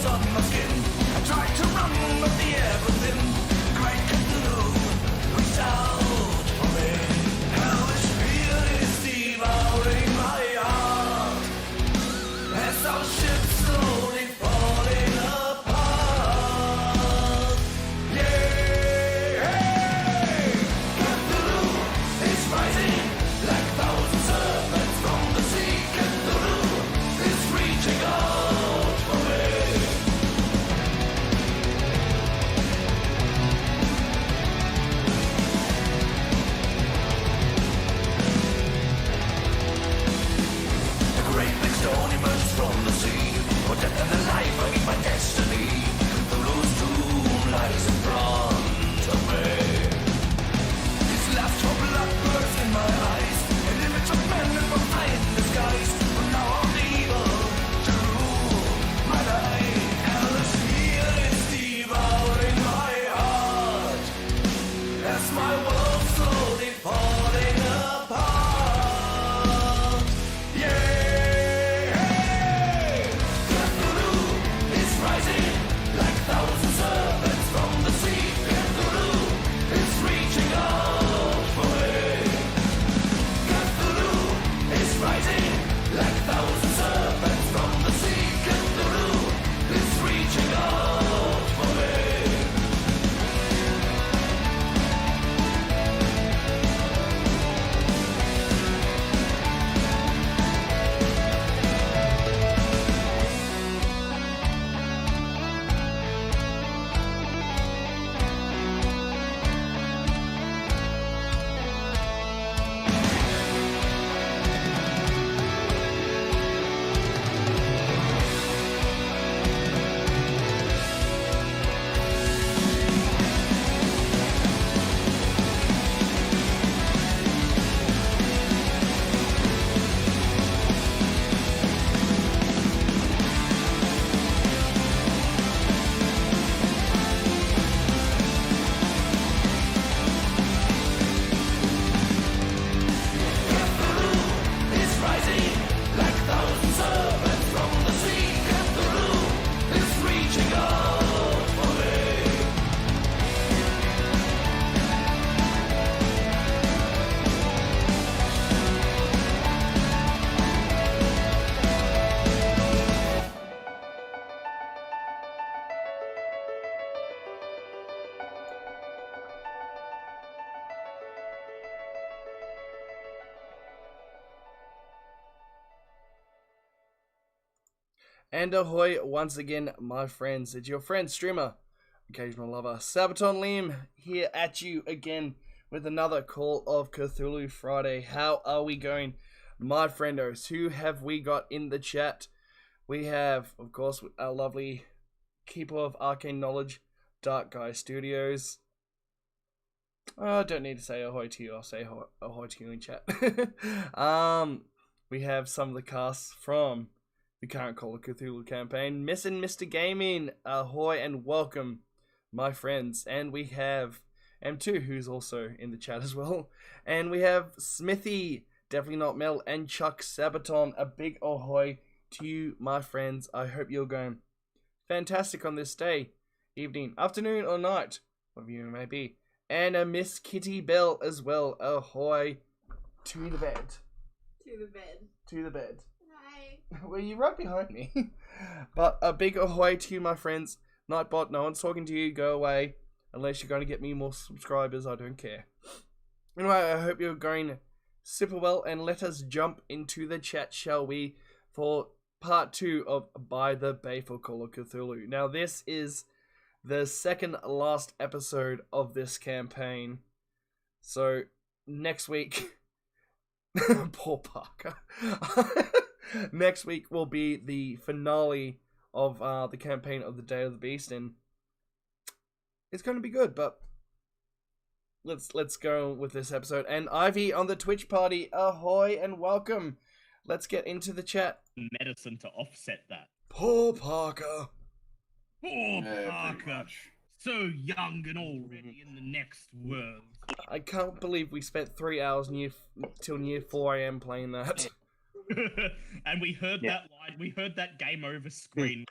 scars on my skin. I tried to run, but the air was thin. Great Cthulhu reached out for me. Hellish fear is devouring my heart as our ship slowly falling apart. Yeah, Cthulhu is rising like thousand serpents from the sea. Cthulhu is reaching out for me. A great big stone emerges from the sea. For death and the life, I meet my destiny. Cthulhu's doom lies in front of me. His last for blood bursts in my eyes. An image of man from high in the skies. But now I'm evil to rule my life. Hellish fear is devouring my heart as my world slowly falling apart. Yeah, Cthulhu is rising like thousand serpents from the sea. Cthulhu is reaching out for me. Cthulhu is rising like thousand serpents from the sea. Cthulhu is reaching out for me. Cthulhu is rising like thousand serpents from the sea. Cthulhu is reaching out for me. And ahoy once again, my friends. It's your friend, streamer, occasional lover, Sabaton Liam, here at you again with another Call of Cthulhu Friday. How are we going, my friendos? Who have we got in the chat? We have, of course, our lovely Keeper of Arcane Knowledge, Dark Guy Studios. Oh, I don't need to say ahoy to you, I'll say ahoy to you in chat. We have some of the casts from the current Call of Cthulhu campaign. Miss and Mr. Gaming, ahoy and welcome, my friends. And we have M2, who's also in the chat as well. And we have Smithy, definitely not Mel, and Chuck Sabaton. A big ahoy to you, my friends. I hope you're going fantastic on this day, evening, afternoon, or night, whatever you may be. And a Miss Kitty Bell as well. Ahoy to the bed. To the bed. To the bed. Hi. Well, you're right behind me. But a big ahoy to you, my friends. Nightbot, no one's talking to you. Go away. Unless you're going to get me more subscribers, I don't care. Anyway, I hope you're going super well. And let us jump into the chat, shall we? For part 2 of By the Bay for Call of Cthulhu. Now, this is the second last episode of this campaign. So, next week... Poor Parker. Next week will be the finale of the campaign of the Day of the Beast, and it's going to be good. But let's go with this episode. And Ivy on the Twitch party, ahoy and welcome. Let's get into the chat. Medicine to offset that. Poor Parker. Poor Parker. So young and already in the next world. I can't believe we spent 3 hours till near 4 AM playing that. And we heard that line. We heard that game over screen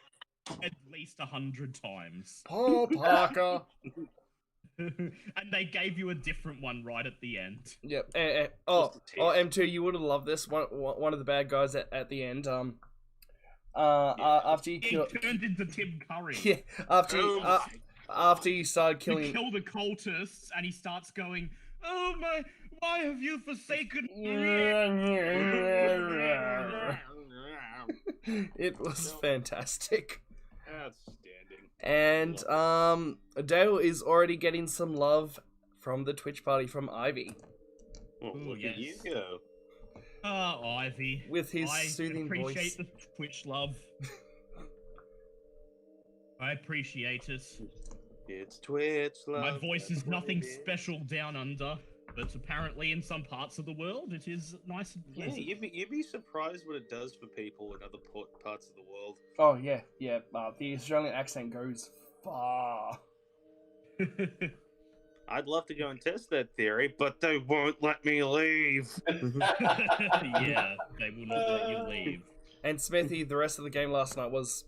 at least 100 times. Paul Parker. And they gave you a different one right at the end. Yep. Just a test. M2, you would have loved this. One of the bad guys at the end. After you He kill, turned into Tim Curry. yeah, after you started You killing, kill the cultists, and he starts going, "Oh my! Why have you forsaken me?" it was fantastic. Outstanding. And Dale is already getting some love from the Twitch party from Ivy Oh, Ooh, look at you yes. go. Oh, Ivy. with his I soothing appreciate voice. the Twitch love. I appreciate it. It's Twitch love. My voice that's is what nothing it is. special down under, but apparently in some parts of the world it is nice and Yeah, pleasant. you'd be surprised what it does for people in other parts of the world. Oh yeah. The Australian accent goes far. I'd love to go and test that theory, but they won't let me leave. Yeah, they will not let you leave. And Smithy, the rest of the game last night was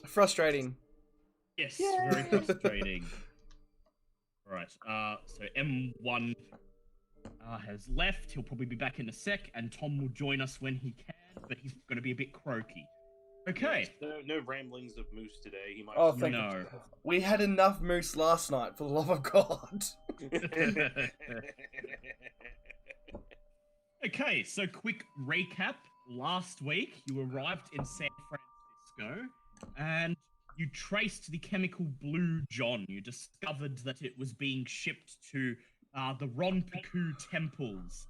frustrating. Yes, very frustrating. Right, so M1 has left. He'll probably be back in a sec, and Tom will join us when he can, but he's going to be a bit croaky. Okay. No ramblings of Moose today. He might. Oh, thank No. you. We had enough moose last night, for the love of God. Okay, so quick recap. Last week, you arrived in San Francisco, and you traced the chemical Blue John. You discovered that it was being shipped to the Ronpiku temples,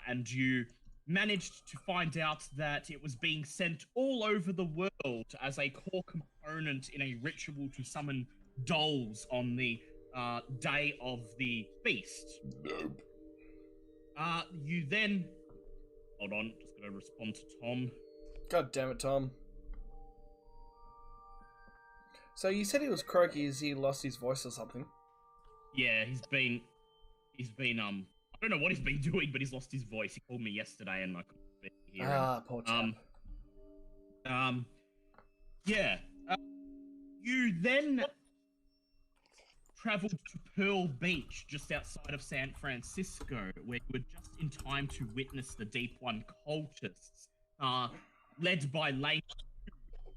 and you managed to find out that it was being sent all over the world as a core component in a ritual to summon dolls on the day of the feast. You then... Hold on, just gotta respond to Tom. God damn it, Tom. So you said he was croaky as he lost his voice or something. Yeah, he's been, I don't know what he's been doing, but he's lost his voice. He called me yesterday and I couldn't hear him. Poor chap. Yeah. You then traveled to Pearl Beach, just outside of San Francisco, where you were just in time to witness the Deep One cultists, led by Lane,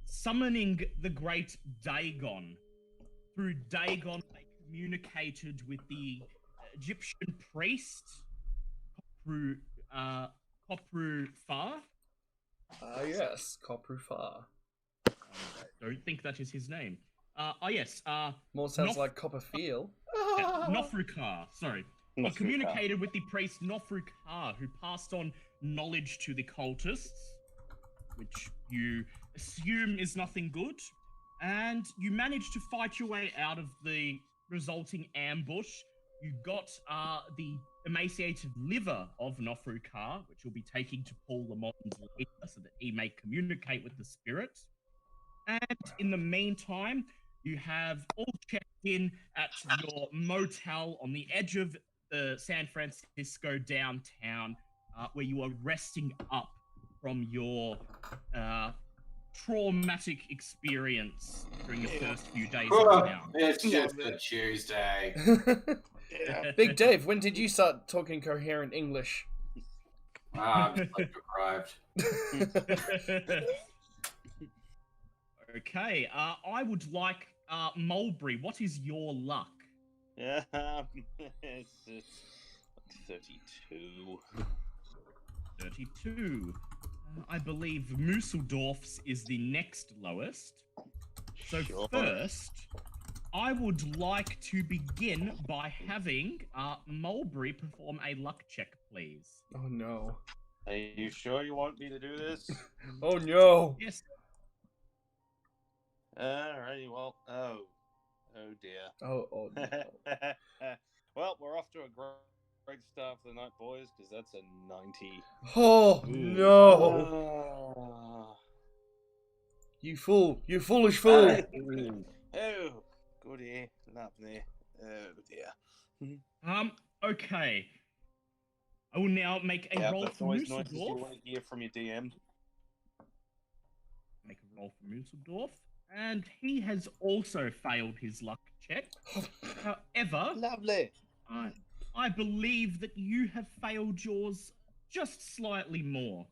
summoning the great Dagon. Through Dagon, they communicated with the Egyptian priest, Kopru Far. Yes, Coprufar. Don't think that is his name. Yes. More sounds Nof- like Copperfield. Nofrukar, sorry. He communicated with the priest Nofrukar, who passed on knowledge to the cultists, which you assume is nothing good, and you managed to fight your way out of the resulting ambush. You got the emaciated liver of Nofrukar, which you'll be taking to Paul Lamont's later so that he may communicate with the spirit. And in the meantime, you have all checked in at your motel on the edge of the San Francisco downtown, where you are resting up from your traumatic experience during your first few days of town. It's just a Tuesday. Big Dave, when did you start talking coherent English? I'm sleep deprived. Okay, I would like Mulberry. What is your luck? It's 32. 32. I believe Musseldorf's is the next lowest. So Sure. first, I would like to begin by having Mulberry perform a luck check, please. Oh no. Are you sure you want me to do this? Oh no. Yes. Alrighty, well, oh dear. Oh no. Well, we're off to a great start for the night, boys, because that's a 90. Oh Ooh. no. You fool. You foolish fool. Oh, goody, lovely. Oh dear. Okay. I will now make a Yeah, roll that's for always nice to Musseldorf. hear from your DM. Make make a roll for Musseldorf, and he has also failed his luck check. However, Lovely. I believe that you have failed yours just slightly more.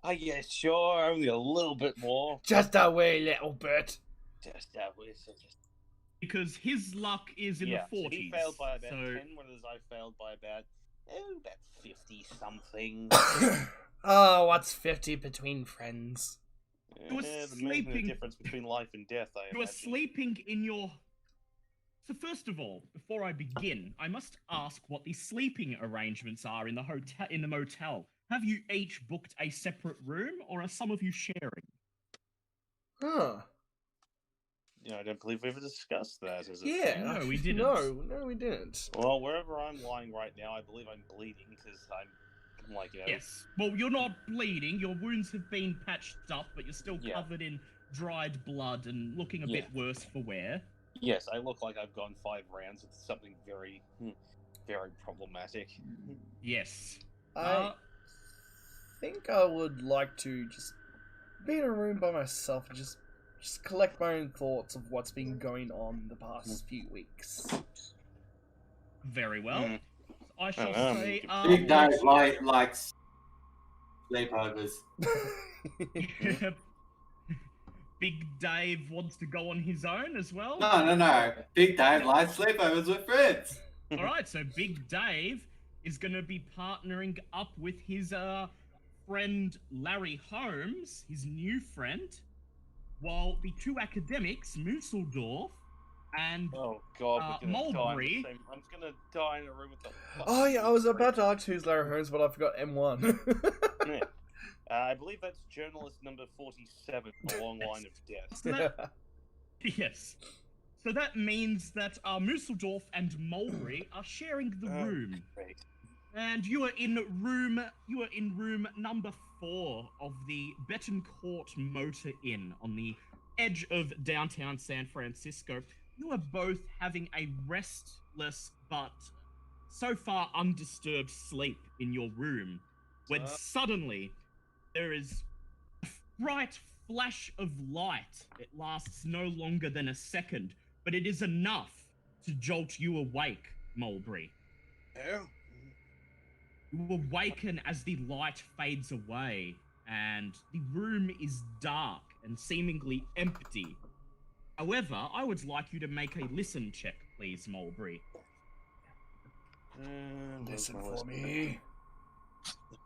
Oh yeah, sure. Only a little bit more. Just a wee little bit. Just that was Because his luck is in the 40s. So he failed by about so 10, whereas I failed by about 50 something. Oh, what's 50 between friends? You were The sleeping- difference between life and death, I you are imagine. sleeping in your... So first of all, before I begin, I must ask what the sleeping arrangements are in the motel. Have you each booked a separate room, or are some of you sharing? Huh. I don't believe we ever discussed that as a Yeah. thing. No, we didn't. No, we didn't. Well, wherever I'm lying right now, I believe I'm bleeding because I'm like, Yes. Well, you're not bleeding. Your wounds have been patched up, but you're still Yeah. covered in dried blood and looking a bit worse for wear. Yes, I look like I've gone 5 rounds with something very, very problematic. Yes. I think I would like to just be in a room by myself and just collect my own thoughts of what's been going on the past few weeks. Very well. Mm. I shall Oh, say... Big Dave likes sleepovers. Big Dave wants to go on his own as well. No. Big Dave likes sleepovers with friends. All right, so Big Dave is going to be partnering up with his friend Larry Holmes, his new friend, while the two academics, Musseldorf and Oh god, we're gonna Mulberry. die. I'm just gonna die in a room with the. Oh yeah, I was about to ask who's Larry Holmes, but I forgot M1. Yeah. I believe that's journalist number 47, a long line of death. So that, yes. So that means that Musseldorf and Mulberry are sharing the room. Great. And you are in room number 4 of the Betancourt Motor Inn on the edge of downtown San Francisco. You are both having a restless but so far undisturbed sleep in your room when suddenly there is a bright flash of light. It lasts no longer than a second, but it is enough to jolt you awake, Mulberry. Oh. You awaken as the light fades away, and the room is dark and seemingly empty. However, I would like you to make a listen check, please, Mulberry. Listen for me.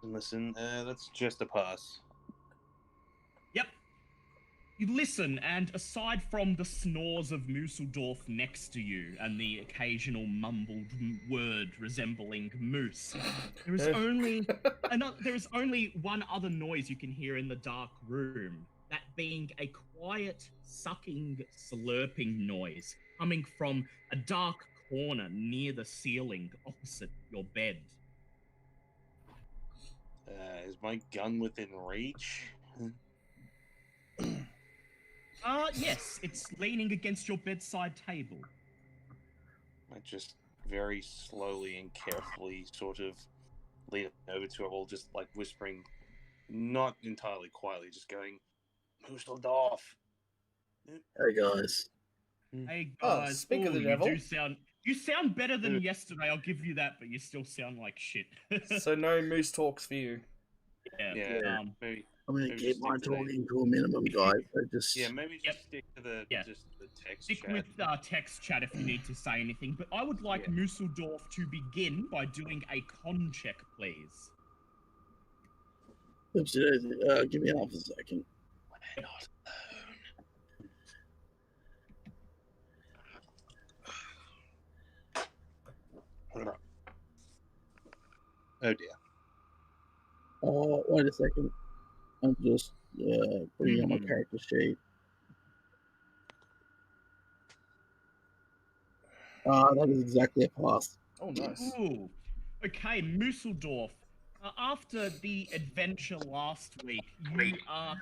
Listen. That's just a pass. Yep. You listen, and aside from the snores of Musseldorf next to you and the occasional mumbled word resembling moose, there is only one other noise you can hear in the dark room, that being a quiet, sucking, slurping noise coming from a dark corner near the ceiling opposite your bed. Is my gun within reach? Yes, it's leaning against your bedside table. I just very slowly and carefully sort of lean over to it, all just like whispering, not entirely quietly, just going, Musseldorf. Hey guys. Hey Oh, guys, speak of the devil. You sound better than yesterday, I'll give you that, but you still sound like shit. So no moose talks for you. Yeah, maybe. I'm gonna Maybe keep stick my to the- talking to a minimum, guys. So just Yeah, maybe just stick to the Yeah. just the text Stick chat. with text chat if you need to say anything, but I would like Yeah. Musseldorf to begin by doing a con check, please. give me half a second. We're not alone. Oh dear. Oh, wait a second. I'm just bringing up my Mhm. character sheet. That is exactly a pass. Oh, nice. Ooh. Okay, Musseldorf. After the adventure last week, you are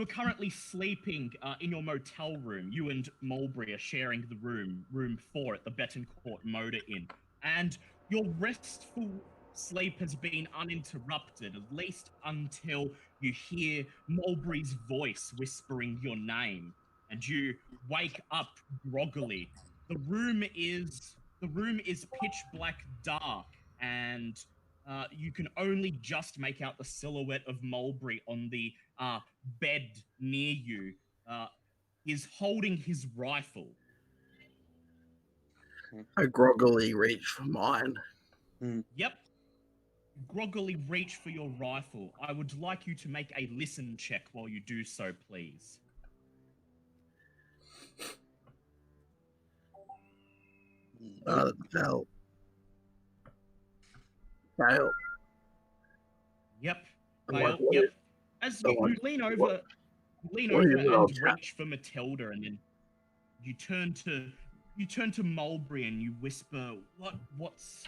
currently sleeping in your motel room. You and Mulberry are sharing the room 4 at the Betancourt Motor Inn, and your restful sleep has been uninterrupted, at least until you hear Mulberry's voice whispering your name, and you wake up groggily. The room is pitch black dark, and you can only just make out the silhouette of Mulberry on the bed near you. Is holding his rifle. I groggily reach for mine. Yep. Groggily reach for your rifle. I would like you to make a listen check while you do so, please. Fail. Fail. Yep. What- Fail. what- Yep. As you what- lean over, what- lean what over is it, old and chap? reach for Matilda, and then you turn to Mulberry and you whisper, "What's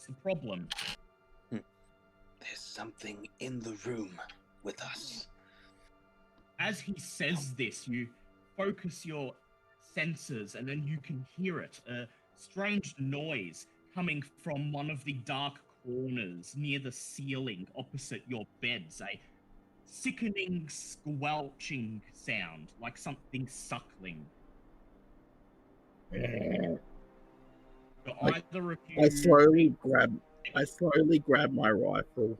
the problem?" There's something in the room with us. As he says this, you focus your senses and then you can hear it, a strange noise coming from one of the dark corners near the ceiling opposite your beds, a sickening squelching sound, like something suckling. So either of you... I slowly grab my rifle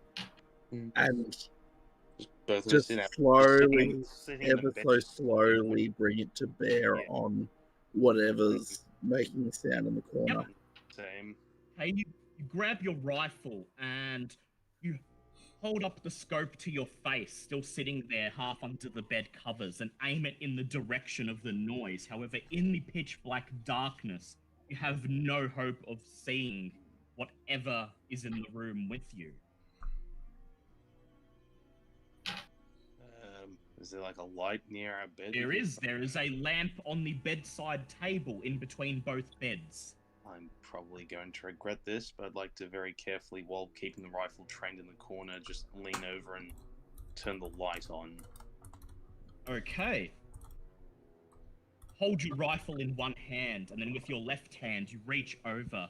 and Both of just us in our- slowly, sitting in the ever bed, so just- slowly bring it to bear Yeah. on whatever's making a sound in the corner. Same. Hey, you grab your rifle and you hold up the scope to your face, still sitting there half under the bed covers, and aim it in the direction of the noise. However, in the pitch black darkness, you have no hope of seeing whatever is in the room with you. Is there like a light near our bed? There is a lamp on the bedside table in between both beds. I'm probably going to regret this, but I'd like to very carefully, while keeping the rifle trained in the corner, just lean over and turn the light on. Okay. Hold your rifle in one hand, and then with your left hand, you reach over,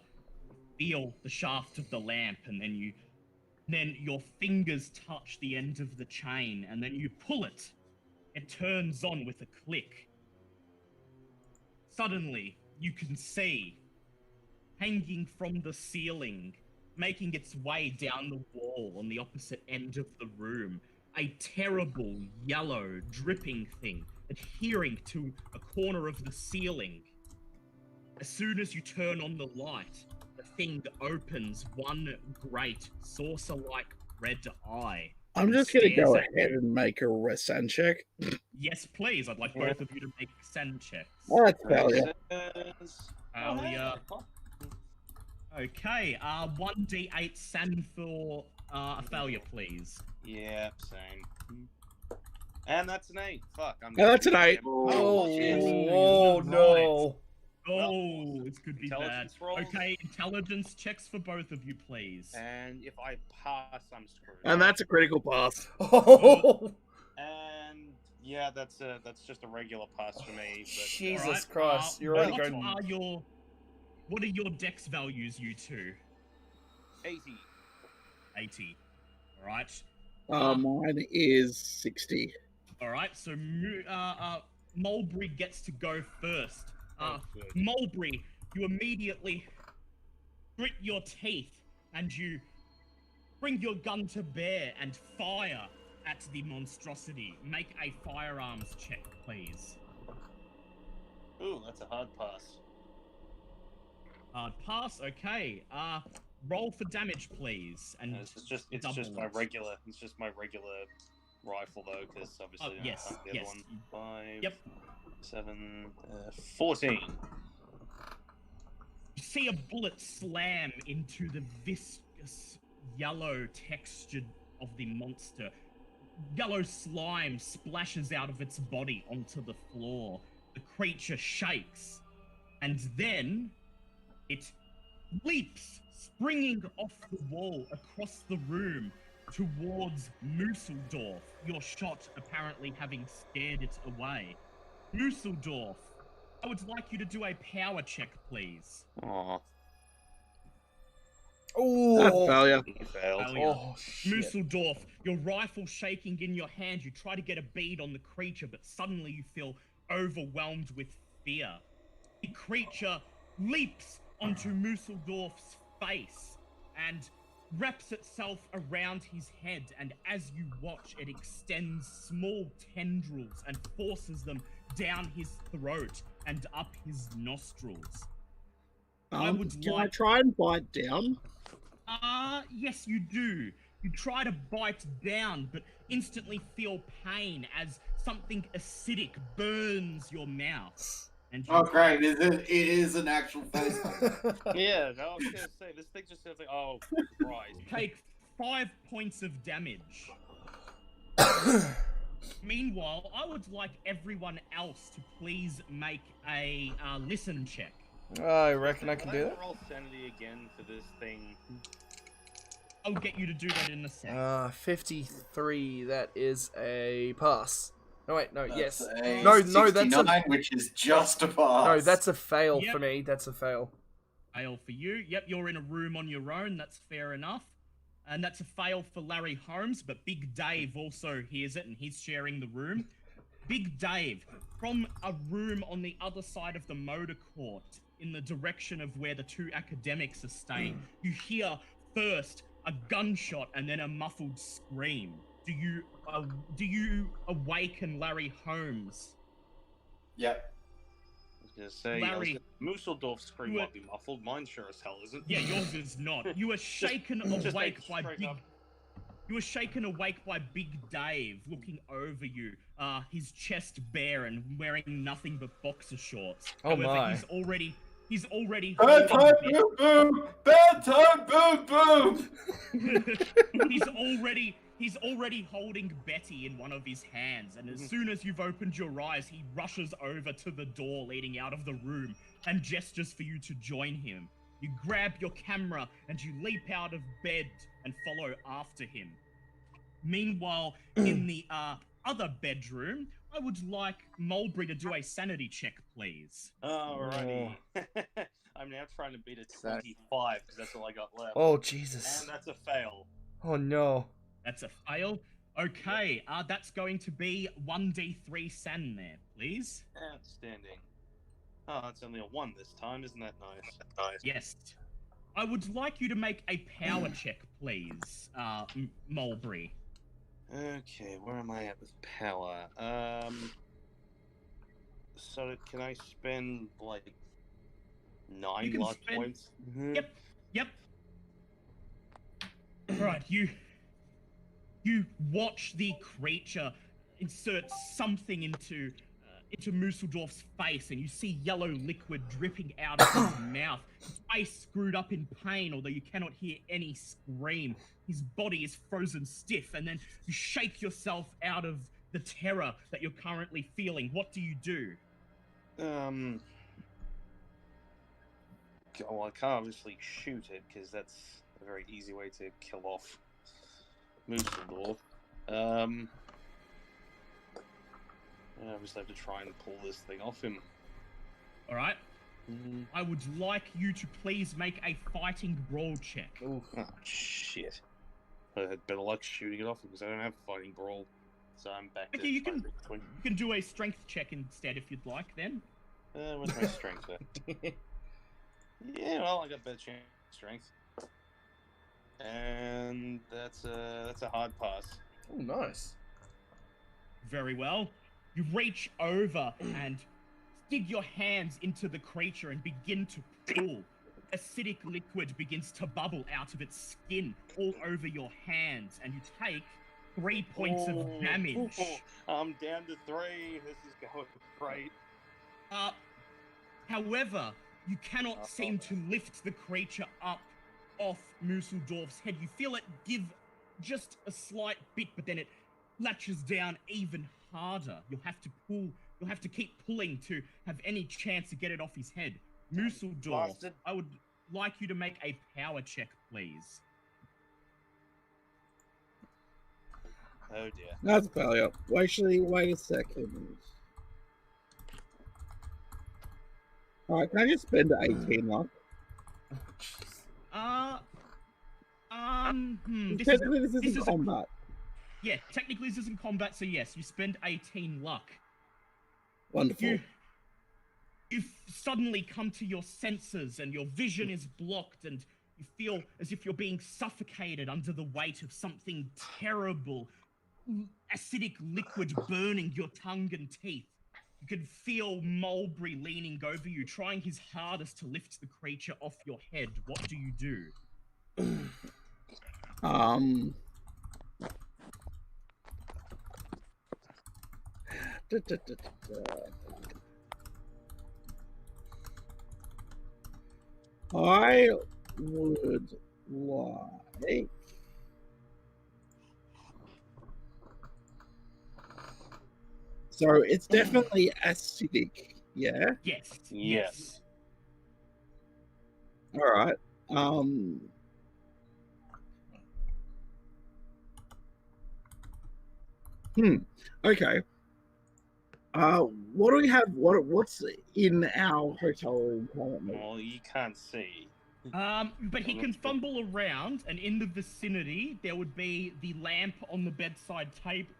feel the shaft of the lamp, and then your fingers touch the end of the chain, and then you pull it. It turns on with a click. Suddenly, you can see, hanging from the ceiling, making its way down the wall on the opposite end of the room, a terrible yellow dripping thing adhering to a corner of the ceiling. As soon as you turn on the light, the thing opens one great saucer-like red eye. I'm just gonna Stares go at ahead you. and make a resent check. Yes, please. I'd like both of you to make send checks. Oh, that's failure. Failure. Okay, 1d8 send for a failure, please. Yeah, same. And that's an 8. Fuck, I'm. Oh, that's an 8. Oh no! Oh, this could be bad. Intelligence rolls. Okay, intelligence checks for both of you, please. And if I pass, I'm screwed. And that's a critical pass. Oh, And yeah, that's just a regular pass for me. But, Jesus Alright, Christ! You're already what going. what are your dex values, you two? 80. 80. Alright. Mine is 60. Alright, so Mulberry gets to go first. Good. Mulberry, you immediately grit your teeth and you bring your gun to bear and fire at the monstrosity. Make a firearms check, please. Ooh, that's a hard pass. Pass, okay. Roll for damage, please. And No, it's just double my it. regular. It's just my regular rifle though, because obviously I yes, can't get yes. one. 5, Yep. 7, 14. You see a bullet slam into the viscous yellow texture of the monster. Yellow slime splashes out of its body onto the floor. The creature shakes, and then it leaps, springing off the wall across the room towards Musseldorf, your shot apparently having scared it away. Musseldorf, I would like you to do a power check, please. Aw. That's Oh, failure. He failed. Failure. oh shit. Musseldorf, your rifle shaking in your hand, you try to get a bead on the creature, but suddenly you feel overwhelmed with fear. The creature leaps onto Musseldorf's face and wraps itself around his head, and as you watch, it extends small tendrils and forces them down his throat and up his nostrils. I would Can I like- try and bite down? Yes, you do. You try to bite down, but instantly feel pain as something acidic burns your mouth. And you Oh, great. It is an actual face. Yeah, I was gonna say this thing just sounds like, oh Christ. take 5 points of damage. Meanwhile, I would like everyone else to please make a listen check. I reckon I can Can do that. roll sanity again for this thing? I'll get you to do that in a sec. 53. That is a pass. No wait, no, yes. A No, that's a 69, which is just a pass. no, that's a fail Yep. for me. That's a fail. Fail for you. Yep, you're in a room on your own. That's fair enough. And that's a fail for Larry Holmes, but Big Dave also hears it and he's sharing the room. Big Dave, from a room on the other side of the motor court, in the direction of where the two academics are staying, you hear first a gunshot and then a muffled scream. Do you awaken Larry Holmes? Yep. I was gonna say, Larry, Musseldorf's scream you might be muffled. Mine sure as hell isn't. yeah, yours is not. You are shaken just awake like by straight Big. up. You were shaken awake by Big Dave looking over you, his chest bare and wearing nothing but boxer shorts. Oh However, my. he's already Bad time, holding boom, boom! Bad time, boom, boom! he's already holding Betty in one of his hands, and as soon as you've opened your eyes, he rushes over to the door leading out of the room and gestures for you to join him. You grab your camera and you leap out of bed and follow after him. Meanwhile, in the other bedroom, I would like Mulberry to do a sanity check, please. Alrighty. I'm now trying to beat a 25 because that's all I got left. Oh Jesus. And that's a fail. Oh no. That's a fail. Okay, that's going to be 1d3 san there, please. Outstanding. Oh, that's only a 1 this time, isn't that nice? Yes. I would like you to make a power check, please, Mulberry. Okay, where am I at with power? So can I spend like 9 You can luck spend- points? Yep. Right, you watch the creature insert something into Musseldorf's face, and you see yellow liquid dripping out of his mouth. His face screwed up in pain, although you cannot hear any scream. His body is frozen stiff, and then you shake yourself out of the terror that you're currently feeling. What do you do? Well, I can't obviously shoot it because that's a very easy way to kill off Musseldorf. I obviously have to try and pull this thing off him. All right. I would like you to please make a fighting brawl check. Oof. Oh shit! I had better luck shooting it off because I don't have fighting brawl, so I'm back to Okay, you can- fighting. You can do a strength check instead if you'd like. Then. What's my strength at? Yeah, well, I got better chance strength, and that's a hard pass. Oh, nice. Very well. You reach over and dig your hands into the creature and begin to pull. Acidic liquid begins to bubble out of its skin all over your hands, and you take 3 points of damage. I'm down to 3. This is going great. However, you cannot seem to lift the creature up off Musseldorf's head. You feel it give just a slight bit, but then it latches down even harder. You'll have to keep pulling to have any chance to get it off his head. Musseldorf, Bastard. I would like you to make a power check, please. Oh dear. That's a failure. Well, actually, wait a second. Alright, can I just spend 18 luck? Technically, this this isn't is combat. Yeah, technically this isn't combat, so yes, you spend 18 luck. Wonderful. You suddenly come to your senses and your vision is blocked and you feel as if you're being suffocated under the weight of something terrible, acidic liquid burning your tongue and teeth. You can feel Mulberry leaning over you, trying his hardest to lift the creature off your head. What do you do? I would like. So it's definitely acidic, yeah. Yes. All right. Okay. What do we have? What's in our hotel room currently? Well, you can't see. But he can fumble around, and in the vicinity there would be the lamp on the bedside table.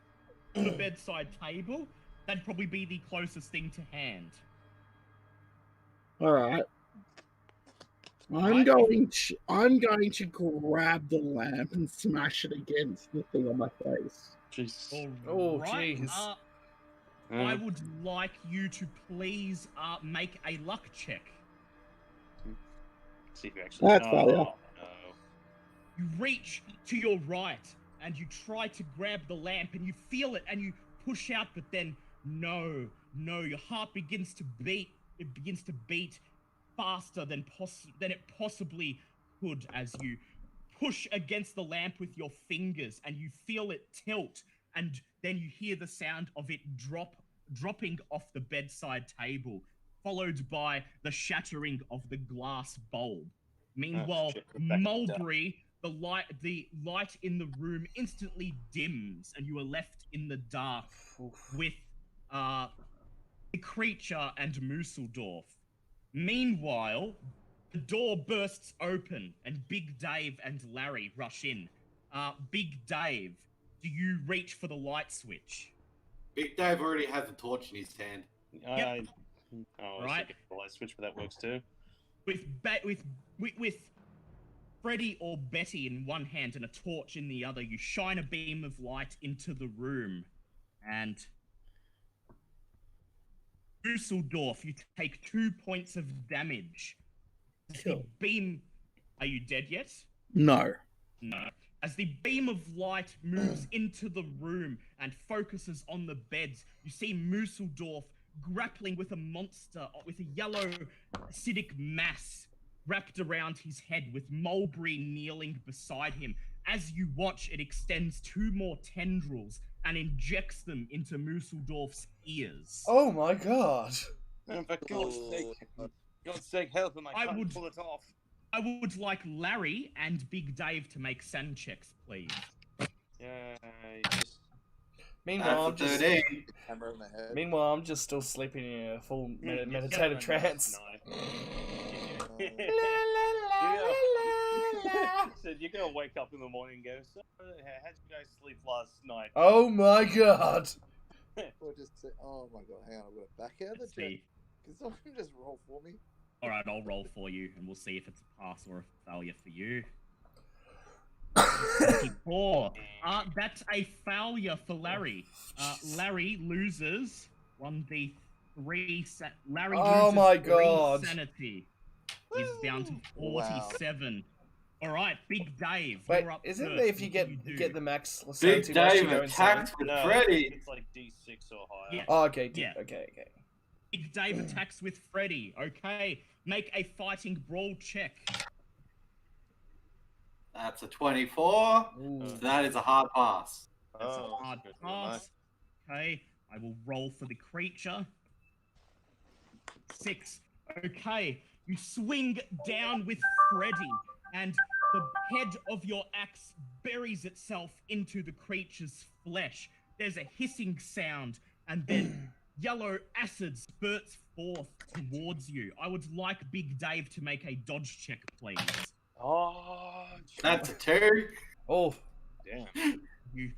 That'd probably be the closest thing to hand. All right. I'm going to grab the lamp and smash it against the thing on my face. Jesus. Oh, Alright, jeez. I would like you to please make a luck check. See if you actually. That's failure. No. You reach to your right and you try to grab the lamp and you feel it and you push out, but then no, your heart begins to beat. It begins to beat faster than it possibly could as you push against the lamp with your fingers and you feel it tilt, and then you hear the sound of it dropping off the bedside table, followed by the shattering of the glass bulb. Meanwhile, Mulberry, the light in the room instantly dims and you are left in the dark with the creature and Museldorf. Meanwhile, the door bursts open and Big Dave and Larry rush in. Big Dave, do you reach for the light switch? Big Dave already has a torch in his hand. Yep. Right. The light switch, but that works too. With Freddy or Betty in one hand and a torch in the other, you shine a beam of light into the room, and Dusseldorf, you take 2 points of damage. Cool. The beam. Are you dead yet? No. No. As the beam of light moves into the room and focuses on the beds, you see Museldorf grappling with a monster, with a yellow acidic mass wrapped around his head, with Mulberry kneeling beside him. As you watch, it extends 2 more tendrils and injects them into Museldorf's ears. Oh my god. For God's sake, help him! I can't pull it off. I would like Larry and Big Dave to make sand checks, please. Yeah. Meanwhile, Meanwhile, I'm just still sleeping in a full meditative trance. So you're gonna wake up in the morning and go, so how'd you guys sleep last night? Oh my god. Or just say, oh my god, hang on, I'm gonna back out of the chat. Can someone just roll for me? Alright, I'll roll for you, and we'll see if it's a pass or a failure for you. 24. That's a failure for Larry. Larry loses 1d3. Larry loses my god. 3 sanity. He's down to 47. All right, Big Dave. Wait, you're up isn't first. it if you What do get the max? Big sanity, Dave go attacked insane? with Freddy. It's like D6 or higher. Yeah. Oh, okay. Yeah. Okay. Big Dave attacks with Freddy. Okay, make a fighting brawl check. That's a 24. Ooh. So that is a hard pass. That's a Oh, hard good, pass. Okay, I will roll for the creature. 6. Okay, you swing down with Freddy, and the head of your axe buries itself into the creature's flesh. There's a hissing sound, and then yellow acid spurts forth towards you. I would like Big Dave to make a dodge check, please. Oh, That's a 2. Oh, Damn. You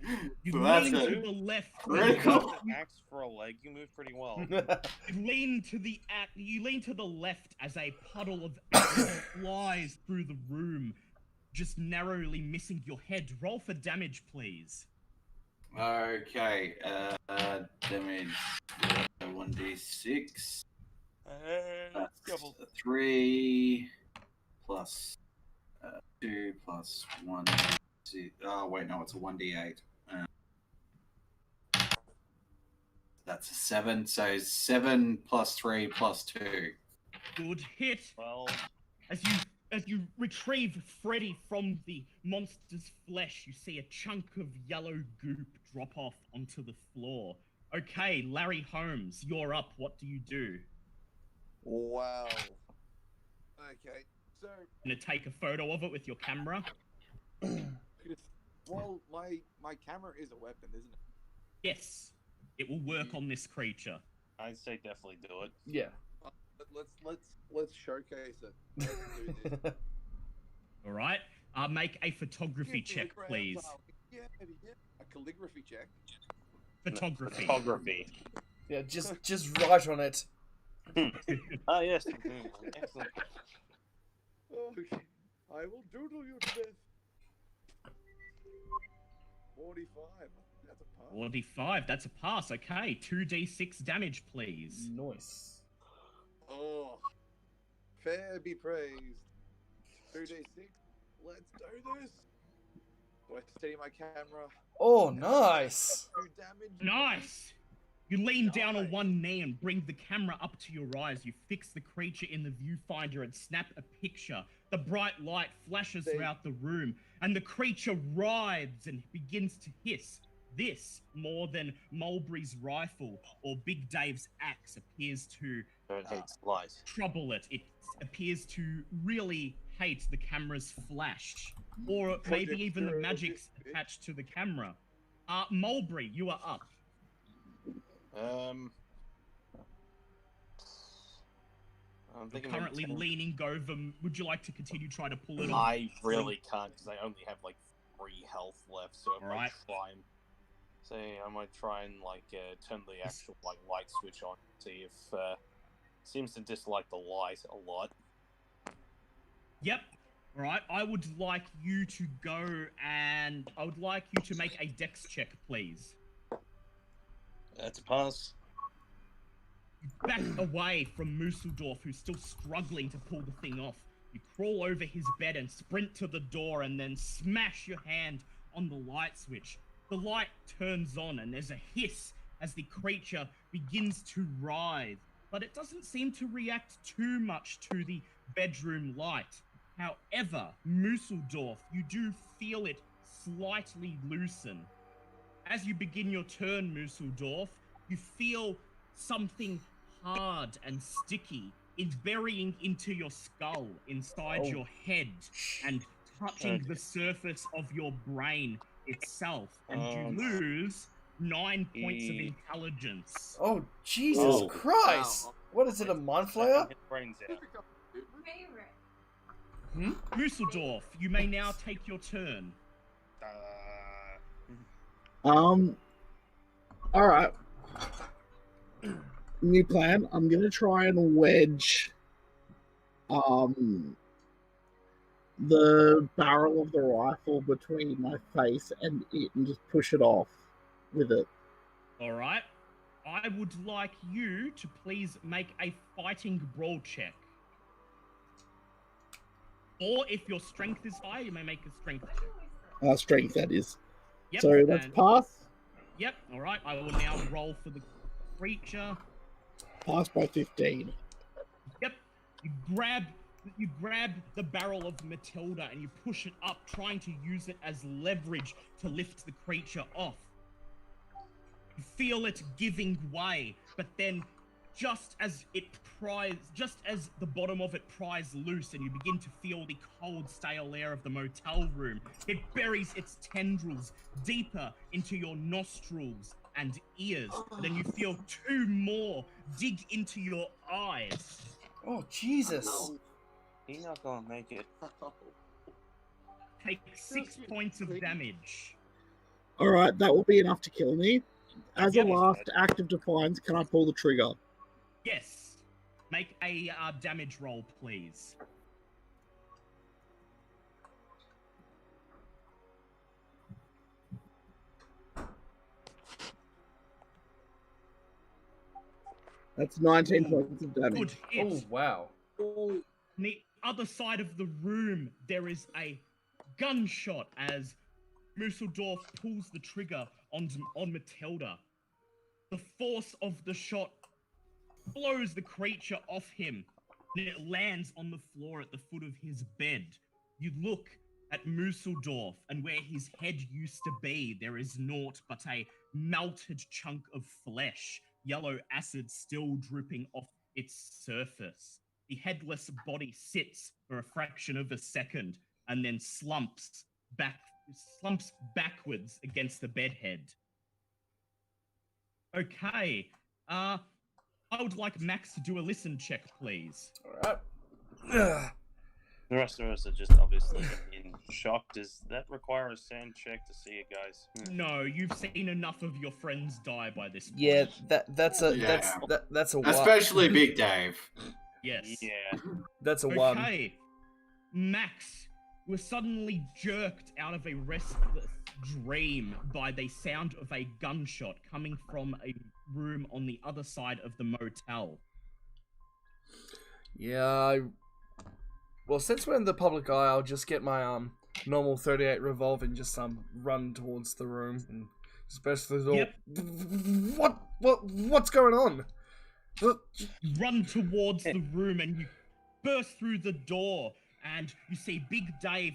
So that's lean a to the left. critical. Axe for a leg, you move pretty well. You lean to the left as a puddle of acid flies through the room, just narrowly missing your head. Roll for damage, please. Okay, damage 1d6. That's 3 plus 2 plus 1. Oh, wait, no, it's a 1d8. That's a 7, so 7 plus 3 plus 2. Good hit. Well, As you retrieve Freddy from the monster's flesh, you see a chunk of yellow goop drop off onto the floor. Okay, Larry Holmes, you're up. What do you do? Wow. Okay, so Gonna take a photo of it with your camera? well, my camera is a weapon, isn't it? Yes. It will work on this creature. I'd say definitely do it. yeah. Let's showcase it. Let's do this. All right. Make a photography Give me check, the ground, please. darling. Yeah, yeah. A calligraphy check. Photography. Photography. Yeah, just write on it. Ah, yes. Excellent. Okay. I will doodle you to death. 45. That's a pass. 45. That's a pass. Okay. 2d6 damage, please. Nice. Oh, fair be praised. 2d6. Let's do this. Do I steady my camera? Oh, nice. 2 damage. Nice! You lean down on Nice. one knee and bring the camera up to your eyes. You fix the creature in the viewfinder and snap a picture. The bright light flashes They- throughout the room, and the creature writhes and begins to hiss. This, more than Mulberry's rifle or Big Dave's axe, appears to Don't hate light. trouble it. It appears to really hate the camera's flash, or maybe Project even the Zero, magic's bitch. attached to the camera. Mulberry, you are up. I'm You're thinking currently maybe 10. leaning over. Would you like to continue trying to pull it off? I really can't because I only have like 3 health left, so I might Alright. try and I might try and turn the actual light switch on, see if seems to dislike the light a lot. Yep. All right. I would like you to go and I would like you to make a dex check, please. That's a pass. You back away from Museldorf, who's still struggling to pull the thing off. You crawl over his bed and sprint to the door and then smash your hand on the light switch. The light turns on and there's a hiss as the creature begins to writhe, but it doesn't seem to react too much to the bedroom light. However, Museldorf, you do feel it slightly loosen. As you begin your turn, Museldorf, you feel something hard and sticky is burying into your skull, inside Oh. your head, and touching the surface of your brain itself, and you lose 9 points of intelligence. Oh, Jesus Oh. Christ. Wow. What is it, a mind flayer? Hit brains out. Favorite. Museldorf, you may now take your turn. Alright. New plan. I'm gonna try and wedge the barrel of the rifle between my face and it and just push it off with it. All right. I would like you to please make a fighting brawl check. Or if your strength is high, you may make a strength check. Strength, that is. Yep. So that's and- pass. Yep. All right. I will now roll for the creature. Pass by 15. Yep. You grab the barrel of Matilda and you push it up, trying to use it as leverage to lift the creature off. You feel it giving way, but then just as the bottom of it pries loose and you begin to feel the cold, stale air of the motel room, it buries its tendrils deeper into your nostrils and ears. And then you feel 2 more dig into your eyes. Oh, Jesus. He's not gonna make it. take 6 points of damage. All right, that will be enough to kill me. As a Yep. last act of defiance, can I pull the trigger? Yes. Make a damage roll, please. That's 19 Ooh, points of Good damage. hit. Oh wow. On the other side of the room, there is a gunshot as Musseldorf pulls the trigger on Matilda. The force of the shot blows the creature off him, and it lands on the floor at the foot of his bed. You look at Musseldorf, and where his head used to be, there is naught but a melted chunk of flesh, yellow acid still dripping off its surface. The headless body sits for a fraction of a second and then slumps backwards against the bedhead. Okay, I would like Max to do a listen check, please. All right. The rest of us are just obviously in shock. Does that require a sand check to see it, guys? No, you've seen enough of your friends die by this point. Yeah, that's a Yeah. that's a one. Especially Big Dave. Yes. Yeah. That's a one. Okay, Max was suddenly jerked out of a restless dream by the sound of a gunshot coming from a room on the other side of the motel. Yeah. Well, since we're in the public eye, I'll just get my normal 38 revolver and just run towards the room and just burst through the door. Yep. What's going on? Run towards the room and you burst through the door and you see Big Dave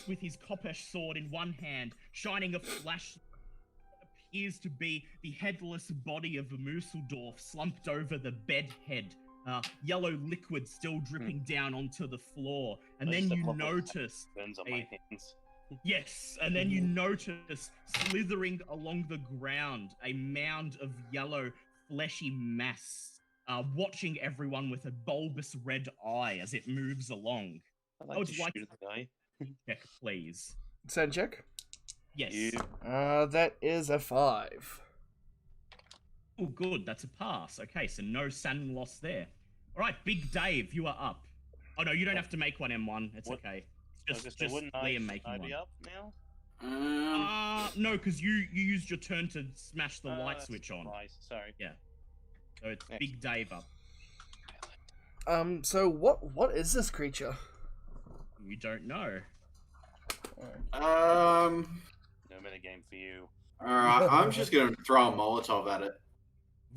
with his koppesh sword in one hand, shining a flash that appears to be the headless body of Musseldorf slumped over the bed head. Yellow liquid still dripping down onto the floor, and then you notice burns on my hands. yes, and then you notice slithering along the ground a mound of yellow fleshy mass, watching everyone with a bulbous red eye as it moves along. I would like to shoot the guy. Check, please. Sand check. Yes. You. That is a 5. Oh, good. That's a pass. Okay, so no Sand loss there. All right, Big Dave, you are up. Oh no, you don't have to make one M1. It's What? okay. I was Just gonna say, wouldn't Liam making I one. be up now? No, because you used your turn to smash the light That's switch on. Right, sorry. So it's Next. Big Dave up. So what is this creature? You don't know. No metagame for you. Alright, I'm just gonna throw a Molotov at it.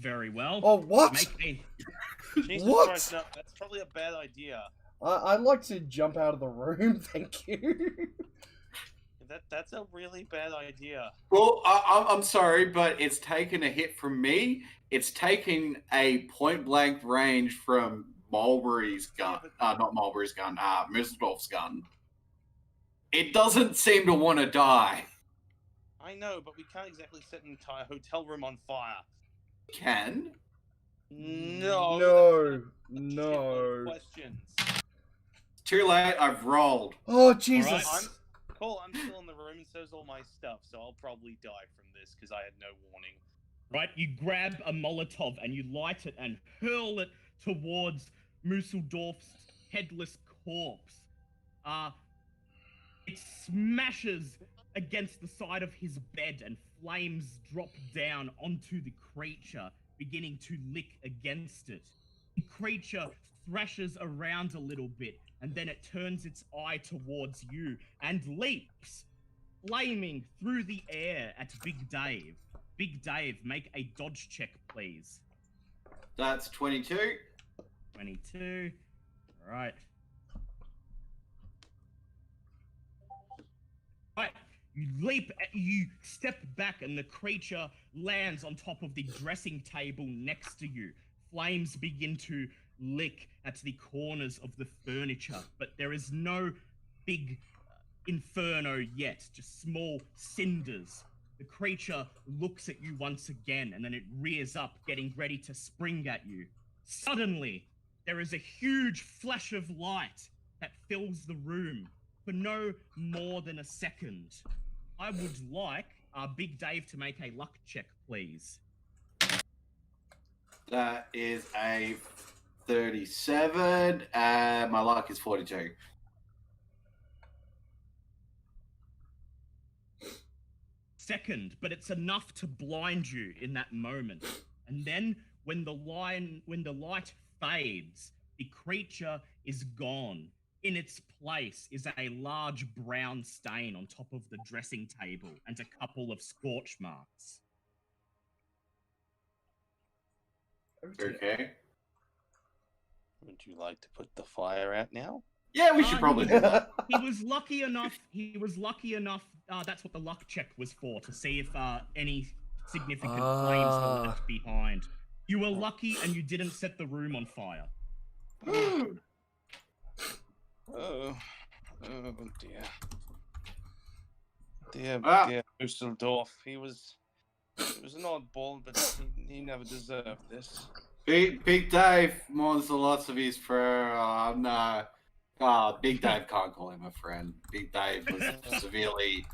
Very well. Oh, what? Make Jesus What? Christ, no, that's probably a bad idea. I'd like to jump out of the room, thank you. That's a really bad idea. Well, I'm sorry, but it's taken a hit from me. It's taken a point blank range from Mulberry's gun. Not Mulberry's gun, Musseldorf's gun. It doesn't seem to want to die. I know, but we can't exactly set an entire hotel room on fire. Can? No. No, that's no. questions. Too late, I've rolled. Oh Jesus! Alright. I'm still in the room, and so's all my stuff, so I'll probably die from this because I had no warning. Right, you grab a Molotov and you light it and hurl it towards Musseldorf's headless corpse. It smashes against the side of his bed and flames drop down onto the creature, beginning to lick against it. The creature thrashes around a little bit and then it turns its eye towards you and leaps, flaming through the air at Big Dave. Big Dave, make a dodge check, please. That's 22. 22. All right. Right. You step back, and the creature lands on top of the dressing table next to you. Flames begin to lick at the corners of the furniture, but there is no big inferno yet, just small cinders. The creature looks at you once again, and then it rears up, getting ready to spring at you. Suddenly, there is a huge flash of light that fills the room. for no more than a second. I would like Big Dave to make a luck check, please. That is a 37. My luck is 42. Second, but it's enough to blind you in that moment. And then when the light fades, the creature is gone. In its place is a large brown stain on top of the dressing table and a couple of scorch marks. Okay. Would you like to put the fire out now? Yeah, we should probably do that. He was lucky enough. That's what the luck check was for, to see if any significant flames were left behind. You were lucky and you didn't set the room on fire. Oh dear. Dear Dusseldorf. He was an oddball, but he never deserved this. Big Dave mourns the loss of his friend. Big Dave can't call him a friend. Big Dave was severely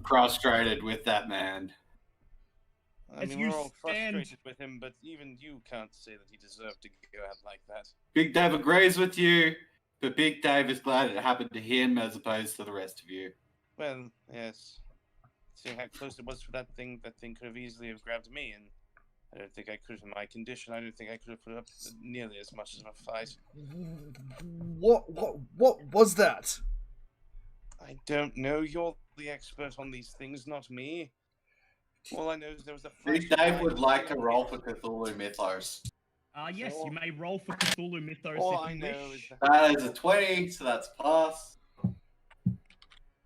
frustrated with that man. I mean, we're all frustrated with him, but even you can't say that he deserved to go out like that. Big Dave agrees with you, but Big Dave is glad it happened to him as opposed to the rest of you. Well, yes. Seeing how close it was for that thing could have easily have grabbed me, and I don't think I could, in my condition, I don't think I could have put up nearly as much as a fight. What was that? I don't know. You're the expert on these things, not me. All I know is there was a Big Dave would like to roll for Cthulhu Mythos. Yes, you may roll for Cthulhu Mythos All if I you know wish. is That is a 20, so that's pass.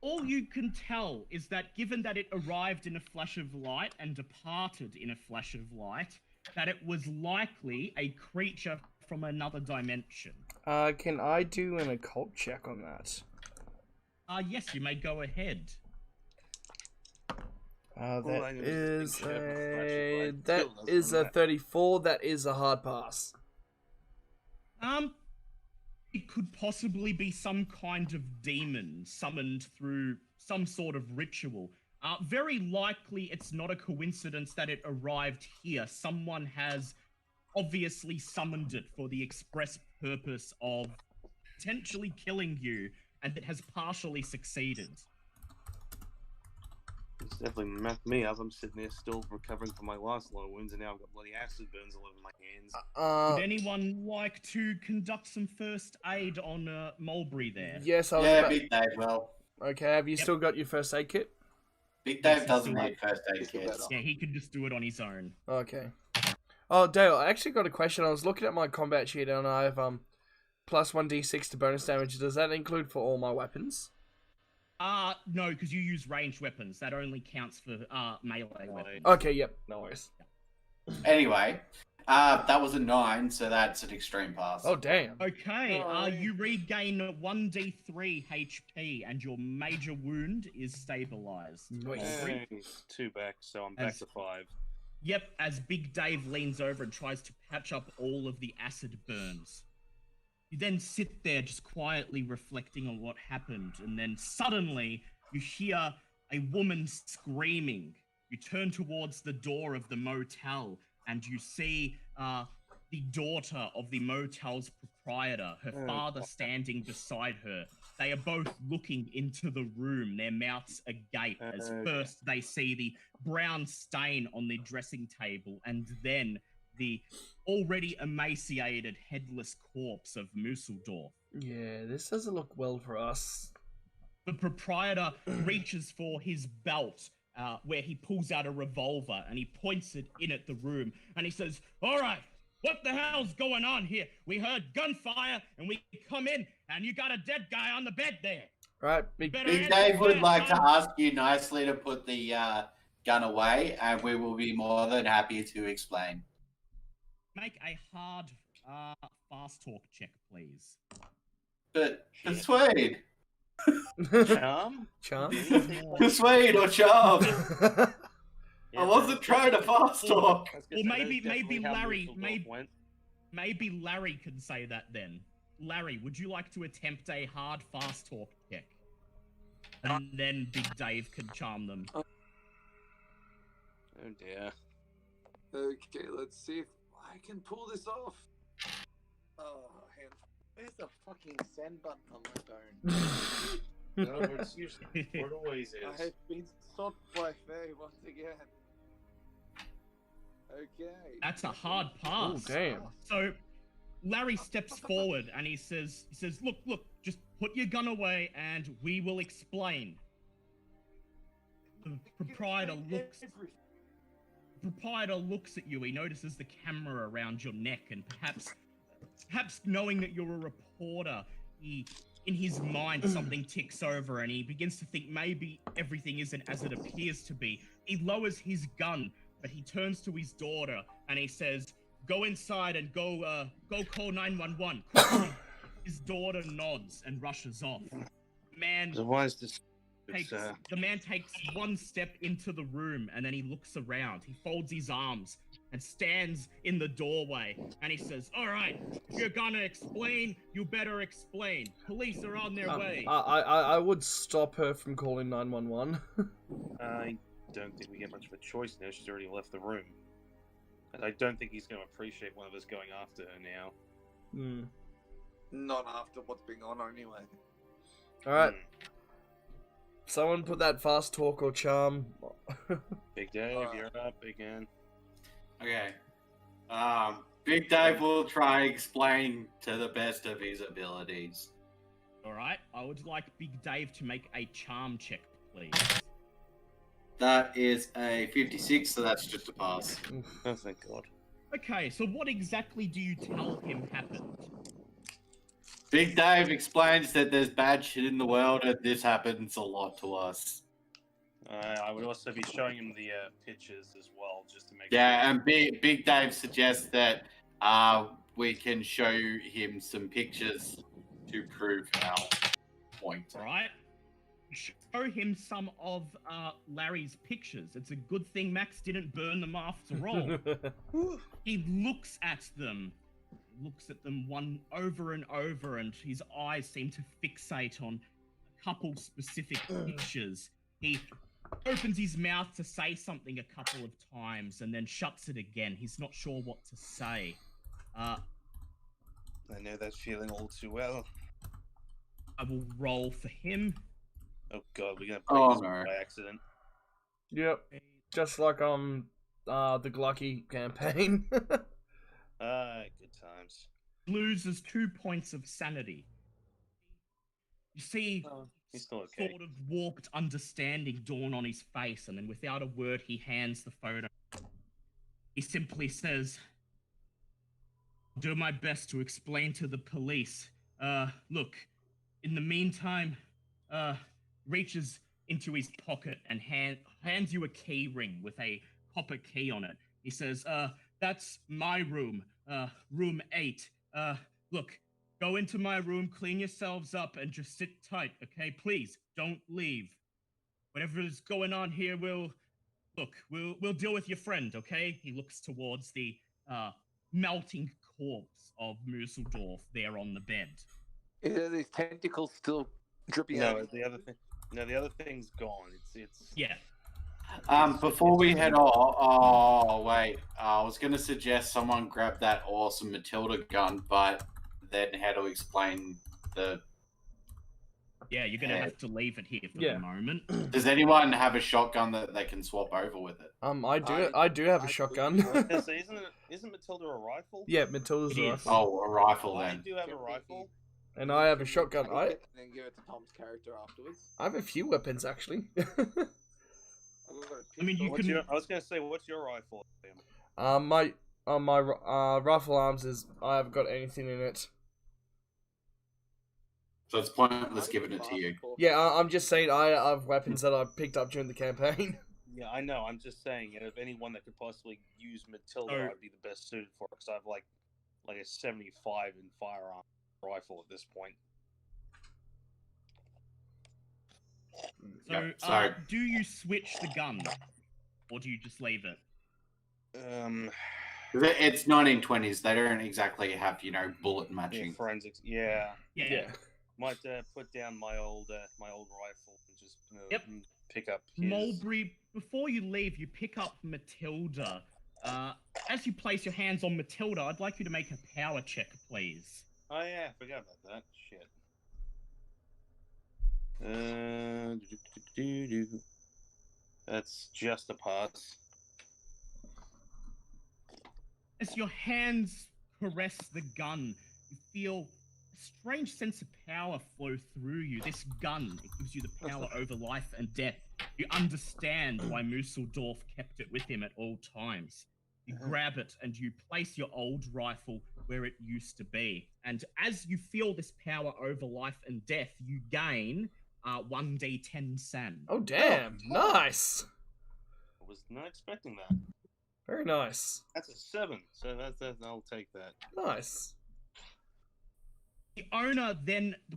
All you can tell is that given that it arrived in a flash of light and departed in a flash of light, that it was likely a creature from another dimension. Can I do an occult check on that? Yes, you may go ahead. That is a 34. That is a hard pass. It could possibly be some kind of demon summoned through some sort of ritual. Very likely it's not a coincidence that it arrived here. Someone has obviously summoned it for the express purpose of potentially killing you, and it has partially succeeded. It's definitely messed me up. I'm sitting there still recovering from my last lot of wounds, and now I've got bloody acid burns all over my hands. Would anyone like to conduct some first aid on Mulberry there? Yes, Big Dave will. Okay, have you still got your first aid kit? Big Dave doesn't need first aid kits. Yeah, he can just do it on his own. Okay. Oh, Dale, I actually got a question. I was looking at my combat sheet and I have plus 1d6 to bonus damage. Does that include for all my weapons? No, because you use ranged weapons. That only counts for melee weapons. Okay, yep, no worries. Anyway, that was a 9, so that's an extreme pass. Oh, damn. Okay, you regain 1d3 HP, and your major wound is stabilized. Nice. Hey, 2 back, so I'm back to 5. Yep, as Big Dave leans over and tries to patch up all of the acid burns. You then sit there just quietly reflecting on what happened, and then suddenly you hear a woman screaming. You turn towards the door of the motel, and you see the daughter of the motel's proprietor, her father standing beside her. They are both looking into the room, their mouths agape, as first they see the brown stain on the dressing table, and then the already emaciated, headless corpse of Musseldorf. Yeah, this doesn't look well for us. The proprietor reaches for his belt, where he pulls out a revolver, and he points it in at the room, and he says, "All right, what the hell's going on here? We heard gunfire, and we come in, and you got a dead guy on the bed there." Right, Big Dave would like to ask you nicely to put the gun away, and we will be more than happy to explain. Make a hard fast talk check, please. But persuade. Charm? Charm? Persuade or charm. I wasn't trying to fast talk. Or maybe Larry, maybe Larry can say that then. Larry, would you like to attempt a hard fast talk check? and then Big Dave can charm them. Oh dear. Okay, let's see if I can pull this off. Oh, hang on. Where's the fucking send button on my phone? No, it's usually what it always I is. have been stopped by Faye once again. Okay. That's a hard Oh, pass. damn. So Larry steps forward and he says, look, just put your gun away and we will explain. The proprietor looks at you. He notices the camera around your neck, and perhaps knowing that you're a reporter, in his mind something ticks over and he begins to think maybe everything isn't as it appears to be. He lowers his gun, but he turns to his daughter and he says, "Go inside and go call 911." Quickly. His daughter nods and rushes off. So why is this? The man takes one step into the room and then he looks around. He folds his arms and stands in the doorway and he says, "All right, if you're gonna explain, you better explain. Police are on their way." I would stop her from calling 911. I don't think we get much of a choice now. She's already left the room. And I don't think he's going to appreciate one of us going after her now. Not after what's been on anyway. Alright. Someone put that fast talk or charm. Big Dave, you're up again. Okay. Big Dave will try explain to the best of his abilities. All right, I would like Big Dave to make a charm check, please. That is a 56, so that's just a pass. Oh, thank God. Okay, so what exactly do you tell him happened? Big Dave explains that there's bad shit in the world and this happens a lot to us. I would also be showing him the pictures as well, just to make Yeah, sure. and Big Dave suggests that we can show him some pictures to prove our point. All right, show him some of Larry's pictures. It's a good thing Max didn't burn them after all. He looks at them one over and over, and his eyes seem to fixate on a couple specific pictures. He opens his mouth to say something a couple of times and then shuts it again. He's not sure what to say. I know that feeling all too well. I will roll for him. Oh God, we're gonna break this no. by accident. Yep. Just like the Glucky campaign. Good times. Loses 2 points of sanity. You see, He's still okay. sort of warped understanding dawn on his face, and then without a word, he hands the photo. He simply says, "I'll do my best to explain to the police. Look, in the meantime," reaches into his pocket and hands you a key ring with a copper key on it. He says, "That's my room, room 8. Look, go into my room, clean yourselves up, and just sit tight, okay? Please, don't leave. Whatever is going on here, we'll deal with your friend, okay?" He looks towards the melting corpse of Musseldorf there on the bed. Are these tentacles still dripping No, out? the other thing's gone. It's Yeah. Before we head off, oh wait, I was going to suggest someone grab that awesome Matilda gun, but then how to explain the... Yeah, you're gonna have to leave it here for Yeah. the moment. Does anyone have a shotgun that they can swap over with it? I do have a shotgun. so isn't Matilda a rifle? Yeah, Matilda's It a is. rifle. Oh, a rifle I then. do have a rifle. And I have a shotgun. Take it and then give it to Tom's character afterwards. I have a few weapons, actually. I've got a I mean, you pistol. can- I was gonna say, what's your rifle? Liam? my rifle arms is I haven't got anything in it. So it's pointless giving it to you. Yeah, I'm just saying I have weapons that I picked up during the campaign. Yeah, I know. I'm just saying, if anyone that could possibly use Matilda, Oh. I'd be the best suited for it because I have like a 75 in firearm rifle at this point. So, Yeah, sorry. do you switch the gun, or do you just leave it? It's 1920s. They don't exactly have, bullet Yeah, matching. forensics. Yeah, Yeah. might put down my old rifle and just Yep. Pick up his... Mulberry, before you leave, you pick up Matilda. As you place your hands on Matilda, I'd like you to make a power check, please. Oh yeah, I forgot about that. Shit. That's just a pass. As your hands caress the gun, you feel a strange sense of power flow through you. This gun, it gives you the power over life and death. You understand why Museldorf kept it with him at all times. You grab it and you place your old rifle where it used to be. And as you feel this power over life and death, you gain 1d10 sand. Oh, damn. Nice. I was not expecting that. Very nice. That's a 7, so that's I'll take that. Nice. The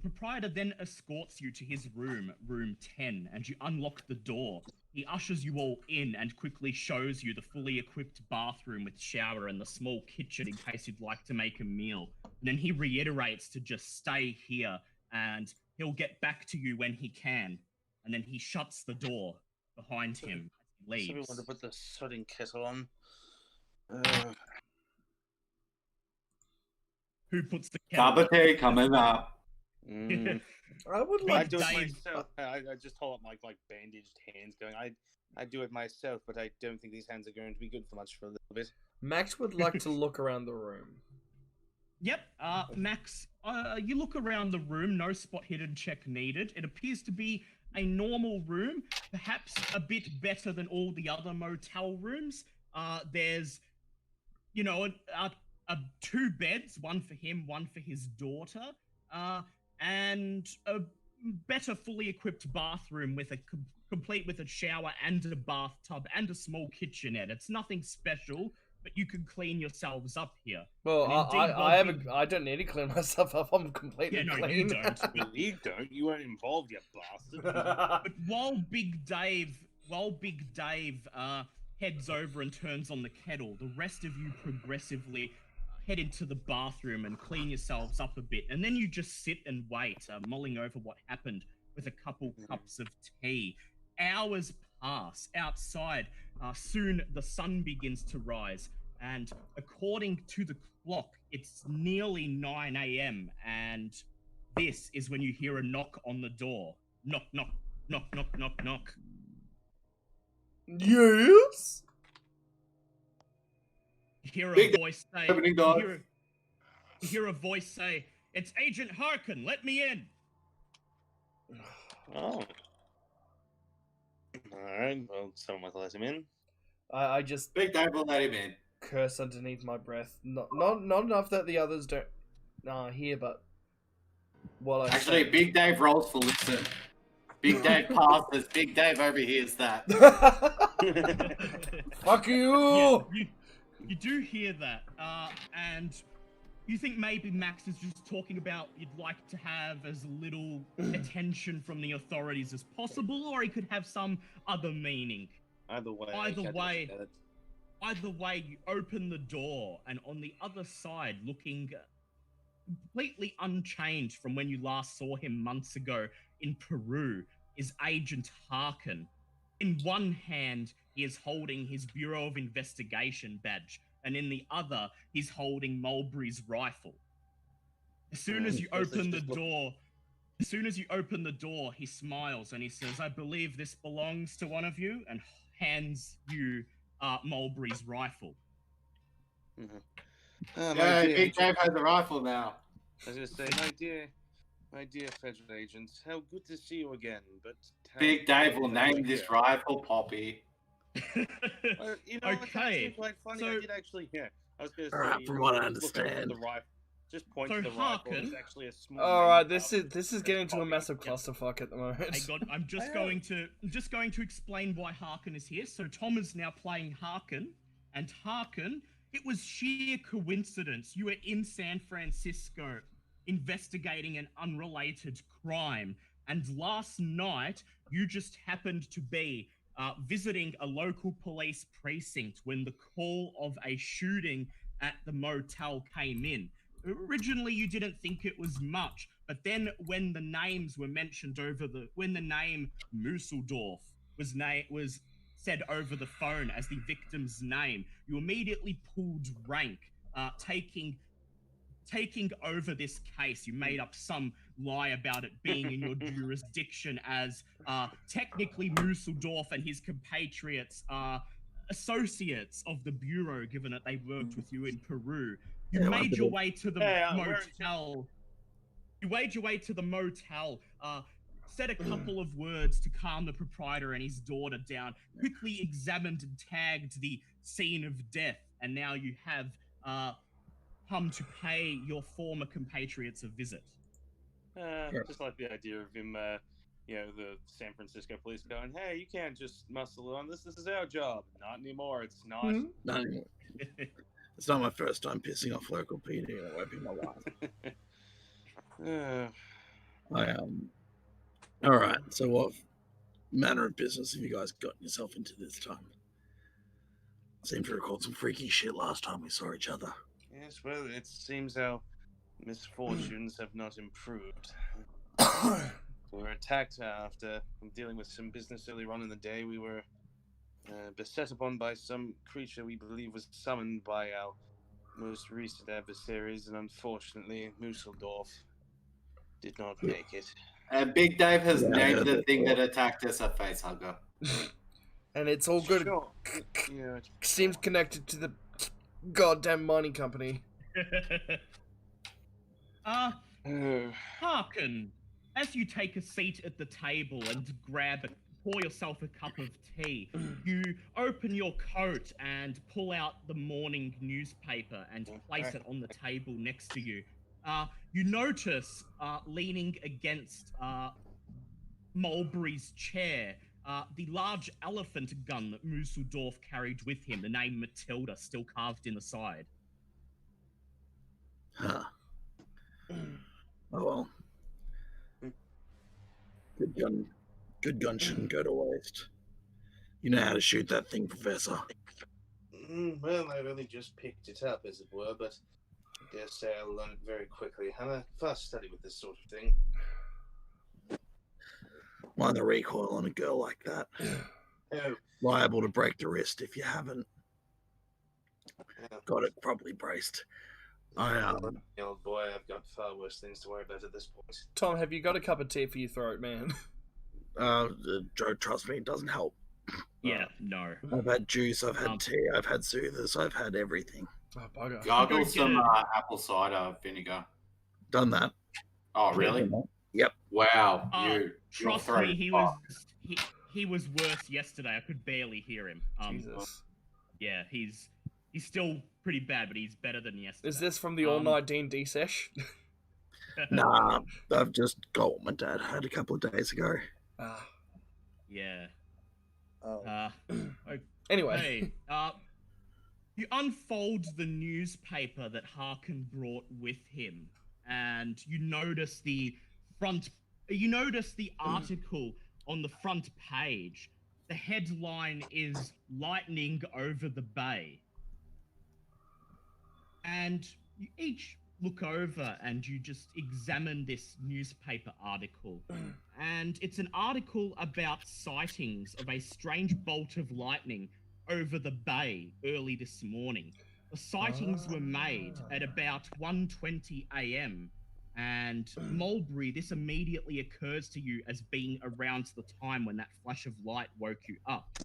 proprietor then escorts you to his room, room 10, and you unlock the door. He ushers you all in and quickly shows you the fully equipped bathroom with shower and the small kitchen in case you'd like to make a meal. And then he reiterates to just stay here and he'll get back to you when he can. And then he shuts the door behind him as he So we leaves. want to put the sodding kettle on. Who puts the kettle? Carpete coming up. I would I like do it Dave. myself. I just hold up my bandaged hands, going. I do it myself, but I don't think these hands are going to be good for much for a little bit. Max would like to look around the room. Yep, Max, you look around the room, no spot hidden check needed. It appears to be a normal room, perhaps a bit better than all the other motel rooms. There's, you know, 2 beds, one for him, one for his daughter, and a better fully equipped bathroom with complete with a shower and a bathtub and a small kitchenette. It's nothing special, but you can clean yourselves up here. Well, And indeed, I don't need to clean myself up. I'm completely Yeah, no, clean. you don't. Well, you don't. You weren't involved, you bastard. But while Big Dave heads over and turns on the kettle, the rest of you progressively head into the bathroom and clean yourselves up a bit. And then you just sit and wait, mulling over what happened with a couple cups of tea. Hours pass outside. Soon the sun begins to rise. And according to the clock, it's nearly 9 a.m. And this is when you hear a knock on the door. Knock, knock, knock, knock, knock, knock. Yes? You hear a Big voice say, opening door. you hear a voice say, "It's Agent Harkin, let me in." Oh. Alright, well, someone will let him in. I just Big Dave will let him in. curse underneath my breath. Not enough that the others don't hear, but what I Actually, Big Dave rolls for listen. Big Dave passes. Big Dave overhears that. Fuck you! Yeah, you do hear that, and you think maybe Max is just talking about you'd like to have as little attention from the authorities as possible, or he could have some other meaning. Either way. Either way, you open the door, and on the other side, looking completely unchanged from when you last saw him months ago in Peru, is Agent Harkin. In one hand, he is holding his Bureau of Investigation badge, and in the other, he's holding Mulberry's rifle. As soon as you open the door, he smiles and he says, "I believe this belongs to one of you," and hands you Mulberry's rifle. Yeah, Big Dave has a rifle now. I was going to say, my dear federal agents, how good to see you again, but... Big Dave will name this rifle Poppy. Well, you know, it's Okay, actually quite funny. so- I did actually, yeah. I was going to Alright, say, from what I just look over understand. the rifle, just point So to the rifle. Harkin- It's actually a small. Alright, main this rifle. is getting to a Poppy. massive Yep. clusterfuck at the moment. I'm just going to explain why Harkin is here. So Tom is now playing Harkin, and Harkin, it was sheer coincidence. You were in San Francisco investigating an unrelated crime, and last night you just happened to be visiting a local police precinct when the call of a shooting at the motel came in. Originally, you didn't think it was much, But then when the names were mentioned when the name Museldorf was said over the phone as the victim's name, you immediately pulled rank, taking over this case. You made up some lie about it being in your jurisdiction, as technically Museldorf and his compatriots are associates of the Bureau, given that they worked with you in Peru. You made your way to the motel. You made your way to the motel, said a couple of words to calm the proprietor and his daughter down, quickly examined and tagged the scene of death, and now you have come to pay your former compatriots a visit. Just like the idea of him, the San Francisco police going, "Hey, you can't just muscle on this. This is our job." Not anymore. It's not. Mm-hmm. Not anymore. It's not my first time pissing off local PD, and it won't be my last. All right. So, what manner of business have you guys gotten yourself into this time? Seem to recall some freaky shit last time we saw each other. Yes, well, it seems our misfortunes have not improved. We were attacked after dealing with some business earlier on in the day. We were beset upon by some creature we believe was summoned by our most recent adversaries, and unfortunately, Museldorf did not make it. Big Dave has named the thing that attacked us a facehugger. And it's all good. Sure. Yeah. Seems connected to the goddamn mining company. Harkin, as you take a seat at the table and pour yourself a cup of tea, you open your coat and pull out the morning newspaper and place it on the table next to you. You notice, leaning against Mulberry's chair, the large elephant gun that Museldorf carried with him, the name Matilda still carved in the side. Huh. Oh well. Good gun shouldn't go to waste. You know how to shoot that thing, Professor. Well, I've only just picked it up, as it were, but I dare say I'll learn it very quickly. I'm a fast study with this sort of thing. Mind the recoil on a girl like that. Oh. Liable to break the wrist if you haven't got it properly braced. Old boy, I've got far worse things to worry about at this point. Tom, have you got a cup of tea for your throat, man? Joe, trust me, it doesn't help. Yeah, no. I've had juice, I've had tea, I've had soothers, I've had everything. Oh, bugger. Gargle some apple cider vinegar. Done that. Oh, really? Yep. Wow. Trust me, he was worse yesterday. I could barely hear him. Jesus. Yeah, he's still pretty bad, but he's better than yesterday. Is this from the all-night D&D sesh? Nah, I've just got what my dad had a couple of days ago. Yeah. Anyway. You unfold the newspaper that Harkin brought with him, and you notice the article on the front page. The headline is "Lightning over the Bay." And you each look over and you just examine this newspaper article. And it's an article about sightings of a strange bolt of lightning over the bay early this morning. The sightings were made at about 1:20 a.m. And Mulberry, this immediately occurs to you as being around the time when that flash of light woke you up.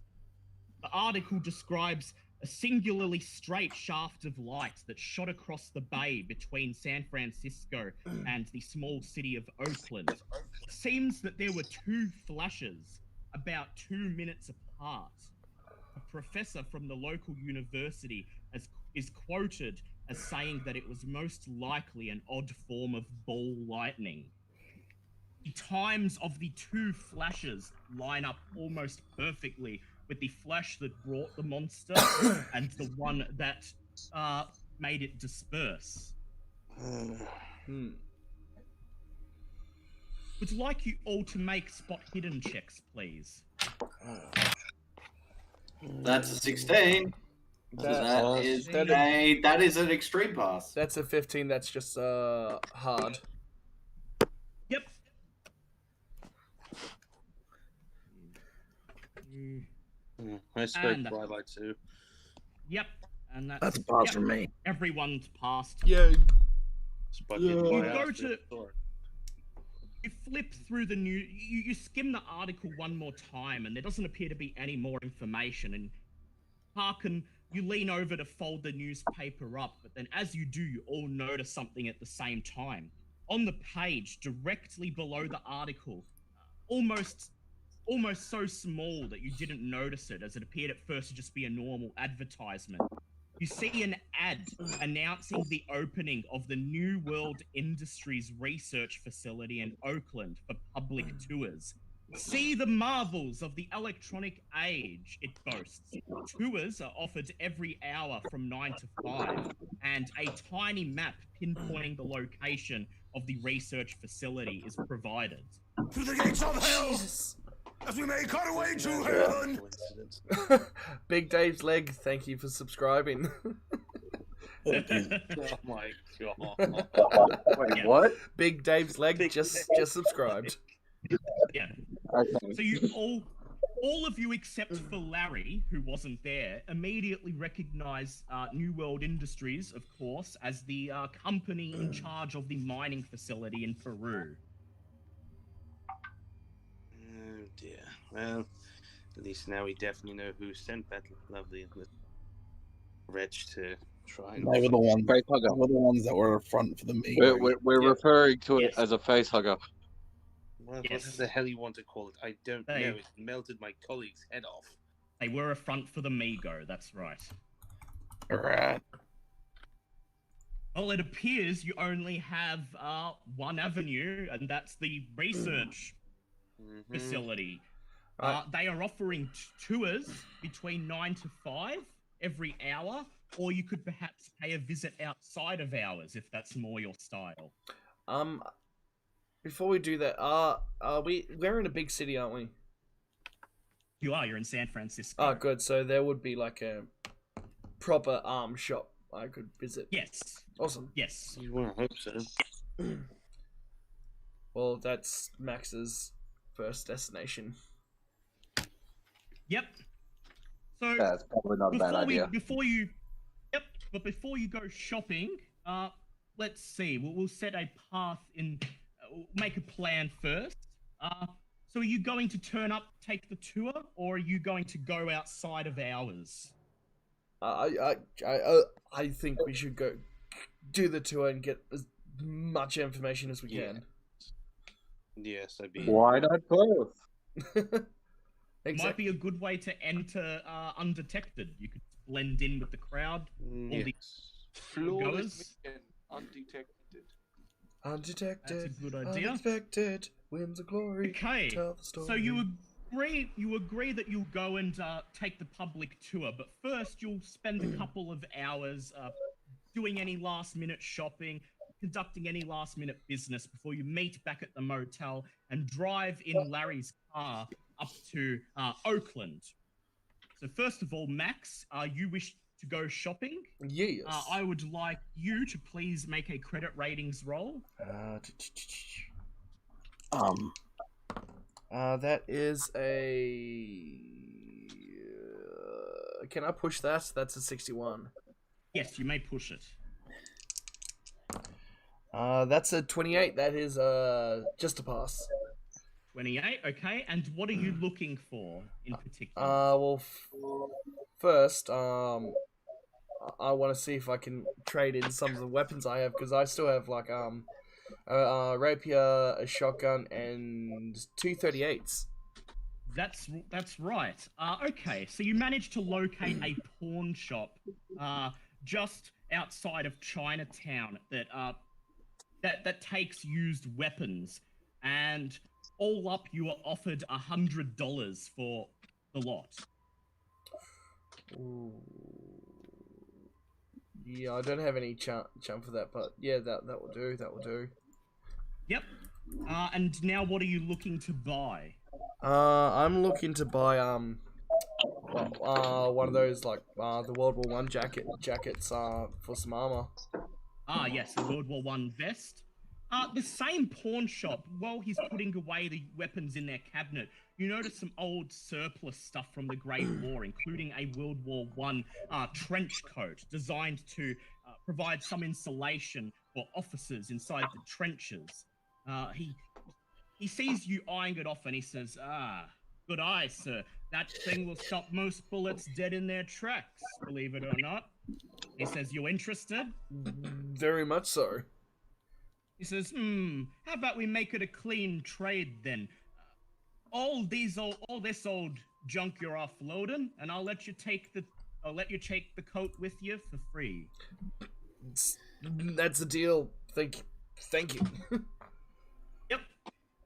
The article describes a singularly straight shaft of light that shot across the bay between San Francisco and the small city of Oakland. It seems that there were two flashes about 2 minutes apart. A professor from the local university is quoted as saying that it was most likely an odd form of ball lightning. The times of the two flashes line up almost perfectly with the flash that brought the monster and the one that made it disperse. Would like you all to make spot hidden checks, please. That's a 16. That is an extreme pass. That's a 15. That's just hard. I spoke And- Twilight too. Yep, and That's a pass yep, from me. everyone's passed. Yeah. Spoke Yeah. in You my go ass to- before. You flip through the new. You skim the article one more time, and there doesn't appear to be any more information. And Harkin, you lean over to fold the newspaper up, but then as you do, you all notice something at the same time. On the page, directly below the article, almost so small that you didn't notice it, as it appeared at first to just be a normal advertisement. You see an ad announcing the opening of the New World Industries Research Facility in Oakland for public tours. See the marvels of the electronic age, it boasts. Tours are offered every hour from 9 to 5, and a tiny map pinpointing the location of the research facility is provided. To the gates of hell, Jesus. as we make our way to No heaven. coincidence. Big Dave's leg, thank you for subscribing. Oh my god. Wait, what? Big Dave's leg Big just Dave. subscribed. Yeah. Okay. So you all of you except for Larry, who wasn't there, immediately recognize New World Industries, of course, as the company in charge of the mining facility in Peru. Oh dear. Well, at least now we definitely know who sent that lovely wretch to try and. They were the ones. Face hugger. They were the ones that were a front for the meeting. We're Yeah. referring to it Yes. as a face hugger. Well, Yes. What the hell you want to call it? I don't Hey. know. It melted my colleague's head off. They were a front for the Migo, that's right. Alright. Well, it appears you only have one avenue, and that's the research Mhm. facility. Right. They are offering tours between 9 to 5 every hour, or you could perhaps pay a visit outside of hours if that's more your style. Before we do that, we're in a big city, aren't we? You're in San Francisco. Oh, good. So there would be like a proper arms shop I could visit. Yes, Awesome. yes. You want to hope so. Well, that's Max's first destination. Yep. So That's probably not a bad idea. before you go shopping, let's see. We'll set a path in. We'll make a plan first. So are you going to turn up, take the tour, or are you going to go outside of hours? I think we should go do the tour and get as much information as we Yeah. can. Yes, I'd be. Why not both? Exactly. Might be a good way to enter undetected. You could blend in with the crowd. Yes. Flawless Goers? mission, undetected. Undetected, That's a good idea. unexpected, winds of glory. Okay, Tell the story. so you agree that you'll go and take the public tour, but first you'll spend a couple of hours doing any last-minute shopping, conducting any last-minute business before you meet back at the motel and drive in Larry's car up to Oakland. So first of all, Max, you wish to go shopping? Yes. I would like you to please make a credit ratings roll. That is a. Can I push that? That's a 61. Yes, you may push it. That's a 28. That is just a pass. 28, okay. And what are you looking for in particular? Well, first, I want to see if I can trade in some of the weapons I have because I still have like a rapier, a shotgun, and 2 38s. That's right. Okay, so you managed to locate a pawn shop just outside of Chinatown that takes used weapons, and all up you are offered $100 for the lot. Ooh. Yeah, I don't have any chump for that, but yeah, that will do. That will do. Yep. And now what are you looking to buy? I'm looking to buy one of those like the World War One jackets for some armor. Ah, yes, a World War I vest. The same pawn shop, while he's putting away the weapons in their cabinet, you notice some old surplus stuff from the Great War, including a World War One trench coat designed to provide some insulation for officers inside the trenches. He sees you eyeing it off and he says, good eye, sir. That thing will stop most bullets dead in their tracks, believe it or not. He says, you interested? Very much so. He says, how about we make it a clean trade then? All this old junk you're offloading, and I'll let you take the coat with you for free. That's a deal. Thank you. Yep.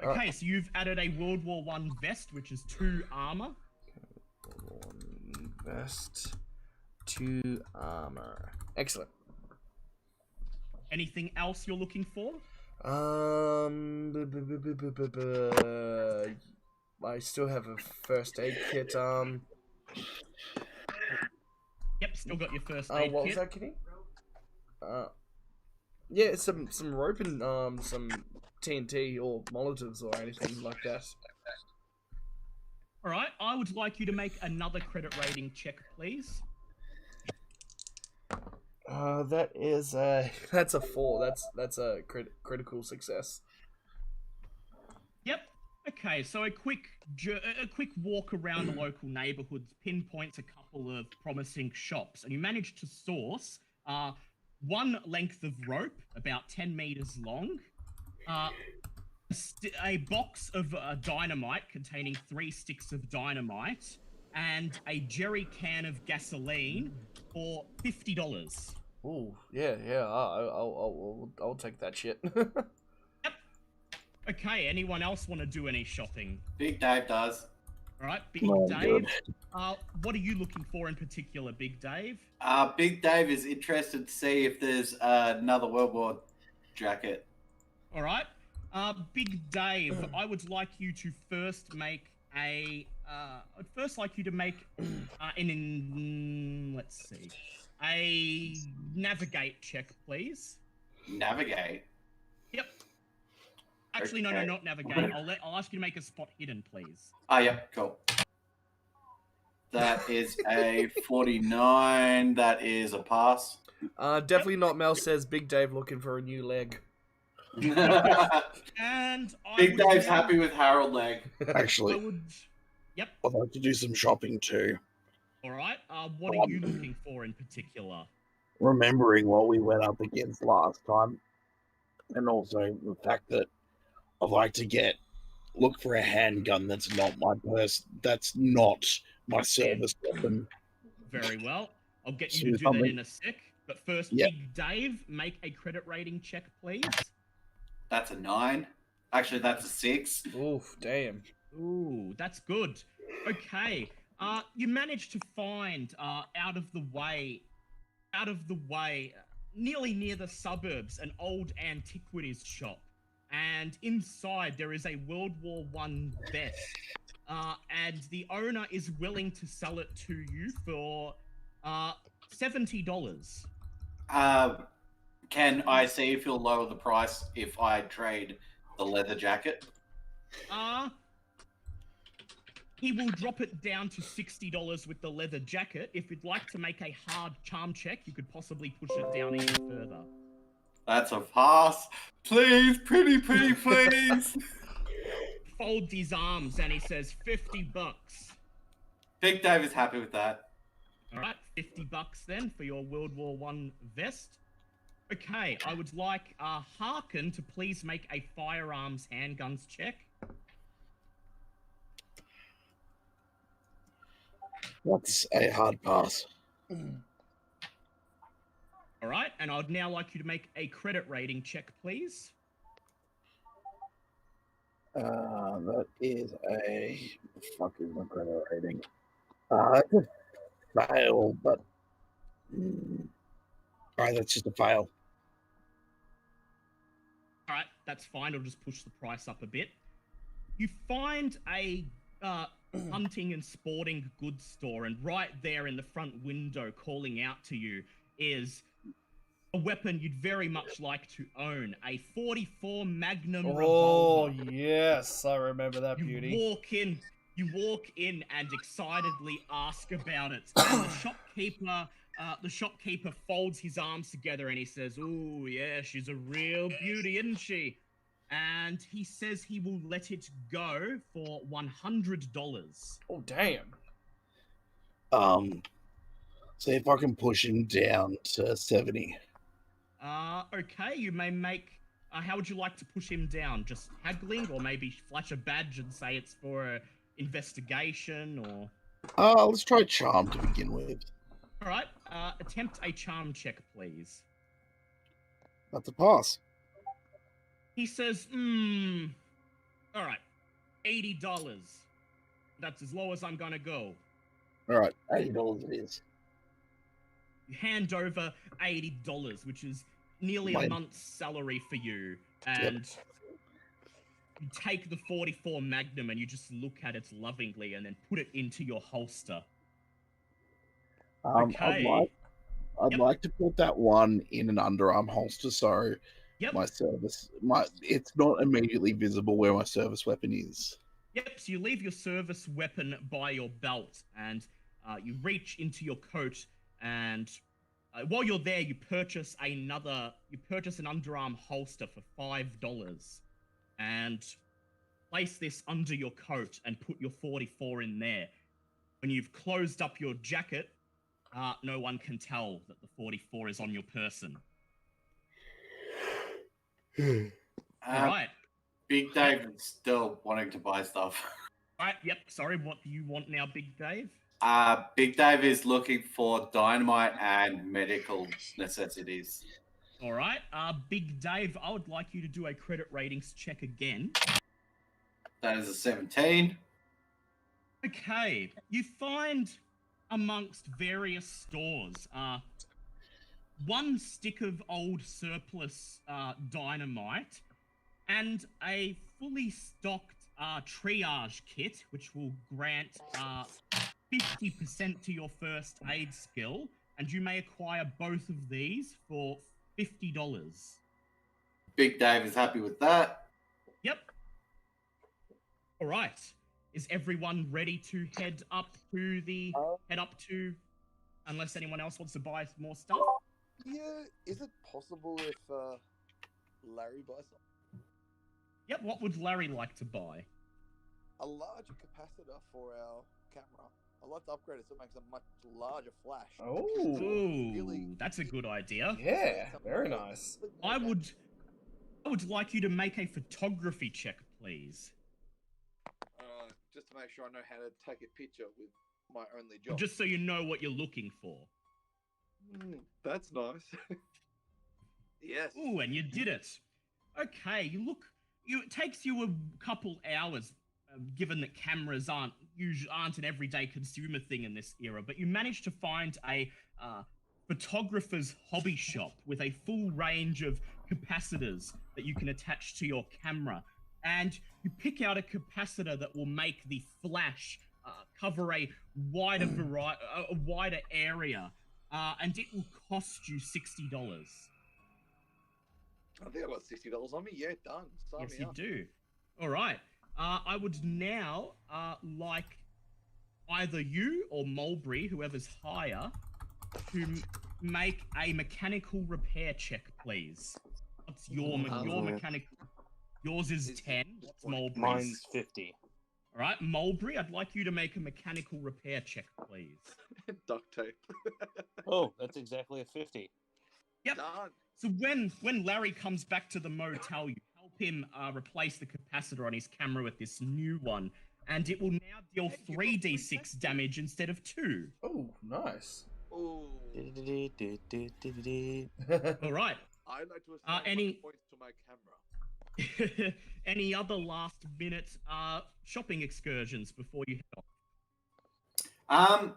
Okay, so you've added a World War One vest, which is 2 armor. Vest, 2 armor. Excellent. Anything else you're looking for? I still have a first aid kit. Yep, still got your first aid what kit. was that, Kitty? Yeah, some rope and some TNT or Molotovs or anything like that. All right, I would like you to make another credit rating check, please. That's a 4. That's a critical success. Yep. Okay, so a quick walk around the local neighborhoods pinpoints a couple of promising shops, and you manage to source one length of rope about 10 meters long, a box of dynamite containing 3 sticks of dynamite, and a jerry can of gasoline for $50. Ooh, yeah. I'll take that shit. Yep. Okay. Anyone else want to do any shopping? Big Dave does. All right, Big Oh, Dave. What are you looking for in particular, Big Dave? Big Dave is interested to see if there's another World War jacket. All right. Big Dave, I would like you to first make a. I'd first like you to make let's see, a navigate check, please. Navigate. Yep. Actually, Okay. no, not navigate. I'll ask you to make a spot hidden, please. Yep, cool. That is a 49. That is a pass. Definitely not. Mel says Big Dave looking for a new leg. And Big Dave's happy with Harold leg. Actually, Yep. I'd like to do some shopping too. All right. What are you looking for in particular? Remembering what we went up against last time, and also the fact that I'd like to look for a handgun that's not my service weapon. Very well. I'll get you to do that in a sec. But first, Yep. Big Dave, make a credit rating check, please. That's a 9. Actually, that's a 6. Oof, damn. Ooh, that's good. Okay. You managed to find out of the way, nearly near the suburbs, an old antiquities shop. And inside there is a World War One vest. And the owner is willing to sell it to you for $70. Can I see if he'll lower the price if I trade the leather jacket? He will drop it down to $60 with the leather jacket. If you'd like to make a hard charm check, you could possibly push it down even further. That's a pass. Please, pretty, please. Folds his arms and he says $50. Big Dave is happy with that. All right, $50 then for your World War One vest. Okay, I would like Harkin to please make a firearms handguns check. That's a hard pass. All right, and I'd now like you to make a credit rating check, please. That is a fuck is my credit rating. Fail, but alright, that's just a fail. All right, that's fine. I'll just push the price up a bit. You find a hunting and sporting goods store, and right there in the front window calling out to you is a weapon you'd very much like to own, a 44 Magnum Oh, revolver. yes. I remember that beauty. You walk in and excitedly ask about it. And the shopkeeper folds his arms together and he says, "Oh, yeah, she's a real beauty, isn't she?" And he says he will let it go for $100. Oh, damn. See if I can push him down to 70. Okay, you may make... how would you like to push him down? Just haggling, or maybe flash a badge and say it's for a investigation, or... Let's try charm to begin with. Alright, attempt a charm check, please. That's a pass. He says, alright, $80. That's as low as I'm gonna go. Alright, $80 it is. You hand over $80, which is nearly a month's salary for you, and you take the 44 Magnum and you just look at it lovingly and then put it into your holster. Okay. I'd like to put that one in an underarm holster, so it's not immediately visible where my service weapon is. Yep, so you leave your service weapon by your belt, and you reach into your coat, and while you're there, you purchase an underarm holster for $5, and place this under your coat and put your 44 in there. When you've closed up your jacket, no one can tell that the 44 is on your person. Alright. Big Dave is still wanting to buy stuff. Alright, yep, sorry, what do you want now, Big Dave? Big Dave is looking for dynamite and medical necessities. Alright, Big Dave, I would like you to do a credit ratings check again. That is a 17. Okay, you find amongst various stores, one stick of old surplus dynamite, and a fully stocked triage kit, which will grant 50% to your first aid skill, and you may acquire both of these for $50. Big Dave is happy with that. Yep. All right. Is everyone ready to head up to unless anyone else wants to buy more stuff? Yeah, is it possible if Larry buys something? Yep, what would Larry like to buy? A larger capacitor for our camera. I'd like to upgrade it so it makes a much larger flash. Oh, Ooh, that's a good idea. Yeah, very nice. I would like you to make a photography check, please. Just to make sure I know how to take a picture with my only job. Just so you know what you're looking for. That's nice. Yes. Ooh, and you did it. Okay, it takes you a couple hours, given that cameras aren't an everyday consumer thing in this era, but you managed to find a photographer's hobby shop with a full range of capacitors that you can attach to your camera. And you pick out a capacitor that will make the flash cover a wider area, and it will cost you $60. I think I got $60 on me. Yeah, done. Sign Yes, me you up. do. All right. I would now like either you or Mulberry, whoever's higher, to make a mechanical repair check, please. What's your mechanical? Yours is 10. What's Mulberry's? Mine's 50. All right, Mulberry, I'd like you to make a mechanical repair check, please. Duct tape. Oh, that's exactly a 50. Yep. Done. So when Larry comes back to the motel, you help him replace the capacitor on his camera with this new one, and it will now deal 3d6 damage instead of 2. Oh, nice. Ooh. All right. I'd like to assign points to my camera. Any other last minute shopping excursions before you head off?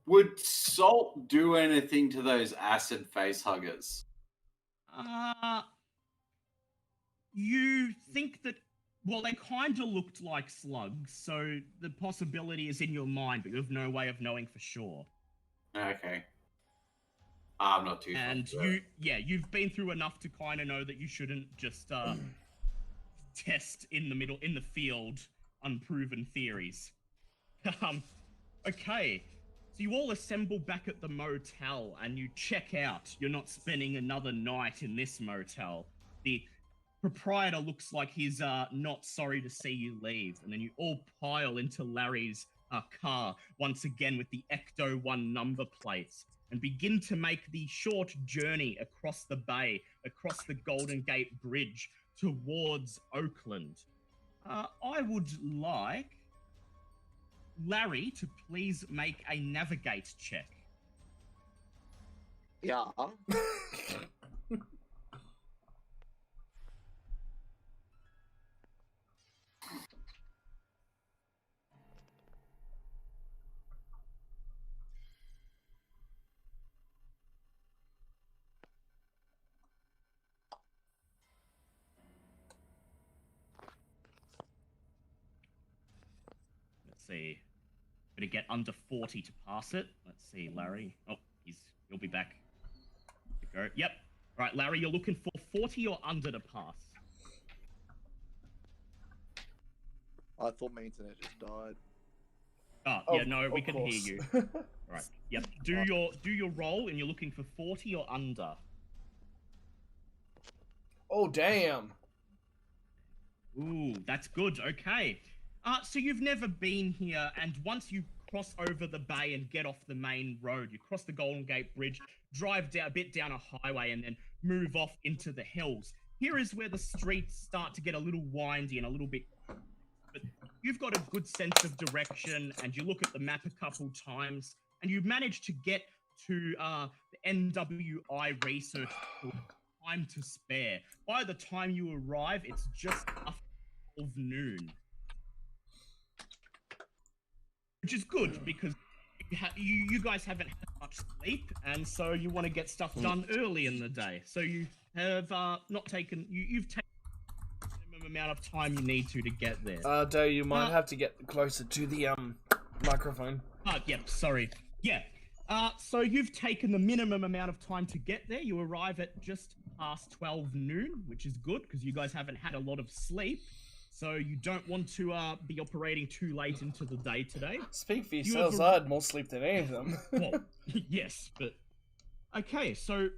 Would salt do anything to those acid face huggers? You think that, well, they kind of looked like slugs, so the possibility is in your mind, but you have no way of knowing for sure. Okay. I'm not too And sure. you've been through enough to kind of know that you shouldn't just test in the field unproven theories. Okay, so you all assemble back at the motel and you check out. You're not spending another night in this motel. The proprietor looks like he's not sorry to see you leave, and then you all pile into Larry's car once again with the Ecto 1 number plates and begin to make the short journey across the bay, across the Golden Gate Bridge towards Oakland. I would like Larry to please make a navigate check. Yeah. Let's see. Gonna get under 40 to pass it. Let's see, Larry. Oh, he'll be back. Go. Yep. Right, Larry, you're looking for 40 or under to pass. I thought my internet just died. Oh, yeah, no, we Of can course. hear you. Right. Yep. Do your roll, and you're looking for 40 or under. Oh, damn. Ooh, that's good. Okay. So you've never been here, and once you cross over the bay and get off the main road, you cross the Golden Gate Bridge, drive down, a bit down a highway, and then move off into the hills. Here is where the streets start to get a little windy and a little bit... But you've got a good sense of direction, and you look at the map a couple times, and you've managed to get to the NWI research time to spare. By the time you arrive, it's just after 12 noon. Which is good, because you guys haven't had much sleep, and so you want to get stuff done early in the day. So you have not taken... You've taken the minimum amount of time you need to get there. Dave, you might have to get closer to the microphone. Yep, sorry. Yeah. So you've taken the minimum amount of time to get there. You arrive at just past 12 noon, which is good, because you guys haven't had a lot of sleep. So you don't want to be operating too late into the day today. Speak for yourselves, I had more sleep than any of them. Well, yes, but... Okay, so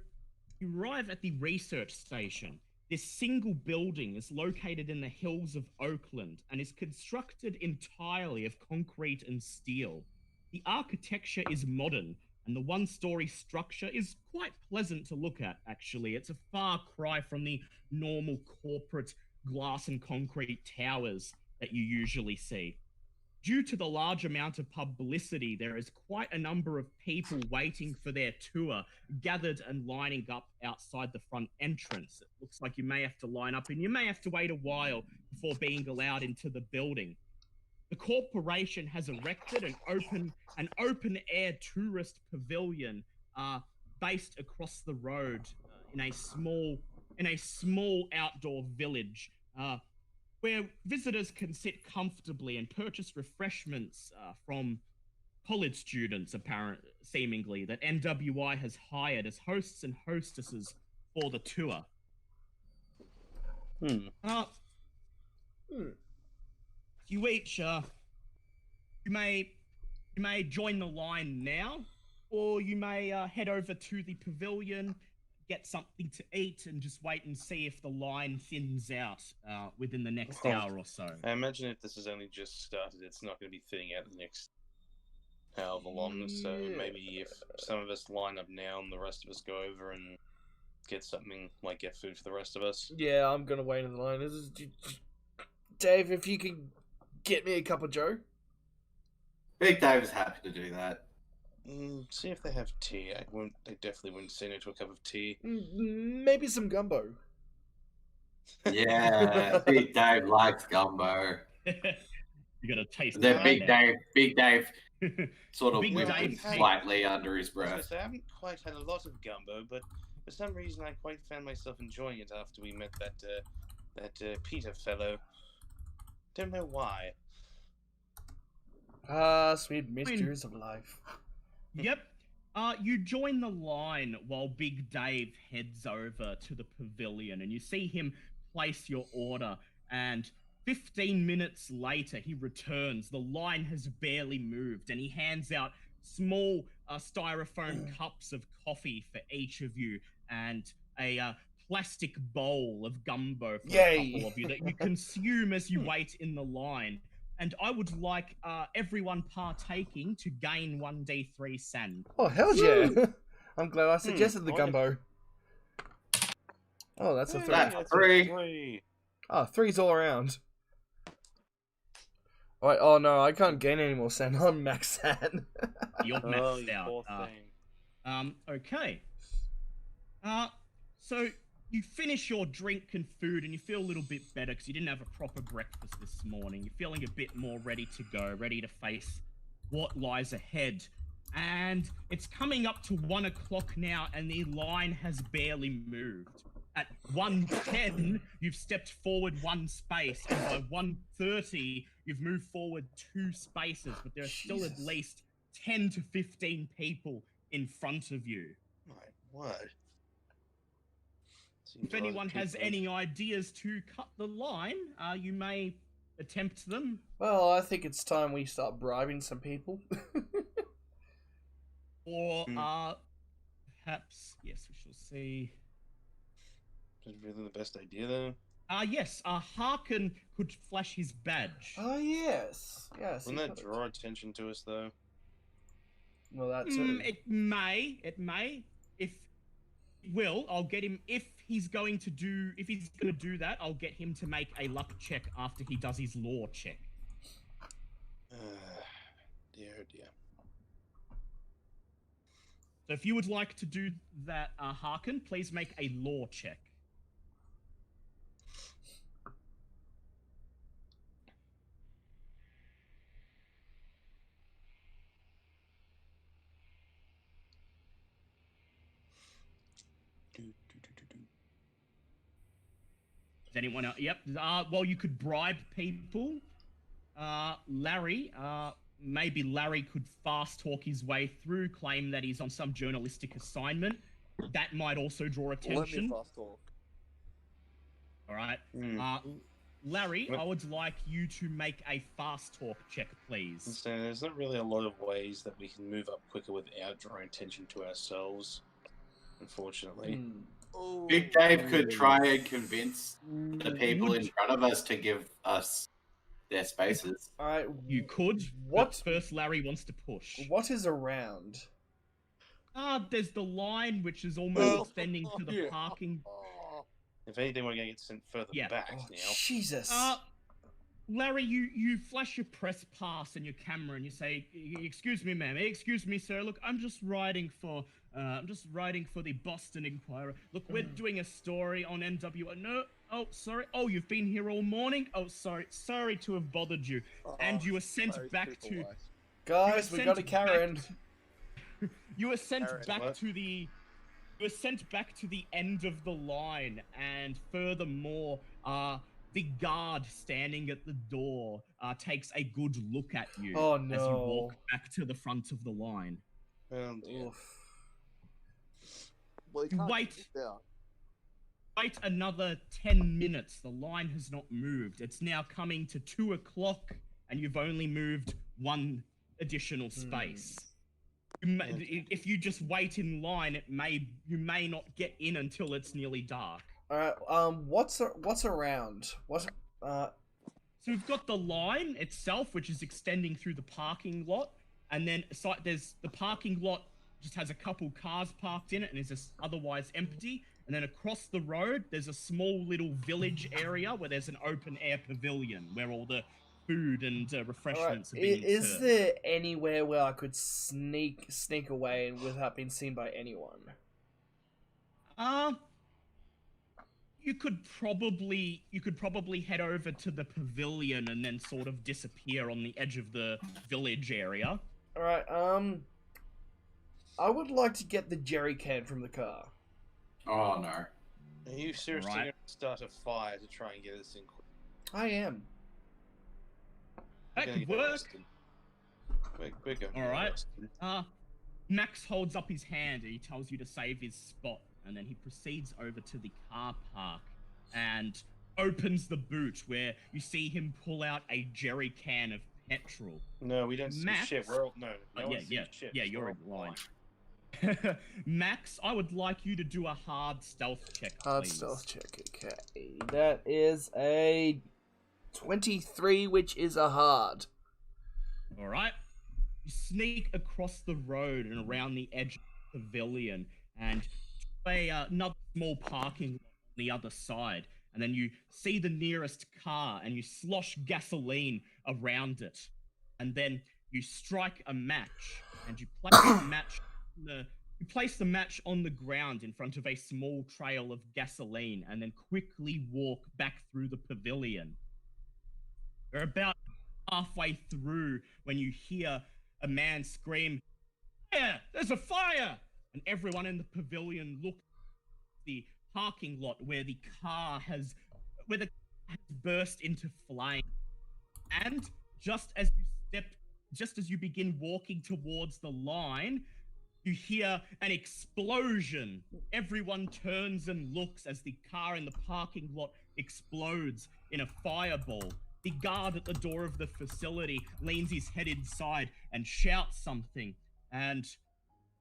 you arrive at the research station. This single building is located in the hills of Oakland and is constructed entirely of concrete and steel. The architecture is modern, and the one-story structure is quite pleasant to look at, actually. It's a far cry from the normal corporate glass and concrete towers that you usually see. Due to the large amount of publicity, there is quite a number of people waiting for their tour, gathered and lining up outside the front entrance. It looks like you may have to line up, and you may have to wait a while before being allowed into the building. The corporation has erected an open-air tourist pavilion based across the road in a small outdoor village where visitors can sit comfortably and purchase refreshments from college students, seemingly, that NWI has hired as hosts and hostesses for the tour. You each, you may join the line now, or you may head over to the pavilion, get something to eat, and just wait and see if the line thins out within the next hour or so. I imagine if this has only just started, it's not going to be thinning out the next however long. So maybe if some of us line up now and the rest of us go over and get something, like get food for the rest of us. Yeah, I'm gonna wait in the line. Dave, if you can get me a cup of Joe. Big Dave is happy to do that. See if they have tea. They definitely wouldn't say no to a cup of tea. Maybe some gumbo. Yeah, Big Dave likes gumbo. You gotta taste Then it. Big Dave sort of Big whimpers Dave. slightly under his I was gonna breath. say, I haven't quite had a lot of gumbo, but for some reason I quite found myself enjoying it after we met that Peter fellow. Don't know why. Sweet mysteries of life. Yep. You join the line while Big Dave heads over to the pavilion, and you see him place your order, and 15 minutes later he returns. The line has barely moved, and he hands out small styrofoam cups of coffee for each of you, and a plastic bowl of gumbo for a couple of you that you consume as you wait in the line. And I would like everyone partaking to gain 1d3 sand. Oh, hell yeah. I'm glad I suggested the gumbo. Oh, that's a 3. That's a 3. Oh, 3's all around. Alright, oh no, I can't gain any more sand. I'm max sand. You're maxed out. Okay. So you finish your drink and food and you feel a little bit better because you didn't have a proper breakfast this morning. You're feeling a bit more ready to go, ready to face what lies ahead. And it's coming up to 1 o'clock now and the line has barely moved. At 1:10, you've stepped forward 1 space, and by 1:30, you've moved forward 2 spaces, but there are still at least 10 to 15 people in front of you. My word. If anyone has any ideas to cut the line, you may attempt them. Well, I think it's time we start bribing some people. Or, perhaps, yes, we shall see. Is it really the best idea, though? Yes, Harkin could flash his badge. Oh, yes. Yes. Wouldn't that draw attention to us, though? Well, that too. It may. If it will, I'll get him. If he's going to do that, I'll get him to make a luck check after he does his law check. Dear, dear. So if you would like to do that, Harkin, please make a law check. Does anyone else? Yep. Well, you could bribe people. Larry, maybe Larry could fast talk his way through, claim that he's on some journalistic assignment. That might also draw attention. Let me fast talk. All right. Larry, I would like you to make a fast talk check, please. So there's not really a lot of ways that we can move up quicker without drawing attention to ourselves, unfortunately. Oh, Big Dave could try and convince the people in front of us to give us their spaces. Alright. You could. What? But first, Larry wants to push. What is around? There's the line, which is almost extending to the parking. If anything, we're going to get sent further back now. Jesus. Larry, you flash your press pass and your camera, and you say, "Excuse me, ma'am. Excuse me, sir. Look, I'm just writing for the Boston Inquirer. Look, we're doing a story on NWO. No, oh, sorry. Oh, you've been here all morning. Oh, sorry to have bothered you. And you were sent back to. Guys, we got a Karen. You were sent back to the. You were sent back to the end of the line, and furthermore, the guard standing at the door takes a good look at you as you walk back to the front of the line. Well, Wait another 10 minutes. The line has not moved. It's now coming to 2 o'clock, and you've only moved 1 additional space. If you just wait in line, you may not get in until it's nearly dark. What's around? So we've got the line itself, which is extending through the parking lot, and then there's the parking lot just has a couple cars parked in it, and is just otherwise empty. And then across the road, there's a small little village area where there's an open air pavilion where all the food and refreshments are being served. Is there anywhere where I could sneak away without being seen by anyone? You could probably head over to the pavilion and then sort of disappear on the edge of the village area. Alright, I would like to get the jerry can from the car. Oh no. Are you seriously going to start a fire to try and get us in quick? I am. That could work. We're going Alright. Max holds up his hand and he tells you to save his spot, and then he proceeds over to the car park and opens the boot where you see him pull out a jerry can of petrol. No, we don't Max, see shit. We're all, no one yeah, sees yeah, shit. yeah, you're in line. Max, I would like you to do a hard stealth check, please. Hard stealth check, okay. That is a 23, which is a hard. Alright. You sneak across the road and around the edge of the pavilion and another small parking lot on the other side. And then you see the nearest car and you slosh gasoline around it. And then you strike a match and you place the match on the ground in front of a small trail of gasoline and then quickly walk back through the pavilion. You're about halfway through when you hear a man scream, "Fire! There's a fire!" And everyone in the pavilion looks at the parking lot where the car has burst into flame. And just as you begin walking towards the line, you hear an explosion. Everyone turns and looks as the car in the parking lot explodes in a fireball. The guard at the door of the facility leans his head inside and shouts something. And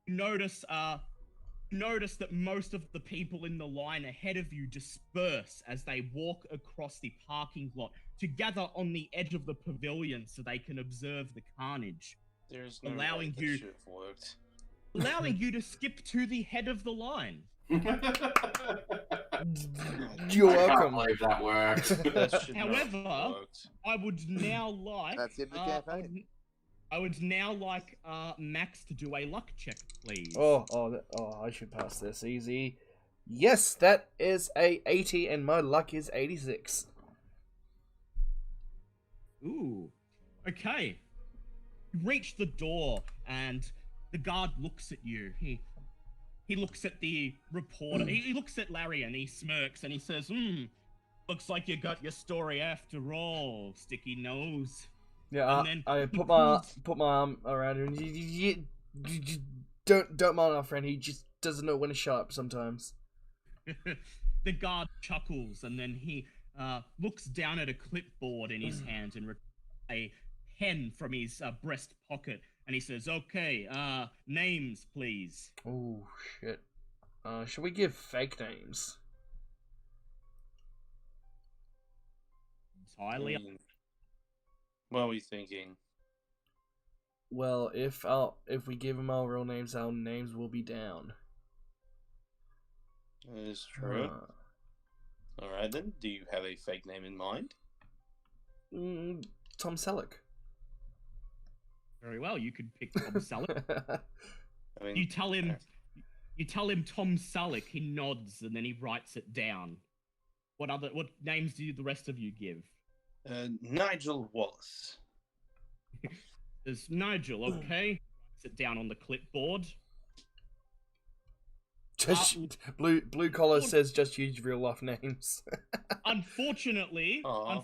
you notice that most of the people in the line ahead of you disperse as they walk across the parking lot to gather on the edge of the pavilion so they can observe the carnage. There's no allowing way that you should have worked. allowing you to skip to the head of the line. You're I can't welcome. believe that worked. That should not have However, worked. I would now like That's the end of the campaign. I would now like Max to do a luck check, please. I should pass this easy. Yes, that is a 80, and my luck is 86. Ooh. Okay. You reach the door, and the guard looks at you. He looks at the reporter. He looks at Larry, and he smirks, and he says, looks like you got your story after all, Sticky Nose. Yeah, And then I he put my arm around him. You don't mind our friend. He just doesn't know when to shut up sometimes. The guard chuckles, and then he looks down at a clipboard in his hand and a pen from his breast pocket, and he says, "Okay, names, please." Oh shit. Should we give fake names? Entirely. What are we thinking? Well, if we give them our real names, our names will be down. That is true. Alright then, do you have a fake name in mind? Tom Selleck. Very well. You could pick Tom Selleck. I mean, You tell him Tom Selleck. He nods and then he writes it down. What names do the rest of you give? Nigel Wallace. There's Nigel. Okay, writes it down on the clipboard. Just blue collar says just use real life names. Unfortunately, Aw.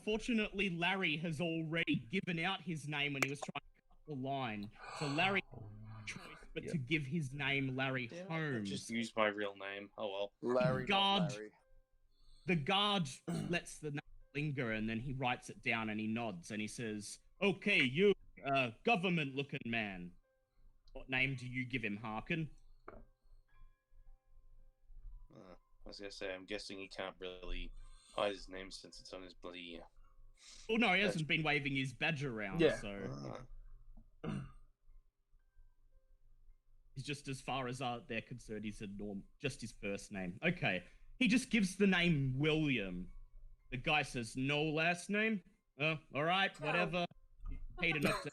Larry has already given out his name when he was trying to cut the line. So Larry had no choice but to give his name Larry Damn it, I Holmes. just used my real name. Oh well. Larry, God. not Larry. The guard lets the name linger and then he writes it down and he nods and he says, "Okay, you, government-looking man. What name do you give him, Harkin?" I was gonna say, I'm guessing he can't really hide his name since it's on his bloody. Well, no, he hasn't been waving his badge around, Yeah. so he's just, as far as they're concerned, he's just his first name. Okay, he just gives the name William. The guy says, "No last name?" Oh, all right, whatever. Paid enough to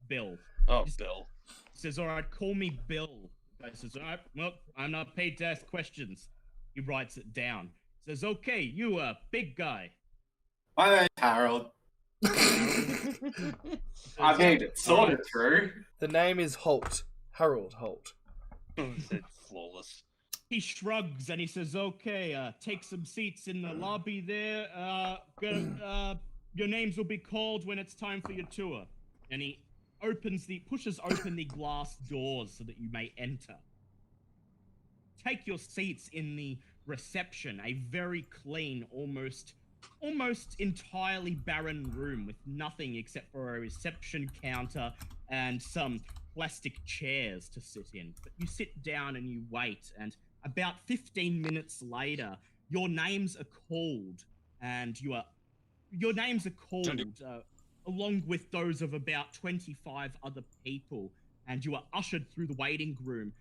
Bill. Oh, Just- Bill. He says, "All right, call me Bill." The guy says, "All right, well, I'm not paid to ask questions." He writes it down. Says, "Okay, you big guy." My name's Harold. I mean, it's sort of true. The name is Holt. Harold Holt. Said flawless. He shrugs and he says, "Okay, take some seats in the lobby there. Your names will be called when it's time for your tour." And he pushes open the glass doors so that you may enter. Take your seats in the reception, a very clean, almost entirely barren room with nothing except for a reception counter and some plastic chairs to sit in. But you sit down and you wait, and about 15 minutes later, your names are called, and your names are called along with those of about 25 other people, and you are ushered through the waiting room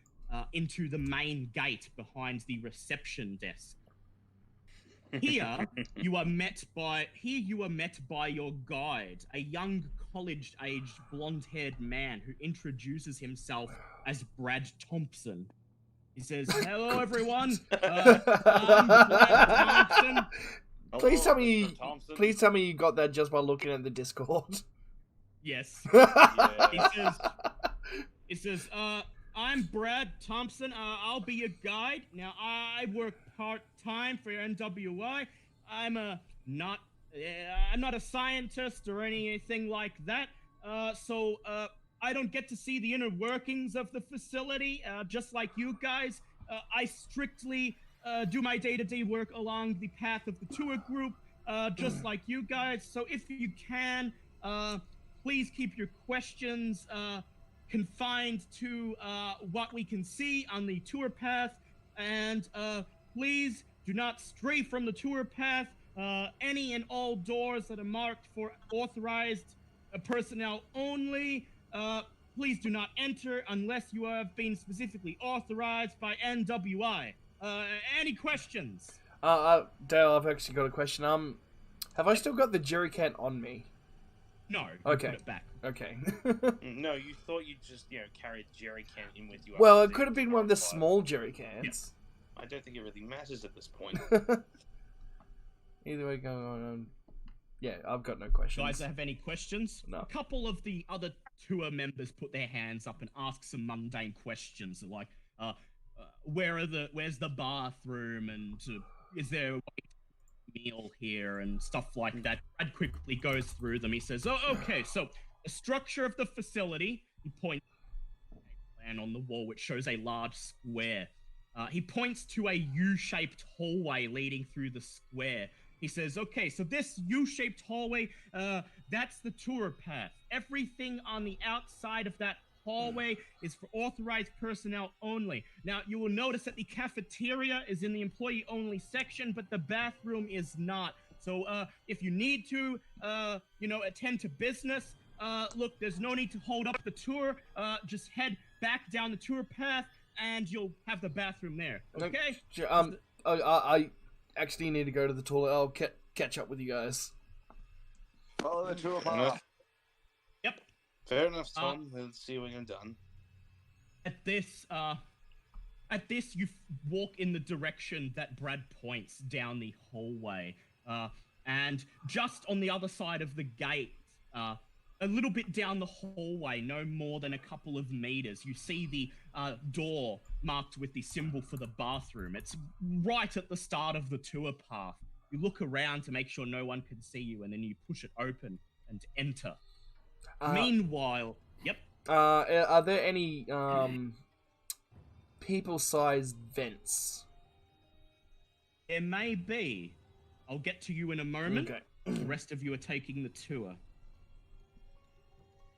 into the main gate behind the reception desk. Here you are met by your guide, a young college-aged blonde-haired man who introduces himself as Brad Thompson. He says, "Hello, everyone. I'm Brad Thompson." Please tell me you got that just by looking at the Discord. Yes. He says, "I'm Brad Thompson. I'll be your guide. Now, I work part-time for NWI. I'm not a scientist or anything like that. So I don't get to see the inner workings of the facility, just like you guys. I strictly do my day-to-day work along the path of the tour group, just like you guys. So if you can, please keep your questions confined to what we can see on the tour path, and please do not stray from the tour path. Any and all doors that are marked for authorized personnel only, please do not enter unless you have been specifically authorized by NWI. Any questions? Dale, I've actually got a question. Have I still got the jerry can on me? No. Okay. Put it back. Okay. No, you thought you just, carried jerry can in with you. Well, it could have been one of the small jerry cans. I don't think it really matters at this point. Either way, going on. Yeah, I've got no questions. Guys, have any questions? No. A couple of the other tour members put their hands up and ask some mundane questions, like, where's the bathroom, and is there a meal here, and stuff like that. Brad quickly goes through them. He says, "Oh, okay, so the structure of the facility," he points to a plan on the wall which shows a large square. He points to a U-shaped hallway leading through the square. He says, "Okay, so this U-shaped hallway, that's the tour path. Everything on the outside of that hallway is for authorized personnel only. Now, you will notice that the cafeteria is in the employee-only section, but the bathroom is not. So, if you need to, attend to business, look, there's no need to hold up the tour. Just head back down the tour path, and you'll have the bathroom there. Okay?" I actually need to go to the toilet. I'll catch up with you guys. Follow the tour path. Yep. Fair enough, Tom. Let's see when you're done. At this, you walk in the direction that Brad points down the hallway, and just on the other side of the gate, a little bit down the hallway, no more than a couple of meters, you see the door marked with the symbol for the bathroom. It's right at the start of the tour path. You look around to make sure no one can see you, and then you push it open and enter. Meanwhile, yep. Are there any people-sized vents? There may be. I'll get to you in a moment. Okay. The rest of you are taking the tour.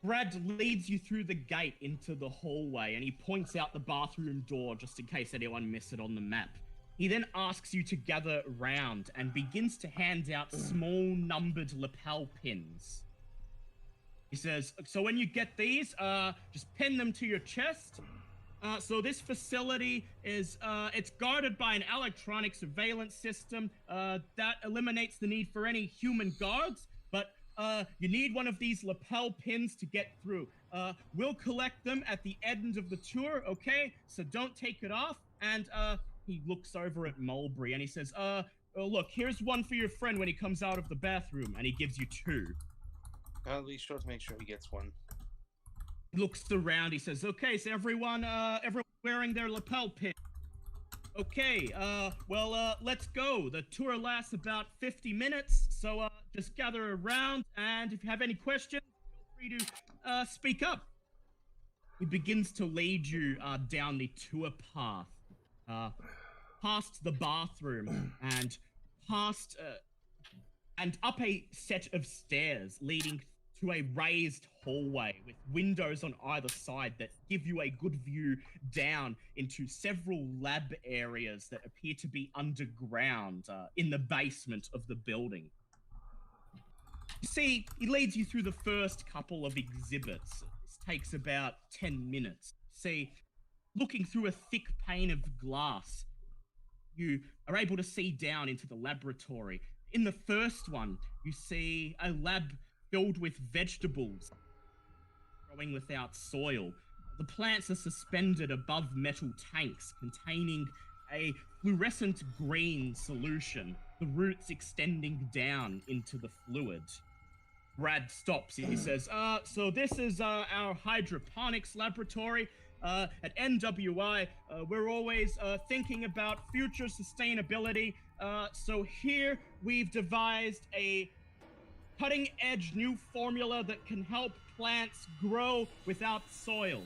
Brad leads you through the gate into the hallway, and he points out the bathroom door just in case anyone missed it on the map. He then asks you to gather round and begins to hand out small numbered lapel pins. He says, "So when you get these, just pin them to your chest. So this facility is, it's guarded by an electronic surveillance system that eliminates the need for any human guards, but you need one of these lapel pins to get through. We'll collect them at the end of the tour, okay? So don't take it off." And he looks over at Mulberry and he says, "Look, here's one for your friend when he comes out of the bathroom," and he gives you two. I'll be sure to make sure he gets one. He looks around, he says, "Okay, so everyone wearing their lapel pin. Okay, let's go. The tour lasts about 50 minutes, so just gather around, and if you have any questions, feel free to speak up. He begins to lead you down the tour path, past the bathroom and past and up a set of stairs leading to a raised hallway with windows on either side that give you a good view down into several lab areas that appear to be underground in the basement of the building. You see, he leads you through the first couple of exhibits. This takes about 10 minutes. See, looking through a thick pane of glass, you are able to see down into the laboratory. In the first one, you see a lab filled with vegetables growing without soil. The plants are suspended above metal tanks containing a fluorescent green solution, the roots extending down into the fluid. Brad stops. He says, so this is our hydroponics laboratory. At NWI, we're always thinking about future sustainability. So here we've devised a cutting-edge new formula that can help plants grow without soil.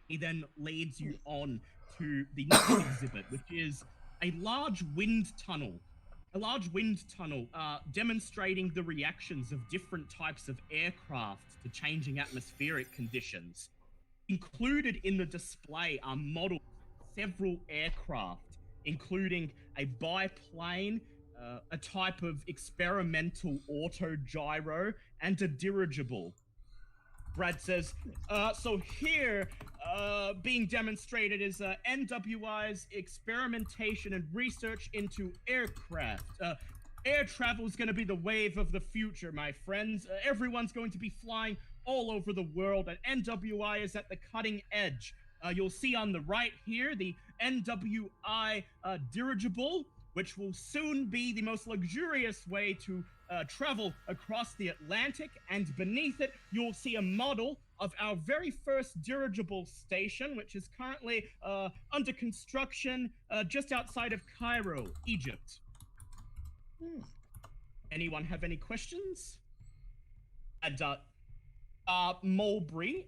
He then leads you on to the next exhibit, which is a large wind tunnel. A large wind tunnel demonstrating the reactions of different types of aircraft to changing atmospheric conditions. Included in the display are models of several aircraft, including a biplane, a type of experimental auto-gyro, and a dirigible. Brad says, so here, being demonstrated is NWI's experimentation and research into aircraft. Air travel is going to be the wave of the future, my friends. Everyone's going to be flying all over the world, and NWI is at the cutting edge. You'll see on the right here the NWI dirigible, which will soon be the most luxurious way to travel across the Atlantic, and beneath it you'll see a model of our very first dirigible station, which is currently under construction just outside of Cairo, Egypt. Anyone have any questions? And Mulberry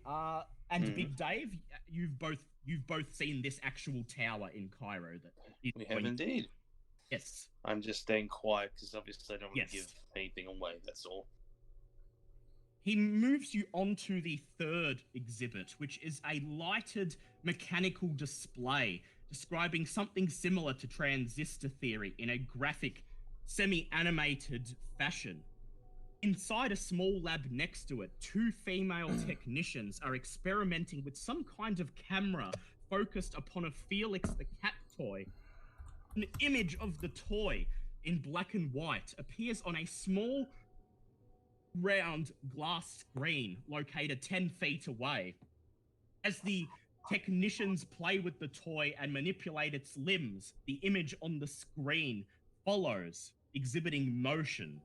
and Big Dave, you've both seen this actual tower in Cairo. We have indeed. Yes. I'm just staying quiet because obviously I don't want to Yes. give anything away, that's all. He moves you on to the third exhibit, which is a lighted mechanical display describing something similar to transistor theory in a graphic, semi-animated fashion. Inside a small lab next to it, two female technicians are experimenting with some kind of camera focused upon a Felix the Cat toy. An image of the toy in black and white appears on a small, round glass screen located 10 feet away. As the technicians play with the toy and manipulate its limbs, the image on the screen follows, exhibiting motion.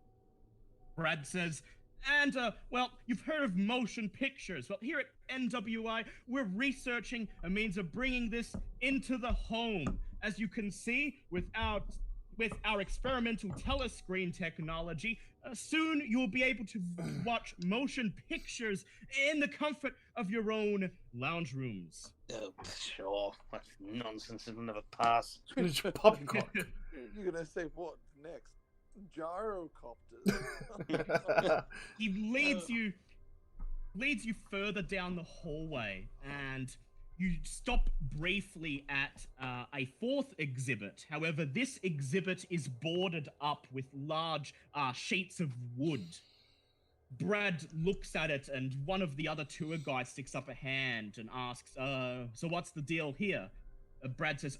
Brad says, and, well, you've heard of motion pictures. Well, here at NWI, we're researching a means of bringing this into the home. As you can see, with our experimental telescreen technology, soon you'll be able to watch motion pictures in the comfort of your own lounge rooms. Oh, sure. That's nonsense. It'll never pass. Poppycock. You're gonna say what next? Gyrocopters. He leads you further down the hallway, and you stop briefly at a fourth exhibit. However, this exhibit is boarded up with large sheets of wood. Brad looks at it, and one of the other tour guides sticks up a hand and asks, so what's the deal here? Brad says,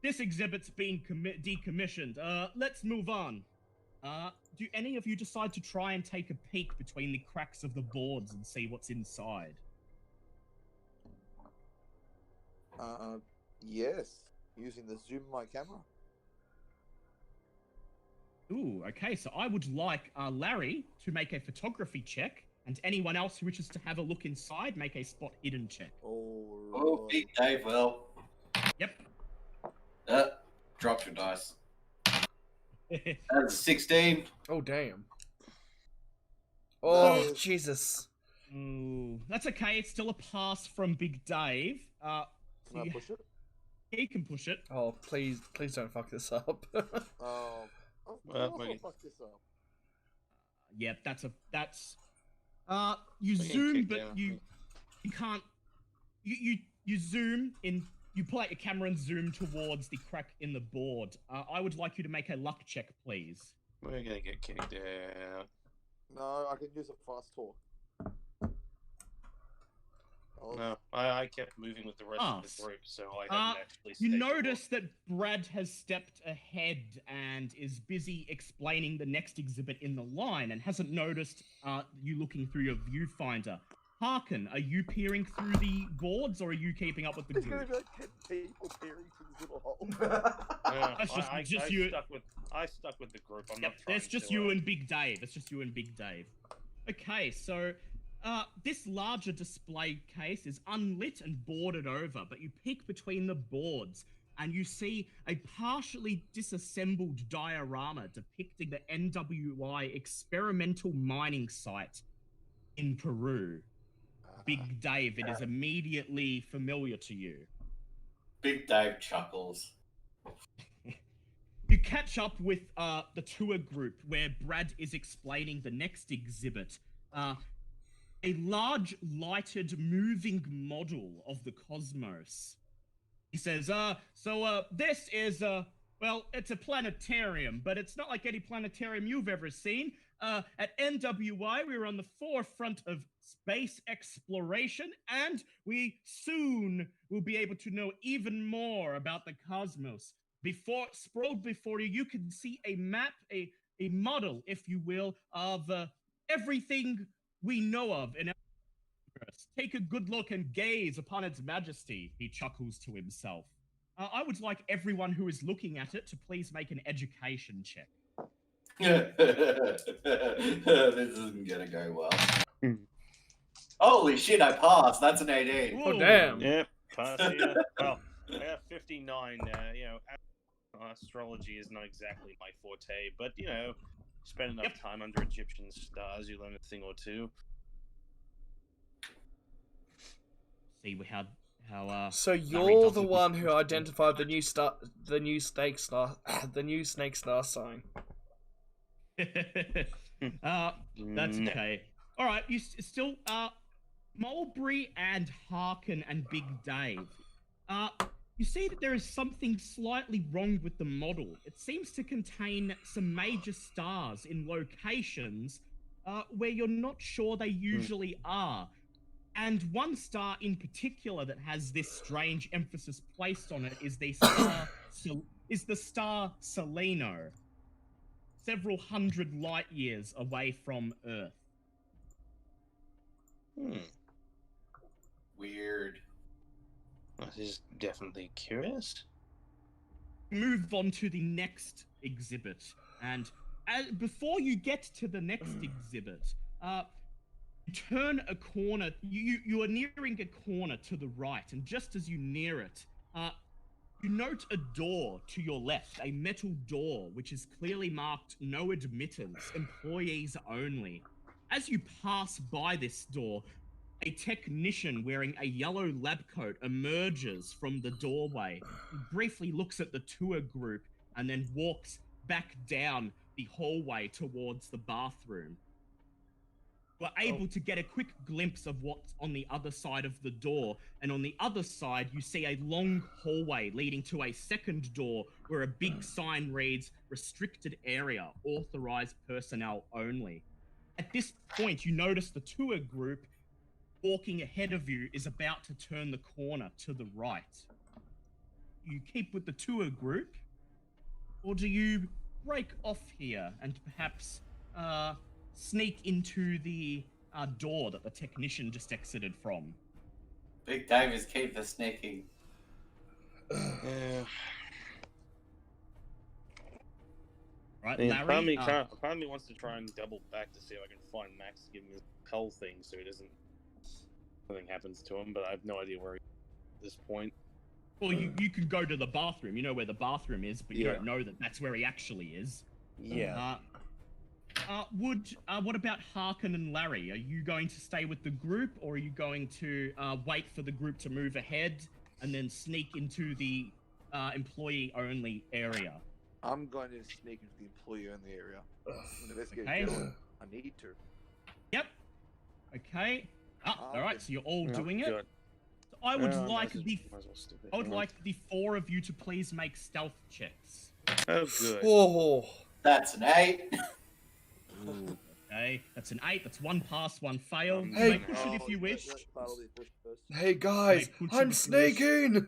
this exhibit's being decommissioned. Let's move on. Do any of you decide to try and take a peek between the cracks of the boards and see what's inside? Yes. Using the zoom of my camera. Ooh, okay, so I would like Larry to make a photography check, and anyone else who wishes to have a look inside, make a spot hidden check. Oh, Big Dave, well. Yep. Drop your dice. That's a 16. Oh, damn. Oh, Nice. Jesus. Ooh, that's okay. It's still a pass from Big Dave. So Can I push it? he can push it. Oh, please don't fuck this up. Oh, Well, I'll okay. fuck this up. Yep, that's. We You can zoom, kick but down. you can't. You zoom in. You pull out your camera and zoom towards the crack in the board. I would like you to make a luck check, please. We're gonna get kicked out. No, I can use a fast talk. Oh, No, I kept moving with the rest of Pass. the group, so I hadn't actually. You stayed notice that Brad has stepped ahead and is busy explaining the next exhibit in the line and hasn't noticed you looking through your viewfinder. Harkin, are you peering through the boards or are you keeping up with the there's gonna group? be like 10 people peering through this little hole. Yeah, That's just- I just you- I stuck with the group. I'm Yep, not trying that's just to, you and Big Dave. That's just you and Big Dave. Okay, so this larger display case is unlit and boarded over, but you peek between the boards and you see a partially disassembled diorama depicting the NWI experimental mining site in Peru. Big Dave, it is immediately familiar to you. Big Dave chuckles. You catch up with the tour group where Brad is explaining the next exhibit. A large, lighted, moving model of the cosmos. He says, this is, well, it's a planetarium, but it's not like any planetarium you've ever seen. At NWI, we were on the forefront of space exploration, and we soon will be able to know even more about the cosmos. Sprawled before you, you can see a map, a model, if you will, of everything we know of in our universe. Take a good look and gaze upon its majesty, he chuckles to himself. I would like everyone who is looking at it to please make an education check. This isn't gonna go well. Holy shit, I passed. That's an 18. Oh, damn. Yep, pass here. Well, I got 59. You know, astrology is not exactly my forte, but you know, spend enough time under Egyptian stars, you learn a thing or two. See how So Larry you're does the with one his who identified the new snake star sign. That's No. okay. All right, you still Mulberry and Harkin and Big Dave. You see that there is something slightly wrong with the model. It seems to contain some major stars in locations where you're not sure they usually are. And one star in particular that has this strange emphasis placed on it is the star Seleno, several hundred light years away from Earth. Weird. This is definitely curious. Move on to the next exhibit, and before you get to the next exhibit, you turn a corner. You are nearing a corner to the right, and just as you near it, you note a door to your left, a metal door which is clearly marked "No admittance, employees only." As you pass by this door, a technician wearing a yellow lab coat emerges from the doorway. He briefly looks at the tour group and then walks back down the hallway towards the bathroom. We're able to get a quick glimpse of what's on the other side of the door, and on the other side you see a long hallway leading to a second door where a big sign reads "Restricted Area, Authorized Personnel Only." At this point, you notice the tour group walking ahead of you is about to turn the corner to the right. You keep with the tour group, or do you break off here and perhaps sneak into the door that the technician just exited from? Big Dave is keep the sneaking. Yeah. Right, Yeah, Larry? part of me wants to try and double back to see if I can find Max, give him his pell thing so he doesn't. Nothing happens to him, but I have no idea where he is at this point. Well, you can go to the bathroom. You know where the bathroom is, but you Yeah. don't know that that's where he actually is. Yeah. What about Harkin and Larry? Are you going to stay with the group, or are you going to wait for the group to move ahead and then sneak into the employee-only area? I'm going to sneak into the employee-only area. Investigate Okay. Dylan. I need to. Yep. Okay. All right. So you're all Oh, doing it. God. So I would Well, like might the as well stick it. I would Come on. like the 4 of you to please make stealth checks. Oh, good. Oh, That's an 8. Okay. That's an 8. That's 1 pass, 1 fail. You Hey. may push it if you wish. That'll be pushed first. hey guys, Hey, push it I'm if you wish. sneaking.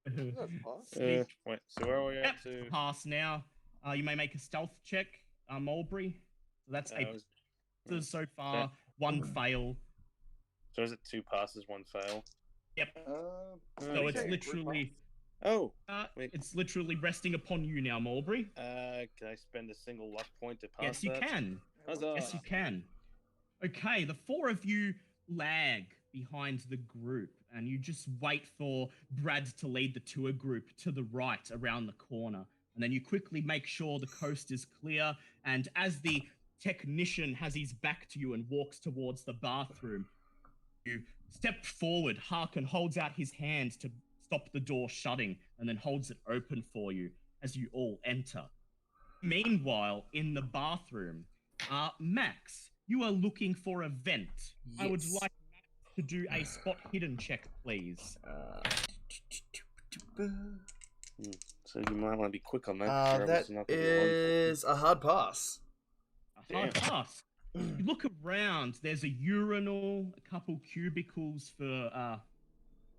That's pass. Sneak. Wait, so where are we Yep, at to? pass now. You may make a stealth check, Mulberry. So that's a was- so far, Okay. 1 fail. So is it 2 passes, 1 fail? Yep. So it's Okay. literally, Oh, Wait. it's literally resting upon you now, Mulberry. can I spend a single luck point to pass Yes, you that? can. Huzzah. Yes, you can. Okay, the 4 of you lag behind the group, and you just wait for Brad to lead the tour group to the right around the corner. And then you quickly make sure the coast is clear, and as the technician has his back to you and walks towards the bathroom, you step forward. Harkin holds out his hand to stop the door shutting, and then holds it open for you as you all enter. Meanwhile, in the bathroom, Max, you are looking for a vent. I would Yes. like Max to do a spot hidden check, please. So you might want to be quick on that. That Travis, not gonna be a one is a hard pass. A hard pass. You look around. There's a urinal, a couple cubicles for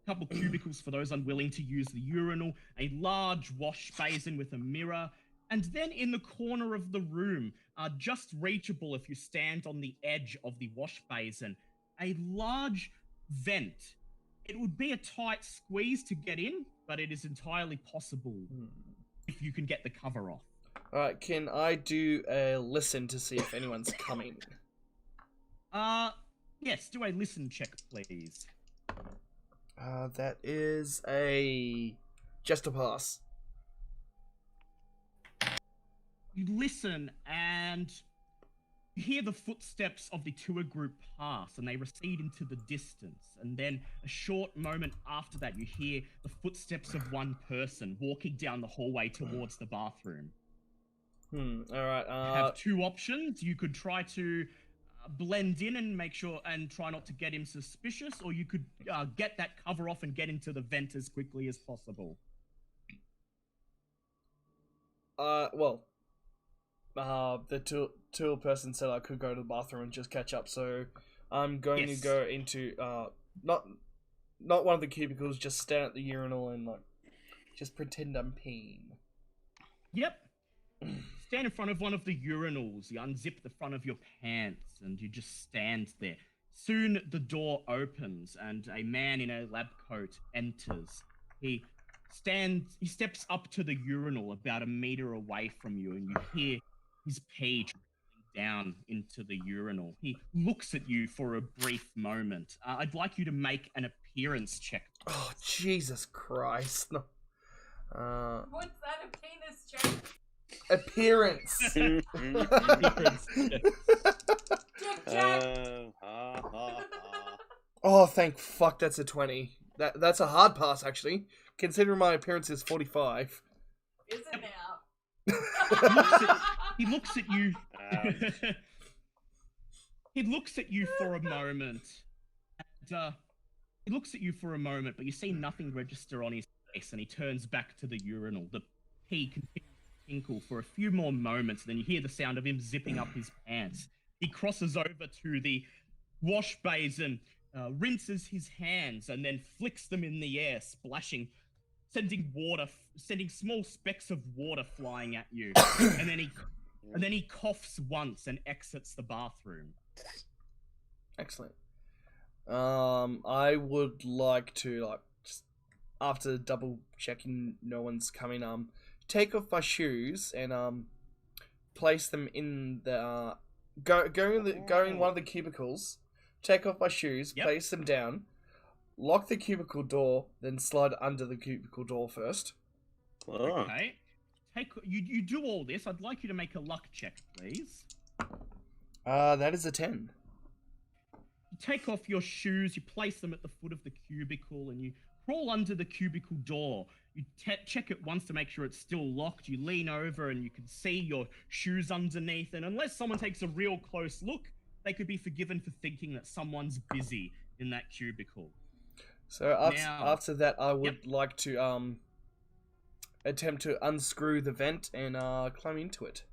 those unwilling to use the urinal, a large wash basin with a mirror, and then in the corner of the room, just reachable if you stand on the edge of the wash basin, a large vent. It would be a tight squeeze to get in, but it is entirely possible if you can get the cover off. Alright, can I do a listen to see if anyone's coming? Yes, do a listen check, please. That is just a pass. You listen and you hear the footsteps of the tour group pass, and they recede into the distance. And then a short moment after that, you hear the footsteps of one person walking down the hallway towards the bathroom. Alright, You have 2 options. You could try to blend in and make sure and try not to get him suspicious, or you could get that cover off and get into the vent as quickly as possible. The tool person said I could go to the bathroom and just catch up, so I'm going to go into not one of the cubicles, just stand at the urinal and just pretend I'm peeing. Yep. Stand in front of one of the urinals, you unzip the front of your pants, and you just stand there. Soon the door opens, and a man in a lab coat enters. He steps up to the urinal about a meter away from you, and you hear his pee trickling down into the urinal. He looks at you for a brief moment. I'd like you to make an appearance check. Oh, Jesus Christ. No. What's that, a penis check? Appearance. Appearance check. Dick check! Oh, thank fuck, that's a 20. That's a hard pass, actually. Considering my appearance is 45. Is it now? He looks at you. He looks at you for a moment. And, he looks at you for a moment, but you see nothing register on his face, and he turns back to the urinal. The pee continues to tinkle for a few more moments, then you hear the sound of him zipping up his pants. He crosses over to the wash basin, rinses his hands, and then flicks them in the air, splashing, sending small specks of water flying at you. and then he coughs once and exits the bathroom. Excellent. I would like to, just after double checking no one's coming, take off my shoes and place them in the go in one of the cubicles, take off my shoes, Yep. place them down, lock the cubicle door, then slide under the cubicle door first. Oh. Okay. you do all this. I'd like you to make a luck check, please. That is a 10. You take off your shoes, you place them at the foot of the cubicle, and you crawl under the cubicle door. You check it once to make sure it's still locked. You lean over and you can see your shoes underneath. And unless someone takes a real close look, they could be forgiven for thinking that someone's busy in that cubicle. So after that, I would like to attempt to unscrew the vent and climb into it.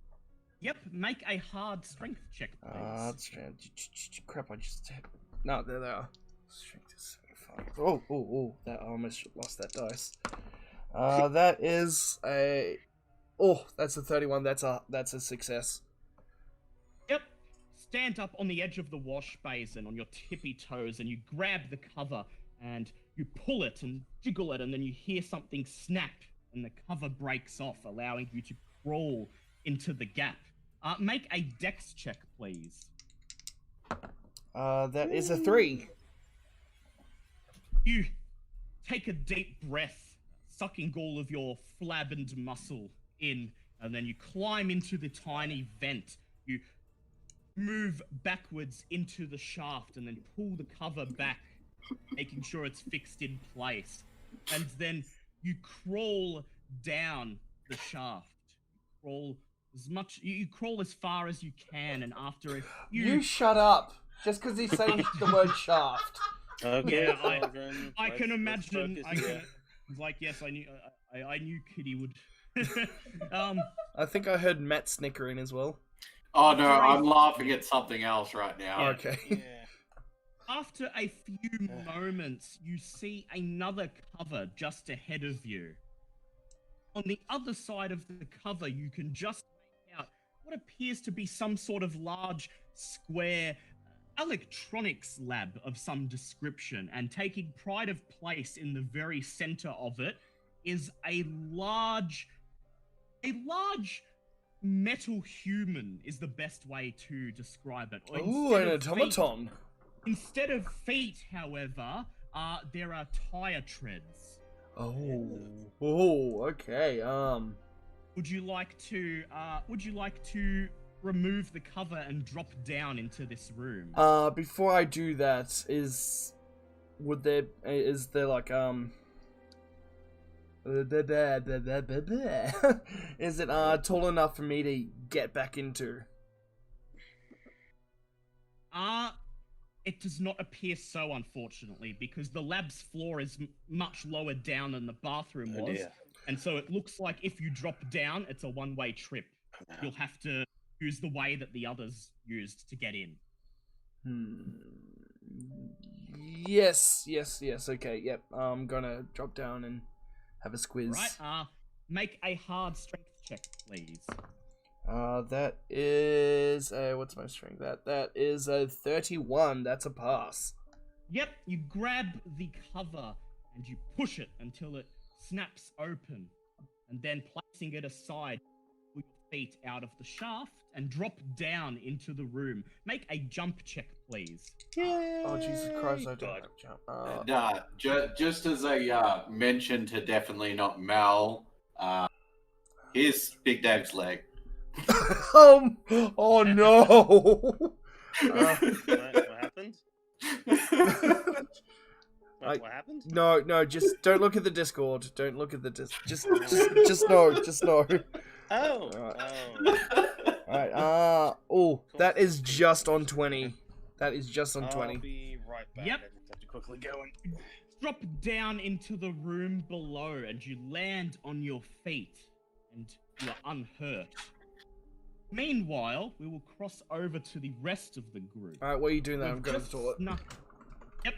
Yep, make a hard strength check, please. Crap, I just had... No, there they are. Strength is 75. Oh, that I almost lost that dice. That is a... Oh, that's a 31. That's a success. Yep. Stand up on the edge of the wash basin on your tippy toes and you grab the cover and you pull it and jiggle it and then you hear something snap and the cover breaks off, allowing you to crawl into the gap. Make a dex check, please. That is a 3. You take a deep breath, sucking all of your flab and muscle in, and then you climb into the tiny vent. You move backwards into the shaft and then pull the cover back, making sure it's fixed in place. And then you crawl down the shaft. You crawl as far as you can, and after a few... You shut up! Just because he's saying the word shaft. Okay, Yeah, children, I can imagine. let's focus It's like, yes, I knew Kitty would. I think I heard Matt snickering as well. Oh no, I'm laughing at something else right now. Okay. Yeah. After a few moments, you see another cover just ahead of you. On the other side of the cover, you can just make out what appears to be some sort of large, square electronics lab of some description, and taking pride of place in the very center of it is a large metal human is the best way to describe it. Ooh, an automaton. Instead of feet, however, there are tire treads. Oh, okay. Would you like to remove the cover and drop down into this room? Before I do that, is there like is it tall enough for me to get back into? It does not appear so, unfortunately, because the lab's floor is much lower down than the bathroom was. Dear. And so it looks like if you drop down, it's a one-way trip. You'll have to use the way that the others used to get in. Yes. Okay, yep. I'm gonna drop down and have a squiz. Right. Make a hard strength check, please. That is what's my strength? That is a 31. That's a pass. Yep, you grab the cover and you push it until it snaps open, and then placing it aside, pull your feet out of the shaft and drop down into the room. Make a jump check, please. Yay! Oh, Jesus Christ, I don't have jump. Just as a mention to definitely not Mel, here's Big Dave's leg. Oh no! What happened? What happened? No, just don't look at the Discord. Don't look at the just no. Oh. Alright, that is just on 20. That is just on 20. I'll be right back. Yep. I just have to quickly go and... Drop down into the room below and you land on your feet and you are unhurt. Meanwhile, we will cross over to the rest of the group. Alright, what are you doing there? I'm going to the toilet. Yep,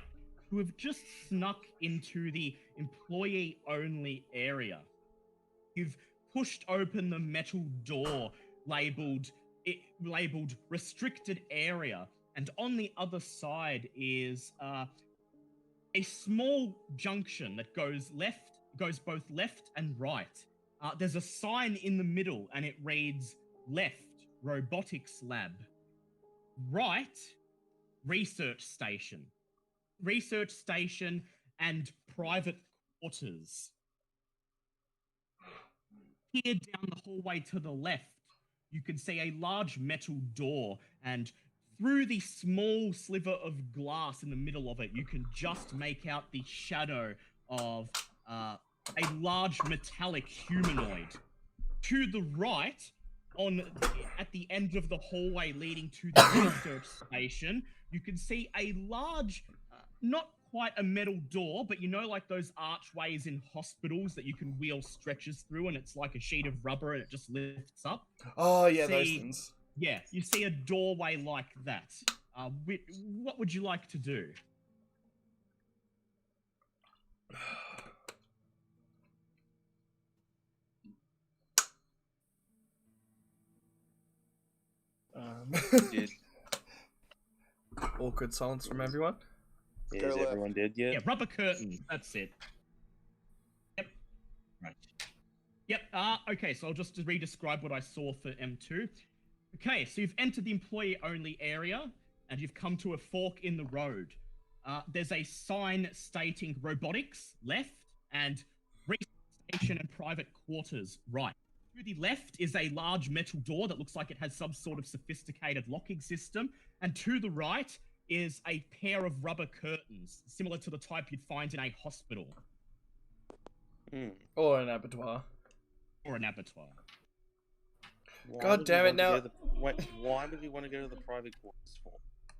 who have just snuck into the employee-only area. You've pushed open the metal door labeled restricted area, and on the other side is a small junction that goes both left and right. There's a sign in the middle, and it reads left, robotics lab. Right, research station. Research station and private quarters. here down the hallway to the left, you can see a large metal door, and through the small sliver of glass in the middle of it, you can just make out the shadow of a large metallic humanoid. To the right, at the end of the hallway leading to the research station, you can see a large, not quite a metal door, but you know, like those archways in hospitals that you can wheel stretchers through, and it's like a sheet of rubber and it just lifts up. Oh yeah, those things. Yeah, you see a doorway like that. What would you like to do? Did. Awkward silence from everyone. Yes, Go left. everyone did, yeah. Yeah, rubber curtain. That's it. Yep. Right. Yep. Okay, so I'll just re-describe what I saw for M2. Okay, so you've entered the employee-only area, and you've come to a fork in the road. There's a sign stating robotics left, and research station and private quarters right. To the left is a large metal door that looks like it has some sort of sophisticated locking system, and to the right is a pair of rubber curtains, similar to the type you'd find in a hospital. Or an abattoir. Or an abattoir. God damn it, now... Why would we want to go to the private quarters for?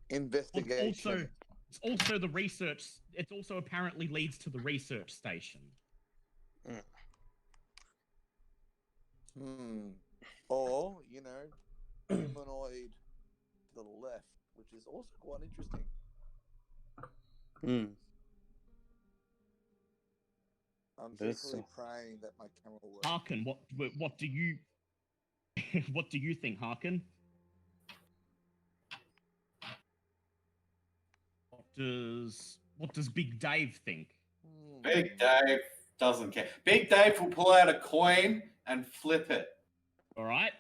Investigation. It's also the research... It also apparently leads to the research station. Or, you know, humanoid to the left, which is also quite interesting. I'm secretly praying that my camera works. Harkin, what do you... what do you think, Harkin? What does Big Dave think? Big Dave doesn't care. Big Dave will pull out a coin and flip it. All right.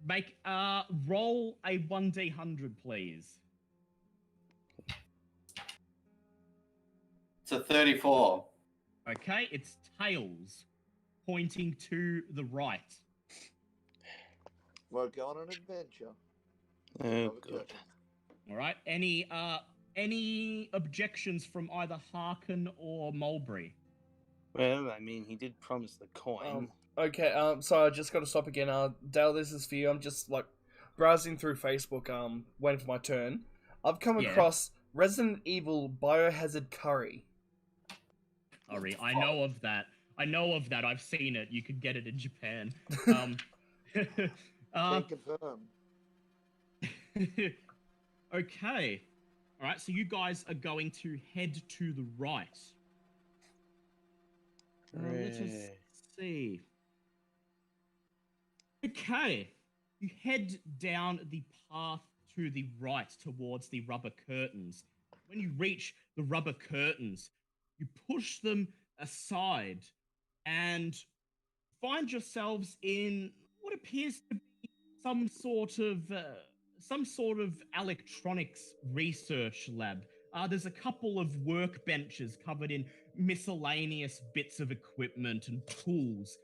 Make roll a 1d100, please. It's a 34. Okay, it's tails, pointing to the right. We're going on an adventure. Oh, good. All right. Any objections from either Harkin or Mulberry? Well, I mean, he did promise the coin. Okay, so I just gotta stop again. Dale, this is for you. I'm just, like, browsing through Facebook, waiting for my turn. I've come across Resident Evil Biohazard Curry. Sorry, I know of that. I've seen it. You could get it in Japan. Can confirm. Okay. All right, so you guys are going to head to the right. Let us see. Okay. You head down the path to the right towards the rubber curtains. When you reach the rubber curtains, you push them aside and find yourselves in what appears to be some sort of electronics research lab. There's a couple of workbenches covered in miscellaneous bits of equipment and tools.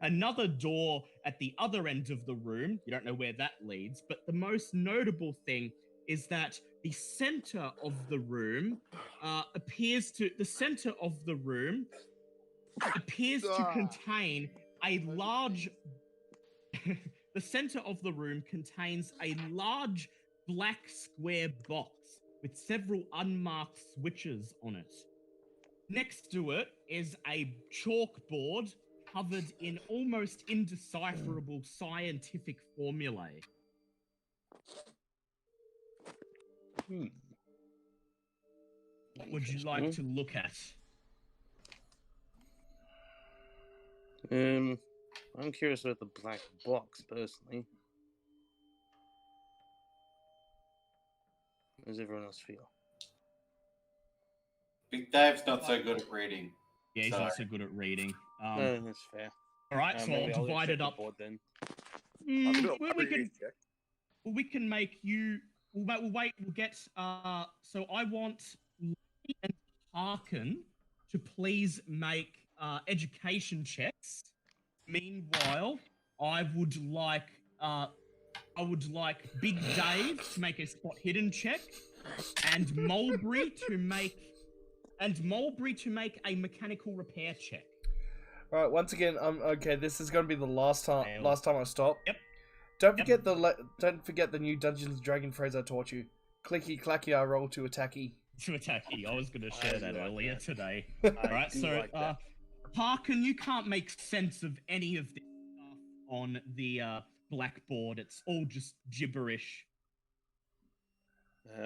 Another door at the other end of the room. You don't know where that leads, but the most notable thing is that the center of the room appears to contain a large... The center of the room contains a large black square box with several unmarked switches on it. Next to it is a chalkboard covered in almost indecipherable scientific formulae. What would you like to look at? I'm curious about the black box, personally. How does everyone else feel? Big Dave's not so good at reading. Yeah, he's not so good at reading. That's fair. All right, so I'll divide it up. Board, then. We can make you. We'll wait. We'll get. So I want Lee and Harkin to please make education checks Meanwhile, I would like Big Dave to make a spot hidden check, and Mulberry to make a mechanical repair check. All right. Once again, okay. This is gonna be the last time I stop. Yep. Don't forget the new Dungeons and Dragon phrase I taught you. Clicky clacky, I roll to attacky. To attacky. I was going to share that earlier today. I Alright, do so like that. Harkin, you can't make sense of any of this stuff on the blackboard. It's all just gibberish.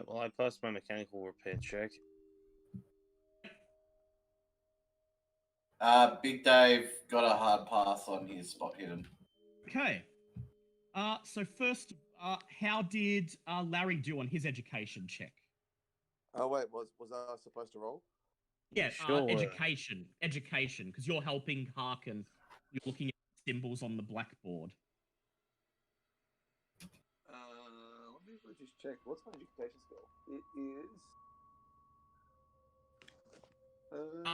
Well, I passed my mechanical repair check. Big Dave got a hard pass on his spot hidden. Okay. So first, how did Larry do on his education check? Oh wait, was I supposed to roll? Yeah, Sure. education, because you're helping Harkin. You're looking at symbols on the blackboard. Let me just check. What's my education skill?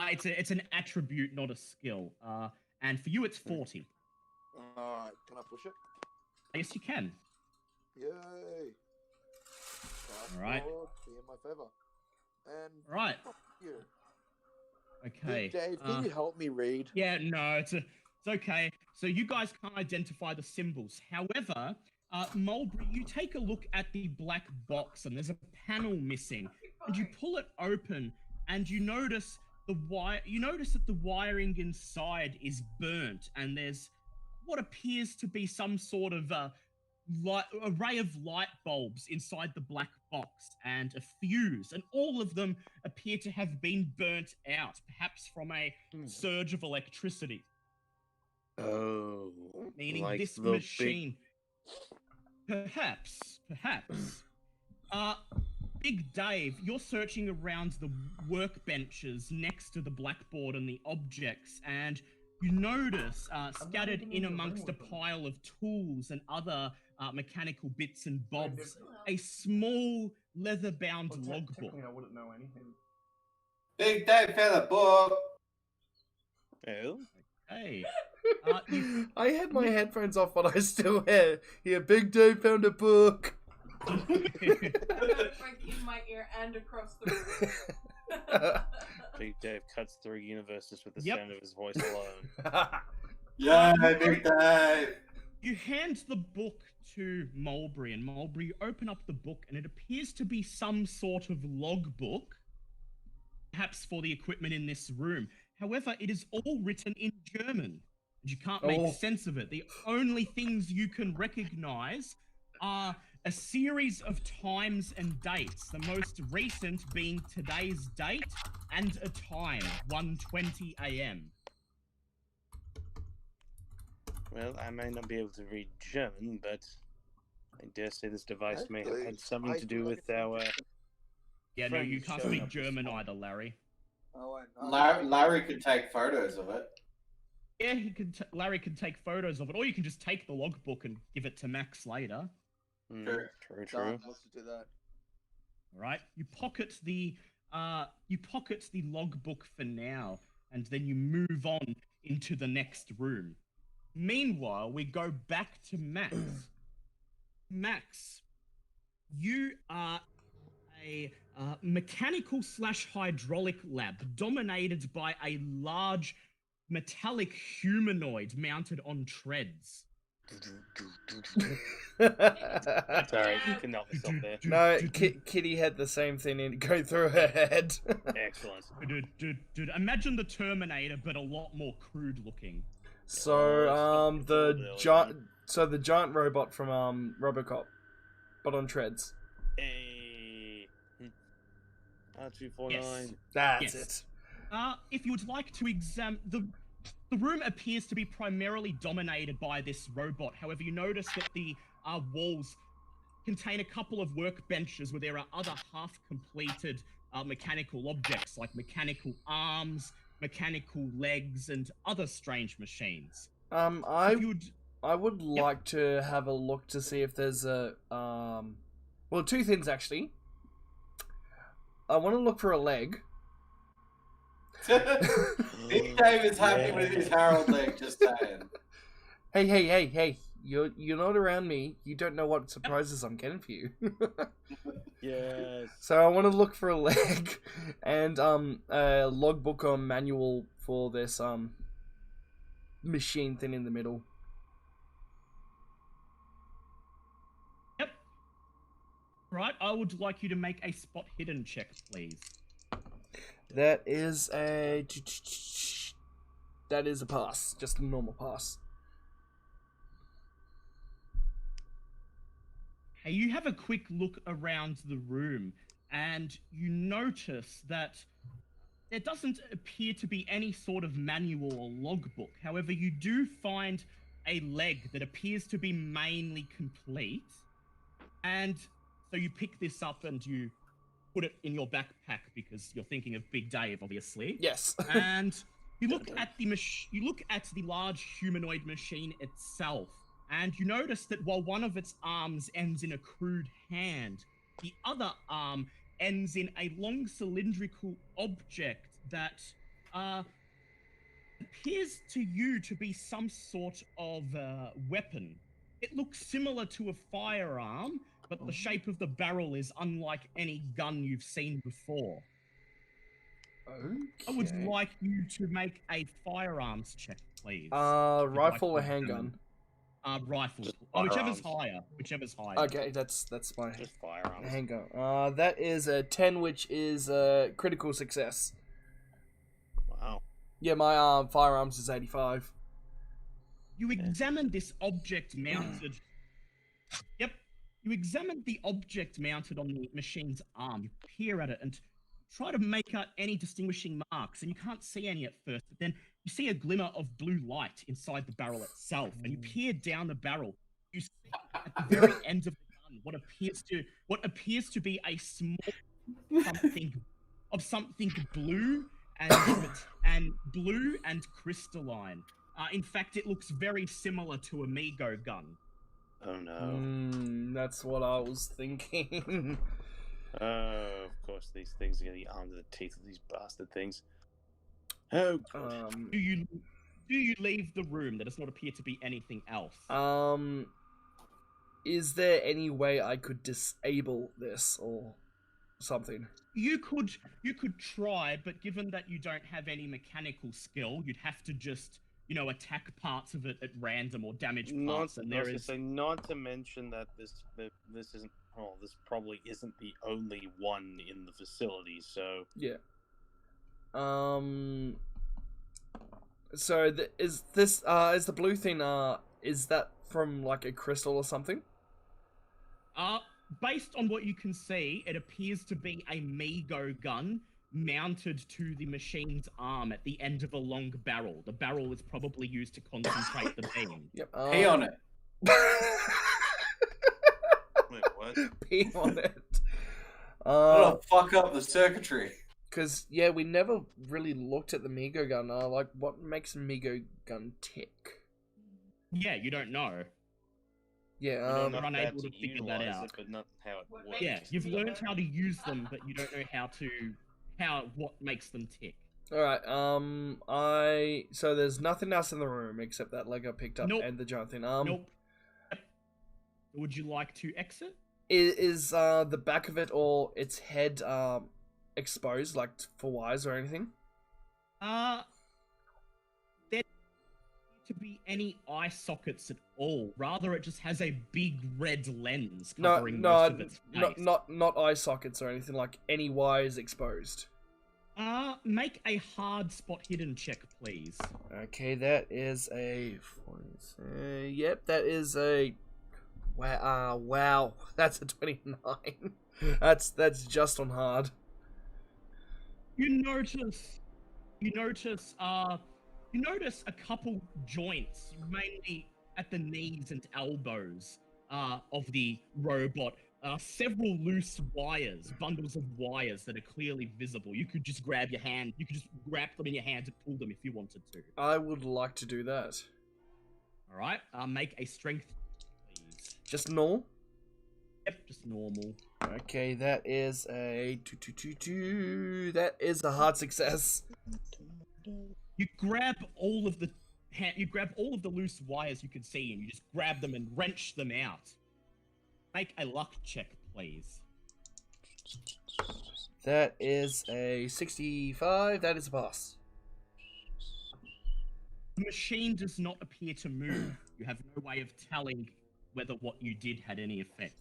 It is. It's an attribute, not a skill. And for you, it's 40. Alright, can I push it? Yes, you can. Yay! Alright. Be in my favor. And Right. fuck you. Okay. Big Dave, can you help me read? Yeah, no, it's okay. So you guys can't identify the symbols. However, Mulberry, you take a look at the black box, and there's a panel missing, and you pull it open, and you notice that the wiring inside is burnt, and there's what appears to be some sort of array of light bulbs inside the black box and a fuse, and all of them appear to have been burnt out, perhaps from a surge of electricity. Oh, Meaning like this the machine. Perhaps. Big Dave, you're searching around the workbenches next to the blackboard and the objects, and you notice, scattered in amongst a pile of tools and other mechanical bits and bobs, a small leather-bound logbook. Technically, I wouldn't know anything. Big Dave found a book. Oh, Hey. I had my headphones off, but I still hear Big Dave found a book. I got it right in my ear and across the room. Big Dave cuts through universes with the Yep. sound of his voice alone. Yeah, Big Dave. You hand the book to Mulberry, and Mulberry, you open up the book, and it appears to be some sort of logbook, perhaps for the equipment in this room. However, it is all written in German, and you can't make sense of it. The only things you can recognize are a series of times and dates, the most recent being today's date and a time, 1:20 a.m. Well, I may not be able to read German, but I dare say this device may have Actually, had something I to do do like with it. our. Yeah, no, you can't showing speak up this German morning. either, Larry. Oh, I know. Larry could take photos of it. Yeah, Larry can take photos of it, or you can just take the logbook and give it to Max later. True. True. Done, let's do that. All right, you pocket the logbook for now, and then you move on into the next room. Meanwhile, we go back to Max. Max, you are a mechanical/hydraulic lab dominated by a large metallic humanoid mounted on treads. Sorry, you can knock this off there. No, Kitty had the same thing go through her head. Excellent. Dude, imagine the Terminator, but a lot more crude looking. So, the giant robot from RoboCop, but on treads. Hey. R249. Yes. That's Yes. it. If you would like to examine the room appears to be primarily dominated by this robot. However, you notice that the walls contain a couple of workbenches where there are other half-completed mechanical objects like mechanical arms, mechanical legs, and other strange machines. I would like to have a look to see if there's a well, two things actually. I want to look for a leg. Big Dave is happy with his Harold leg, just saying. Hey! You're not around me. You don't know what surprises I'm getting for you. Yes. So I want to look for a leg and a logbook or manual for this machine thing in the middle. Yep. Right, I would like you to make a spot hidden check, please. That is a pass, just a normal pass. Hey, you have a quick look around the room, and you notice that there doesn't appear to be any sort of manual or logbook. However, you do find a leg that appears to be mainly complete. And so you pick this up and you put it in your backpack because you're thinking of Big Dave, obviously. Yes. And you look at the large humanoid machine itself, and you notice that while one of its arms ends in a crude hand, the other arm ends in a long cylindrical object that appears to you to be some sort of weapon. It looks similar to a firearm, but the shape of the barrel is unlike any gun you've seen before. Okay. I would like you to make a firearms check, please. Rifle or handgun? Rifle. Just Whichever's firearms. higher. Okay, that's my Just firearms. handgun. That is a 10, which is critical success. Wow. Yeah, my firearms is 85. You examine this object mounted. Yep. You examine the object mounted on the machine's arm. You peer at it and try to make out any distinguishing marks, and you can't see any at first, but then you see a glimmer of blue light inside the barrel itself, and you peer down the barrel. You see at the very end of the gun what appears to be a small something blue and blue and crystalline. In fact, it looks very similar to a Mego gun. Oh no. That's what I was thinking. Oh, of course, these things are going to be armed to the teeth of these bastard things. Oh, God. Do you leave the room? There does not appear to be anything else. Is there any way I could disable this or something? You could try, but given that you don't have any mechanical skill, you'd have to just, attack parts of it at random or damage parts. Not to mention that this isn't. Oh, this probably isn't the only one in the facility. So yeah. So is the blue thing? Is that from like a crystal or something? Based on what you can see, it appears to be a Mego gun mounted to the machine's arm at the end of a long barrel. The barrel is probably used to concentrate the beam. Yep. Pee on it. wait, what? Pee on it. That'll fuck up the circuitry. Because, yeah, we never really looked at the Mego gun. Like, what makes a Mego gun tick? Yeah, you don't know. Yeah, You're unable to figure that out. But not how it works. Yeah, you've learned how to use them, but you don't know what makes them tick. Alright, so there's nothing else in the room except that leg I picked up and the giant thing. Nope. Would you like to exit? Is the back of it or its head exposed, like for wires or anything? There don't to be any eye sockets at all. Rather, it just has a big red lens covering most of its face. Not eye sockets or anything, like any wires exposed. Make a hard spot hidden check, please. Okay, that is a... yep, that is a... Wow, that's a 29. That's just on hard. You notice a couple joints, mainly at the knees and elbows of the robot. Several loose wires, bundles of wires that are clearly visible. You could just grab them in your hand and pull them if you wanted to. I would like to do that. Alright, make a strength, please. Just normal? Yep, just normal. Okay, that is a 2. That is a hard success. You grab all of the you grab all of the loose wires you can see, and you just grab them and wrench them out. Make a luck check, please. That is a 65. That is a pass. The machine does not appear to move. You have no way of telling whether what you did had any effect.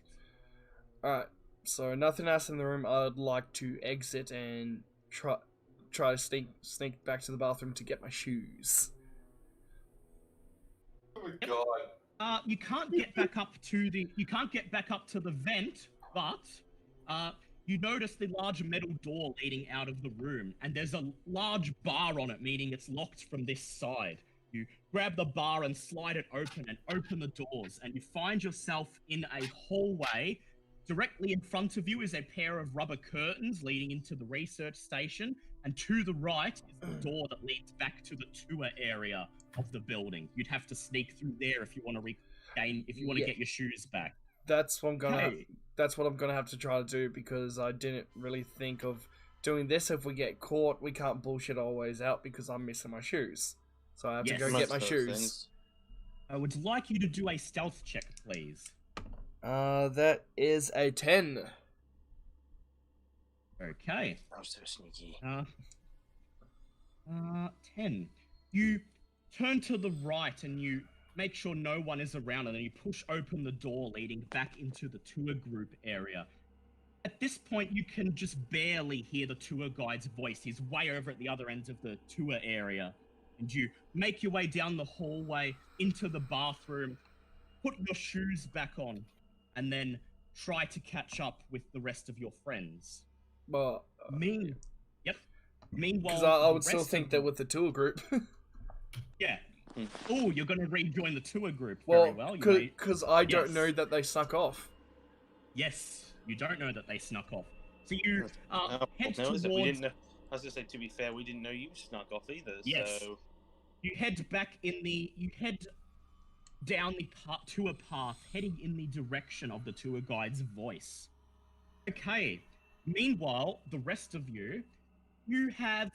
Alright, so nothing else in the room. I'd like to exit and try to sneak back to the bathroom to get my shoes. Oh my god. You can't get back up to the vent, but you notice the large metal door leading out of the room, and there's a large bar on it, meaning it's locked from this side. You grab the bar and slide it open and open the doors, and you find yourself in a hallway. Directly in front of you is a pair of rubber curtains leading into the research station, and to the right is the door that leads back to the tour area of the building. You'd have to sneak through there if you want to get your shoes back. That's what I'm gonna have to try to do, because I didn't really think of doing this. If we get caught, we can't bullshit our ways out because I'm missing my shoes. So I have to go get my shoes. I would like you to do a stealth check, please. That is a 10. Okay. I'm so sneaky. 10. You turn to the right and you make sure no one is around, and then you push open the door leading back into the tour group area. At this point, you can just barely hear the tour guide's voice. He's way over at the other end of the tour area. And you make your way down the hallway into the bathroom, put your shoes back on, and then try to catch up with the rest of your friends. Well, Meanwhile, because I would still think that with the tour group. Yeah. Oh, you're going to rejoin the tour group. Well, Very well. Because I don't know that they snuck off. Yes, you don't know that they snuck off. So you head no, towards... we didn't know. I was going to say, to be fair, we didn't know you snuck off either. Yes. So... You head down the tour path, heading in the direction of the tour guide's voice. Okay. Meanwhile, the rest of you have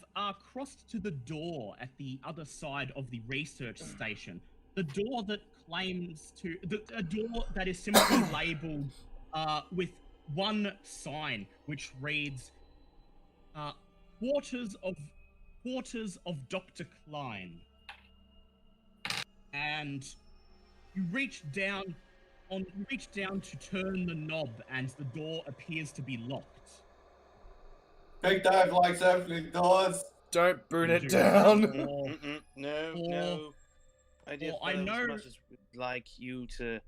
crossed to the door at the other side of the research station. The door that claims to... a door that is simply labelled with one sign, which reads, Quarters of Dr. Klein. And you reach down to turn the knob, and the door appears to be locked. Big Dave likes opening doors. Don't burn it down. No. I know. As much as we'd like you to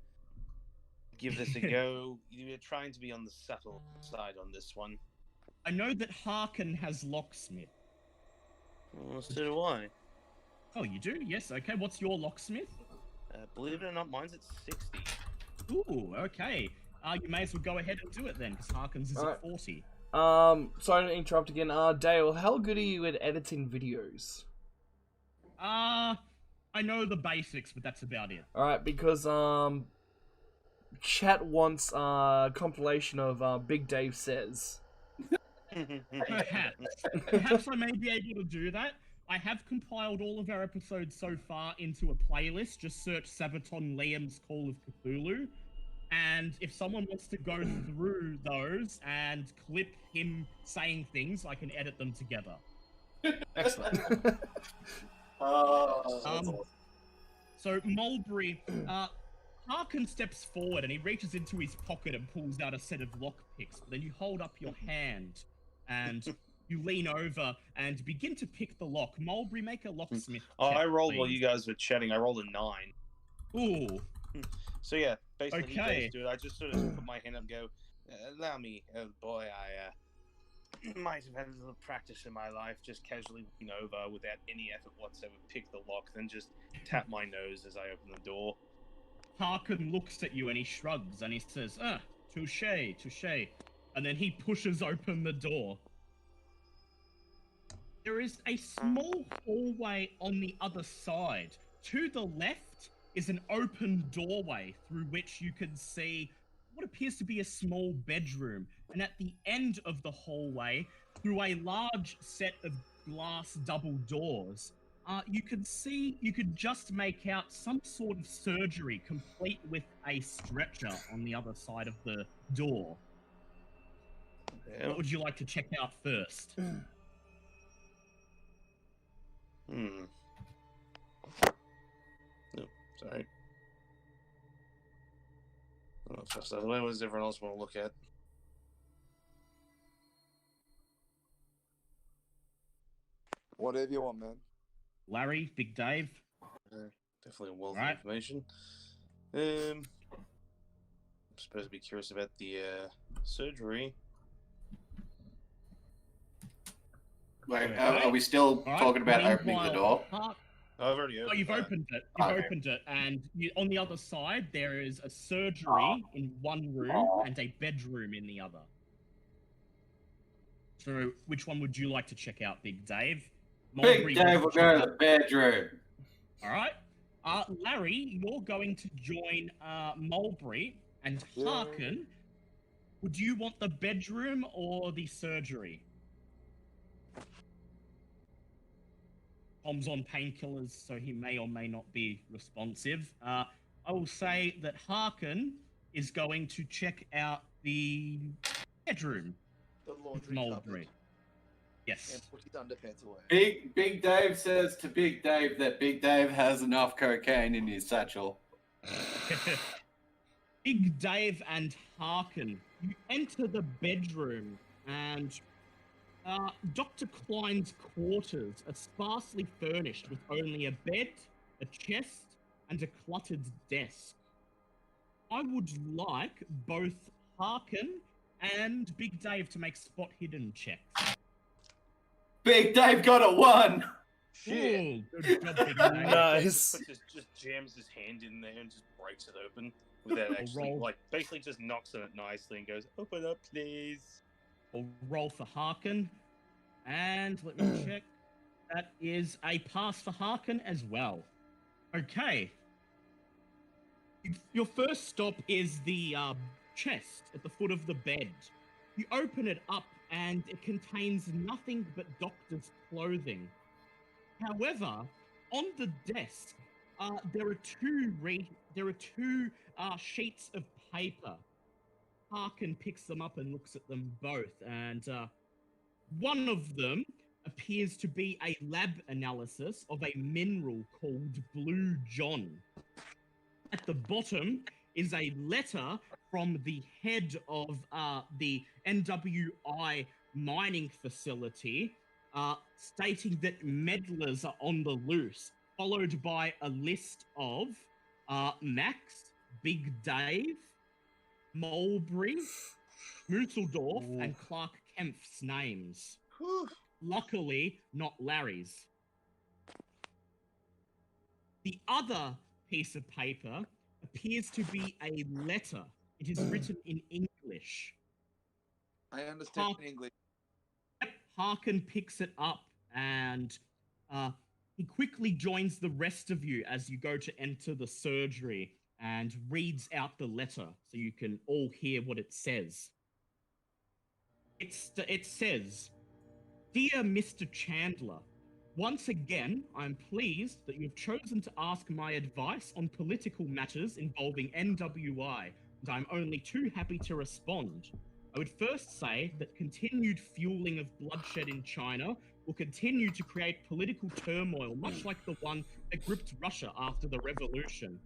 give this a go, you're trying to be on the subtle side on this one. I know that Harkin has locksmith. Well, so do I. Oh, you do? Yes, okay. What's your locksmith? Believe it or not, mine's at 60. Ooh, okay. You may as well go ahead and do it then, because Harkin's is at 40. Sorry to interrupt again. Dale, how good are you at editing videos? I know the basics, but that's about it. Alright, because, chat wants a compilation of, Big Dave Says. Perhaps I may be able to do that. I have compiled all of our episodes so far into a playlist. Just search Sabaton Liam's Call of Cthulhu. And if someone wants to go through those and clip him saying things, I can edit them together. Excellent. So Mulberry, Harkin steps forward and he reaches into his pocket and pulls out a set of lockpicks. Then you hold up your hand and you lean over and begin to pick the lock. Mulberry, make a locksmith check, I rolled please. while you guys were chatting. I rolled a 9. Ooh. So yeah, basically, Okay. he goes to it. I just sort of put my hand up and go, allow me, oh boy, I might have had a little practice in my life, just casually looking over without any effort whatsoever, pick the lock, then just tap my nose as I open the door. Harkin looks at you and he shrugs and he says, touche, touche. And then he pushes open the door. There is a small hallway on the other side. To the left is an open doorway through which you can see what appears to be a small bedroom. And at the end of the hallway, through a large set of glass double doors, you could just make out some sort of surgery complete with a stretcher on the other side of the door. Yeah. What would you like to check out first? No, sorry. Oh, so what does everyone else want to look at? Whatever you want, man. Larry, Big Dave. Definitely a wealth Right. of information. I'm supposed to be curious about the surgery. Wait, are we still talking about opening the door? I've already opened. Oh, you've opened it. You've opened it, and on the other side there is a surgery in one room and a bedroom in the other. So, which one would you like to check out, Big Dave? Big Dave will go to the bedroom. All right. Larry, you're going to join Mulberry and Harkin. Would you want the bedroom or the surgery? Tom's on painkillers, so he may or may not be responsive. I will say that Harkin is going to check out the bedroom. The laundry Mulberry. cupboard. Yes. And put his underpants away. Big Dave says to Big Dave that Big Dave has enough cocaine in his satchel. Big Dave and Harkin, you enter the bedroom, and Dr. Klein's quarters are sparsely furnished with only a bed, a chest, and a cluttered desk. I would like both Harkin and Big Dave to make spot hidden checks. Big Dave got a 1! Ooh, good job, Big Dave. Nice. Just jams his hand in there and just breaks it open without actually, basically just knocks on it nicely and goes, "Open up, please." I'll roll for Harkin, and let me check. That is a pass for Harkin as well. Okay. Your first stop is the chest at the foot of the bed. You open it up, and it contains nothing but doctor's clothing. However, on the desk, there are two sheets of paper. Harkin picks them up and looks at them both, and one of them appears to be a lab analysis of a mineral called Blue John. At the bottom is a letter from the head of the NWI mining facility, stating that meddlers are on the loose, followed by a list of Max, Big Dave, Mulberry, Musseldorf, and Clark Kempf's names. Luckily, not Larry's. The other piece of paper appears to be a letter. It is written in English. I understand English. Harkin picks it up, and he quickly joins the rest of you as you go to enter the surgery and reads out the letter so you can all hear what it says. It says, "Dear Mr. Chandler, once again, I'm pleased that you've chosen to ask my advice on political matters involving NWI, and I'm only too happy to respond. I would first say that continued fueling of bloodshed in China will continue to create political turmoil, much like the one that gripped Russia after the revolution.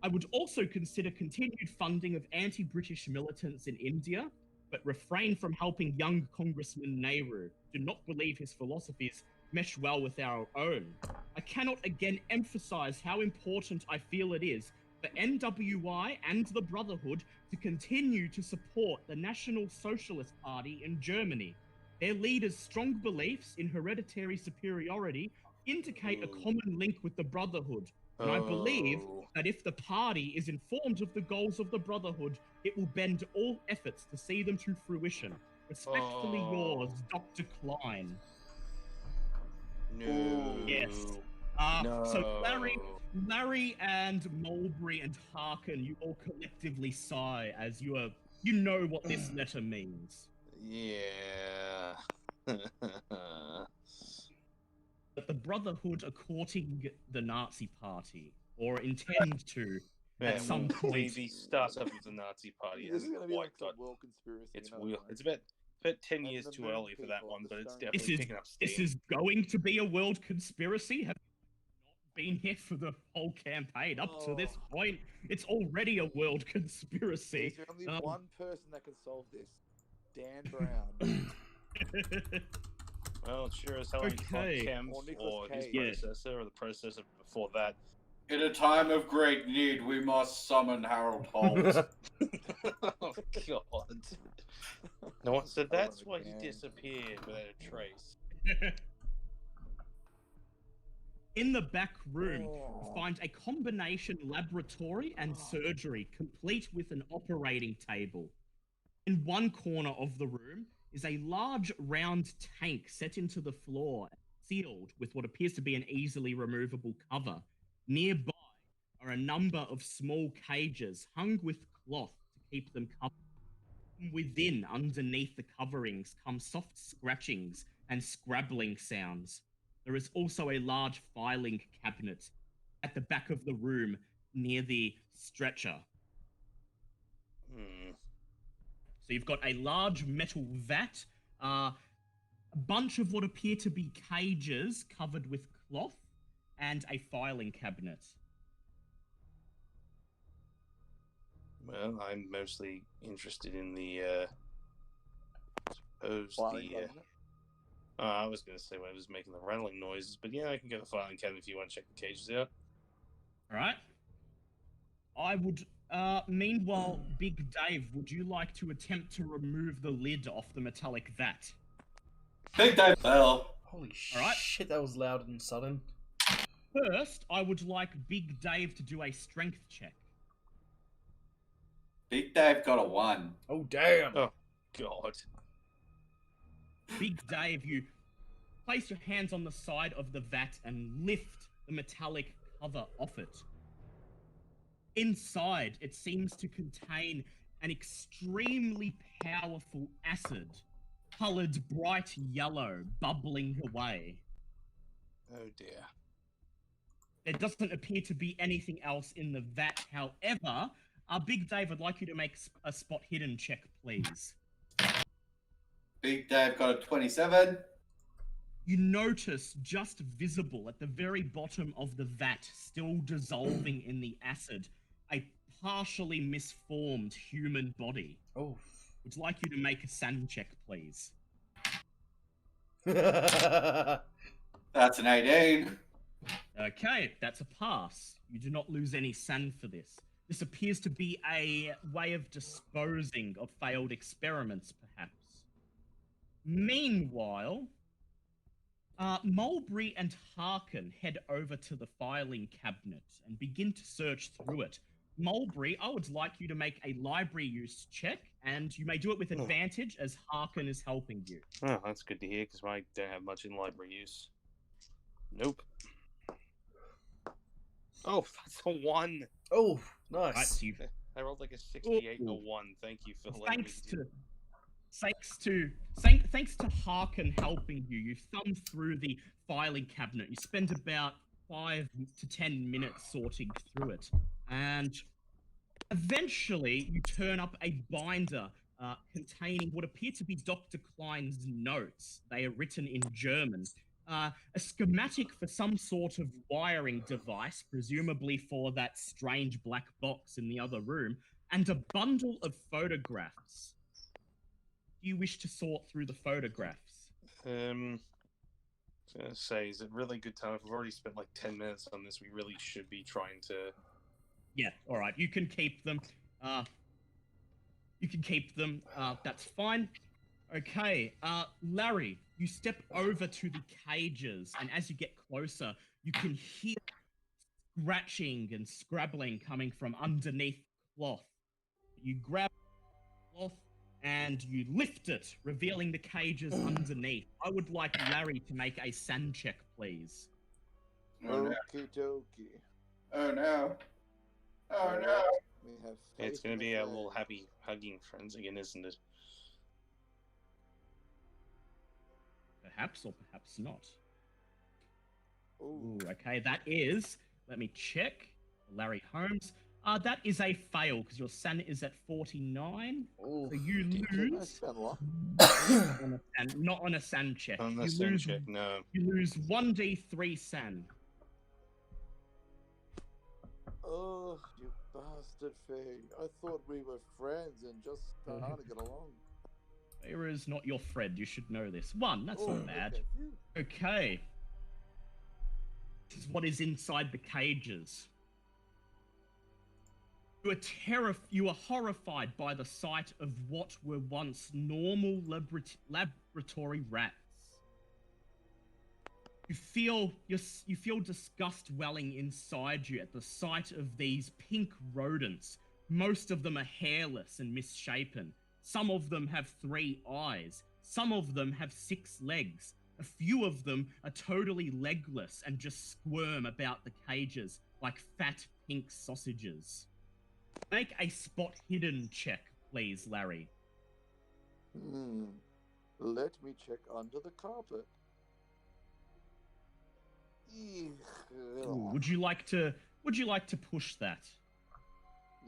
I would also consider continued funding of anti-British militants in India, but refrain from helping young Congressman Nehru. Do not believe his philosophies mesh well with our own. I cannot again emphasize how important I feel it is for NWI and the Brotherhood to continue to support the National Socialist Party in Germany. Their leaders' strong beliefs in hereditary superiority indicate a common link with the Brotherhood, and I believe that if the party is informed of the goals of the Brotherhood, it will bend all efforts to see them to fruition. Respectfully yours, Dr. Klein." No. Yes. No. So Larry and Mulberry and Harkin, you all collectively sigh as you know what this letter means. Yeah. At the Brotherhood are courting the Nazi Party, or intend to Man, at some point. the startup of the Nazi Party This is hasn't going to be quite like a got world conspircy. its you know, wheel. like, It's about 10 and years the too moon early for that people, one, the but it's stone definitely This is picking up steam. this is going to be a world conspiracy. Have not been here for the whole campaign up to this point. It's already a world conspiracy. There's only one person that can solve this. Dan Brown. Well, it sure as hell ain't Okay. Chem Or Nicolas or his Cage. Yeah. predecessor or the predecessor before that. In a time of great need, we must summon Harold Holmes. Oh, God. No one said that's why he again. disappeared without a trace. In the back room, you find a combination laboratory and surgery, complete with an operating table. In one corner of the room is a large round tank set into the floor, sealed with what appears to be an easily removable cover. Nearby are a number of small cages hung with cloth to keep them covered. Within, underneath the coverings, come soft scratchings and scrabbling sounds. There is also a large filing cabinet at the back of the room near the stretcher. So you've got a large metal vat, a bunch of what appear to be cages covered with cloth, and a filing cabinet. Well, I'm mostly interested in the, I was going to say when I was making the rattling noises, but yeah, I can get the filing cabinet if you want to check the cages out. All right. I would, meanwhile, Big Dave, would you like to attempt to remove the lid off the metallic vat? Big Dave, well. Holy Alright. shit, that was loud and sudden. First, I would like Big Dave to do a strength check. Big Dave got a 1. Oh, damn. Oh, God. Big Dave, you place your hands on the side of the vat and lift the metallic cover off it. Inside, it seems to contain an extremely powerful acid, coloured bright yellow, bubbling away. Oh, dear. There doesn't appear to be anything else in the vat. However, Big Dave, I'd like you to make a spot hidden check, please. Big Dave got a 27. You notice, just visible at the very bottom of the vat, still dissolving in the acid, a partially misformed human body. Oh. Would like you to make a SAN check, please. That's an 18. Okay, that's a pass. You do not lose any SAN for this. This appears to be a way of disposing of failed experiments, perhaps. Meanwhile, Mulberry and Harkin head over to the filing cabinet and begin to search through it. Mulberry, I would like you to make a library use check, and you may do it with advantage as Harkin is helping you. Oh, that's good to hear, because I don't have much in library use. Nope. Oh, that's a 1. Oh, nice. Right, so I rolled like a 68 and a 1. Thank you for letting me do Thanks to Harkin helping you, you thumb through the filing cabinet. You spend about 5 to 10 minutes sorting through it. And eventually, you turn up a binder containing what appear to be Dr. Klein's notes. They are written in German. A schematic for some sort of wiring device, presumably for that strange black box in the other room, and a bundle of photographs. Do you wish to sort through the photographs? I was gonna say, is it really good time? If we've already spent like 10 minutes on this, we really should be trying to... Yeah, alright, you can keep them. That's fine. Okay, Larry, you step over to the cages, and as you get closer, you can hear scratching and scrabbling coming from underneath cloth. You grab cloth, and you lift it, revealing the cages underneath. I would like Larry to make a SAN check, please. Okie dokie. Oh no. Oh no. We have It's faith going in to the be our flag. little happy hugging friends again, isn't it? Perhaps or perhaps not. Ooh, okay, that is. Let me check. Larry Holmes. That is a fail because your san is at 49. Oh, So you Can I lose. spend luck? Not on a san check. On the You sun lose. check, no. You lose 1d3 san. Oh, you bastard thing. I thought we were friends and just starting to get along. Feyre is not your friend. You should know this. One, that's Oh, not bad. okay, phew. Okay. This is what is inside the cages. You are horrified by the sight of what were once normal laboratory rats. You feel disgust welling inside you at the sight of these pink rodents. Most of them are hairless and misshapen. Some of them have 3 eyes. Some of them have 6 legs. A few of them are totally legless and just squirm about the cages like fat pink sausages. Make a spot hidden check, please, Larry. Let me check under the carpet. Ooh, would you like to push that?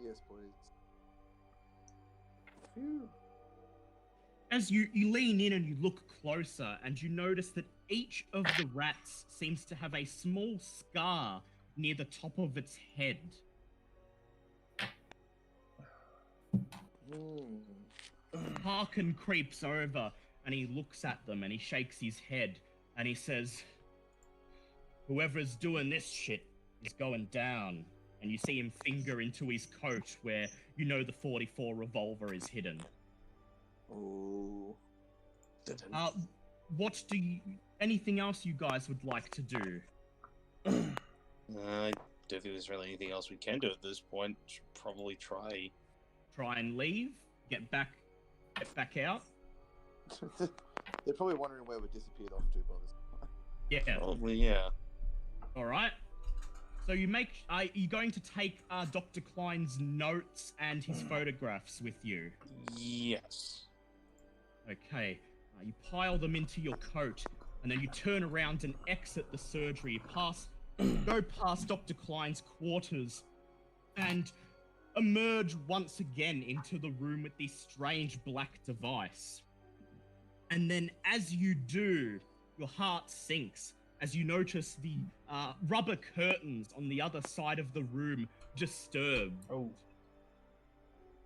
Yes, please. Phew. As you lean in and you look closer, and you notice that each of the rats seems to have a small scar near the top of its head. Harkin creeps over and he looks at them and he shakes his head and he says, "Whoever's doing this shit is going down." And you see him finger into his coat where you know the 44 revolver is hidden. Oh. Anything else you guys would like to do? I don't think there's really anything else we can do at this point. Should probably try. Try and leave? Get back out? They're probably wondering where we disappeared off to by this time. Yeah. Probably, yeah. Alright. So you're going to take Dr. Klein's notes and his photographs with you? Yes. Okay. You pile them into your coat, and then you turn around and exit the surgery. You go past Dr. Klein's quarters, and emerge once again into the room with this strange black device. And then as you do, your heart sinks as you notice the rubber curtains on the other side of the room disturb. Oh.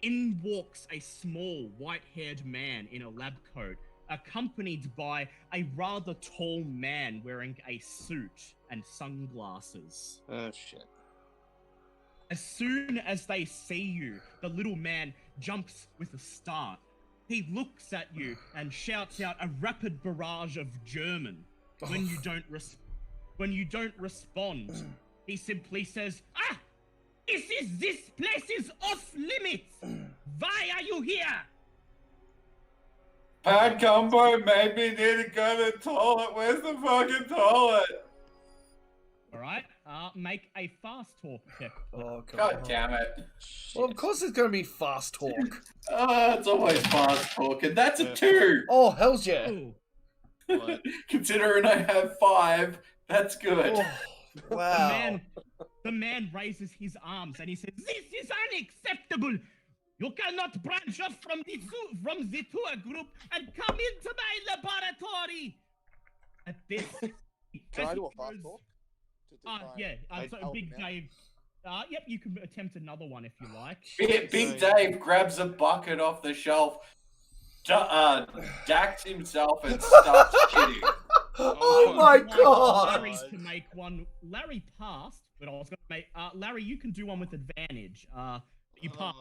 In walks a small white-haired man in a lab coat, accompanied by a rather tall man wearing a suit and sunglasses. Oh, shit. As soon as they see you, the little man jumps with a start. He looks at you and shouts out a rapid barrage of German. When you don't respond, he simply says, this place is off limits. Why are you here? Bad combo made me need to go to the toilet. Where's the fucking toilet? Alright, make a fast talk check. Oh, God damn it. Well, of course it's going to be fast talk. It's always fast talking. That's a 2. Oh, hell's yeah. Ooh. What? Considering I have 5, that's good. Oh, wow. The man raises his arms and he says, "This is unacceptable. You cannot branch off from the tour group and come into my laboratory." At this, Can I do a fast talk? yeah. So Big Dave. Yep, you can attempt another one if you like. Big Dave grabs a bucket off the shelf, dacks himself, and starts shitting. Oh my god! Larry to make one. Larry passed, but I was going to make. Larry, you can do one with advantage. You passed.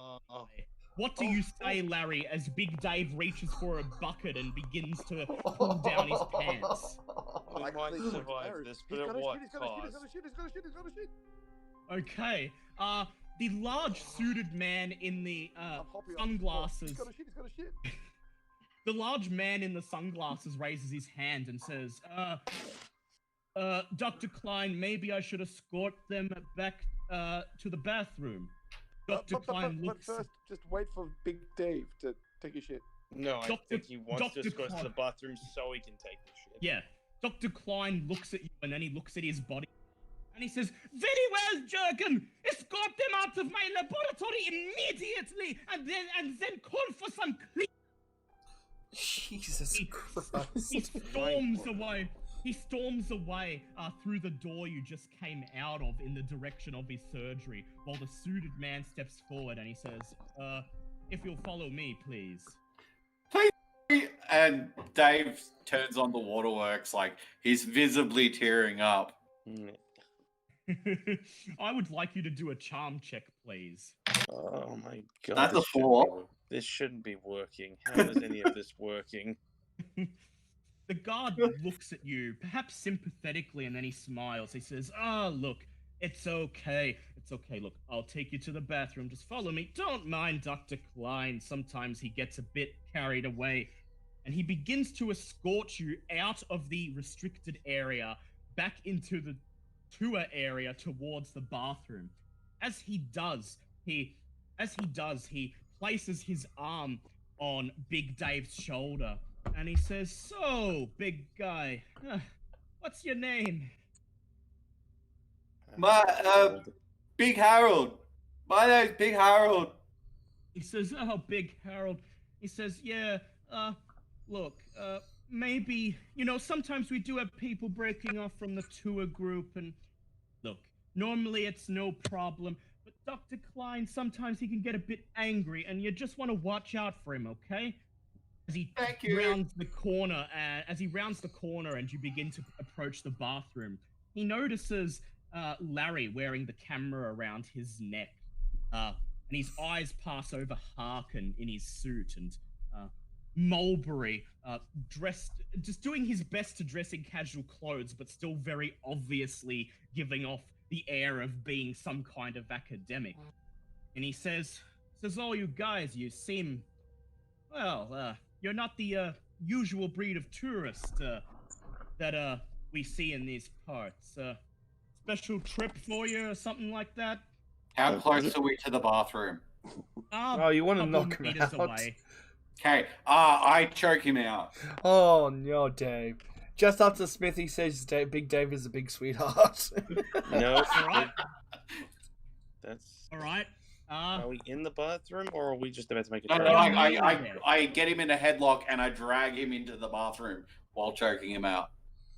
What do you say, Larry, as Big Dave reaches for a bucket and begins to pull down his pants? We might survive this, but at what cost? He's gonna shit. Okay. The large suited man in the sunglasses. He's gonna shit. The large man in the sunglasses raises his hand and says, Dr. Klein, maybe I should escort them back to the bathroom. Dr. Klein looks... But first, just wait for Big Dave to take a shit. No, I think he wants to escort us to the bathroom so he can take the shit. Yeah. Dr. Klein looks at you and then he looks at his body and he says, "Very well, Jurgen. Escort them out of my laboratory immediately and then call for some clean." Jesus Christ. He storms away. He storms away through the door you just came out of in the direction of his surgery, while the suited man steps forward and he says, "If you'll follow me, please." And Dave turns on the waterworks, like he's visibly tearing up. I would like you to do a charm check, please. Oh my god. That's a this shouldn't 4. be- This shouldn't be working. How is any of this working? The guard looks at you, perhaps sympathetically, and then he smiles. He says, look, it's okay. It's okay. Look, I'll take you to the bathroom. Just follow me. Don't mind Dr. Klein. Sometimes he gets a bit carried away." And he begins to escort you out of the restricted area, back into the tour area towards the bathroom. As he does, he places his arm on Big Dave's shoulder, and he says, "So, big guy, what's your name?" Big Harold. My name's Big Harold. He says, "Oh, Big Harold." He says, "Yeah, look, maybe, sometimes we do have people breaking off from the tour group, and look, normally it's no problem, but Dr. Klein, sometimes he can get a bit angry, and you just want to watch out for him, okay?" As he rounds the corner, and you begin to approach the bathroom, he notices Larry wearing the camera around his neck, and his eyes pass over Harkin in his suit, and Mulberry, dressed, just doing his best to dress in casual clothes, but still very obviously giving off the air of being some kind of academic. And he says, "Oh, you guys, you seem, well, you're not the usual breed of tourist that we see in these parts. Special trip for you or something like that?" How close are we to the bathroom? Oh, you want to Couple knock him meters out? away. Okay, I choke him out. Oh no, Dave. Just after Smithy says Big Dave is a big sweetheart. No. All right. That's. All right. Are we in the bathroom, or are we just about to make a No, try? I get him in a headlock and I drag him into the bathroom while choking him out.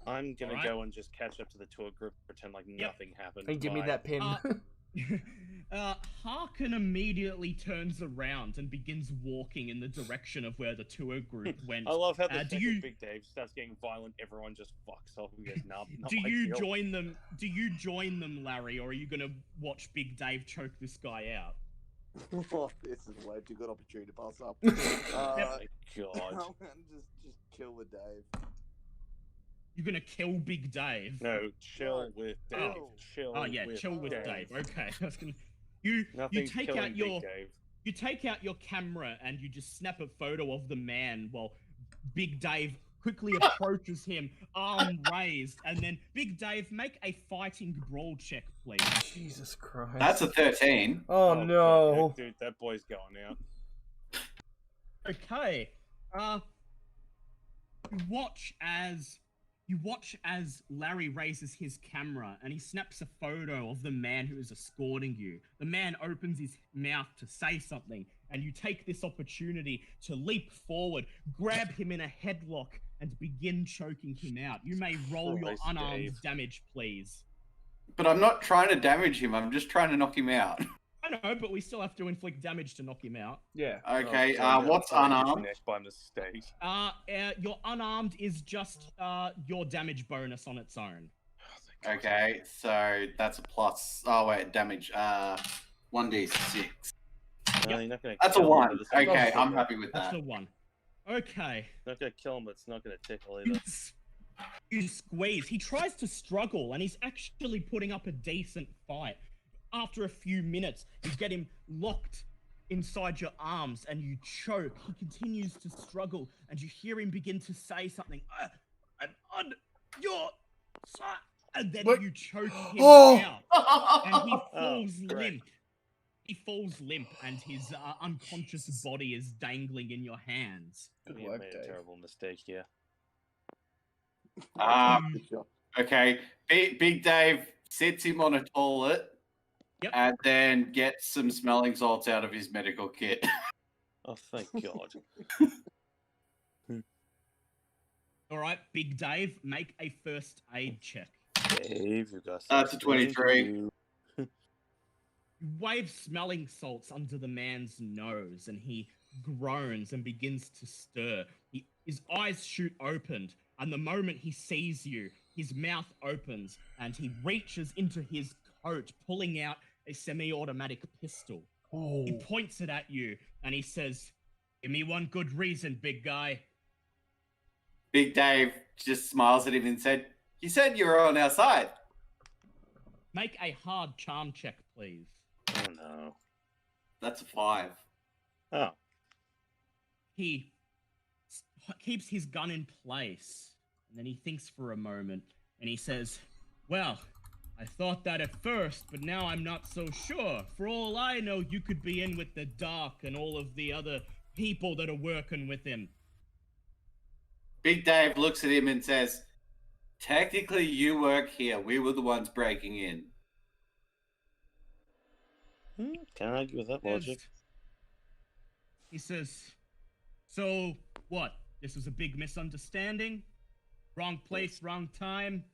I'm gonna Alright. go and just catch up to the tour group, pretend like nothing happened. And give me Bye. that pin. Harkin immediately turns around and begins walking in the direction of where the tour group went. I love how the do second you- Big Dave starts getting violent, everyone just fucks off and goes, "Nah, not Do my you deal." join them? Do you join them, Larry, or are you gonna watch Big Dave choke this guy out? Oh, this is way too good opportunity to pass up. Oh my god. I'm gonna just kill with Dave. You're gonna kill Big Dave? No, chill with Dave. Oh. Chill. Oh yeah, chill with Dave. Okay, I was gonna. You Nothing's take killing out your Big Dave. you take out your camera and you just snap a photo of the man while Big Dave quickly approaches him, arm raised, and then Big Dave, make a fighting brawl check, please. Jesus Christ. That's a 13. Oh God, no. dude, that boy's going out. Okay. You watch as Larry raises his camera and he snaps a photo of the man who is escorting you. The man opens his mouth to say something, and you take this opportunity to leap forward, grab him in a headlock, and begin choking him out. You may roll your Christ, unarmed Dave. damage, please. But I'm not trying to damage him, I'm just trying to knock him out. I know, but we still have to inflict damage to knock him out. Yeah. Okay, God, what's I broke his unarmed? neck by mistake. Your unarmed is just your damage bonus on its own. Okay, so that's a plus. Oh wait, damage. 1d6. No, you're not gonna That's a kill him, 1. but it's Okay, not gonna I'm tickle. happy with That's that. the one. Okay. Not gonna kill him, but it's not gonna tickle You, either. you squeeze. He tries to struggle, and he's actually putting up a decent fight. After a few minutes, you get him locked inside your arms, and you choke. He continues to struggle, and you hear him begin to say something. I'm on your side. And then What? you choke him Oh! out, and he Oh, falls great. limp. He falls limp, and his unconscious body is dangling in your hands. Good We work, made a Dave. terrible mistake here. Um, Sure. Okay, Big Dave sits him on a toilet Yep. and then gets some smelling salts out of his medical kit. Oh, thank God. All right, Big Dave, make a first aid check. Dave, you got That's a something to 23. do. You wave smelling salts under the man's nose, and he groans and begins to stir. His eyes shoot open, and the moment he sees you, his mouth opens, and he reaches into his coat, pulling out a semi-automatic pistol. Oh. He points it at you, and he says, "Give me one good reason, big guy." Big Dave just smiles at him and said, "You said you were on our side." Make a hard charm check, please. Oh, no. That's a 5. Oh. He keeps his gun in place, and then he thinks for a moment, and he says, "Well, I thought that at first, but now I'm not so sure. For all I know, you could be in with the Dark and all of the other people that are working with him." Big Dave looks at him and says, "Technically, you work here. We were the ones breaking in." Can't argue with that logic. He says, "So, what? This was a big misunderstanding? Wrong place, wrong time?"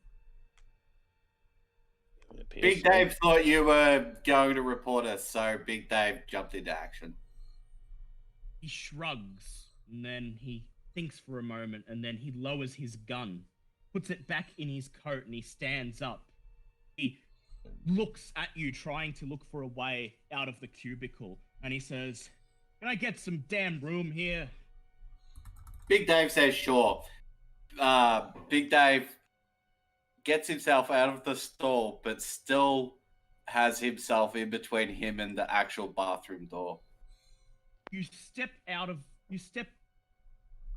It appears Big so. Dave thought you were going to report us, so Big Dave jumped into action. He shrugs, and then he thinks for a moment, and then he lowers his gun, puts it back in his coat, and he stands up. He looks at you, trying to look for a way out of the cubicle, and he says, "Can I get some damn room here?" Big Dave says, "Sure." Big Dave gets himself out of the stall, but still has himself in between him and the actual bathroom door. You step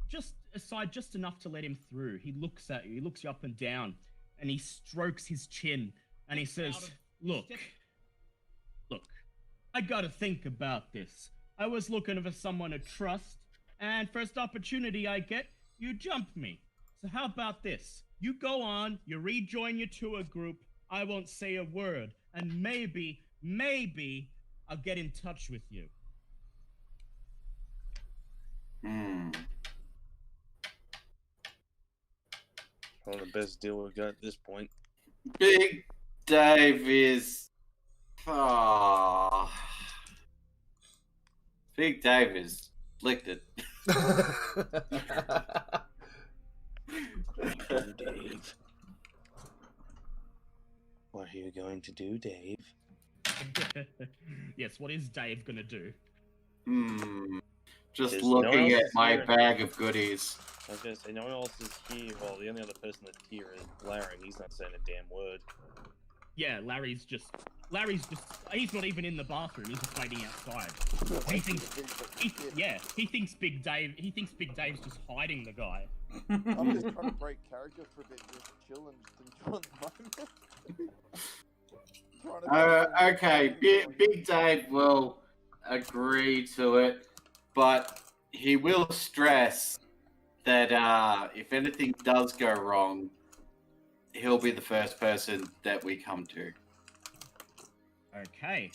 just aside just enough to let him through. He looks at you, he looks you up and down, and he strokes his chin, and he says, look, I gotta think about this. I was looking for someone to trust, and first opportunity I get, you jump me. So how about this? You go on, you rejoin your tour group, I won't say a word, and maybe I'll get in touch with you." Probably the best deal we've got at this point. Big Dave is... Big Dave is licked it. Dave. What are you going to do, Dave? Yes, what is Dave gonna do? Just There's looking no one at else my here. bag of goodies. I was gonna say, no one else is here. Well, the only other person that's here is Larry, and he's not saying a damn word. Yeah, Larry's just, he's not even in the bathroom, he's just waiting outside. He thinks Big Dave's just hiding the guy. I'm just trying to break character for a bit, just chill and just enjoy the moment. Okay, Big Dave will agree to it, but he will stress that if anything does go wrong, he'll be the first person that we come to. Okay.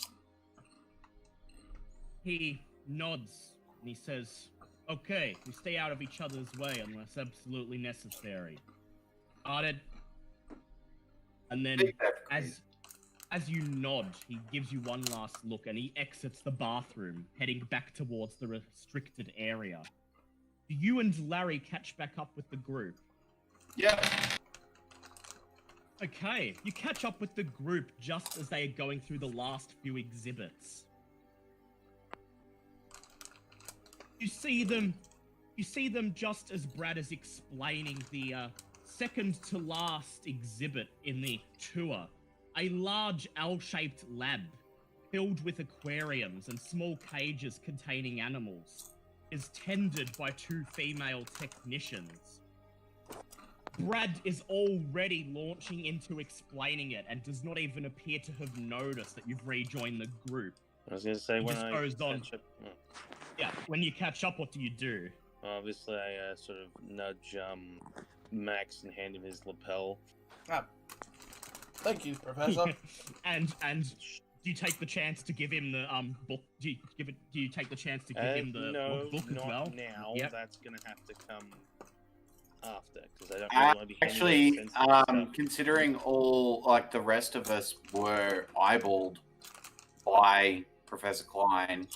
He nods and he says, "Okay, we stay out of each other's way unless absolutely necessary." Started. And then as you nod, he gives you one last look and he exits the bathroom, heading back towards the restricted area. Do you and Larry catch back up with the group? Yep. Okay, you catch up with the group just as they are going through the last few exhibits. You see them just as Brad is explaining the second to last exhibit in the tour. A large L-shaped lab filled with aquariums and small cages containing animals is tended by 2 female technicians. Brad is already launching into explaining it and does not even appear to have noticed that you've rejoined the group. I was gonna say, He when just I goes on. catch up, Yeah, when you catch up, what do you do? obviously I sort of nudge Max and hand him his lapel. Thank you, Professor. and do you take the chance to give him the book? Do you take the chance to give him the book as well? Now. Yep. That's gonna have to come after because I don't really want to be Actually, handing out sensitive stuff. considering all like the rest of us were eyeballed by Professor Klein,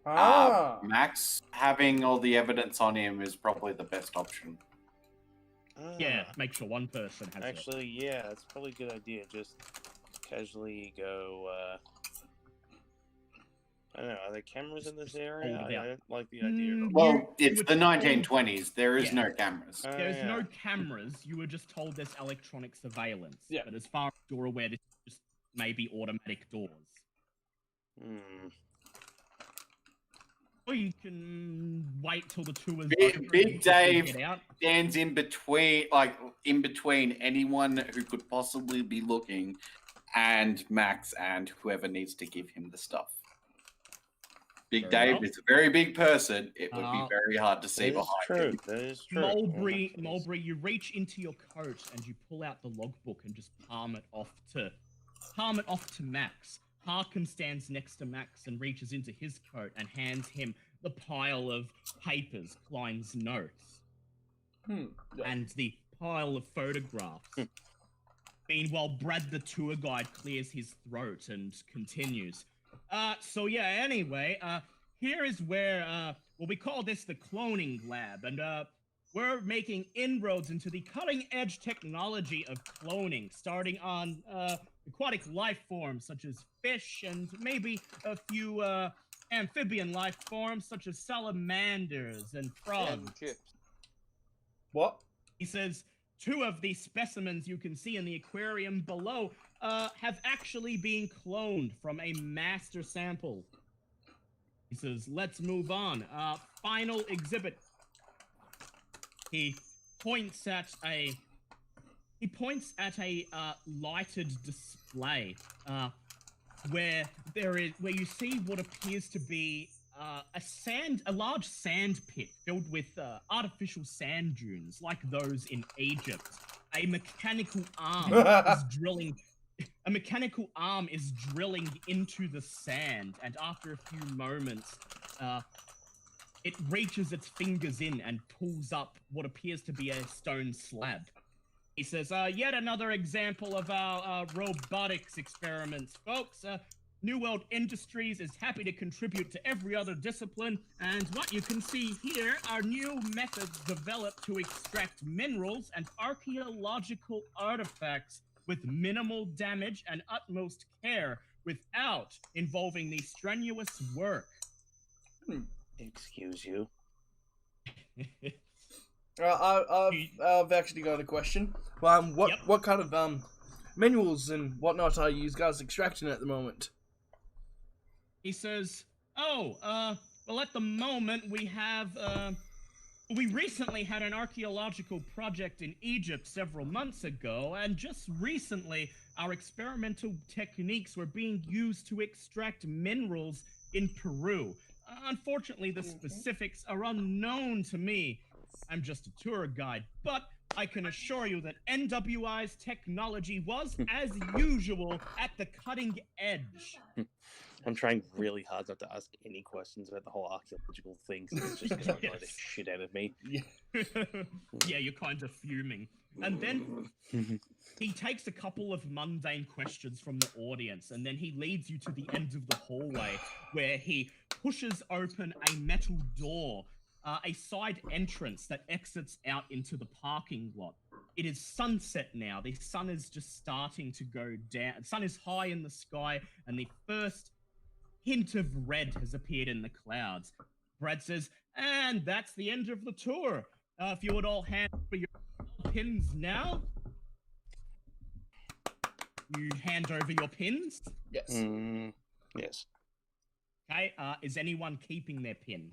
Max having all the evidence on him is probably the best option. Yeah, make sure one person has Actually, yeah, that's probably a good idea. Just casually go. I don't know. Are there cameras in this area? I don't like the idea. Well, it's the 1920s. There is no cameras. There's no cameras. You were just told there's electronic surveillance. Yeah. But as far as you're aware, this is just maybe automatic doors. Or you can wait till the tour is over. Big Dave stands in between anyone who could possibly be looking and Max and whoever needs to give him the stuff. Big Dave is a very big person. It would be very hard to see behind him. That is true. Mulberry, you reach into your coat and you pull out the logbook and just palm it off to Max. Harkham stands next to Max and reaches into his coat and hands him the pile of papers, Klein's notes, and the pile of photographs. Meanwhile, Brad the tour guide clears his throat and continues. Anyway, here is where, we call this the cloning lab, and we're making inroads into the cutting-edge technology of cloning, starting on aquatic life forms such as fish and maybe a few amphibian life forms such as salamanders and frogs. What? He says 2 of the specimens you can see in the aquarium below have actually been cloned from a master sample. He says, let's move on. Final exhibit. He points at a lighted display where you see what appears to be a large sand pit filled with artificial sand dunes like those in Egypt. A mechanical arm is drilling into the sand, and after a few moments, it reaches its fingers in and pulls up what appears to be a stone slab. He says, yet another example of our robotics experiments, folks. New World Industries is happy to contribute to every other discipline, and what you can see here are new methods developed to extract minerals and archaeological artifacts with minimal damage and utmost care without involving the strenuous work. Excuse you. I've actually got a question. What kind of minerals and whatnot are you guys extracting at the moment? He says, well, at the moment we have, we recently had an archaeological project in Egypt several months ago, and just recently our experimental techniques were being used to extract minerals in Peru. Unfortunately, the specifics are unknown to me. I'm just a tour guide, but I can assure you that NWI's technology was, as usual, at the cutting edge. I'm trying really hard not to ask any questions about the whole archaeological thing, so it's just going to annoy the shit out of me. Yeah, you're kind of fuming. And then he takes a couple of mundane questions from the audience, and then he leads you to the end of the hallway, where he pushes open a metal door, a side entrance that exits out into the parking lot. It is sunset now. The sun is just starting to go down. The sun is high in the sky, and the first hint of red has appeared in the clouds. Brad says, and that's the end of the tour. If you would all hand over your pins now. You hand over your pins? Yes. Yes. Okay, is anyone keeping their pin?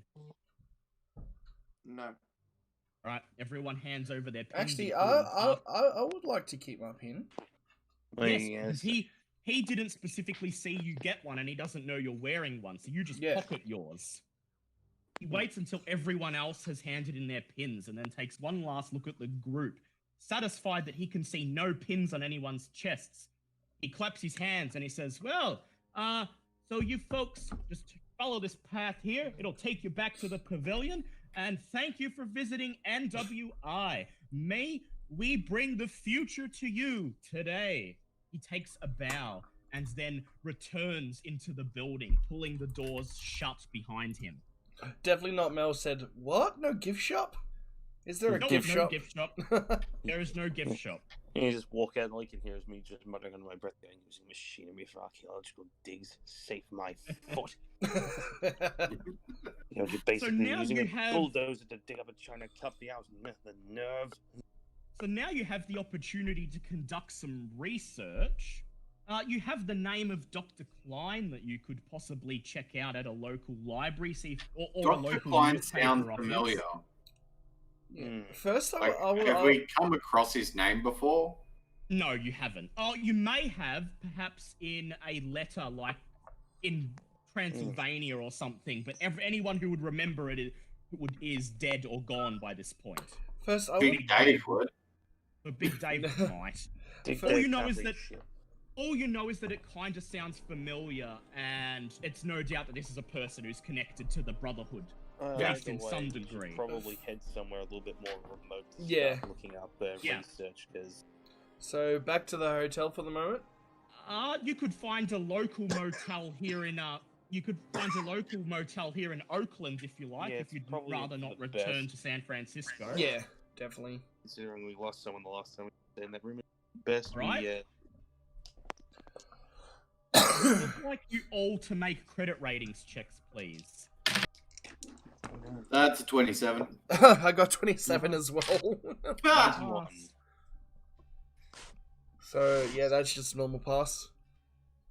No. All right, everyone hands over their pins. Actually, I would like to keep my pin. Yes, he didn't specifically see you get one, and he doesn't know you're wearing one, so you just pocket yours. He waits until everyone else has handed in their pins, and then takes one last look at the group satisfied that he can see no pins on anyone's chests, he claps his hands and he says, well, so you folks just follow this path here. It'll take you back to the pavilion. And thank you for visiting NWI. May we bring the future to you today. He takes a bow and then returns into the building, pulling the doors shut behind him. Definitely not Mel said, what? No gift shop? Is there a No, gift no shop? gift shop. There is no gift shop. And you just walk out and all you can hear is me just muttering under my breath, going, using machinery for archaeological digs, safe my foot. You're basically now using you a have- bulldozer to dig up a China cup the house. The nerve. So now you have the opportunity to conduct some research. You have the name of Dr. Klein that you could possibly check out at a local library, see if, or a Dr. local Klein newspaper sounds office. familiar. First, Like, I will. have we come across his name before? No, you haven't. Oh, you may have, perhaps in a letter, like in Transylvania or something. But anyone who would remember it is dead or gone by this point. First, I Big Dave would. But Big Dave might. All you know is that. All you know is that it kind of sounds familiar, and it's no doubt that this is a person who's connected to the Brotherhood, just in some degree. Probably head somewhere a little bit more remote. To Yeah. start looking up research, because So back to the hotel for the moment. You could find a local motel here in You could find a local motel here in Oakland if you like. Yeah, if you'd probably rather not the return best. to San Francisco. Yeah, definitely. considering we lost someone the last time we stayed in that room, best Right. we I'd like you all to make credit ratings checks, please. That's a 27. I got 27 as well. Ah! So yeah, that's just normal pass.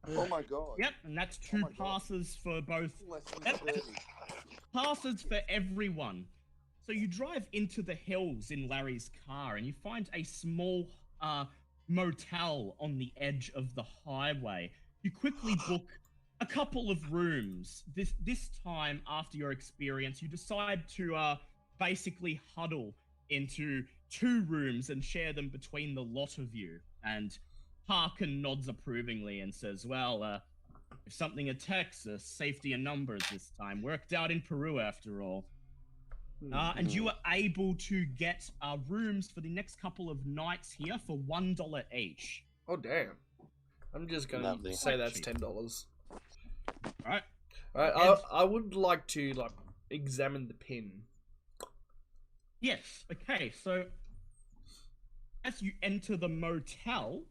Oh my god. Yep, and that's two my God. passes for both. Less than Yep. 30. Passes for everyone. So you drive into the hills in Larry's car and you find a small motel on the edge of the highway. You quickly book a couple of rooms. This time, after your experience, you decide to basically huddle into 2 rooms and share them between the lot of you. And Harkin nods approvingly and says, well, if something attacks us, safety in numbers this time. Worked out in Peru, after all. And you are able to get rooms for the next couple of nights here for $1 each. Oh damn! I'm just gonna Lovely. say Quite that's cheap. $10. Alright. Alright, I would like to examine the pin. Yes, okay, so as you enter the motel,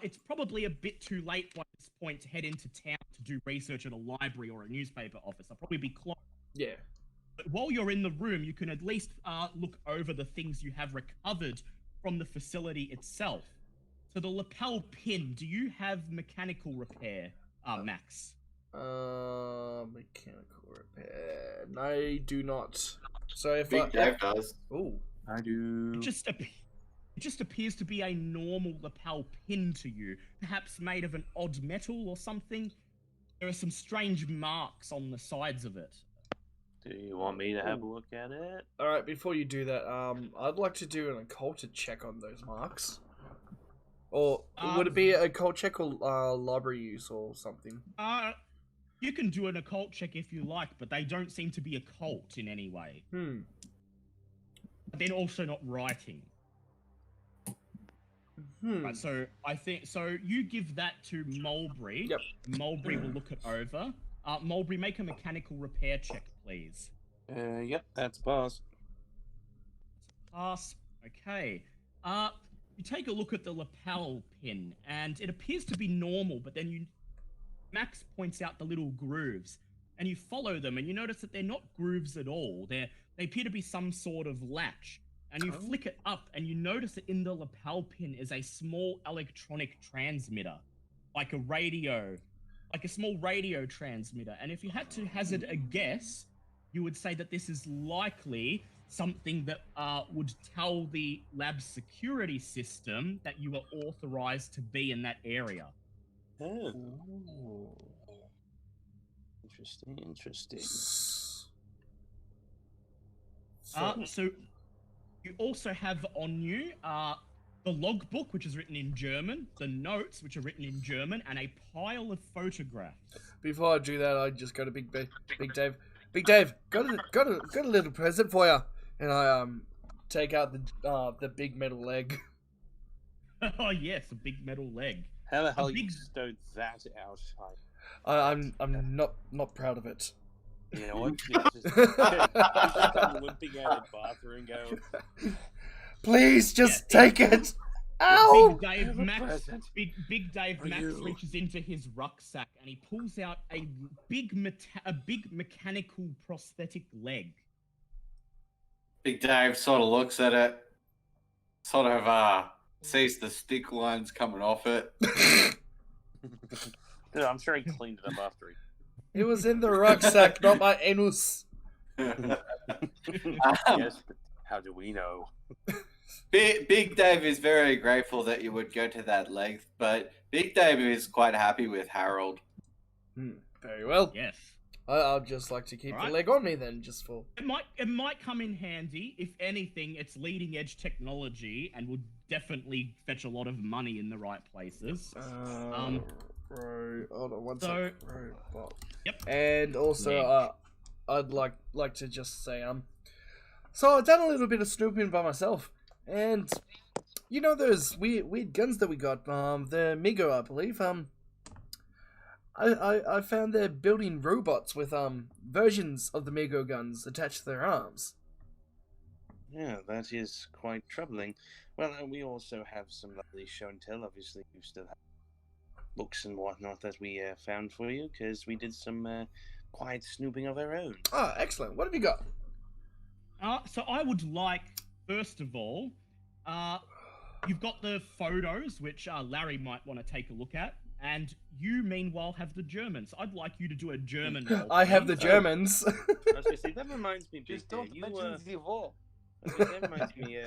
it's probably a bit too late by this point to head into town to do research at a library or a newspaper office. I'll probably be closed. Yeah. But while you're in the room, you can at least look over the things you have recovered from the facility itself. So the lapel pin, do you have mechanical repair, Max? Mechanical repair. No, I do not. So if Big Dave does. Oh. I do. It just appears to be a normal lapel pin to you, perhaps made of an odd metal or something. There are some strange marks on the sides of it. Do you want me to have a look at it? Alright, before you do that, I'd like to do an occult check on those marks. Or would it be a occult check or library use or something? You can do an occult check if you like, but they don't seem to be occult in any way. But they're also not writing. Right, so I think you give that to Mulberry. Yep. Mulberry will look it over. Mulberry, make a mechanical repair check, please. Yep, that's a pass. Pass. Okay. You take a look at the lapel pin, and it appears to be normal, but then Max points out the little grooves, and you follow them, and you notice that they're not grooves at all. They appear to be some sort of latch. And you flick it up, and you notice that in the lapel pin is a small electronic transmitter, like a small radio transmitter. And if you had to hazard a guess, you would say that this is likely something that would tell the lab's security system that you are authorized to be in that area. Oh. Interesting. So You also have on you the logbook, which is written in German, the notes, which are written in German, and a pile of photographs. Before I do that, I just go to Big Dave. Big Dave, got a little present for you. And I take out the big metal leg. Oh yes, a big metal leg. How the hell big- you stowed that out? I'm not proud of it. You know what? You just come limping out of the bathroom, go. Please just take it. Ow! Big Dave For Max you. reaches into his rucksack and he pulls out a big mechanical prosthetic leg. Big Dave sort of looks at it, sort of sees the stick lines coming off it. Yeah, I'm sure he cleaned it up after he. It was in the rucksack, not my anus. Yes, but how do we know? Big Dave is very grateful that you would go to that length, but Big Dave is quite happy with Harold. Very well. Yes. I'd just like to keep the Alright. leg on me then, just for. It might come in handy. If anything, it's leading edge technology and would definitely fetch a lot of money in the right places. Hold on one So- sec. Robot. Yep. And also, Leg. I'd like to just say, so I've done a little bit of snooping by myself, and you know those weird guns that we got, the Migo, I believe, I found they're building robots with versions of the Migo guns attached to their arms. Yeah, that is quite troubling. Well, we also have some lovely show and tell. Obviously, you still have books and whatnot that we found for you because we did some quiet snooping of our own. Ah, excellent. What have you got? So I would like, first of all, you've got the photos, which Larry might want to take a look at, and you, meanwhile, have the Germans. I'd like you to do a German roll. I have the please. Germans. I was gonna say, that reminds me, Big Just Dave. don't You, mention the war. that reminds me,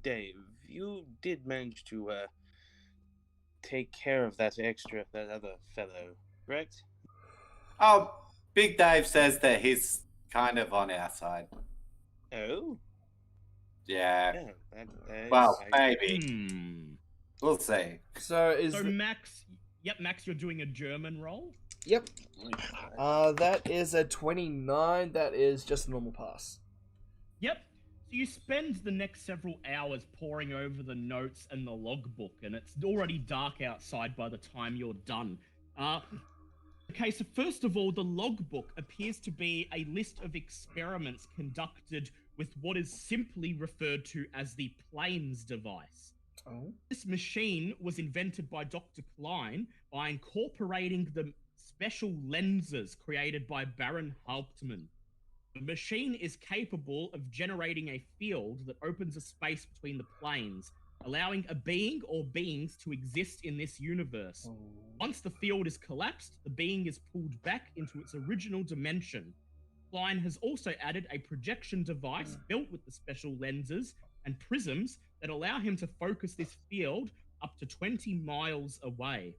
Dave. You did manage to take care of that other fellow, correct? Oh, Big Dave says that he's kind of on our side. Oh, Yeah. yeah. That, Well, I- maybe. We'll see. So is So Max, Max, you're doing a German roll. yep. That is a 29. That is just a normal pass. Yep. So you spend the next several hours poring over the notes and the logbook, and it's already dark outside by the time you're done. Okay, so first of all, the logbook appears to be a list of experiments conducted with what is simply referred to as the Planes device. Oh. This machine was invented by Dr. Klein by incorporating the special lenses created by Baron Hauptmann. The machine is capable of generating a field that opens a space between the planes, allowing a being or beings to exist in this universe. Once the field is collapsed, the being is pulled back into its original dimension. Klein has also added a projection device built with the special lenses and prisms that allow him to focus this field up to 20 miles away.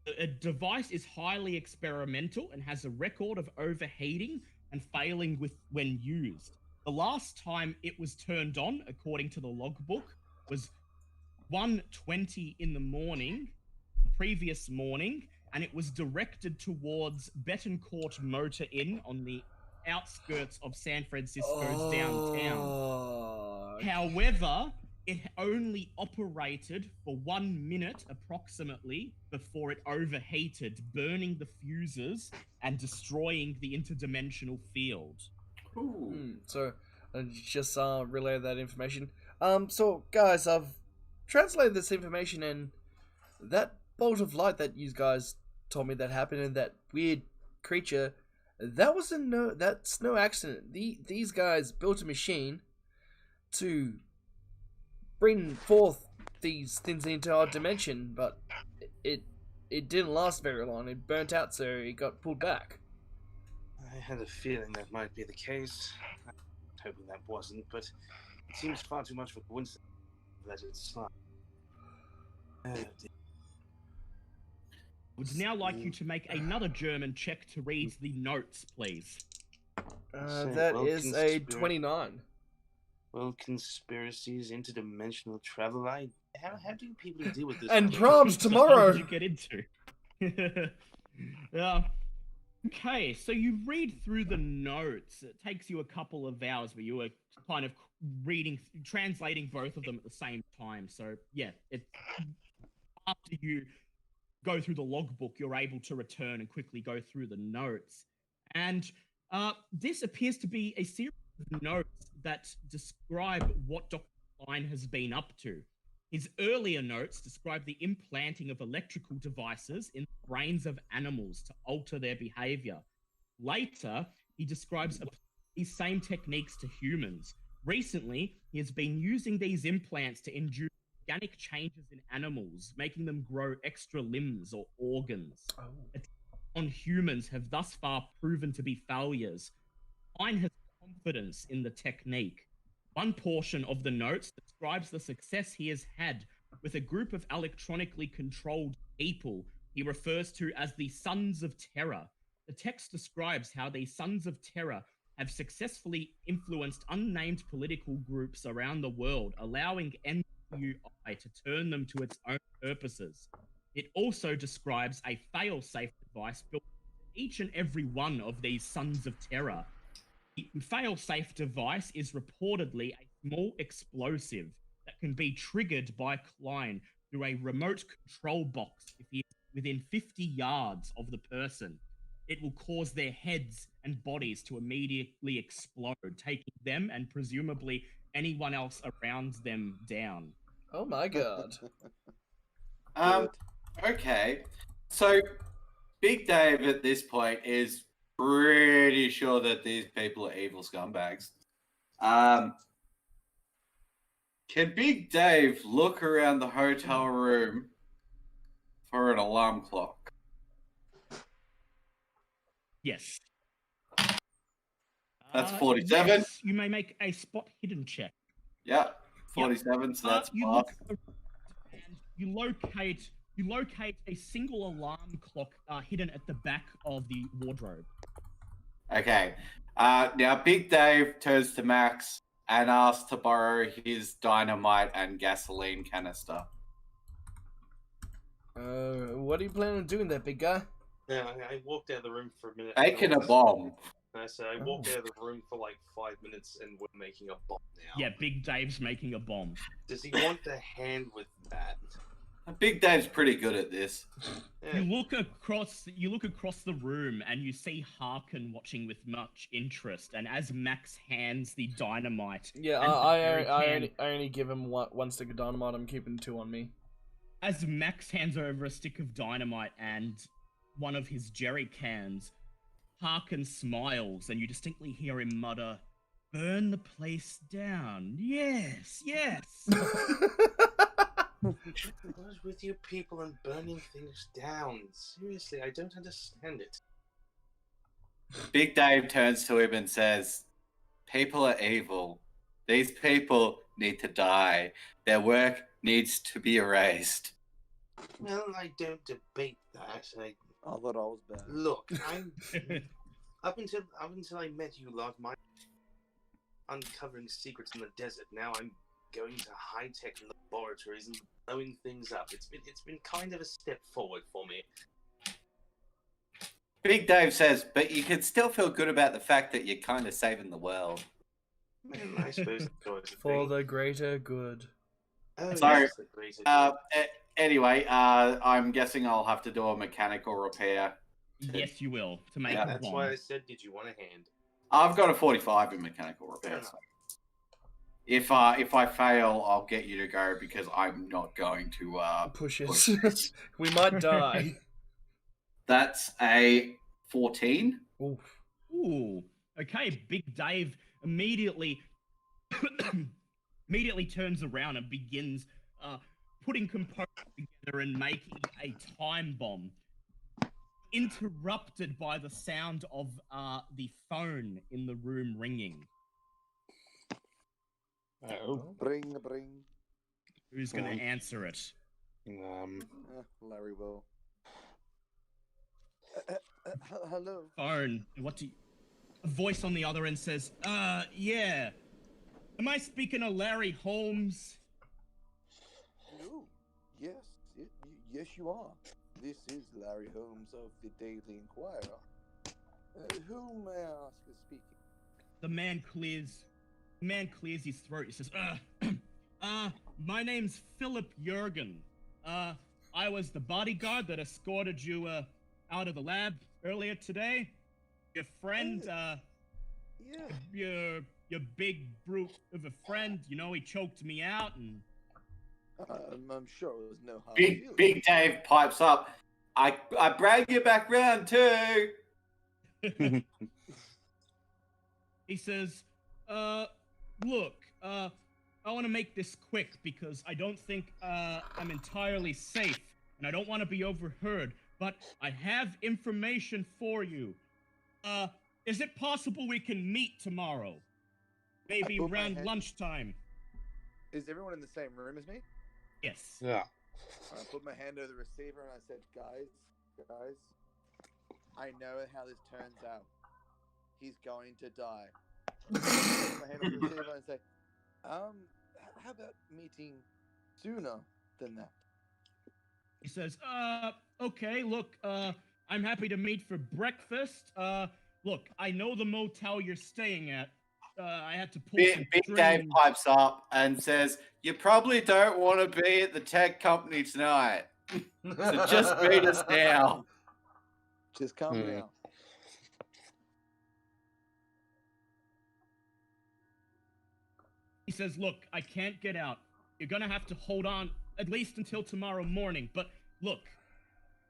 The device is highly experimental and has a record of overheating and failing when used. The last time it was turned on, according to the logbook, was 1:20 in the morning, the previous morning, and it was directed towards Betancourt Motor Inn on the outskirts of San Francisco's downtown. However, it only operated for 1 minute approximately before it overheated, burning the fuses and destroying the interdimensional field. So, just relay that information. So guys, I've translated this information, and that bolt of light that you guys told me that happened, and that weird creature, that's no accident. These guys built a machine to bring forth these things into our dimension, but it didn't last very long. It burnt out, so it got pulled back. I had a feeling that might be the case. I was hoping that wasn't, but it seems far too much of a coincidence that it's not. Oh, dear. Would now like you to make another German check to read the notes, please. That is a 29. Well, conspiracies, interdimensional travel. How do people deal with this? And stuff? proms What the hell tomorrow. did you get into? Yeah. Okay, so you read through the notes. It takes you a couple of hours, but you were kind of translating both of them at the same time. So yeah, after you go through the logbook, you're able to return and quickly go through the notes. And this appears to be a series of notes that describe what Dr. Klein has been up to. His earlier notes describe the implanting of electrical devices in the brains of animals to alter their behavior. Later, he describes these same techniques to humans. Recently, he has been using these implants to induce organic changes in animals, making them grow extra limbs or organs. Attacks on humans have thus far proven to be failures. Klein has confidence in the technique. One portion of the notes describes the success he has had with a group of electronically controlled people he refers to as the Sons of Terror. The text describes how the Sons of Terror have successfully influenced unnamed political groups around the world, allowing NWI to turn them to its own purposes. It also describes a fail-safe device built into each and every one of these Sons of Terror. The fail-safe device is reportedly a small explosive that can be triggered by Klein through a remote control box if he is within 50 yards of the person. It will cause their heads and bodies to immediately explode, taking them and presumably anyone else around them down. Oh my god. Okay. So, Big Dave at this point is pretty sure that these people are evil scumbags. Can Big Dave look around the hotel room for an alarm clock? Yes. That's 47. Yes, you may make a spot hidden check. Yeah, 47. So that's you pass. look and you locate a single alarm clock hidden at the back of the wardrobe. Okay. Now Big Dave turns to Max and asks to borrow his dynamite and gasoline canister. What are you planning on doing there, big guy? Yeah, I walked out of the room for a minute. Making a bomb. I said I walked out of the room for like 5 minutes and we're making a bomb now. Yeah, Big Dave's making a bomb. Does he want the hand with that? Big Dave's pretty good at this. Yeah. You look across the room and you see Harkin watching with much interest. And as Max hands the dynamite, Yeah, I only give him one stick of dynamite. I'm keeping 2 on me. As Max hands over a stick of dynamite and one of his jerry cans, Harkin smiles and you distinctly hear him mutter, "Burn the place down. Yes, yes." What is with you people and burning things down? Seriously, I don't understand it. Big Dave turns to him and says, "People are evil. These people need to die. Their work needs to be erased." Well, I don't debate that. I thought I was bad. Look, I'm up until I met you lot, my uncovering secrets in the desert. Now I'm going to high-tech laboratories and blowing things up. It's been kind of a step forward for me. Big Dave says, "But you can still feel good about the fact that you're kind of saving the world." Well, I suppose it's always a For thing. the greater good. Oh, Sorry. yes, the greater good. Anyway, I'm guessing I'll have to do a mechanical repair. Yes, you will, to make Yeah, a That's bomb. why I said, did you want a hand? I've got a 45 in mechanical repair. So if I fail, I'll get you to go because I'm not going to Push us. We might die. That's a 14. Oof. Ooh, okay. Big Dave immediately turns around and begins putting components together and making a time bomb. Interrupted by the sound of the phone in the room ringing. Oh. Bring. Who's going to answer it? Larry will. Hello. Phone. A voice on the other end says, yeah. Am I speaking of Larry Holmes? No. Yes. Yes, you are. This is Larry Holmes of the Daily Inquirer. Who may I ask is speaking? The man clears his throat. He says, my name's Philip Jurgen. I was the bodyguard that escorted you out of the lab earlier today. Your friend, Yeah. your big brute of a friend, you know, he choked me out and I'm sure it was no hard Big feelings. Big Dave pipes up. I brag you back round too. he says, look, I want to make this quick because I don't think I'm entirely safe and I don't want to be overheard, but I have information for you. Is it possible we can meet tomorrow? Maybe put my around hand- lunchtime. Is everyone in the same room as me? Yes. Yeah. I put my hand over the receiver and I said, guys, I know how this turns out. He's going to die. I put my hand over the receiver and say, how about meeting sooner than that? He says, okay, look, I'm happy to meet for breakfast. Look, I know the motel you're staying at. I had to pull some Big Dave strings. pipes up and says, "You probably don't want to be at the tech company tonight, so just meet us now." Just calm down. He says, look, I can't get out. You're gonna have to hold on at least until tomorrow morning. But look,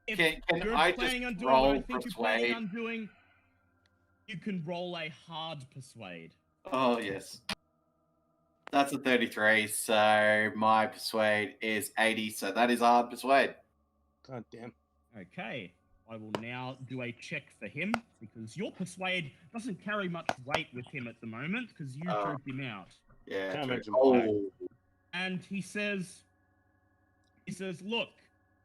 if Can you're I just planning on doing roll what I think you're planning persuade? on doing, you can roll a hard persuade. Oh yes, that's a 33. So my persuade is 80. So that is a hard persuade. God damn. Okay, I will now do a check for him because your persuade doesn't carry much weight with him at the moment because you trooped him out. Yeah. Can't true. imagine why. And he says, look,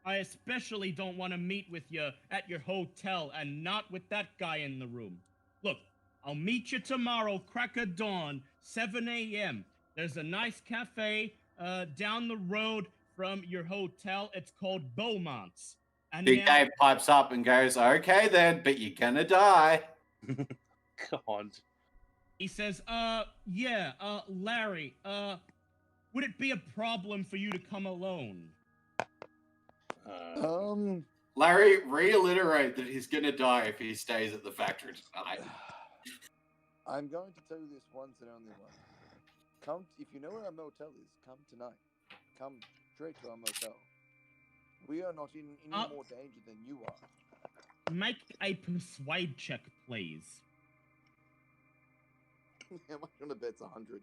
I especially don't want to meet with you at your hotel and not with that guy in the room. Look, I'll meet you tomorrow, crack of dawn, 7 a.m. There's a nice cafe down the road from your hotel. It's called Beaumont's. And Big now, Dave pipes up and goes, "Okay then, but you're gonna die." God. he says, Larry, would it be a problem for you to come alone? Larry, reiterate that he's gonna die if he stays at the factory tonight. I'm going to tell you this once and only once. Come, if you know where our motel is, come tonight. Come straight to our motel. We are not in any more danger than you are. Make a persuade check, please. How much on a bet's 100?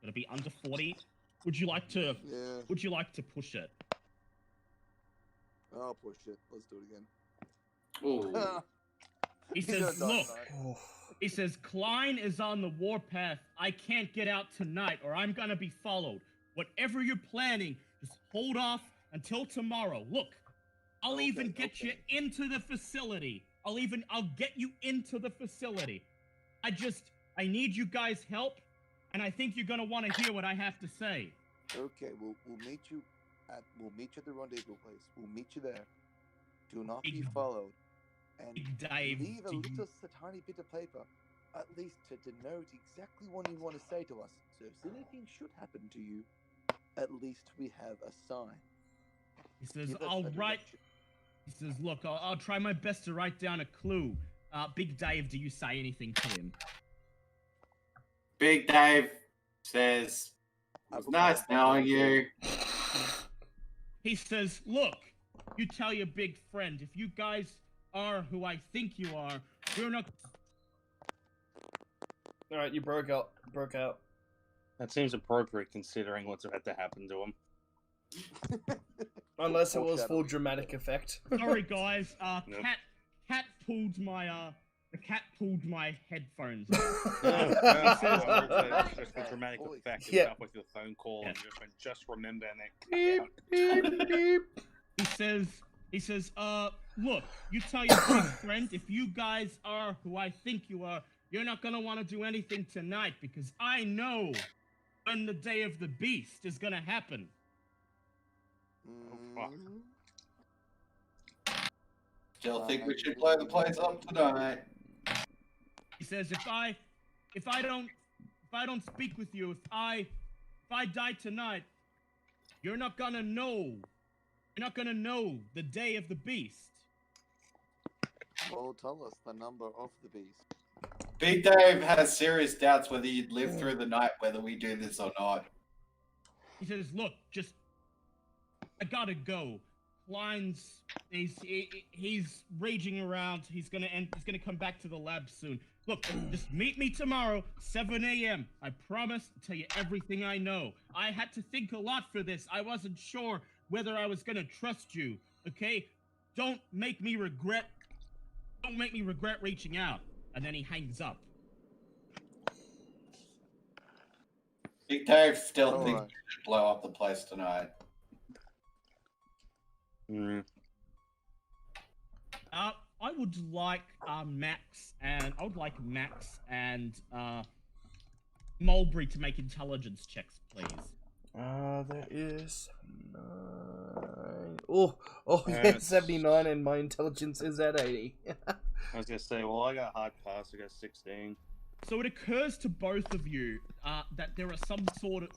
It'll be under 40. Would you like to? Yeah, Would you like to push it? I'll push it. Let's do it again. Ooh. He He's gonna says, die "Look." tonight. He says, Klein is on the warpath. I can't get out tonight or I'm gonna be followed. Whatever you're planning, just hold off until tomorrow. Look, I'll even get you into the facility. I'll get you into the facility. I need you guys' help, and I think you're gonna want to hear what I have to say. Okay, we'll meet you at the rendezvous place. We'll meet you there. Do not be followed. And Big Dave, leave a do you- little tiny bit of paper, at least to denote exactly what you want to say to us. So if anything should happen to you, at least we have a sign. He says, Give us I'll a write. direction. He says, look, I'll try my best to write down a clue. Big Dave, do you say anything to him? Big Dave says, I "It's put my nice hand knowing on you." He says, look, you tell your big friend, if you guys are who I think you are, we're not... Alright, you broke out. That seems appropriate considering what's about to happen to him. Unless it was Foreshadow. full dramatic effect. Sorry, guys. Nope. Cat pulled my, the cat pulled my headphones. Just for dramatic Holy effect, Yeah. it's up with your phone call and just remember that. Beep, beep, beep. He says, look, you tell your big friend, if you guys are who I think you are, you're not gonna want to do anything tonight because I know when the day of the beast is gonna happen. fuck. Still think we should blow the place up tonight. He says, if I don't speak with you, if I die tonight, you're not gonna know the day of the beast. Well, tell us the number of the beast. Big Dave has serious doubts whether you'd live through the night, whether we do this or not. He says, look, I gotta go. Klein's, he's raging around. He's gonna come back to the lab soon. Look, just meet me tomorrow, 7 a.m. I promise to tell you everything I know. I had to think a lot for this. I wasn't sure whether I was gonna trust you, okay? Don't make me regret reaching out. And then he hangs up. Big Dave still All thinks right. we should blow up the place tonight. Mm. I would like Max and Mulberry to make intelligence checks, please. There is 9. Oh, yeah, Yes. 79, and my intelligence is at 80. I was gonna say, well, I got hard pass. I got 16. So it occurs to both of you that there are some sort of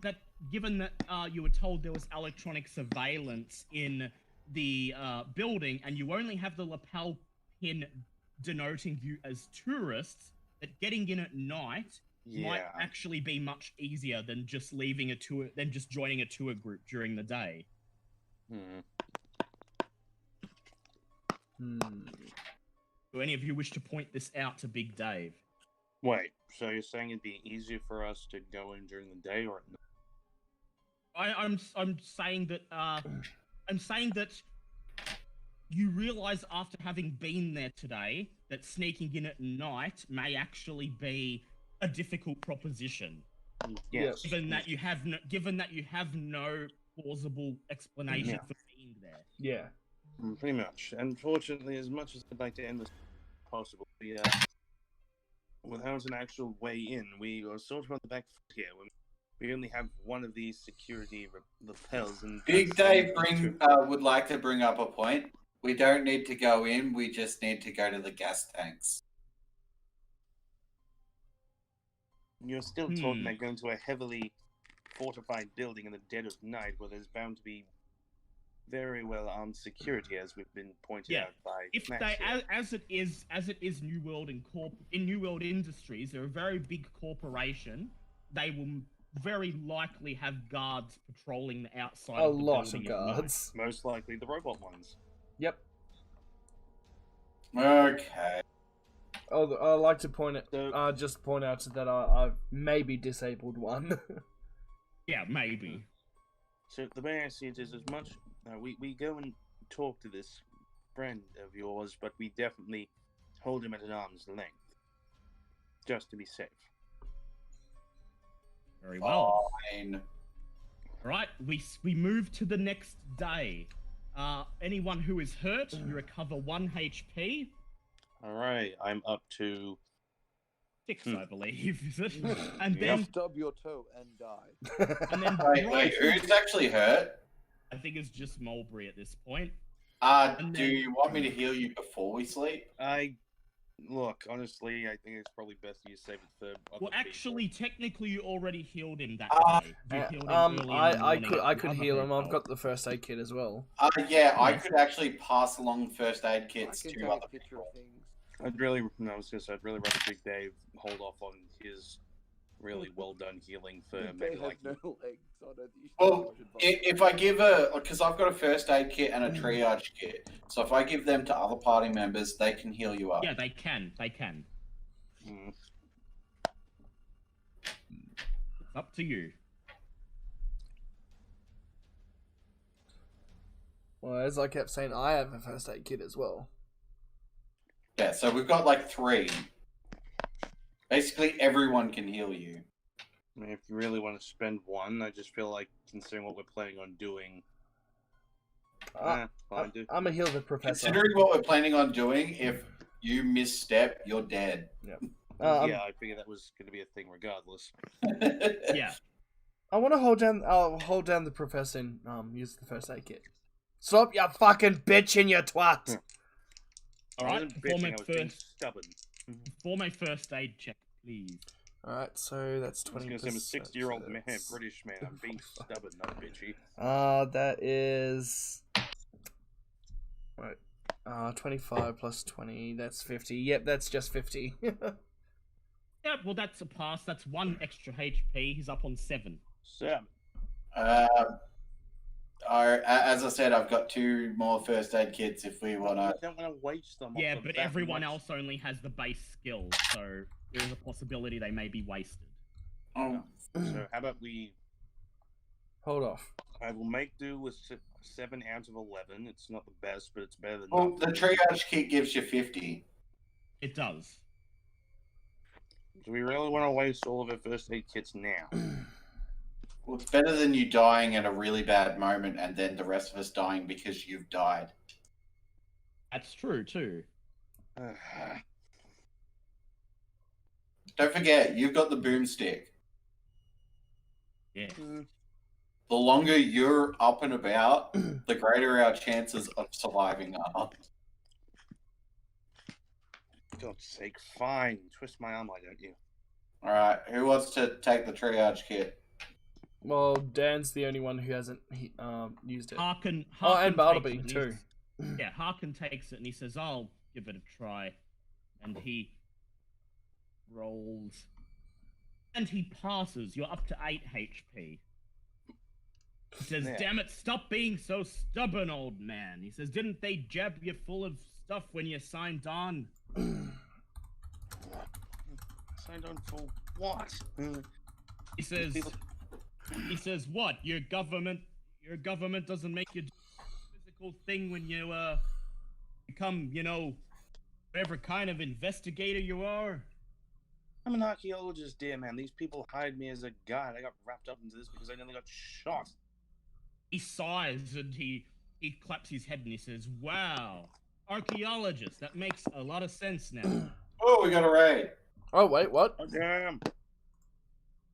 given that you were told there was electronic surveillance in the building, and you only have the lapel pin denoting you as tourists, that getting in at night might Yeah. actually be much easier than just leaving a tour, than just joining a tour group during the day. Do any of you wish to point this out to Big Dave? Wait, so you're saying it'd be easier for us to go in during the day or at night? I'm saying that you realize after having been there today that sneaking in at night may actually be a difficult proposition. Yes. Given that you have no plausible explanation Yeah. for being there. Yeah. Pretty much. Unfortunately, as much as I'd like to end this possible, without an actual way in, we are sort of on the back foot here. We only have one of these security lapels, and Big Dave would like to bring up a point. We don't need to go in, we just need to go to the gas tanks. You're still talking about going to a heavily fortified building in the dead of night, where there's bound to be very well armed security, as we've been pointed out by If Max they, here. as it is New World in New World Industries, they're a very big corporation. They will very likely have guards patrolling the outside. A of the lot of building at night. guards. Most likely the robot ones. Yep. Okay. Oh, I'd like to point it. So- Just point out that I've maybe disabled one. Yeah, maybe. So the way I see it is, as much we go and talk to this friend of yours, but we definitely hold him at an arm's length, just to be safe. Very well. Fine. All right, we move to the next day. Anyone who is hurt, you recover 1 HP. All right, I'm up to 6, I believe, is it? And then, Stub your toe and die. and then Wait, who's actually hurt? I think it's just Mulberry at this point. Do then- you want me to heal you before we sleep? Look, honestly, I think it's probably best you save it for other Well, people. actually, technically, you already healed him that day. You healed him early in the I morning could at the heal other him. I've hotel. got the first aid kit as well. Yeah, I Yes. could actually pass along first aid I kits can to take other a picture people. of things. I'd really rather Big Dave hold off on his really well done healing for Big maybe Dave like has no legs, so I don't think you should Well, have much advice. If I give because I've got a first aid kit and a triage kit, so if I give them to other party members, they can heal you up. Yeah, they can. Mm. It's up to you. Well, as I kept saying, I have a first aid kit as well. Yeah, so we've got like 3. Basically, everyone can heal you. I mean, if you really want to spend one, I just feel like considering what we're planning on doing, fine, dude. I'm gonna heal the professor. Considering what we're planning on doing, if you misstep, you're dead. Yeah. Yeah, I figured that was going to be a thing regardless. Yeah. I want to hold down. I'll hold down the professor and use the first aid kit. Stop your fucking bitching, you twat! All I right. wasn't bitching, I was being stubborn. For my first aid check, please. All right, so that's I was 20%. going to say I'm a 60-year-old man, that's- British man. I'm being stubborn, not bitchy. That is. Right. 25 plus 20. That's 50. Yep, that's just 50. Yeah, well, that's a pass. That's 1 extra HP. He's up on 7. 7. As I said, I've got 2 more first aid kits if we want I to. don't want to waste them. Yeah, off but that everyone much. else only has the base skill, so there's a possibility they may be wasted. Oh, So how about we... Hold off. I will make do with 7 out of 11. It's not the best, but it's better than well, nothing. the triage kit gives you 50. It does. Do we really want to waste all of our first aid kits now? Well, it's better than you dying at a really bad moment and then the rest of us dying because you've died. That's true, too. Don't forget, you've got the boomstick. Yeah. The longer you're up and about, the greater our chances of surviving are. For God's sake, fine. Twist my arm, why don't you? Alright, who wants to take the triage kit? Well, Dan's the only one who hasn't used it. Harkin Oh, and takes Bartleby, it and too. Yeah, Harkin takes it and he says, I'll give it a try. And he rolls. And he passes. You're up to 8 HP. He says, Yeah. damn it, stop being so stubborn, old man. He says, didn't they jab you full of stuff when you signed on? Signed on for what? He says, what? Your government doesn't make you do a physical thing when you, become, whatever kind of investigator you are? I'm an archaeologist, dear man. These people hired me as a guide. I got wrapped up into this because I nearly got shot. He sighs and he claps his head and he says, wow, archaeologist, that makes a lot of sense now. Oh, we got a raid. Oh, wait, what? Oh, damn.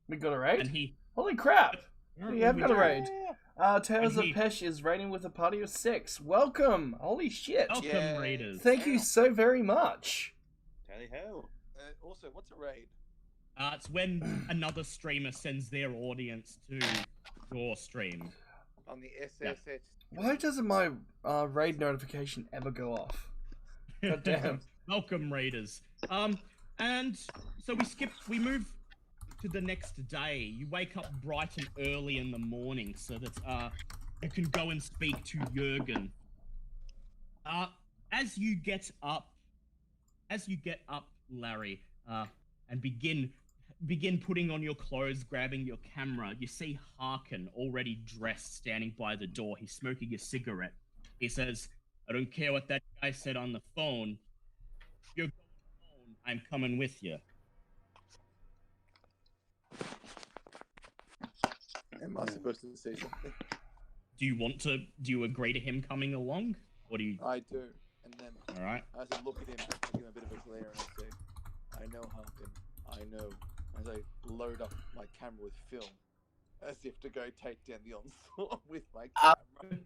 We got a raid? And he... Holy crap! We have got a raid. Tales And of he- Pesh is raiding with a party of 6. Welcome! Holy shit! Welcome, Yay. raiders. Thank you so very much. Tally ho. Also, what's a raid? It's when another streamer sends their audience to your stream. On the SSH. Why doesn't my raid notification ever go off? God damn. Welcome, raiders. And so we move to the next day. You wake up bright and early in the morning so that you can go and speak to Jurgen. As you get up, Larry, and begin putting on your clothes, grabbing your camera, you see Harkin already dressed, standing by the door. He's smoking a cigarette. He says, I don't care what that guy said on the phone. You're going home. I'm coming with you. Am I supposed to say something? Do you agree to him coming along? Or do you... I do. And then All right. as I look at him, I give him a bit of a glare and I say, I know, Harkin. I know. As I load up my camera with film, as if to go take down the onslaught with my camera.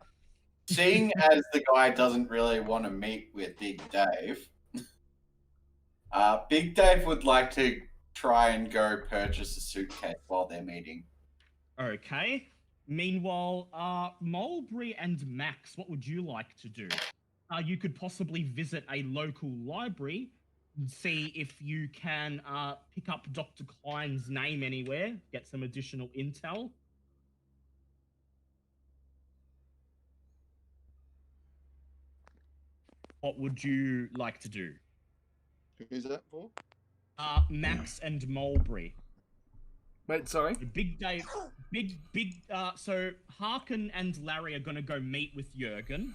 Seeing as the guy doesn't really want to meet with Big Dave, Big Dave would like to try and go purchase a suitcase while they're meeting. Okay. Meanwhile, Mulberry and Max, what would you like to do? You could possibly visit a local library, see if you can pick up Dr. Klein's name anywhere, get some additional intel. What would you like to do? Who's that for? Max and Mulberry. Wait, sorry? Big Dave, so Harkin and Larry are gonna go meet with Jurgen.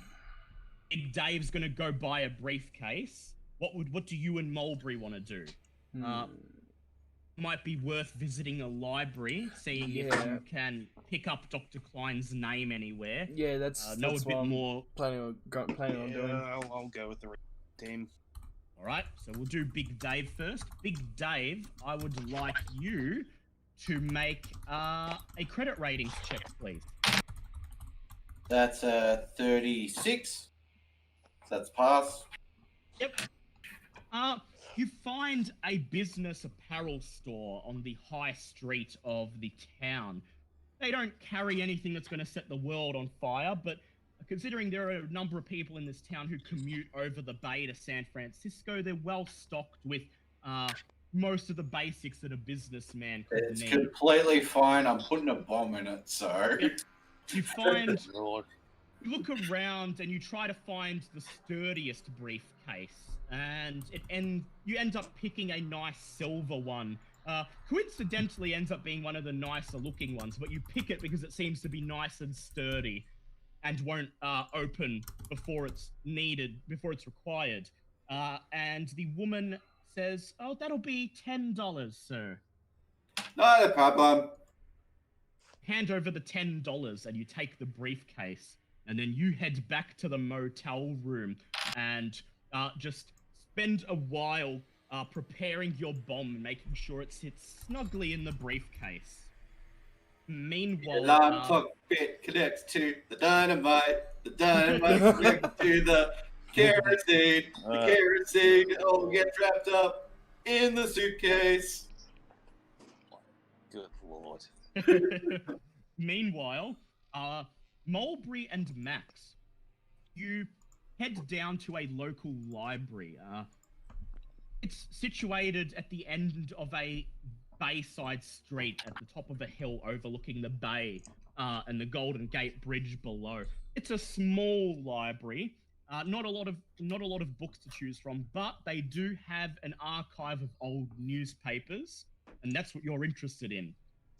Big Dave's gonna go buy a briefcase. What do you and Mulberry want to do? might be worth visiting a library, seeing if you can pick up Dr. Klein's name anywhere. Yeah, that's know that's a bit what I'm more. planning on doing. I'll go with the team. All right, so we'll do Big Dave first. Big Dave, I would like you to make a credit ratings check, please. That's 36. That's pass. Yep. You find a business apparel store on the high street of the town. They don't carry anything that's going to set the world on fire, but considering there are a number of people in this town who commute over the bay to San Francisco, they're well stocked with most of the basics that a businessman could It's need. completely fine. I'm putting a bomb in it, so. You find, you look around and you try to find the sturdiest briefcase, and you end up picking a nice silver one. Coincidentally ends up being one of the nicer looking ones, but you pick it because it seems to be nice and sturdy and won't open before it's required. And the woman says, "Oh, that'll be $10, sir." No problem. Hand over the $10 and you take the briefcase, and then you head back to the motel room and just spend a while preparing your bomb and making sure it sits snugly in the briefcase. Meanwhile, the alarm clock bit connects to the dynamite connects to the kerosene. The kerosene all get trapped up in the suitcase. Good lord. Meanwhile, Mulberry and Max, you head down to a local library. It's situated at the end of a bayside street at the top of a hill overlooking the bay and the Golden Gate Bridge below. It's a small library, not a lot of books to choose from, but they do have an archive of old newspapers, and that's what you're interested in.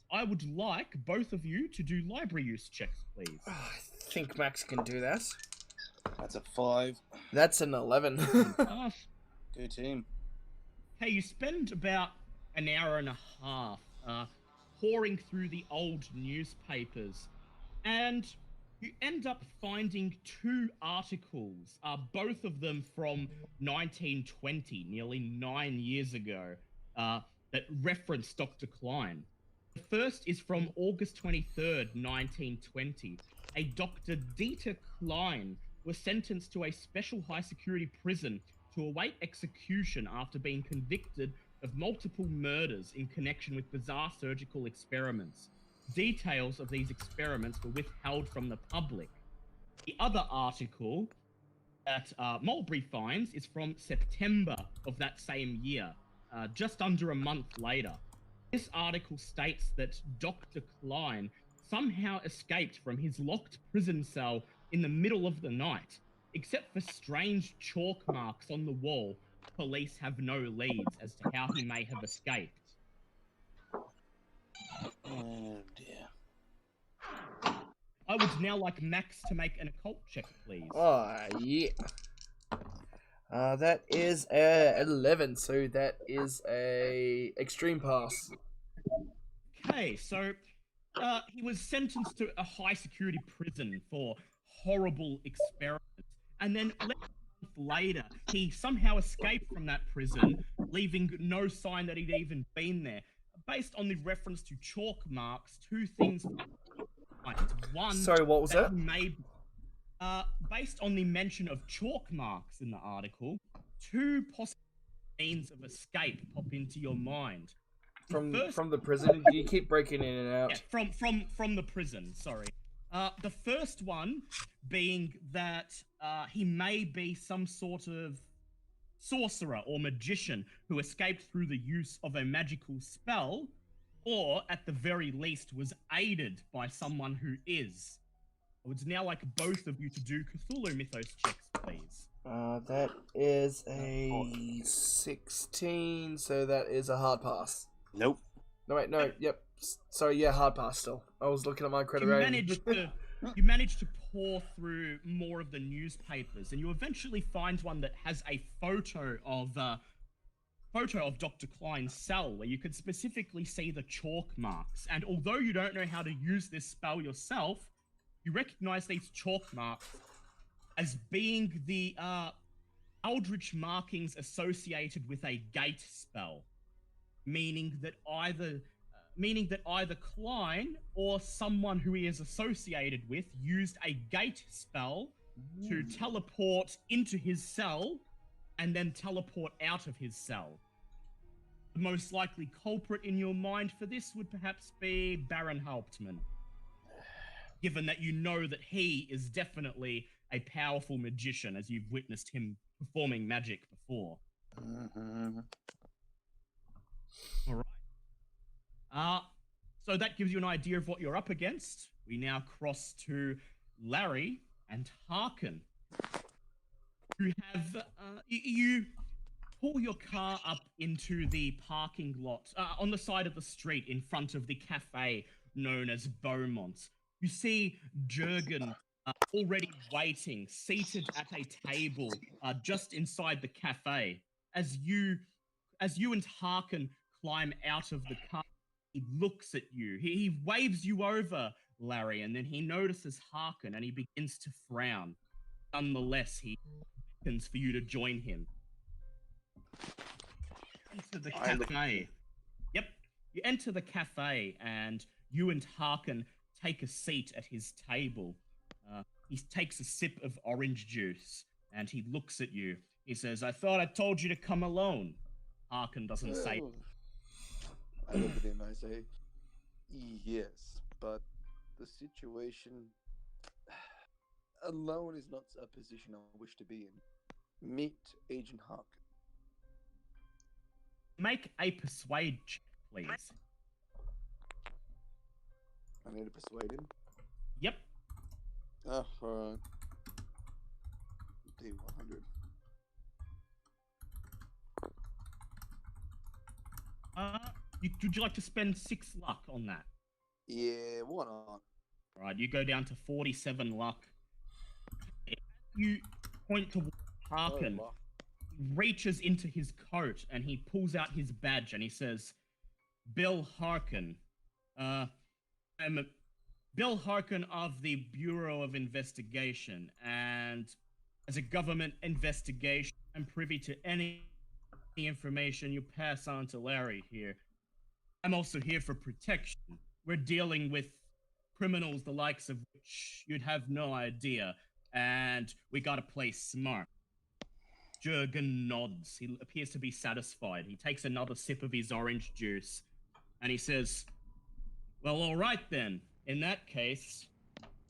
I would like both of you to do library use checks, please. I think Max can do that. That's a 5. That's an 11. Good team. Hey, you spend about an hour and a half pouring through the old newspapers, and you end up finding 2 articles, both of them from 1920, nearly 9 years ago, that reference Dr. Klein. The first is from August 23rd, 1920. A Dr. Dieter Klein was sentenced to a special high-security prison to await execution after being convicted of multiple murders in connection with bizarre surgical experiments. Details of these experiments were withheld from the public. The other article that Mulberry finds is from September of that same year, just under a month later. This article states that Dr. Klein somehow escaped from his locked prison cell in the middle of the night. Except for strange chalk marks on the wall, police have no leads as to how he may have escaped. Oh dear. I would now like Max to make an occult check, please. Oh, yeah. That is a 11, so that is a extreme pass. Okay, so he was sentenced to a high security prison for horrible experiments, and then later he somehow escaped from that prison, leaving no sign that he'd even been there. Based on the reference to chalk marks, 2 things. One, sorry, what was that? Based on the mention of chalk marks in the article, 2 possible means of escape pop into your mind. From the prison? You keep breaking in and out. Yeah, from the prison, sorry. The first one being that he may be some sort of sorcerer or magician who escaped through the use of a magical spell, or at the very least was aided by someone who is. I would now like both of you to do Cthulhu Mythos checks, please. That is a 16, so that is a hard pass. Nope. No, wait, no, yep. Sorry, yeah, hard pass still. I was looking at my credit rating. You manage to pour through more of the newspapers, and you eventually find one that has a photo photo of Dr. Klein's cell where you could specifically see the chalk marks. And although you don't know how to use this spell yourself, you recognize these chalk marks as being the eldritch markings associated with a gate spell, meaning that either Klein or someone who he is associated with used a gate spell to teleport into his cell and then teleport out of his cell. The most likely culprit in your mind for this would perhaps be Baron Hauptmann, given that you know that he is definitely a powerful magician, as you've witnessed him performing magic before. All right. So that gives you an idea of what you're up against. We now cross to Larry and Harkin. You have you pull your car up into the parking lot on the side of the street in front of the cafe known as Beaumont. You see Jurgen already waiting, seated at a table just inside the cafe. As you and Harkin climb out of the car, he looks at you. He waves you over, Larry, and then he notices Harkin and he begins to frown. Nonetheless, he beckons for you to join him. Enter the cafe. Yep, you enter the cafe and you and Harkin take a seat at his table. He takes a sip of orange juice and he looks at you. He says, "I thought I told you to come alone." Harkin doesn't say. I look at him, I say, "Yes, but the situation alone is not a position I wish to be in. Meet Agent Harkin." Make a persuade check, please. I need to persuade him. Yep. Oh, alright. D100. Would you like to spend 6 luck on that? Yeah, why not? Right, you go down to 47 luck. You point towards Harkin. Oh, He reaches into his coat and he pulls out his badge and he says, "Bill Harkin. I'm Bill Harkin of the Bureau of Investigation, and as a government investigation, I'm privy to any information you pass on to Larry here. I'm also here for protection. We're dealing with criminals the likes of which you'd have no idea, and we gotta play smart." Jurgen nods. He appears to be satisfied. He takes another sip of his orange juice, and he says, "Well, all right then. In that case,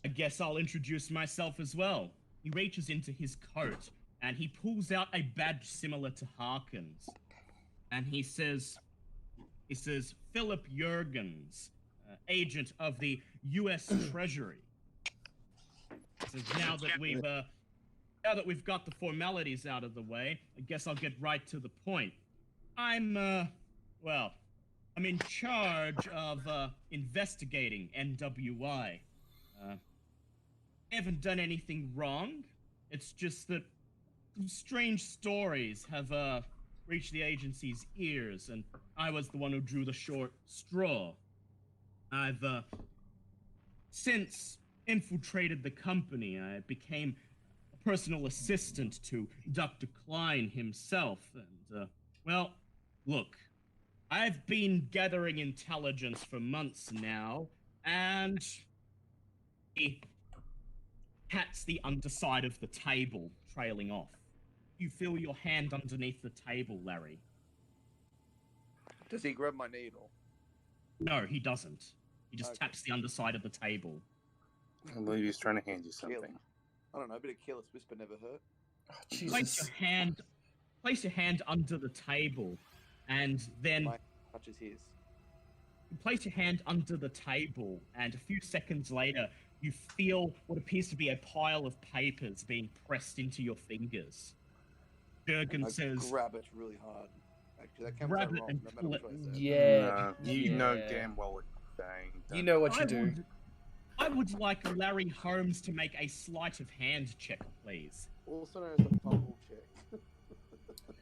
I guess I'll introduce myself as well." He reaches into his coat, and he pulls out a badge similar to Harkin's. And he says, "Philip Jurgens, agent of the U.S. Treasury." He says, now that we've got the formalities out of the way, I guess I'll get right to the point. I'm in charge of investigating NWI. I haven't done anything wrong. It's just that some strange stories have reached the agency's ears, and I was the one who drew the short straw. I've since infiltrated the company. I became a personal assistant to Dr. Klein himself, and look, I've been gathering intelligence for months now, and he pats the underside of the table, trailing off. You feel your hand underneath the table, Larry. Does he grab my needle? No, he doesn't. He just Okay. taps the underside of the table. I believe he's trying to hand you Kill. something. I don't know, a bit of careless whisper never hurt. Oh, Place Jesus. your hand under the table, and then My touches his. you place your hand under the table, and a few seconds later, you feel what appears to be a pile of papers being pressed into your fingers. Jurgen I says, grab it really hard. Actually, that comes Grab out it wrong, and no matter pull which it. way I say it. Yeah. You know yeah. damn well what you're saying. You know what you I do. I would like Larry Holmes to make a sleight of hand check, please. Also known as a fumble check.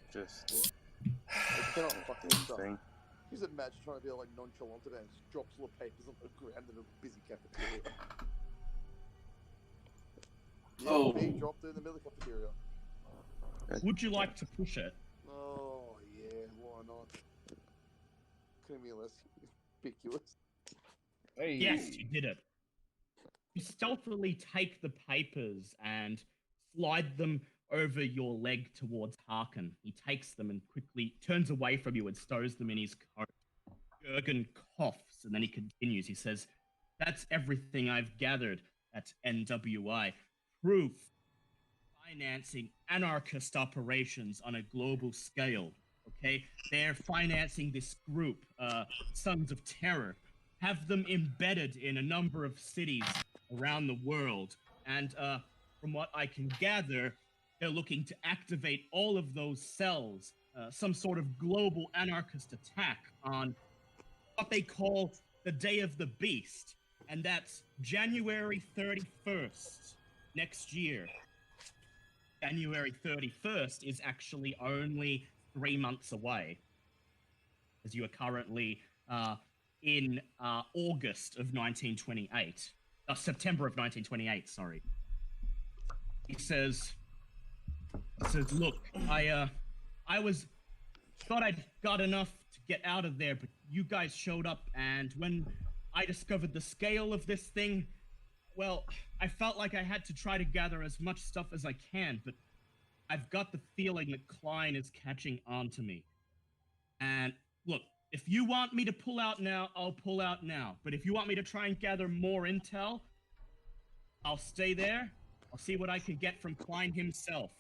Just They cannot fucking stop. Thing. Just imagine trying to be like nonchalant today and just drops all the papers on the ground in a busy cafeteria. Yeah, Oh. being dropped in the middle of the cafeteria. Would you like to push it? Oh, yeah, why not? Couldn't be less conspicuous. Hey. Yes, you did it. You stealthily take the papers and slide them over your leg towards Harkin. He takes them and quickly turns away from you and stows them in his coat. Jurgen coughs and then he continues. He says, "That's everything I've gathered at NWI. Proof financing anarchist operations on a global scale. Okay? They're financing this group, Sons of Terror. Have them embedded in a number of cities around the world. And from what I can gather, they're looking to activate all of those cells, some sort of global anarchist attack on what they call the Day of the Beast. And that's January 31st next year. January 31st is actually only 3 months away, as you are currently in August of 1928. September of 1928, sorry. He says, "Look, I thought I'd got enough to get out of there, but you guys showed up, and when I discovered the scale of this thing, well, I felt like I had to try to gather as much stuff as I can, but I've got the feeling that Klein is catching on to me. And look, if you want me to pull out now, I'll pull out now. But if you want me to try and gather more intel, I'll stay there. I'll see what I can get from Klein himself."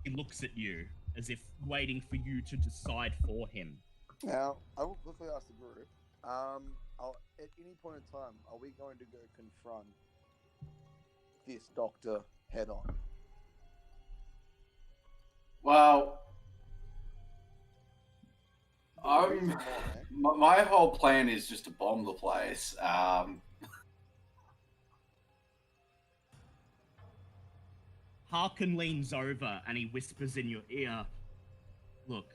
He looks at you as if waiting for you to decide for him. Now, I will quickly ask the group, at any point in time, are we going to go confront this doctor head on? Well, The reason why- my whole plan is just to bomb the place. Harkin leans over and he whispers in your ear, "Look,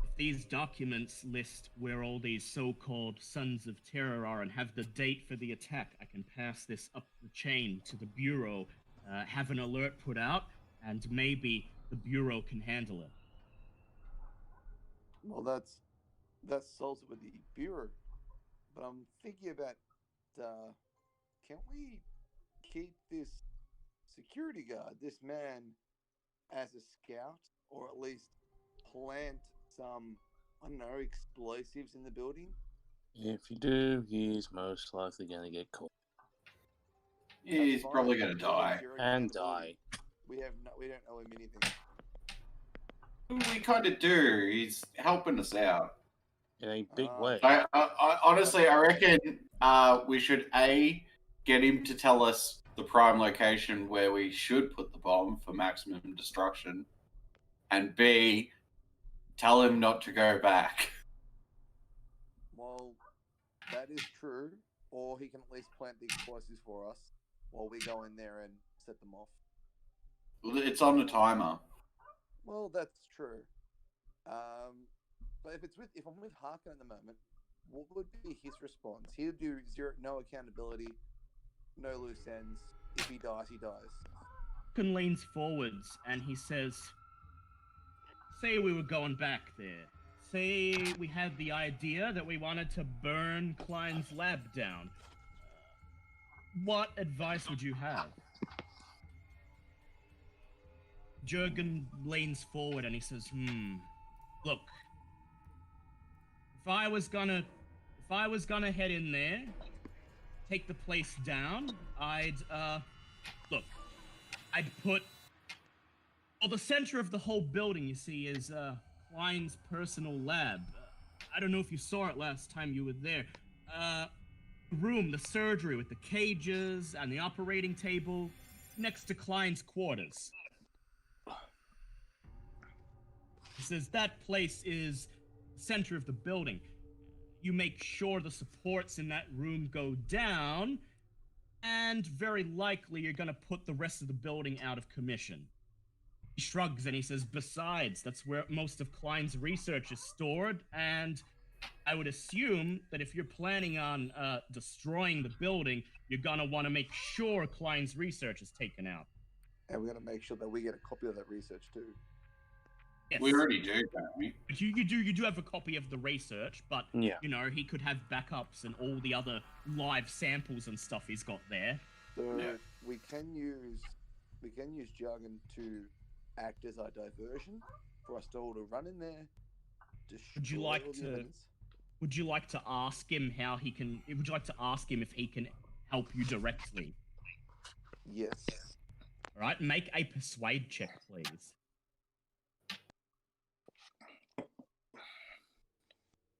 if these documents list where all these so-called Sons of Terror are and have the date for the attack, I can pass this up the chain to the Bureau, have an alert put out, and maybe the Bureau can handle it." Well, that solves it with the Bureau. But I'm thinking about, can we keep this security guard, this man, as a scout, or at least plant some, I don't know, explosives in the building? If you do, he's most likely going to get caught. He's That's probably fine. going to die. Zero And accountability. die. We don't owe him anything. We kind of do. He's helping us out. In a big way. I honestly, I reckon we should A, get him to tell us the prime location where we should put the bomb for maximum destruction, and B, tell him not to go back. Well, that is true. Or he can at least plant the explosives for us while we go in there and set them off. It's on the timer. Well, that's true. But if I'm with Harkin at the moment, what would be his response? He would do no accountability, no loose ends. If he dies, he dies. Harkin leans forwards and he says, "Say we were going back there. Say we had the idea that we wanted to burn Klein's lab down. What advice would you have?" Jurgen leans forward and he says, "Look, if I was gonna head in there, take the place down, I'd put, well, the center of the whole building, you see, is Klein's personal lab. I don't know if you saw it last time you were there. Room, the surgery with the cages and the operating table next to Klein's quarters. He says that place is the center of the building. You make sure the supports in that room go down, and very likely you're gonna put the rest of the building out of commission. He shrugs and he says, besides, that's where most of Klein's research is stored, and I would assume that if you're planning on destroying the building, you're gonna want to make sure Klein's research is taken out. And we're gonna make sure that we get a copy of that research too. Yes. We already do, don't we? But you do have a copy of the research, but Yeah. you know, he could have backups and all the other live samples and stuff he's got there. So Yeah. we can use jargon to act as our diversion for us to all to run in there. Would you destroy like all the to- evidence. Would you like to ask him how he can? Would you like to ask him if he can help you directly? Yes. All right, make a persuade check, please.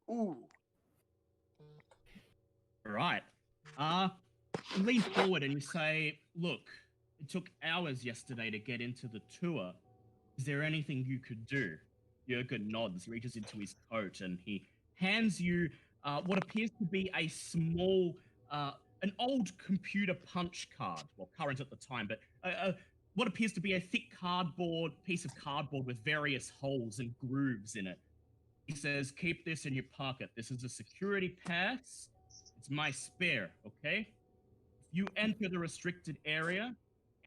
Ooh. All right. You lean forward and you say, "Look, it took hours yesterday to get into the tour. Is there anything you could do?" Jurgen nods, reaches into his coat, and he hands you what appears to be a small, an old computer punch card. Well, current at the time, but what appears to be a thick piece of cardboard with various holes and grooves in it. He says, "Keep this in your pocket. This is a security pass. It's my spare, okay? If you enter the restricted area,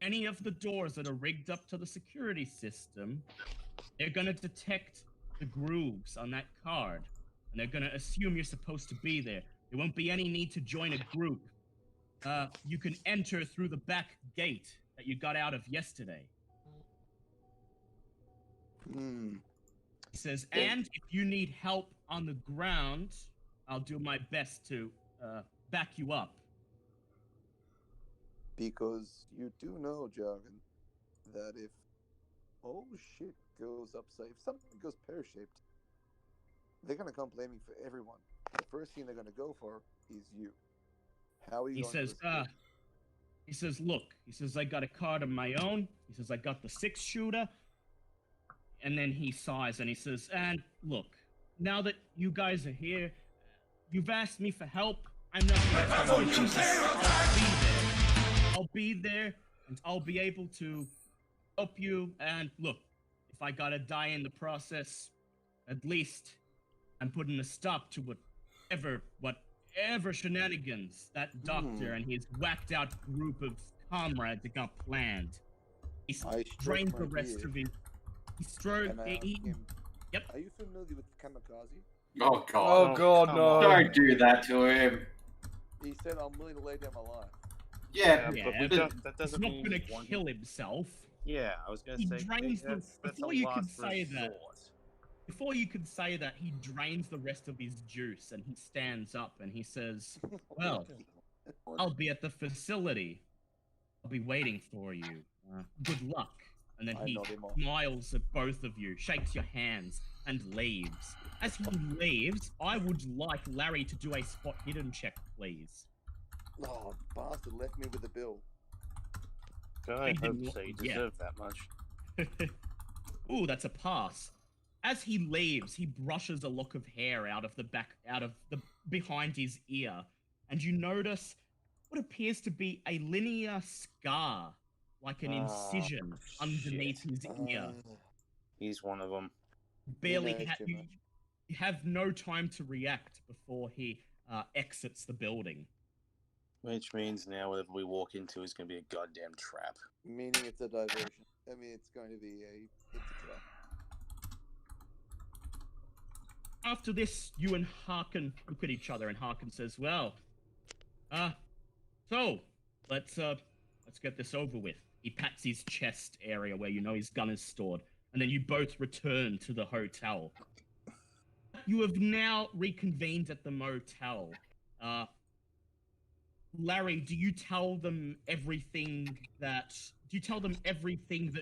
any of the doors that are rigged up to the security system, they're going to detect the grooves on that card, and they're going to assume you're supposed to be there. There won't be any need to join a group. You can enter through the back gate that you got out of yesterday." Hmm. He says, "And if you need help on the ground, I'll do my best to back you up." Because you do know, jargon, that if all shit goes upside, if something goes pear-shaped, they're gonna come blaming for everyone. The first thing they're gonna go for is you. How are you He going says, to escape? he says, "Look," he says, "I got a card of my own." He says, "I got the 6-shooter. And then he sighs and he says, "And look, now that you guys are here, you've asked me for help. I'm not going to tell you. I'll be there, and I'll be able to help you. And look, if I gotta die in the process, at least I'm putting a stop to whatever shenanigans that doctor and his whacked out group of comrades that got planned. He I drained stroke the my rest beard, of his. He strode. and I ask He, him, Yep. Are you familiar with kamikaze? Oh god. Oh god, come no. on. Don't do that to him. He said, I'm willing to lay down my life. Yeah, Yeah, but we but don't, that he's doesn't not mean gonna he's one- kill himself. Yeah, I was gonna He say drains the- that's before a you could last say that- resort. Before you could say that, he drains the rest of his juice and he stands up and he says, "Well, I'll be at the facility. I'll be waiting for you. Good luck." And then I he nod him off. smiles at both of you, shakes your hands, and leaves. As he leaves, I would like Larry to do a spot hidden check, please. Oh, bastard left me with a bill. God, I He hope didn't- so. You yeah. deserve that much. Ooh, that's a pass. As he leaves, he brushes a lock of hair out of the behind his ear, and you notice what appears to be a linear scar, like an incision underneath shit. his ear. He's one of them. Barely, knows too much. you have no time to react before he exits the building. Which means now whatever we walk into is going to be a goddamn trap. Meaning it's a diversion. I mean, it's going to be it's a trap. After this, you and Harkin look at each other, and Harkin says, "Well, so let's get this over with." He pats his chest area where you know his gun is stored, and then you both return to the hotel. You have now reconvened at the motel. Larry, do you tell them everything that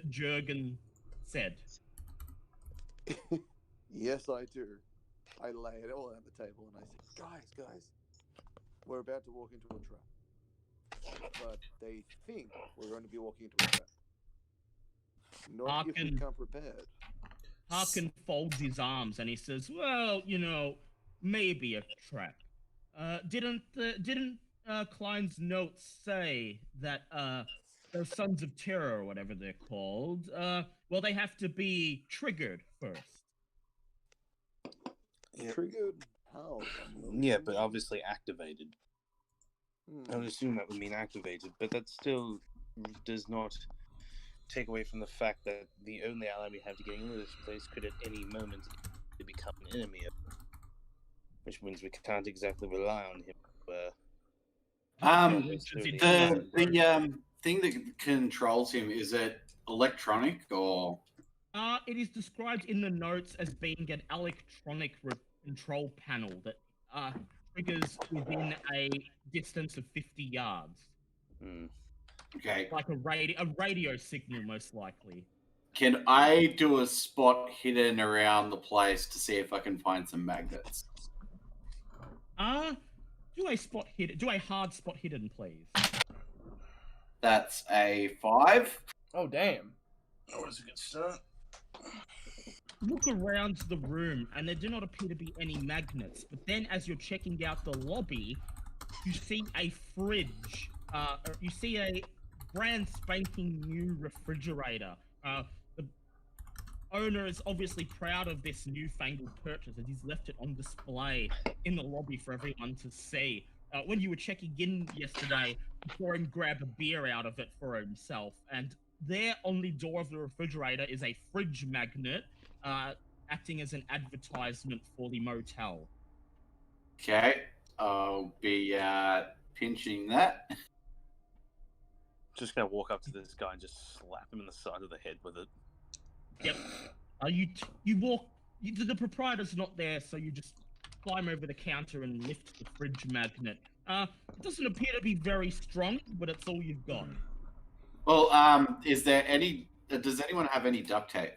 Jurgen said? Yes, I do. I lay it all on the table and I say, guys, we're about to walk into a trap. But they think we're going to be walking into a trap. Not if we Harkin. come prepared. Harkin folds his arms and he says, "Well, you know, maybe a trap. Didn't Klein's notes say that the Sons of Terror or whatever they're called, well, they have to be triggered first. Yeah. Triggered? How? Yeah, but obviously activated. I would Hmm. assume that would mean activated, but that still does not take away from the fact that the only ally we have to get into this place could at any moment become an enemy, which means we can't exactly rely on him. The thing that controls him, is it electronic or? It is described in the notes as being an electronic control panel that triggers within a distance of 50 yards. Okay. Like a radio signal, most likely. Can I do a spot hidden around the place to see if I can find some magnets? Do a hard spot hidden, please. That's a 5. Oh, damn. Oh, that's a good start. Look around the room, and there do not appear to be any magnets. But then, as you're checking out the lobby, you see a fridge. You see a brand spanking new refrigerator. The owner is obviously proud of this newfangled purchase, and he's left it on display in the lobby for everyone to see. When you were checking in yesterday, you saw him grab a beer out of it for himself, and there on the door of the refrigerator is a fridge magnet, acting as an advertisement for the motel. Okay. I'll be pinching that. Just gonna walk up to this guy and just slap him in the side of the head with it. Yep. You walk. The proprietor's not there, so you just climb over the counter and lift the fridge magnet. It doesn't appear to be very strong, but it's all you've got. Well, is there any? Does anyone have any duct tape?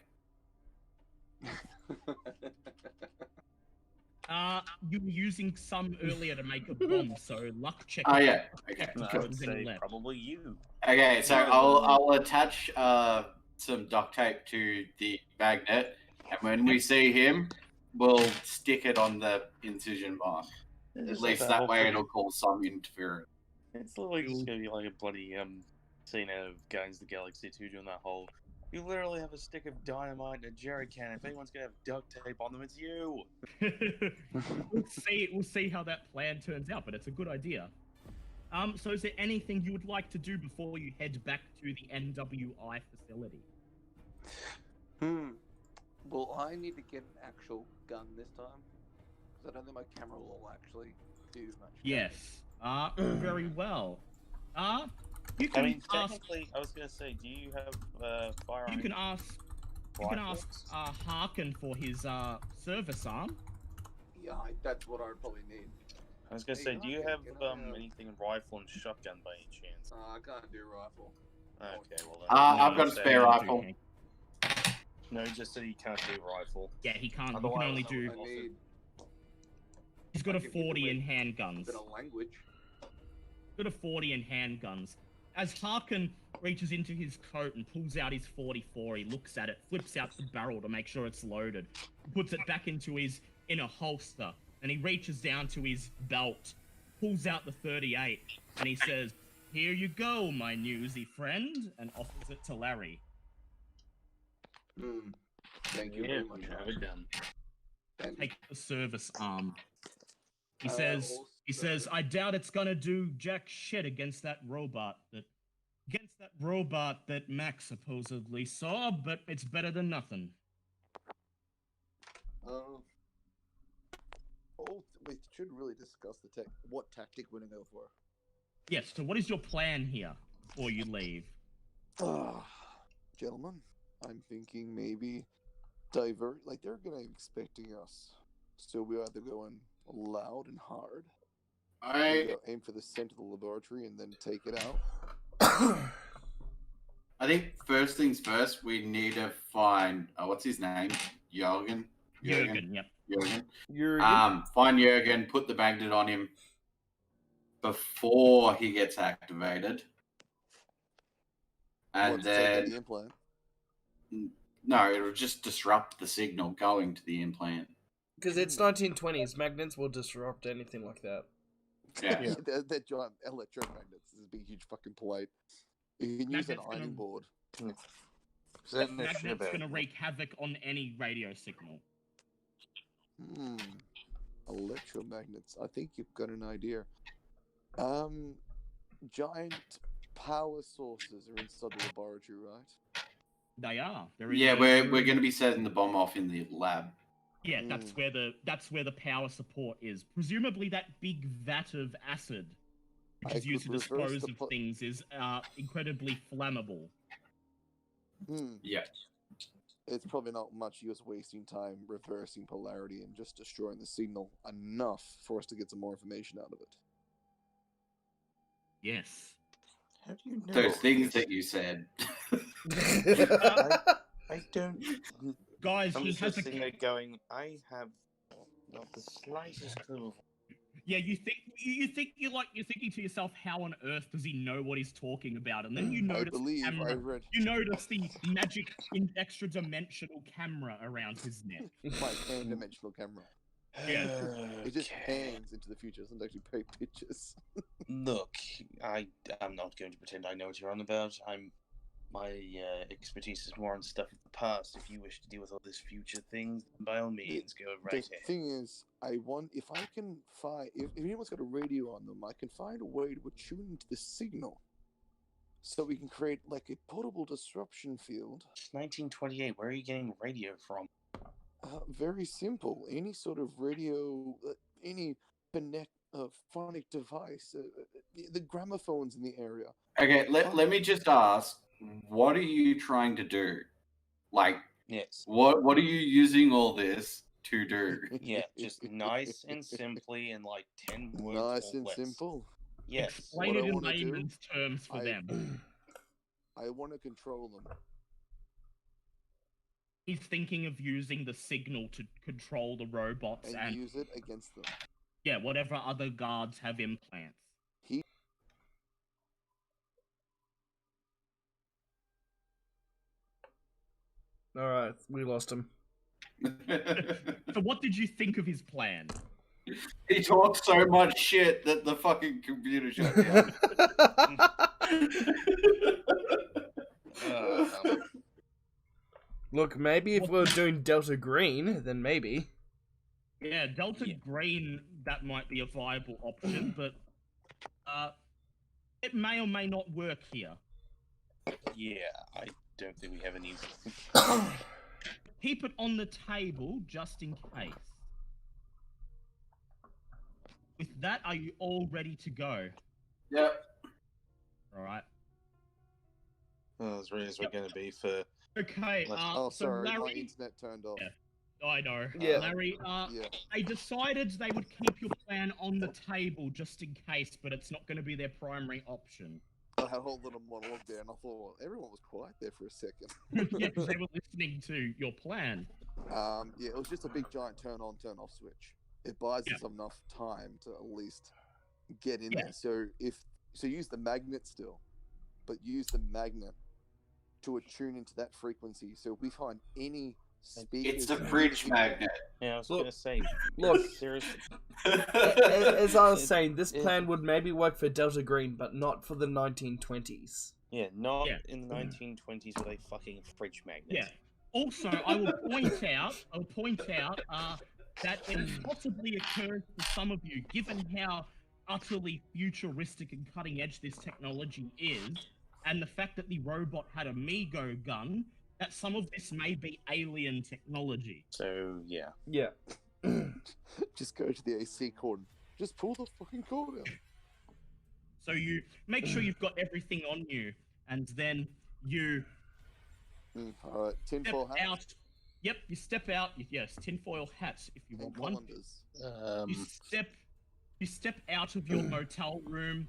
You were using some earlier to make a bomb, so luck check. Oh yeah. Okay. I would say probably you. Okay, so I'll attach some duct tape to the magnet, and when we see him, we'll stick it on the incision mark. At least that way it'll cause some interference. It's literally just gonna be like a bloody scene out of Guardians of the Galaxy 2 doing that whole. You literally have a stick of dynamite and a jerry can. If anyone's gonna have duct tape on them, it's you. We'll see how that plan turns out, but it's a good idea. So is there anything you would like to do before you head back to the NWI facility? Will I need to get an actual gun this time? Because I don't think my camera will actually do much. Yes. Very well. You can I mean, ask. technically, I was gonna say, do you have firearms? You can ask. You can ask Harkin for his service arm. Yeah, that's what I'd probably need. I was gonna Hey, say, do you have Harkin, can I have- anything rifle and shotgun by any chance? I can't do rifle. Okay, well then. I've got a so- spare rifle. No, he just said he can't do rifle. Yeah, he can't. He can Otherwise, only I do. would- I need He's got a I can hit 40 in with handguns. a bit of language. Got a 40 in handguns. As Harkin reaches into his coat and pulls out his 44, he looks at it, flips out the barrel to make sure it's loaded, puts it back into his inner holster, and he reaches down to his belt, pulls out the 38, and he says, "Here you go, my newsy friend," and offers it to Larry. Thank you very much. have it done. And, Take the service arm. He uh, says, "I doubt it's gonna do jack shit against that robot that Max supposedly saw, but it's better than nothing." we should really discuss what tactic we're gonna go for. Yes, so what is your plan here before you leave? Gentlemen, I'm thinking maybe divert. Like they're gonna be expecting us, so we either go in loud and hard. I Aim for the center of the laboratory and then take it out. I think first things first, we need to find what's his name? Jürgen. Jürgen, yep. Find Jürgen, put the magnet on him before he gets activated. And Once it's taken then the implant. no, it'll just disrupt the signal going to the implant. Because it's 1920s, magnets will disrupt anything like that. Yeah. They're giant electromagnets. This is a big, huge fucking plate. You can use an Magnet's ironing gonna- board. Certain that shit Magnet's about gonna it. wreak havoc on any radio signal. Electromagnets. I think you've got an idea. Giant power sources are inside the laboratory, right? They are. They're in Yeah, the we're room. going to be setting the bomb off in the lab. Yeah, that's where the power support is. Presumably, that big vat of acid, which I is used to could reverse dispose the of things, is incredibly flammable. Yeah. It's probably not much use wasting time reversing polarity and just destroying the signal enough for us to get some more information out of it. Yes. How do you know Those things this? that you said. I don't. Guys, I'm he just has a. sitting there going, I have not the slightest clue. Yeah, you're thinking to yourself, how on earth does he know what he's talking about? And then you I notice believe the I camera. read You notice the magic extra dimensional camera around his neck. my pan-dimensional camera. Yeah. It just Okay. pans into the future. It doesn't actually paint pictures. Look, I'm not going to pretend I know what you're on about. My expertise is more on stuff of the past. If you wish to deal with all this future things, by all means, go right The ahead. thing is, if I can find, if anyone's got a radio on them, I can find a way to attune into the signal, so we can create like a portable disruption field. It's 1928. Where are you getting radio from? Very simple. Any sort of radio, any phonic device, the gramophones in the area. Okay, let me just ask, what are you trying to do? Like, Yes. what are you using all this to do? Yeah, just nice and simply in like 10 words Nice or and less. simple. Yes. Explain What it I in wanna do, layman's terms for them. I want to control them. He's thinking of using the signal to control the robots And and use it against them. yeah, whatever other guards have implants. Alright, we lost him. So what did you think of his plan? He talked so much shit that the fucking computer shut down. Look, maybe if we're doing Delta Green, then maybe. Yeah, Delta Yeah. Green, that might be a viable option, but it may or may not work here. Yeah, I don't think we have any. Keep it on the table just in case. With that, are you all ready to go? Yep. All right. As ready as we're going to be for. Okay. Oh, so sorry, my Larry, internet turned off. Yeah. I know. Yeah. Larry, Yeah. they decided they would keep your plan on the table just in case, but it's not going to be their primary option. I had a whole little monologue there, and I thought everyone was quiet there for a second. Yeah, because they were listening to your plan. Yeah, it was just a big giant turn on, turn off switch. It buys Yeah. us enough time to at least get in Yeah. there. So use the magnet still, but use the magnet to attune into that frequency. So if we find any speakers, It's a fridge magnet. Yeah, I was Look- going to say. look. Seriously. As I was saying, this it- plan would maybe work for Delta Green, but not for the 1920s. Yeah, not Yeah. in the 1920s with a fucking fridge magnet. Yeah. Also, I will point out that it possibly occurs to some of you, given how utterly futuristic and cutting edge this technology is, and the fact that the robot had a Mego gun, that some of this may be alien technology. So, yeah. Yeah. just go to the AC cord. Just pull the fucking cord out. So you make sure you've got everything on you, and then you All right, step tinfoil hat out. Yep, you step out. Yes, tinfoil hats if you and want one. colanders. You step out of your motel room,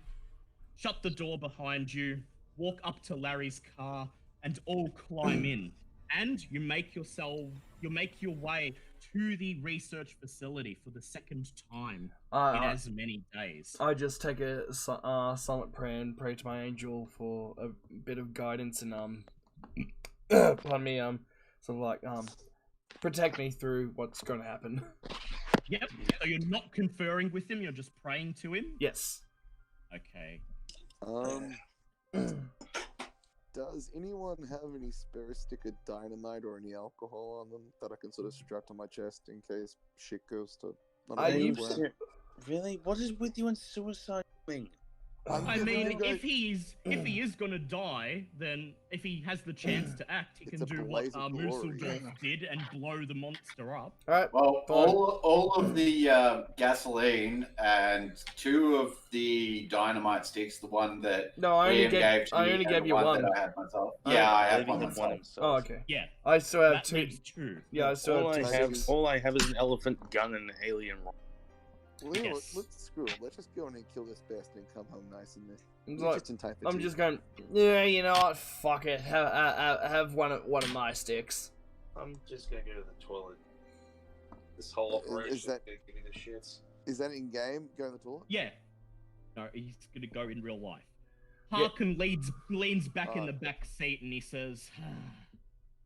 shut the door behind you, walk up to Larry's car, and all climb in. And you make your way to the research facility for the second time in as many days. I just take a silent prayer and pray to my angel for a bit of guidance and pardon me, sort of like protect me through what's going to happen. Yep. So you're not conferring with him, you're just praying to him? Yes. Okay. Does anyone have any spare stick of dynamite or any alcohol on them that I can sort of strap to my chest in case shit goes to? I know, used- where- Really? What is with you and suicide thing? I just mean, gonna- if he is gonna die, then if he has the chance to act, he It's can a do what blaze of glory. Musseldorf did and blow the monster up. Alright, Well, fine. all of the gasoline and 2 of the dynamite sticks, the one that No, I only Liam gave to me and the you one. that I had myself. I- Yeah, I I had believe one he had myself. one himself. Oh, okay. Yeah, I still have that 2. leaves 2. Yeah, I still all have I 2 have, sticks. all I have is an elephant gun and an alien rock. Well, you know what, Yes. let's screw it. Let's just go in and kill this bastard and come home nice and It's like, just in time for I'm tea. just going, yeah, you know what, fuck it, have one of my sticks. I'm just gonna go to the toilet. This whole operation is that- gonna give me the shits. Is that in game? Go in the toilet? Yeah. No, he's gonna go in real life. Yeah. Harkin leans back in the Okay. back seat and he says,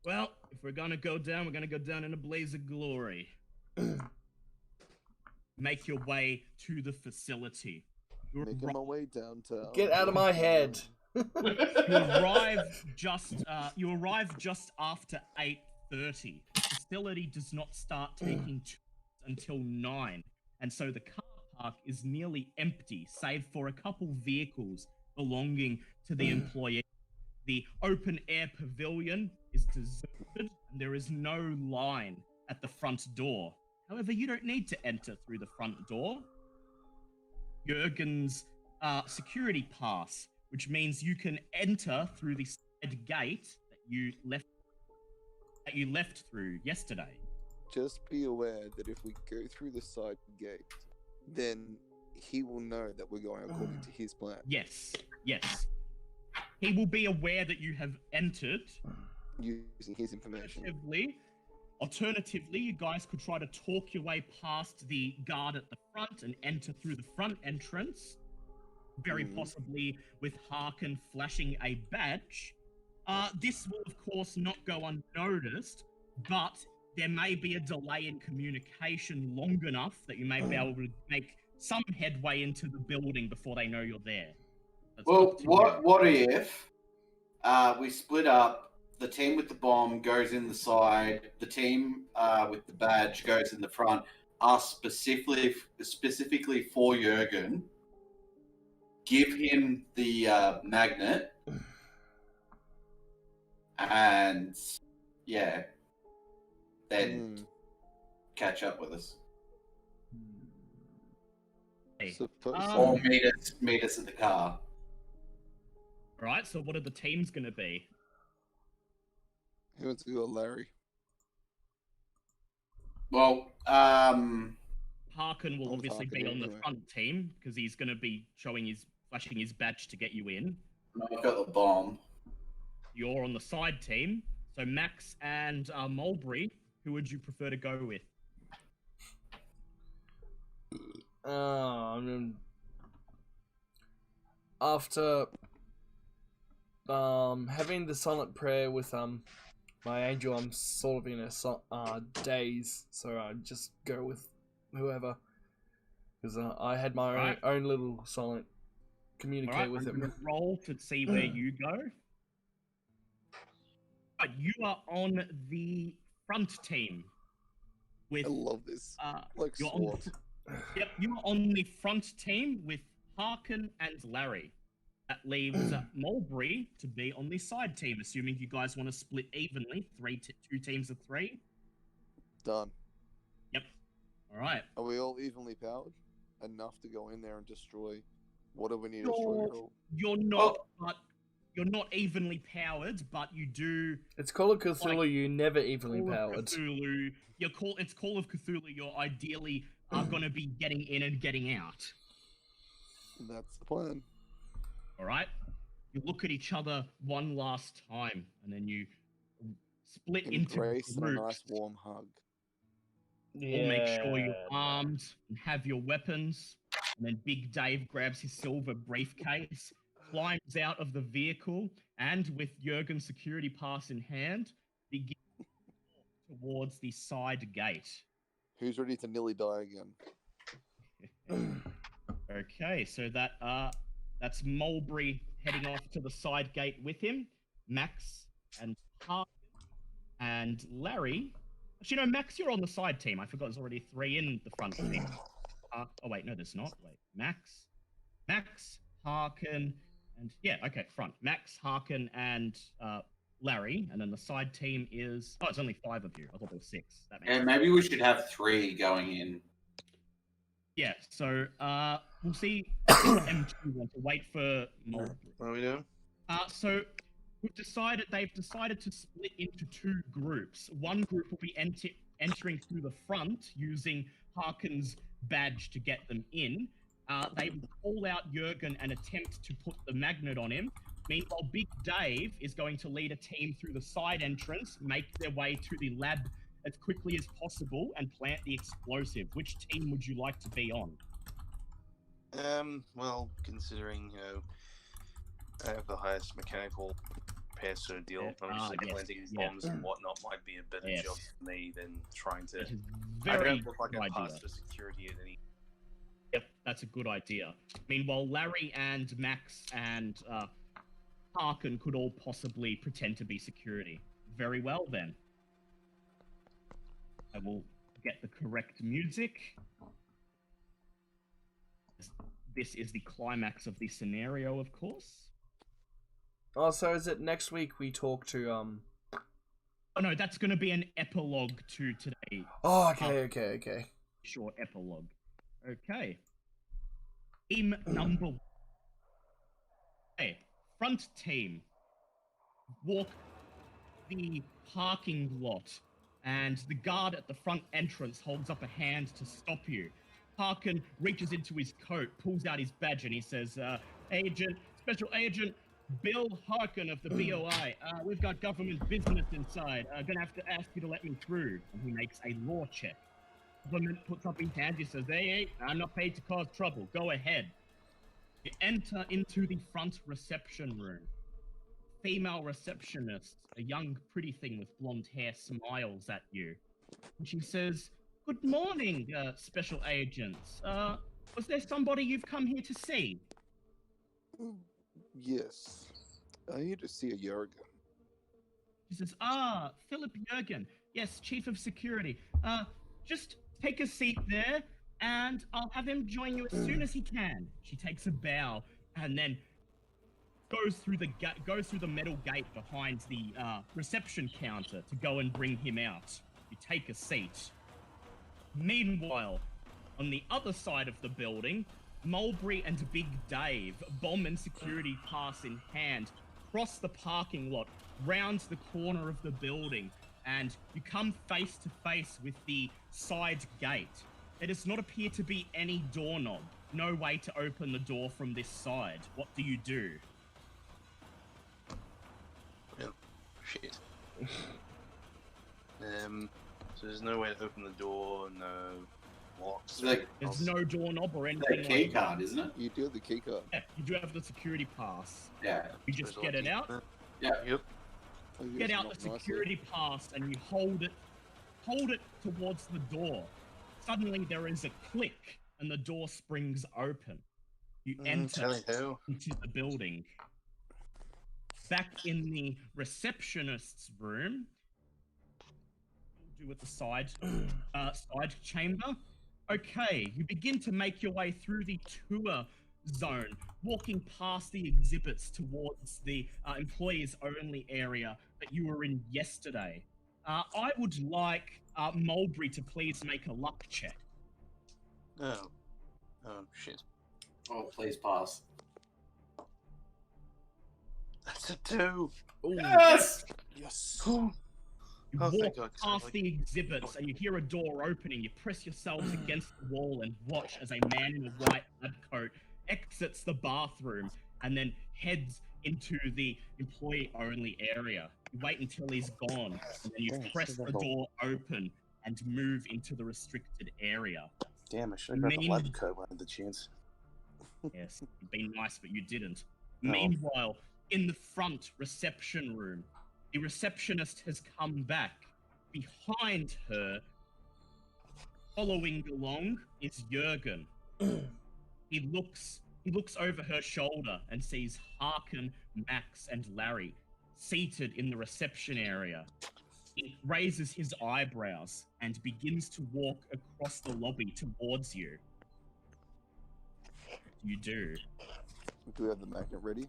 "Well, if we're gonna go down, we're gonna go down in a blaze of glory." Make your way to the facility. You Making my way downtown. Get out of my head. arrive just after 8:30. The facility does not start taking tours until 9, and so the car park is nearly empty, save for a couple vehicles belonging to the employee. The open air pavilion is deserted, and there is no line at the front door. However, you don't need to enter through the front door. Jurgen's security pass, which means you can enter through the side gate that you left through yesterday. Just be aware that if we go through the side gate, then he will know that we're going according to his plan. Yes. He will be aware that you have entered. Using his information. Alternatively, you guys could try to talk your way past the guard at the front and enter through the front entrance. Very possibly with Harkin flashing a badge. This will, of course, not go unnoticed, but there may be a delay in communication long enough that you may be able to make some headway into the building before they know you're there. That's Well, up to you. what if we split up? The team with the bomb goes in the side. The team with the badge goes in the front. Us specifically for Jurgen. Give him the magnet, and yeah, then catch up with us. Hey. Suppose Or meet us at the car. Right, so what are the teams going to be? Who wants to go, Larry? Well, Harkin will I'm obviously be Harkin on the anyway. front team because he's going to be flashing his badge to get you in. I've got the bomb. You're on the side team. So Max and Mulberry, who would you prefer to go with? After having the silent prayer with my angel, I'm sort of in a daze, so I just go with whoever, because I had my Alright. own little silent communicate Alright, with I'm him. gonna roll to see where you go. Right, you are on the front team. With I love this. Like you're on, SWAT. yep, you are on the front team with Harkin and Larry. That leaves Mulberry to be on the side team, assuming you guys want to split evenly, 2 teams of 3. Done. Yep. All right. Are we all evenly powered? Enough to go in there and destroy whatever we need to destroy? You're not evenly powered, but you do. It's Call of Cthulhu. You never evenly Call of powered. Cthulhu. It's Call of Cthulhu. You're ideally going to be getting in and getting out. That's the plan. All right. You look at each other one last time, and then you split into Embrace and a groups. nice warm hug. All make sure you're armed and have your weapons. And then Big Dave grabs his silver briefcase, climbs out of the vehicle, and with Jurgen's security pass in hand, begins towards the side gate. Who's ready to nearly die again? Okay, so that's Mulberry heading off to the side gate with him. Max and Harkin and Larry. Actually, no, Max, you're on the side team. I forgot there's already 3 in the front team. Oh, wait, no, there's not. Wait, Max, Harkin, and yeah, okay, front. Max, Harkin, and Larry, and then the side team is... Oh, it's only 5 of you. I thought there was 6. That makes Yeah, sense. maybe we should have 3 going in. Yeah, so we'll see if M2 want to wait for Mulberry. What are we doing? So they've decided to split into 2 groups. One group will be entering through the front using Harkin's badge to get them in. They will call out Jurgen and attempt to put the magnet on him. Meanwhile, Big Dave is going to lead a team through the side entrance, make their way to the lab as quickly as possible, and plant the explosive. Which team would you like to be on? Well, considering, I have the highest mechanical repair sort of deal, Yeah, obviously yes, planting these yeah. bombs and whatnot might be a better Yes. job for me than trying to... Which is I very don't look like good I idea. pass for security at any... Yep, that's a good idea. Meanwhile, Larry and Max and Harkin could all possibly pretend to be security. Very well, then. I will get the correct music. This is the climax of the scenario, of course. Oh, so is it next week we talk to Oh no, that's going to be an epilogue to today. Oh, okay. Short epilogue. Okay. Team number 1. Okay, front team. Walk the parking lot, and the guard at the front entrance holds up a hand to stop you. Harkin reaches into his coat, pulls out his badge, and he says, Special Agent Bill Harkin of the BOI. We've got government business inside. Gonna have to ask you to let me through. And he makes a law check. Government puts up his hand. He says, hey, I'm not paid to cause trouble. Go ahead. You enter into the front reception room. Female receptionist, a young, pretty thing with blonde hair, smiles at you. And she says, good morning, special agents. Was there somebody you've come here to see? Yes. I need to see a Jurgen. She says, Philip Jurgen. Yes, Chief of Security. Just take a seat there, and I'll have him join you as soon as he can. She takes a bow, and then goes through the metal gate behind the reception counter to go and bring him out. You take a seat. Meanwhile, on the other side of the building, Mulberry and Big Dave, bomb and security pass in hand, cross the parking lot, round the corner of the building, and you come face to face with the side gate. There does not appear to be any doorknob. No way to open the door from this side. What do you do? Well, shit. So there's no way to open the door, no locks. There's no doorknob or anything. That key card, isn't it? You do have the key card. Yeah, you do have the security pass. Yeah. You just get it out. Yeah. Yep. Oh, you Get guys out knock the nicely. security pass and you hold it towards the door. Suddenly there is a click and the door springs open. You enter Tally-ho. into the building. Back in the receptionist's room, do with the side chamber. Okay, you begin to make your way through the tour zone, walking past the exhibits towards the employees only area that you were in yesterday. I would like Mulberry to please make a luck check. Oh. Oh, shit. Oh, please pass. That's a 2. Yes! Yes. You Oh, thank walk God, 'cause past I'm the exhibits and you hear a door opening. You press yourselves against the wall and watch as a man in a white lab coat exits the bathroom and then heads into the employee-only area. You wait until he's gone, and then you press the door open and move into the restricted area. Damn, I should have grabbed the lab coat when I had the chance. Yes, it'd be nice, but you didn't. No. Meanwhile, in the front reception room, the receptionist has come back. Behind her, following along, is Jurgen. He looks over her shoulder and sees Harkin, Max, and Larry seated in the reception area. He raises his eyebrows and begins to walk across the lobby towards you. You do. Do we have the magnet ready?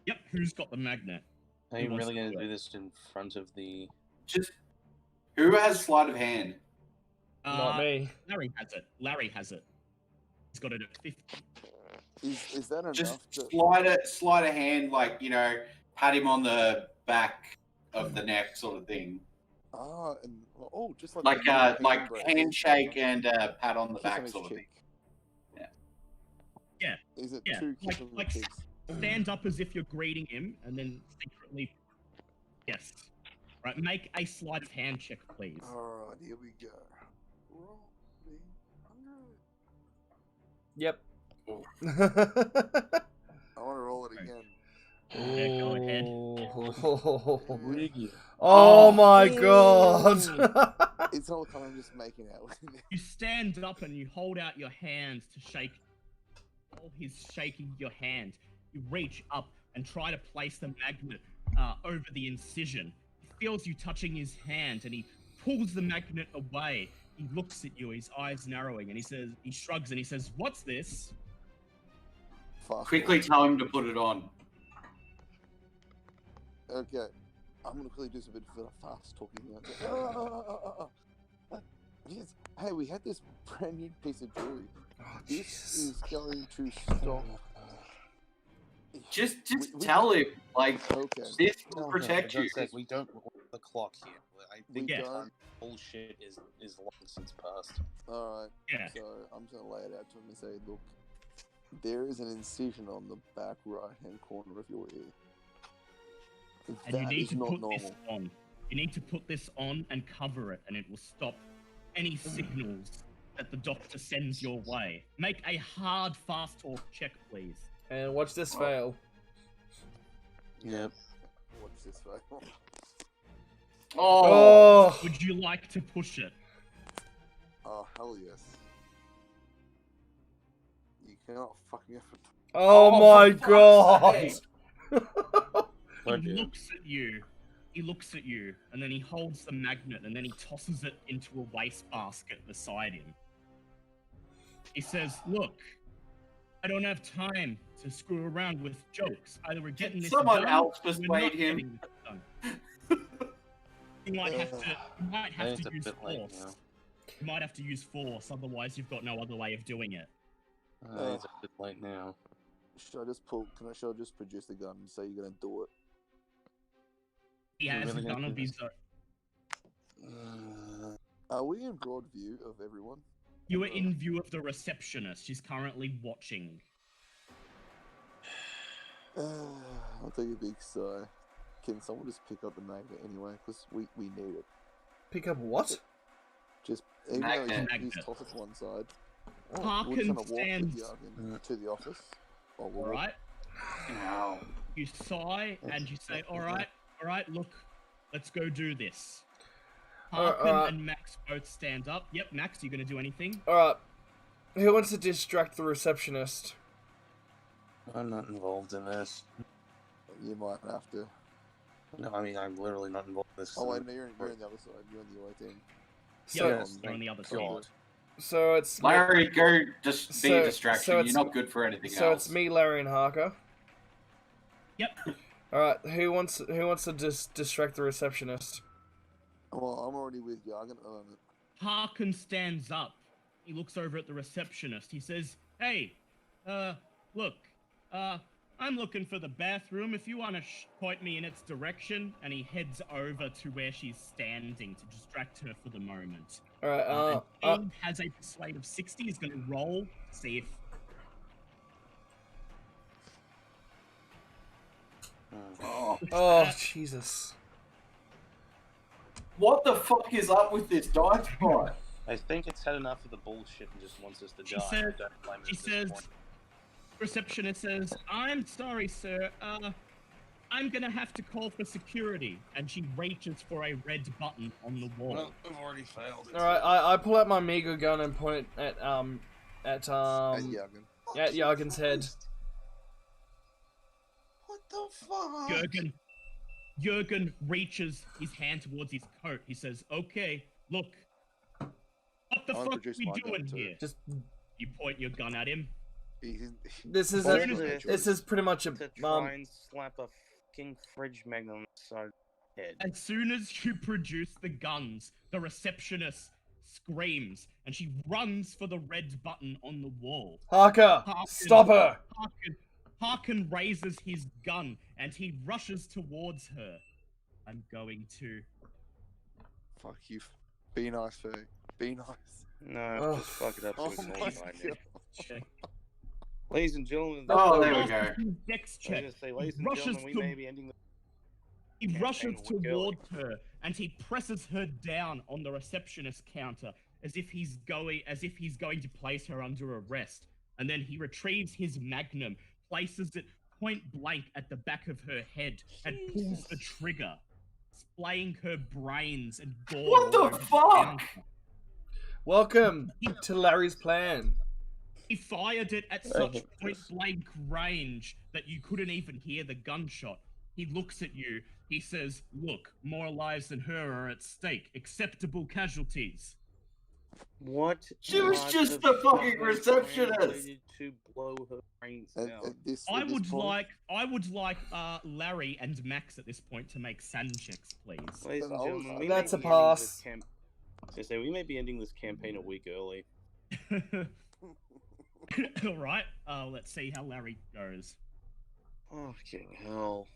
Yep, who's got the magnet? Are Who you wants really to going do to it? do this in front of the... Just who has sleight of hand? Not me. Larry has it. Larry has it. He's got it at 50. Is that enough Just to... sleight of hand, like, you know, pat him on the back of the neck, sort of thing. Ah, and oh, just like Like the handshake and pat on the kiss on back, his sort of thing. cheek. Yeah. Is it Yeah, two kisses like on the cheeks? stand up as if you're greeting him, and then secretly, yes. Right, make a sleight of hand check, please. Alright, here we go. Roll me 100. Yep. I want to roll it again. Yeah, go ahead. Oh my god! It's not like I'm just making out with him. You stand up and you hold out your hand to shake. While he's shaking your hand, you reach up and try to place the magnet over the incision. He feels you touching his hand and he pulls the magnet away. He looks at you, his eyes narrowing, and he shrugs and he says, "What's this?" Fast Quickly tell him to put it on. Okay, I'm gonna quickly do some bit of fast talking here. Yes. Hey, we had this brand new piece of jewelry. This is going to stop. Just We- tell him, like, Okay. this will protect For you. God's sake, we don't want the clock here. I think We the don't. time bullshit is long since past. All right. Yeah. So I'm just gonna lay it out to him and say, look, there is an incision on the back right-hand corner of your ear. And you That need is to not put normal. this on. You need to put this on and cover it, and it will stop any signals that the doctor sends your way. Make a hard fast talk check, please. And watch this fail. Yep. Watch this fail. Oh, Oh! Would you like to push it? Oh, hell yes. You cannot fuck me up. Oh my god! He Lord, yeah. looks at you. He looks at you, and then he holds the magnet, and then he tosses it into a wastebasket beside him. He says, "Look, I don't have time to screw around with jokes. Either we're getting this someone done, else or we're persuade not him. getting this done." You might have to. You might have It's to a use bit late force. now. You might have to use force, otherwise you've got no other way of doing it. It's a bit late now. Should I just pull? Should I just produce the gun and say you're gonna do it? He You're has really a gonna gun do of his this? own. Are we in broad view of everyone? You are in view of the receptionist. She's currently watching. I'll take a big sigh. Can someone just pick up the magnet anyway? Because we need it. Pick up what? Just even Magnet. though he's toss it to one side. We're Harkin just gonna walk stands. with Jurgen to the office. Or we'll All right. Ow. You sigh and you say, all right, look, let's go do this. Harkin and Max both stand up. Yep, Max, you gonna do anything? Alright. Who wants to distract the receptionist? I'm not involved in this. You might have to. No, I mean, I'm literally not involved in this. Oh wait, no, you're on the other side. You're on the away team. So, Yeah, Yes, you're on the other side. God. so it's me, Larry, go just be So- a distraction. so it's- You're not good for anything so else. it's me, Larry, and Harker. Yep. Alright, who wants to distract the receptionist? Well, I'm already with Jurgen at the moment. Harkin stands up. He looks over at the receptionist. He says, hey, look, I'm looking for the bathroom. If you want to point me in its direction. And he heads over to where she's standing to distract her for the moment. Alright, And he has a persuade of 60. He's going to roll, see if... oh, Jesus. What the fuck is up with this dice pot? I think it's had enough of the bullshit and just wants us to She die. says- I don't blame it She at this says, point. receptionist says, I'm sorry, sir. I'm gonna have to call for security. And she reaches for a red button on the wall. Well, we've already failed. Alright, I pull out my Mega gun and point it at Jurgen. Jurgen's head. What the fuck? Jurgen, Jurgen reaches his hand towards his coat. He says, "Okay, look. What the I'll fuck are produce we my gun doing too. here?" Just You point your gun at him. this is Well, this is pretty much a to try and slap a fucking fridge magnet on the side of the head. As soon as you produce the guns, the receptionist screams and she runs for the red button on the wall. Harker, Harken- stop her! Harken raises his gun and he rushes towards her. I'm going to. Fuck you. Be nice, Foo. Be nice. No, just fuck it up so Oh we can my all find it. Check. Ladies and gentlemen, Oh, there we go. Dex I was check. gonna say, ladies and Rushes gentlemen, we to- may be ending the He campaign rushes with girly. towards her and he presses her down on the receptionist counter as if he's going to place her under arrest. And then he retrieves his magnum, places it point blank at the back of her head, and pulls the trigger, splaying her brains and gore. What the all over fuck? counter. Welcome to Larry's plan. He fired it at such point blank range that you couldn't even hear the gunshot. He looks at you. He says, "Look, more lives than her are at stake. Acceptable casualties." What? She was part just of the fucking plan receptionist. translated to blow her brains At, out? at this, I at this would point, like Larry and Max at this point to make sand checks, please. Ladies and But I was- gentlemen, we That's may a be ending this pass. I say we may be ending this campaign a week early. All right. Let's see how Larry goes. Fucking hell!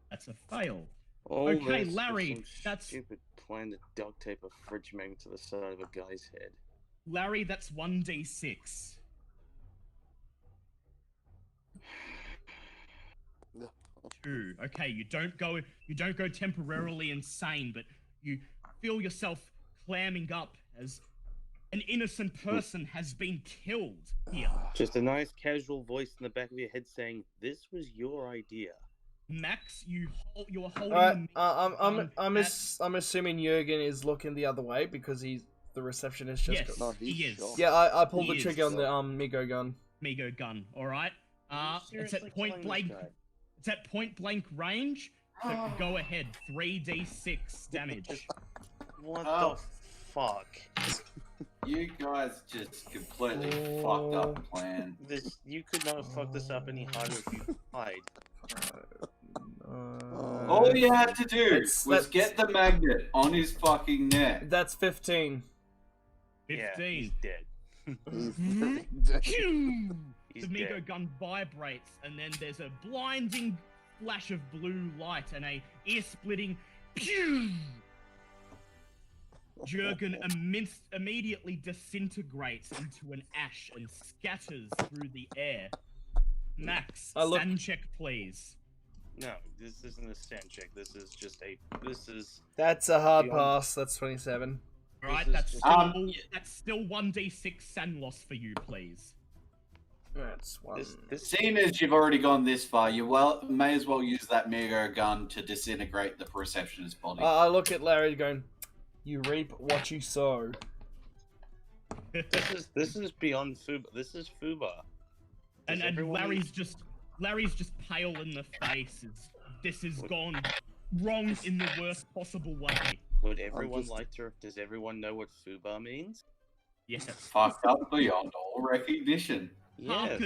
That's a fail. All Okay, this for Larry, some that's- stupid plan to duct tape a fridge magnet to the side of a guy's head. Larry, that's 1d6. Two. Okay, you don't go temporarily insane, but you feel yourself clamming up as an innocent person has been killed here. Just a nice casual voice in the back of your head saying, "This was your idea." Max, you're holding. Alright, the I'm assuming Jurgen is looking the other way because he's the receptionist just Yes, got... No, he he's is. shot. Yeah, I pulled He the is. trigger on the Migo gun. Migo gun. All right. It's Seriously at point killing blank. this guy. It's at point blank range. So go ahead. 3d6 damage. What Oh. the fuck? You guys just completely fucked up the plan. This you could not have fucked this up any harder if you tried. All you had to do That's- was that's- get the magnet on his fucking neck. That's 15. 15. Yeah, he's dead. He's Pew! He's The Migo dead. gun vibrates, and then there's a blinding flash of blue light and a ear-splitting pew! Jurgen immediately disintegrates into an ash and scatters through the air. Max, I look- sand check, please. No, this isn't a stand check. This is just a. This is. That's a hard Beyond- pass. That's 27. All right, is that's just- still 1d6 sand loss for you, please. That's one. This. Seeing as you've already gone this far, you may as well use that Migo gun to disintegrate the receptionist's body. I look at Larry going, "You reap what you sow." This is beyond Fuba. This is Fuba. And Does everyone- Larry's just pale in the face. This has gone wrong in the worst possible way. Would everyone just- like to? Does everyone know what Fuba means? Yes. Fucked up beyond all recognition. Yes.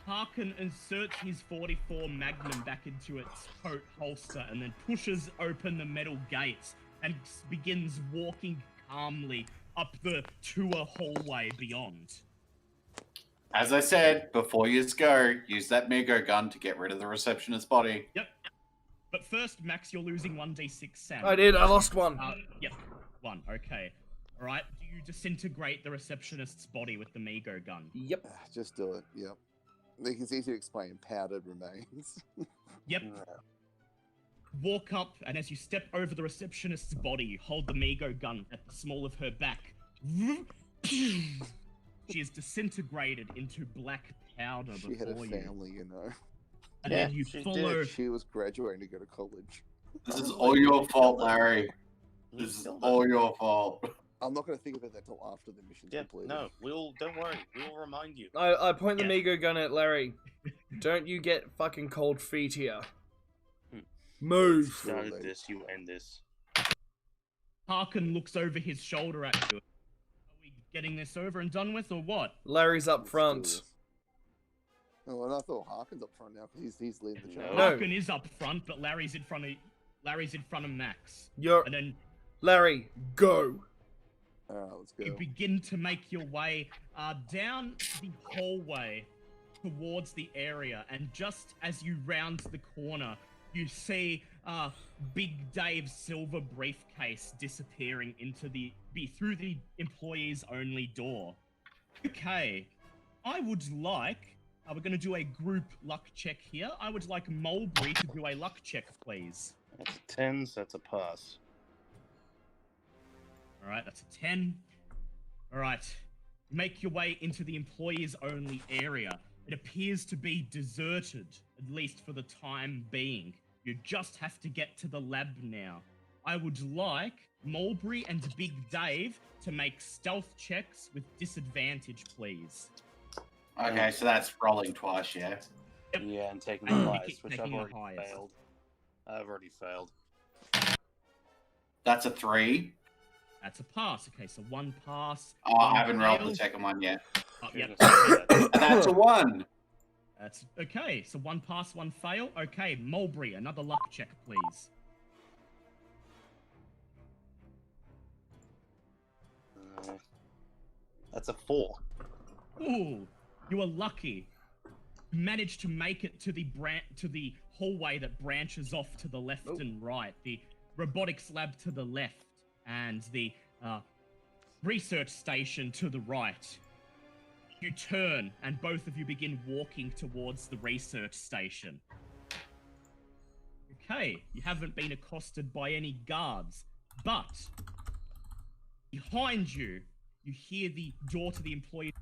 Harken inserts his 44 Magnum back into its coat holster and then pushes open the metal gates and begins walking calmly up the tour hallway beyond. As I said, before you go, use that Migo gun to get rid of the receptionist's body. Yep. But first, Max, you're losing 1d6 Sam. I did. I lost one. Yep. 1. Okay. All right. Do you disintegrate the receptionist's body with the Migo gun? Yep. Just do it. Yep. Like it's easy to explain. Powdered remains. Yep. Walk up, and as you step over the receptionist's body, you hold the Migo gun at the small of her back. She is disintegrated into black powder She had a before you. family, you know. And Yeah, then you she follow. did. She was graduating to go to college. This is all your fault, Larry. This is all your fault. I'm not going to think about that till after the mission's Yeah. completed. No, don't worry. We'll remind you. I point the Yeah. Migo gun at Larry. Don't you get fucking cold feet here. Move. Started Absolutely. this, you end this. Harkin looks over his shoulder at you. Are we getting this over and done with, or what? Larry's up Let's do front. this. Oh, and I thought Harkin's up front now because he's leading the charge. No. Harkin is up front, but Larry's in front of Max. You're And then Larry. Go. Alright, let's you go. begin to make your way down the hallway towards the area, and just as you round the corner, you see Big Dave's silver briefcase disappearing through the employees only door. Okay, I would like. We're going to do a group luck check here. I would like Mulberry to do a luck check, please. That's a 10, so that's a pass. All right, that's a 10. All right, make your way into the employees only area. It appears to be deserted, at least for the time being. You just have to get to the lab now. I would like Mulberry and Big Dave to make stealth checks with disadvantage, please. Okay, so that's rolling twice, yeah. Yep. Yeah, and taking the highest, which I've Taking the already highest. failed. I've already failed. That's a 3. That's a pass. Okay, so one pass. Oh, one I haven't rolled fail. the second one yet. Oh, You're yep. gonna say that. And that's a 1. That's okay. So one pass, one fail. Okay, Mulberry, another luck check, please. That's a 4. Ooh, you are lucky. You managed to make it to the hallway that branches off to the left and right. The robotics lab to the left, and the research station to the right. You turn, and both of you begin walking towards the research station. Okay, you haven't been accosted by any guards, but behind you, you hear the door to the employee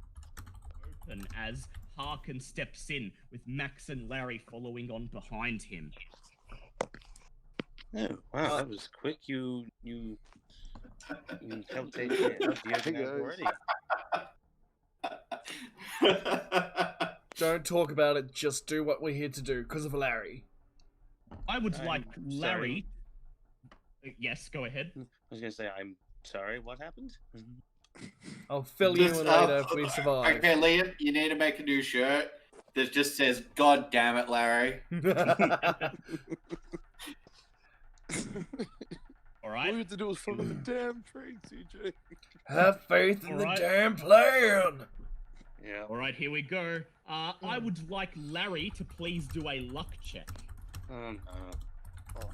open as Harkin steps in, with Max and Larry following on behind him. Oh, wow, that was quick. You helped take care of the other guys already. Don't talk about it. Just do what we're here to do because of Larry. I would I'm like sorry. Larry. Yes, go ahead. I was gonna say, I'm sorry, what happened? I'll fill you Just, in later if we survive. Okay, Liam, you need to make a new shirt that just says, God damn it, Larry. All All right. we have to do is follow the damn train, CJ. Have faith in the Alright. damn plan. Yeah. All right, here we go. I would like Larry to please do a luck check. Oh,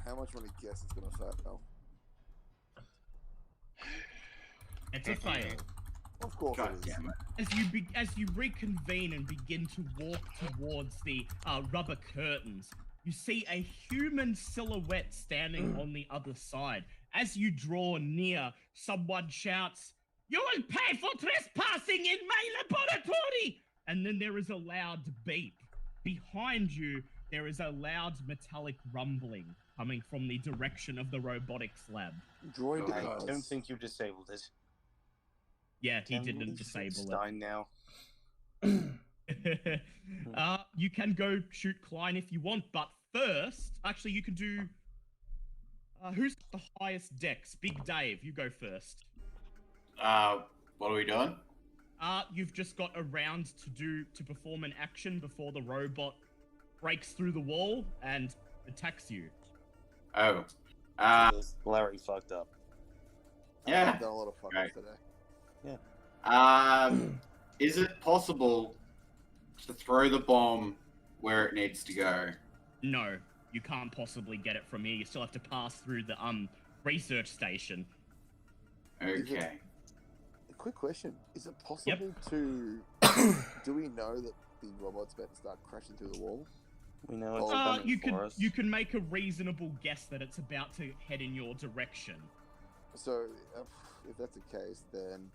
how much money guess it's gonna fail? Oh, It's a fail. of course God it is. damn it. As you reconvene and begin to walk towards the rubber curtains, you see a human silhouette standing on the other side. As you draw near, someone shouts, "You will pay for trespassing in my laboratory!" And then there is a loud beep. Behind you, there is a loud metallic rumbling coming from the direction of the robotics lab. Droid I cars. don't think you disabled it. Yeah, he Can didn't we disable Stein now. it. You can go shoot Klein if you want, but first, actually, you can do. Who's the highest dex? Big Dave, you go first. What are we doing? You've just got a round to perform an action before the robot breaks through the wall and attacks you. Oh. Larry fucked up. Yeah. I've done a lot of fucking Right. today. Is it possible to throw the bomb where it needs to go? No, you can't possibly get it from here. You still have to pass through the research station. Okay. A quick question: is it possible to? Do we know that the robot's about to start crashing through the wall? We know it's Oh, coming You for us. can make a reasonable guess that it's about to head in your direction. So, if that's the case, then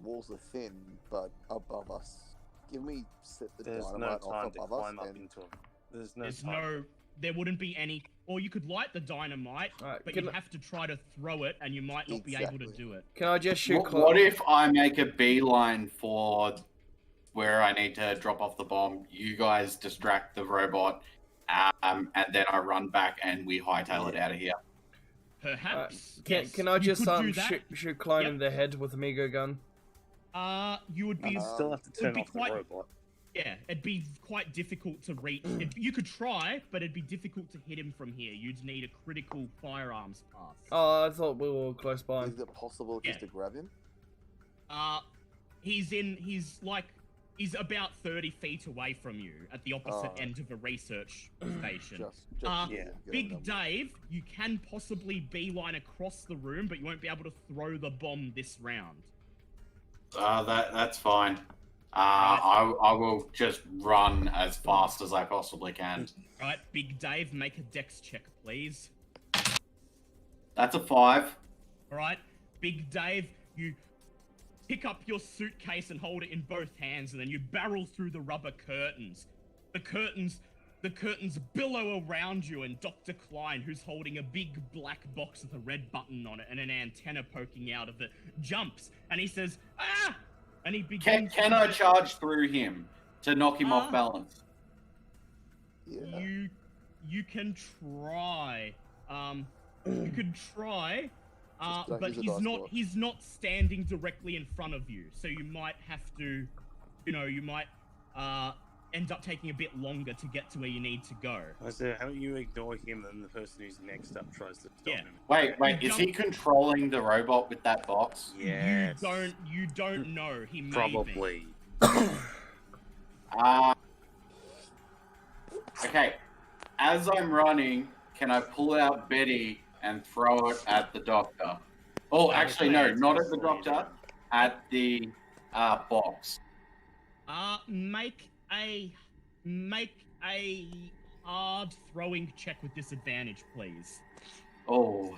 walls are thin, but above us. Give me set the There's no dynamite time off to above us, climb up and into it. There's no There's time. there wouldn't be any, or you could light the dynamite, Alright, but can you I- have to try to throw it, and you might not be able to Exactly. do it. Can I just shoot? What if I make a beeline for where I need to drop off the bomb? You guys distract the robot, and then I run back and we hightail it out of here. Perhaps. Can I just do that. shoot Klein Yep. in the head with a Mego gun? You would be You still have to turn be off quite- the robot. Yeah, it'd be quite difficult to reach. You could try, but it'd be difficult to hit him from here. You'd need a critical firearms pass. Oh, I thought we were close by. Is it possible just Yeah. to grab him? He's about 30 feet away from you at the opposite Oh. end of a research station. Just Uh, yeah. Big Dave, you can possibly beeline across the room, but you won't be able to throw the bomb this round. That's fine. I will just run as fast as I possibly can. Alright, Big Dave, make a dex check, please. That's a 5. Alright, Big Dave, you pick up your suitcase and hold it in both hands, and then you barrel through the rubber curtains. The curtains billow around you, and Dr. Klein, who's holding a big black box with a red button on it and an antenna poking out of it, jumps, and he says, "Ah!" And he begins... Can I charge through him to knock him off balance? Yeah. You can try. You can try. Just don't But use a dice roll. he's not standing directly in front of you, so you might have to, you might end up taking a bit longer to get to where you need to go. So how you ignore him, then the person who's next up tries to stop Yeah. him. Wait, You is he controlling the robot with that box? Yes. You don't know. He may be. Probably. Okay. As I'm running, can I pull out Betty and throw it at the doctor? Oh, actually, no, not at the doctor. At the box. Make a hard throwing check with disadvantage, please. Oh,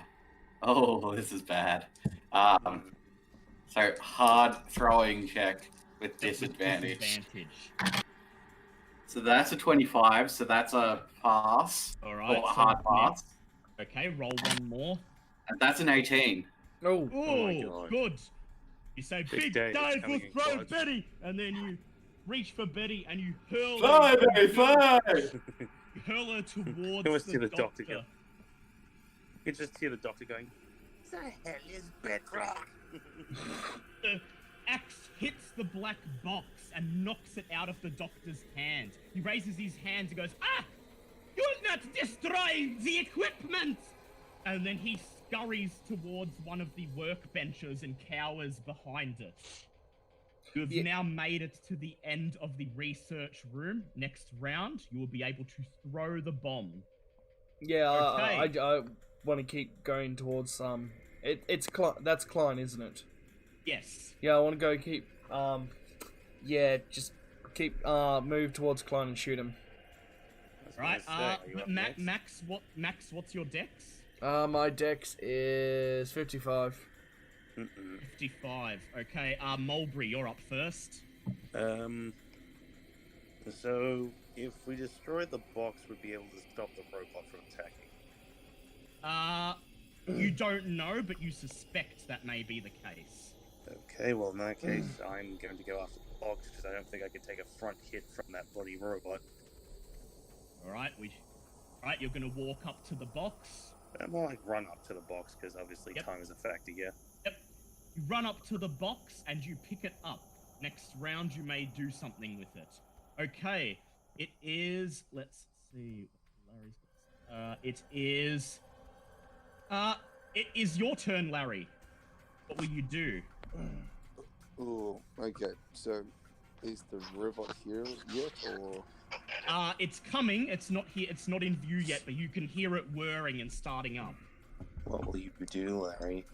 this is bad. So hard throwing check with disadvantage. Disadvantage. So that's a 25. So that's a pass. All right. Or a so hard pass. Okay, roll one more. And that's an 18. Oh, Oh, my God. good. You say, Big Dave is Dave will coming in throw clutch." Betty, and then you reach for Betty and you hurl Fly, her, Betty, fly! you hurl her towards almost the see the doctor. doctor go. You can just hear the doctor going, "The hell is bedrock?" The axe hits the black box and knocks it out of the doctor's hand. He raises his hands and goes, "Ah! You'll not destroy the equipment!" And then he scurries towards one of the workbenches and cowers behind it. You have now made it to the end of the research room. Next round, you will be able to throw the bomb. yeah. Okay. I want to keep going towards that's Klein, isn't it? Yes. Yeah, I want to go keep just keep move towards Klein and shoot him. I was Right. gonna say, are you up next? Max, what's your dex? My dex is 55. 55. Okay. Mulberry, you're up first. So if we destroy the box, we'd be able to stop the robot from attacking. You don't know, but you suspect that may be the case. Okay, well in that case, I'm going to go after the box because I don't think I could take a front hit from that bloody robot. Alright, you're gonna walk up to the box. More like run up to the box because obviously Yep. time is a factor. Yeah. Yep. You run up to the box and you pick it up. Next round, you may do something with it. Okay, it is. Let's see. It is your turn, Larry. What will you do? Ooh, okay. So, is the robot here yet, or? It's coming. It's not here. It's not in view yet, but you can hear it whirring and starting up. What will you do, Larry?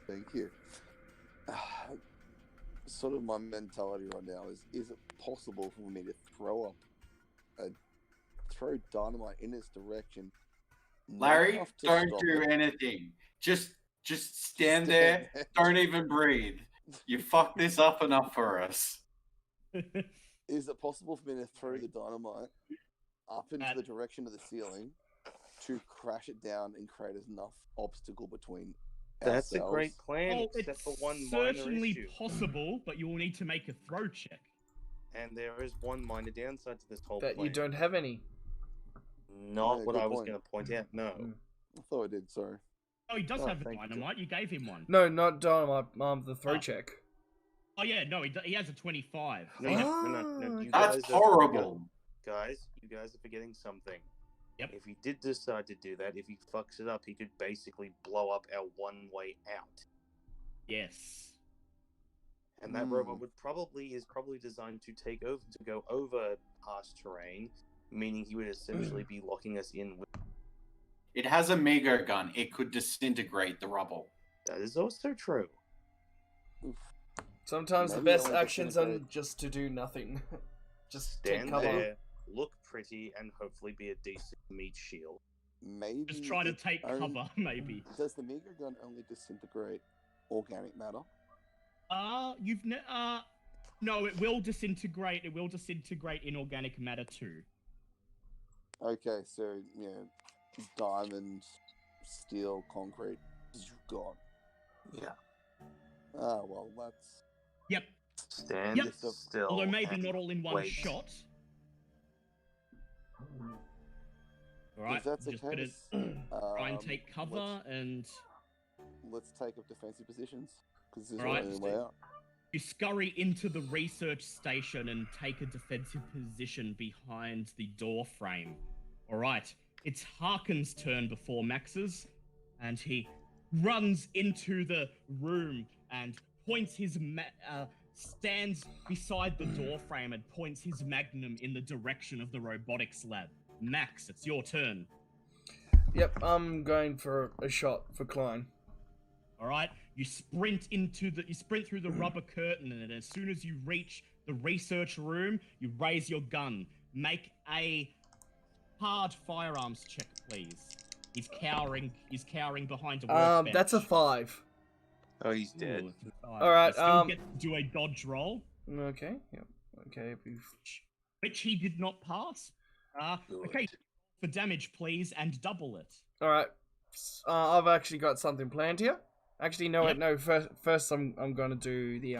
Thank you. Sort of my mentality right now is it possible for me to throw dynamite in its direction? not Larry, enough to don't stop do it? anything. Just stand there. Don't even breathe. You fucked this up enough for us. Is it possible for me to throw the dynamite up into the direction of the ceiling to crash it down and create enough obstacle between That's a ourselves? great plan, Oh, except it's for one minor certainly issue. possible, but you will need to make a throw check. And there is one minor downside to this whole That plan. you don't have any. Not Yeah, what good I was point. going to point out, no. Mm. I thought I did. Sorry. Oh, he does Oh, have a thank you. dynamite. You gave him one. No, not dynamite. The throw Oh. check. Oh yeah, no, he has a 25. No, no. You That's guys are horrible. Guys, you guys are forgetting something. Yep. If he did decide to do that, if he fucks it up, he could basically blow up our one way out. Yes. And that robot is probably designed to go over harsh terrain, meaning he would essentially be locking us in with. It has a mega gun. It could disintegrate the rubble. That is also true. Sometimes Maybe the best I won't actions are disintegrate. just to do nothing. Just take Stand cover. there, look pretty, and hopefully be a decent meat shield. Maybe. Just try to it take cover, maybe. Does the mega gun only disintegrate organic matter? No, it will disintegrate. It will disintegrate inorganic matter too. Okay, so diamond, steel, concrete, gone. Yeah. Ah, well, that's. Yep. Stand Yep. still. Although maybe and not all in one wait. shot. All right. If that's the just gonna case, try and take cover and. let's take up defensive positions because this is Alright. the only way out. You scurry into the research station and take a defensive position behind the door frame. Alright, it's Harkin's turn before Max's, and he runs into the room and points his stands beside the door frame and points his magnum in the direction of the robotics lab. Max, it's your turn. Yep, I'm going for a shot for Klein. All right, you sprint through the rubber curtain, and as soon as you reach the research room, you raise your gun. Make a hard firearms check, please. He's cowering behind a workbench. That's a 5. Oh, he's dead. Ooh, it's a 5. All right, You still get to do a dodge roll, Okay. Yep. Okay. which he did not pass. Good. Okay, for damage, please, and double it. All right. I've actually got something planned here. Actually, no, Yep. wait, no. First, I'm gonna do the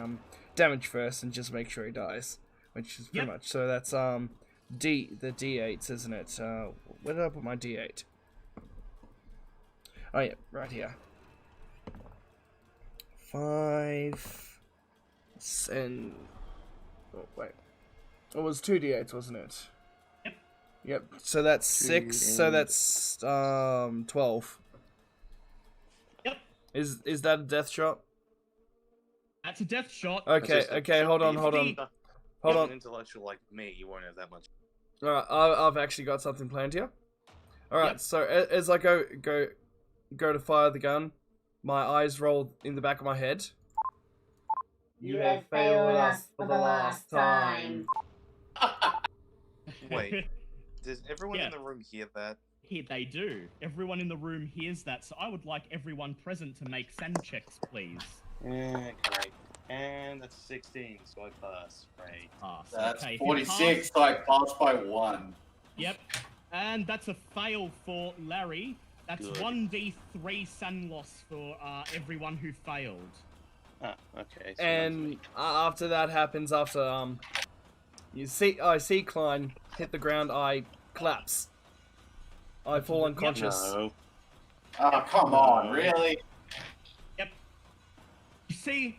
damage first and just make sure he dies, which is pretty Yep. much. So that's the D8s, isn't it? Where did I put my D8? Oh yeah, right here. 5, and oh wait, it was 2 D8s, wasn't it? Yep. Yep. So that's 6. So and- that's 12. Yep, Is that a death shot? that's a death shot. Okay, okay, hold on. Hold Hold An on. intellectual like me, you won't have that much. Alright, I've actually got something planned here. Alright, Yep. so as I go to fire the gun, my eyes roll in the back of my head. You have failed us for the last time. Wait, does everyone Yeah. in the room hear that? Here they do. Everyone in the room hears that, so I would like everyone present to make send checks, please. Yeah, great. And that's 16, so I pass. Great. Pass. That's Okay, if you 46, pass- so I passed by 1. Yep. And that's a fail for Larry. That's Good. 1d3 sand loss for everyone who failed. Ah, okay. So And after that happens, after I see Klein hit the ground, I collapse. I fall unconscious. no. Oh, come on, really? You see?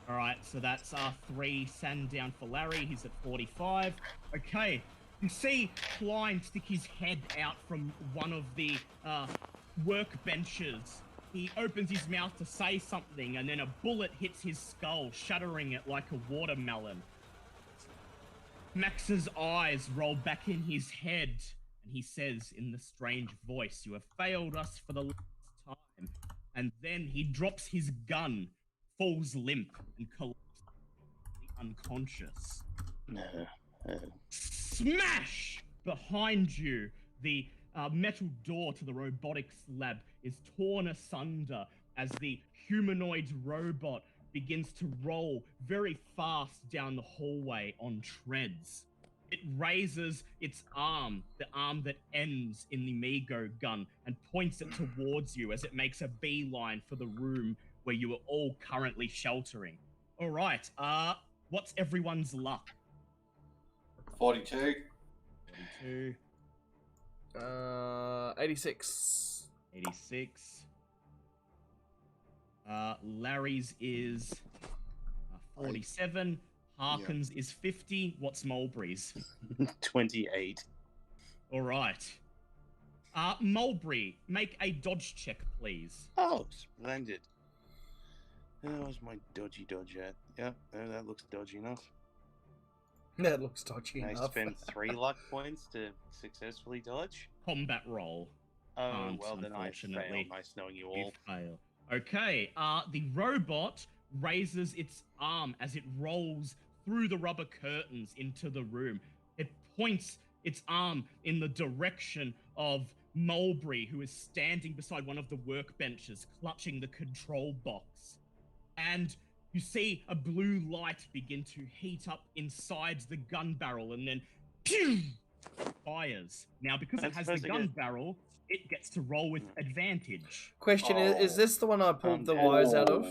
Alright, so that's 3 sand down for Larry. He's at 45. Okay, you see Klein stick his head out from one of the workbenches. He opens his mouth to say something, and then a bullet hits his skull, shattering it like a watermelon. Max's eyes roll back in his head, and he says in the strange voice, "You have failed us for the last time." And then he drops his gun, falls limp, and collapses unconscious. Smash! Behind you, the metal door to the robotics lab is torn asunder as the humanoid robot begins to roll very fast down the hallway on treads. It raises its arm, the arm that ends in the Mego gun, and points it towards you as it makes a beeline for the room where you are all currently sheltering. All right, What's everyone's luck? 42. 42, 86. 86. Larry's is 47. Harkin's is 50. What's Mulberry's? 28. All right. Mulberry, make a dodge check, please. Oh, splendid. Where's my dodgy dodge at? Yeah, that looks dodgy enough. That looks dodgy I enough. spend 3 luck points to successfully dodge. Combat roll. Oh, Can't, well then I fail. unfortunately. Nice knowing you You all. fail. Okay, the robot raises its arm as it rolls through the rubber curtains into the room. It points its arm in the direction of Mulberry, who is standing beside one of the workbenches, clutching the control box. And you see a blue light begin to heat up inside the gun barrel, and then pew, fires. Now, because it has the gun barrel, it gets to roll with advantage. Question is this the one I pulled the wires out of?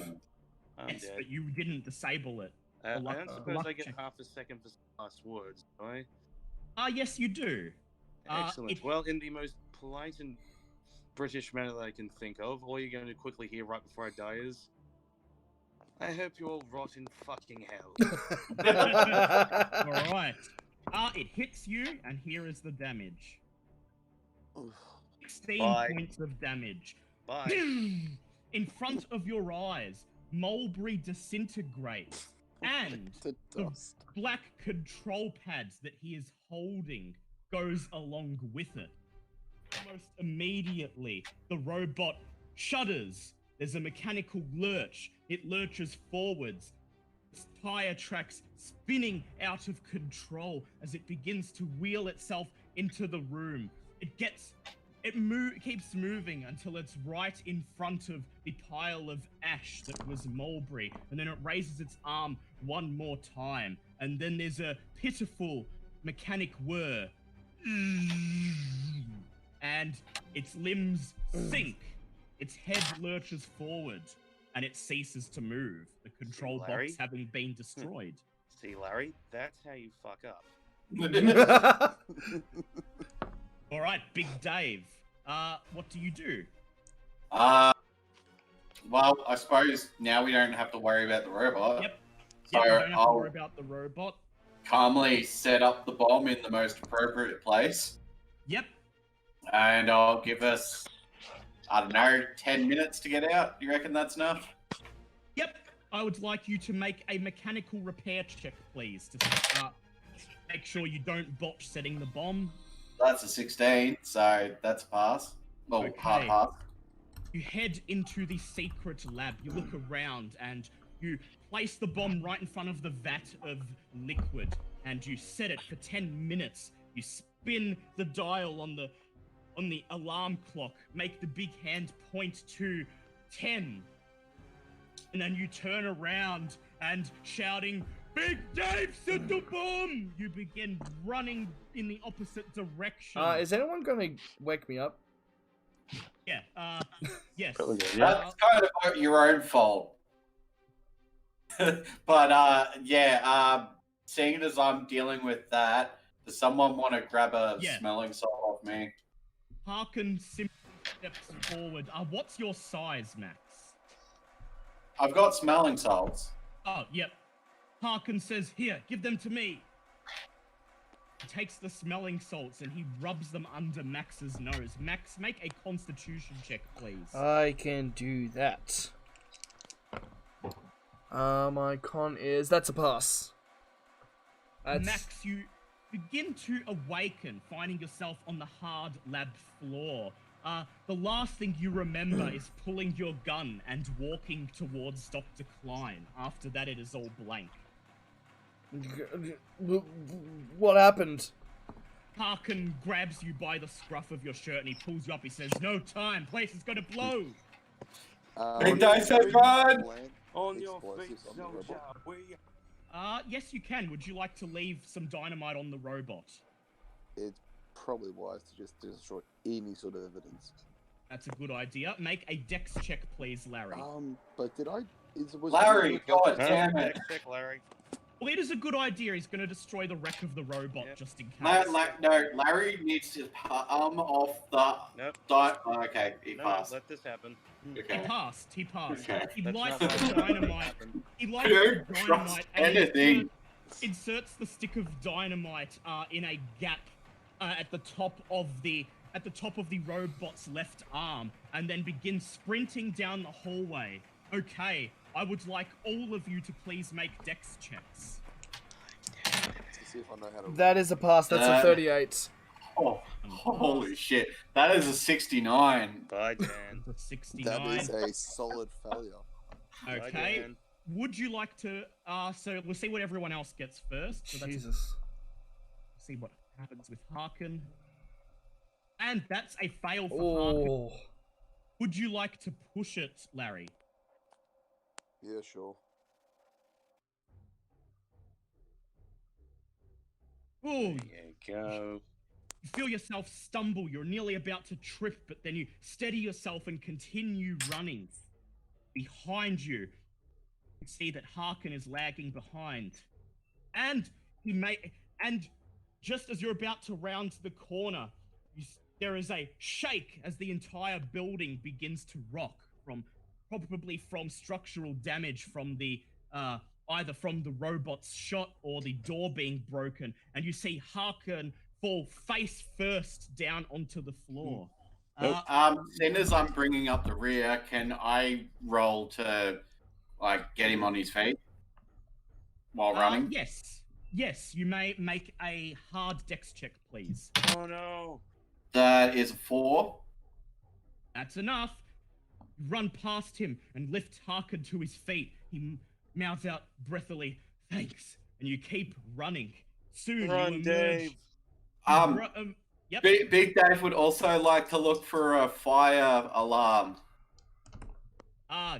I'm Yes, dead. but you didn't disable it. I luck- don't suppose luck I get check. half a second for last words, do I? Yes, you do. Excellent. Well, in the most polite and British manner that I can think of, all you're going to quickly hear right before I die is, I hope you all rot in fucking hell. All right. It hits you, and here is the damage. 16 Bye. points of damage. Bye. In front of your eyes, Mulberry disintegrates, and To the dust. black control pads that he is holding goes along with it. Almost immediately, the robot shudders. There's a mechanical lurch. It lurches forwards. Its tire tracks spinning out of control as it begins to wheel itself into the room. It keeps moving until it's right in front of the pile of ash that was Mulberry, and then it raises its arm one more time, and then there's a pitiful mechanic whir, and its limbs sink. Its head lurches forward, and it ceases to move, the control Larry? box having been destroyed. See, Larry, that's how you fuck up. All right, Big Dave. What do you do? Well, I suppose now we don't have to worry about the robot. Yep. So You don't have to I'll worry about the robot. calmly set up the bomb in the most appropriate place, Yep. and I'll give us, I don't know, 10 minutes to get out. You reckon that's enough? Yep. I would like you to make a mechanical repair check, please, to make sure you don't botch setting the bomb. That's a 16, so that's a pass. Well, Okay. hard pass. You head into the secret lab. You look around and you place the bomb right in front of the vat of liquid, and you set it for 10 minutes. You spin the dial on the alarm clock, make the big hand point to 10, and then you turn around and shouting, "Big Dave set the bomb!" You begin running in the opposite direction. Is anyone going to wake me up? Yeah, yes. Probably good, yeah. That's kind of your own fault. But, seeing as I'm dealing with that, does someone want to grab a Yeah. smelling salt off me? Harkin simply steps forward. What's your size, Max? I've got smelling salts. Oh, yep. Harkin says, "Here, give them to me." He takes the smelling salts and he rubs them under Max's nose. Max, make a constitution check, please. I can do that. My con is... That's a pass. That's... Max, you begin to awaken, finding yourself on the hard lab floor. The last thing you remember is pulling your gun and walking towards Dr. Klein. After that, it is all blank. What happened? Harkin grabs you by the scruff of your shirt and he pulls you up. He says, "No time, place is gonna blow." Big dice have run! On your Explosives feet, on the soldier. robot. We... Yes, you can. Would you like to leave some dynamite on the robot? It's probably wise to just destroy any sort of evidence. That's a good idea. Make a dex check, please, Larry. But did I? Was Larry, it- God damn it. Check, Larry. Well, it is a good idea. He's going to destroy the wreck of the robot just in case. No, Larry needs to palm off the. Nope. Okay, he No, passed. let this happen. Okay. He passed. Okay. He That's lights not the what dynamite. happened. He lights Don't the trust dynamite and anything. inserts the stick of dynamite in a gap at the top of the robot's left arm, and then begins sprinting down the hallway. Okay, I would like all of you to please make dex checks. To see if I know how to. That is a pass. That's a 38. Oh, holy shit! That is a 69. Bye, Dan. 69. That is a solid failure. Bye, Okay. Dan. Would you like to? So we'll see what everyone else gets first. So that's Jesus. see what happens with Harkin. And that's a fail for Harkin. Oh. Would you like to push it, Larry? Yeah, sure. Ooh, There you go. you feel yourself stumble. You're nearly about to trip, but then you steady yourself and continue running. Behind you, you see that Harkin is lagging behind. And just as you're about to round the corner, there is a shake as the entire building begins to rock probably from structural damage from the either from the robot's shot or the door being broken, and you see Harkin fall face first down onto the floor. Then as I'm bringing up the rear, can I roll to get him on his feet while running? Yes, you may make a hard dex check, please. Oh no. That is a 4. That's enough. You run past him and lift Harkin to his feet. He mouths out breathily, "Thanks," and you keep running. Soon Run, you emerge. Dave. Yep. Big Dave would also like to look for a fire alarm.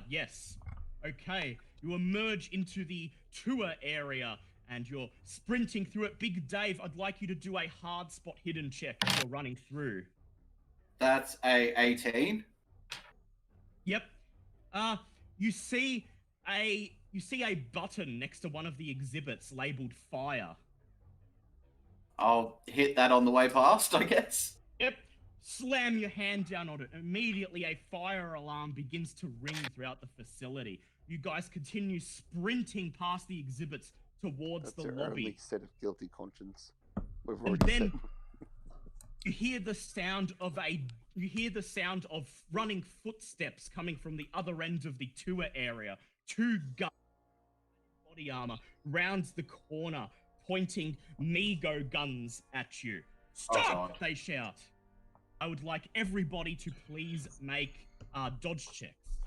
Yes. Okay. You emerge into the tour area and you're sprinting through it. Big Dave, I'd like you to do a hard spot hidden check as you're running through. That's a 18. Yep. You see a button next to one of the exhibits labeled fire. I'll hit that on the way past, I guess. Yep. Slam your hand down on it. Immediately, a fire alarm begins to ring throughout the facility. You guys continue sprinting past the exhibits towards That's the your lobby. only set of guilty conscience. We've And already then said. you hear the sound of running footsteps coming from the other end of the tour area. 2 guns, body armor, rounds the corner, pointing Mego guns at you. "Stop!" they shout. I would like everybody to please make dodge checks.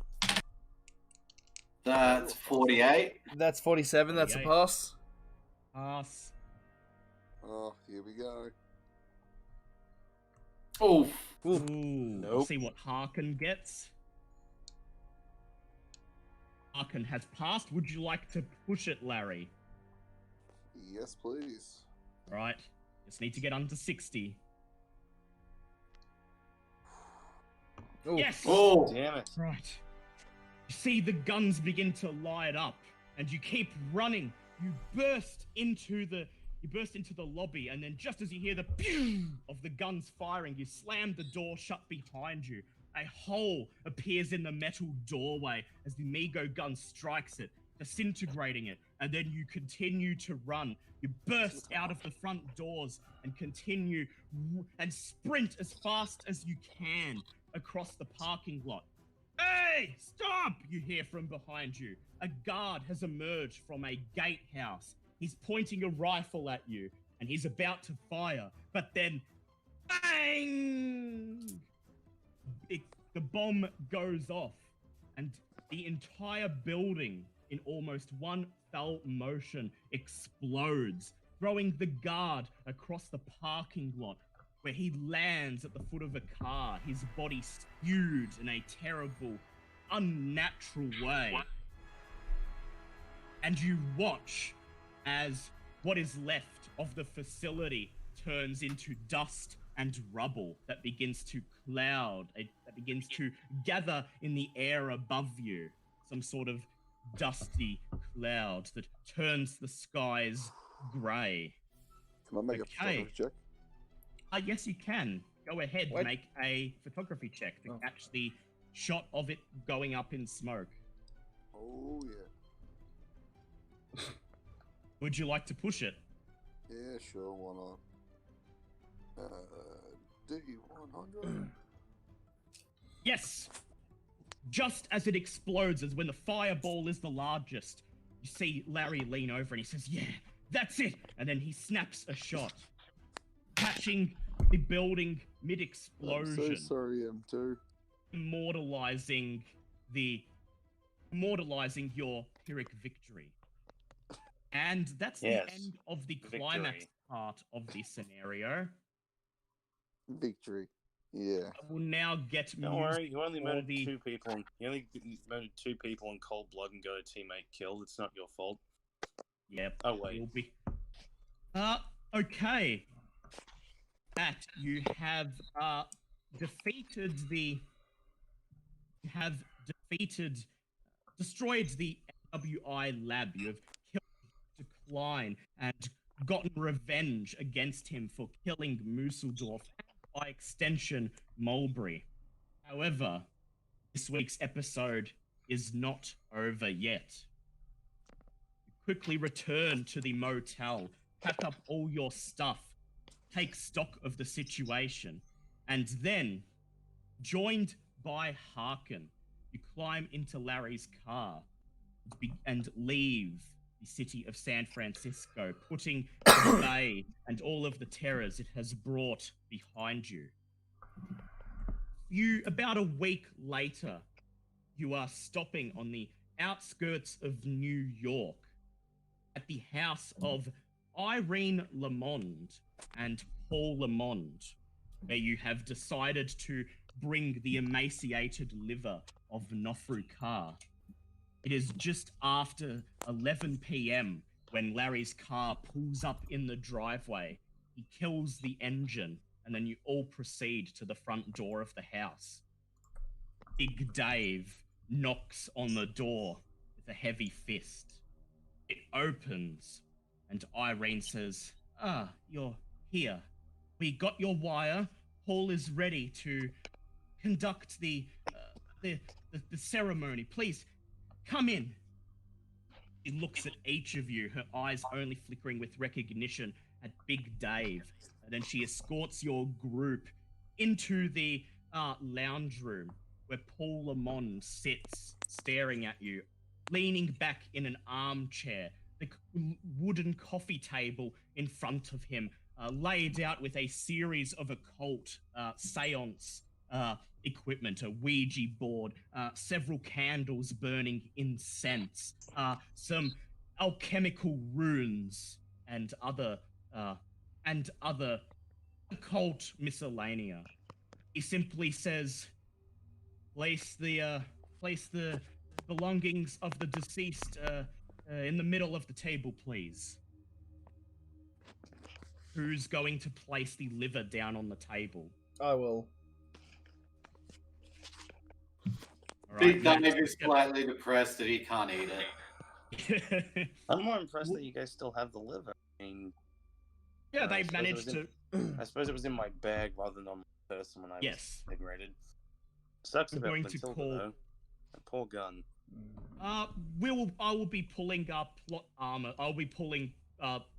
That's 48. That's 47. That's a 48. pass. Pass. Oh, here we go. Oof. Ooh. Nope. Let's see what Harkin gets. Harkin has passed. Would you like to push it, Larry? Yes, please. Right. Just need to get under 60. Ooh. Yes! Oh, Damn it. Right. You see the guns begin to light up, and you keep running. You burst into the lobby, and then just as you hear the pew of the guns firing, you slam the door shut behind you. A hole appears in the metal doorway as the Mego gun strikes it, disintegrating it, and then you continue to run. You burst out of the front doors and continue and sprint as fast as you can across the parking lot. "Hey, stop!" you hear from behind you. A guard has emerged from a gatehouse. He's pointing a rifle at you, and he's about to fire, but then bang! The bomb goes off, and the entire building, in almost one fell motion, explodes, throwing the guard across the parking lot, where he lands at the foot of a car, his body skewed in a terrible, unnatural way. And you watch as what is left of the facility turns into dust and rubble that begins to that begins to gather in the air above you. Some sort of dusty cloud that turns the skies grey. Can I make a Okay. photography check? Yes, you can. Go ahead, What? make a photography check to Oh. catch the shot of it going up in smoke. Oh yeah. Would you like to push it? Yeah, sure, why not? D100. Yes! Just as it explodes, as when the fireball is the largest, you see Larry lean over and he says, "Yeah, that's it!" And then he snaps a shot, catching the building I'm mid-explosion, so sorry, M2. immortalizing your Pyrrhic victory. And that's Yes, the end of the victory. climax part of the scenario. Victory. Yeah. I will now get Don't music worry, you only for murdered the- 2 people. You only murdered 2 people in cold blood and got a teammate killed. It's not your fault. Yep. Oh wait. Will be. Okay. That you have destroyed the WI lab. You have killed Decline and gotten revenge against him for killing Museldorf and by extension Mulberry. However, this week's episode is not over yet. You quickly return to the motel, pack up all your stuff, take stock of the situation, and then, joined by Harkin, you climb into Larry's car and leave the city of San Francisco, putting the bay and all of the terrors it has brought behind you. About a week later, you are stopping on the outskirts of New York at the house of Irene Lamond and Paul Lamond, where you have decided to bring the emaciated liver of Nofru Kar. It is just after 11 p.m. when Larry's car pulls up in the driveway. He kills the engine, and then you all proceed to the front door of the house. Big Dave knocks on the door with a heavy fist. It opens, and Irene says, "You're here. We got your wire. Paul is ready to conduct the ceremony. Please, come in." She looks at each of you, her eyes only flickering with recognition at Big Dave. And then she escorts your group into the lounge room where Paul Lamond sits staring at you, leaning back in an armchair, the wooden coffee table in front of him, laid out with a series of occult seance equipment, a Ouija board, several candles burning incense, some alchemical runes, and other occult miscellanea. He simply says, place the belongings of the deceased in the middle of the table, please." Who's going to place the liver down on the table? I will. All Big right, Dave is slightly depressed that he can't eat it. I'm more impressed that you guys still have the liver. I mean, yeah, I they suppose managed it to. I suppose it was in my bag rather than on my person when I Yes. was integrated. Sucks I'm about going to Matilda, call- though. That poor gun. I will be pulling up plot armor. I'll be pulling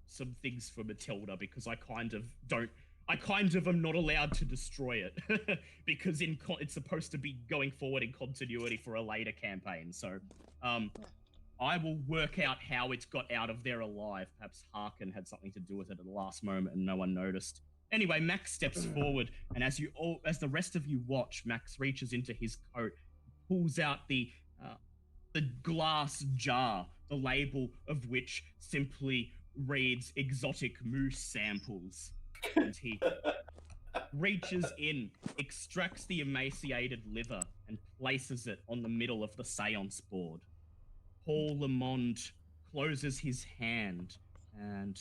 some things for Matilda because I kind of am not allowed to destroy it because it's supposed to be going forward in continuity for a later campaign. So, I will work out how it got out of there alive. Perhaps Harkin had something to do with it at the last moment and no one noticed. Anyway, Max steps forward, and as the rest of you watch, Max reaches into his coat, pulls out the glass jar, the label of which simply reads "exotic moose samples," and he reaches in, extracts the emaciated liver, and places it on the middle of the seance board. Paul Lamond closes his hand, and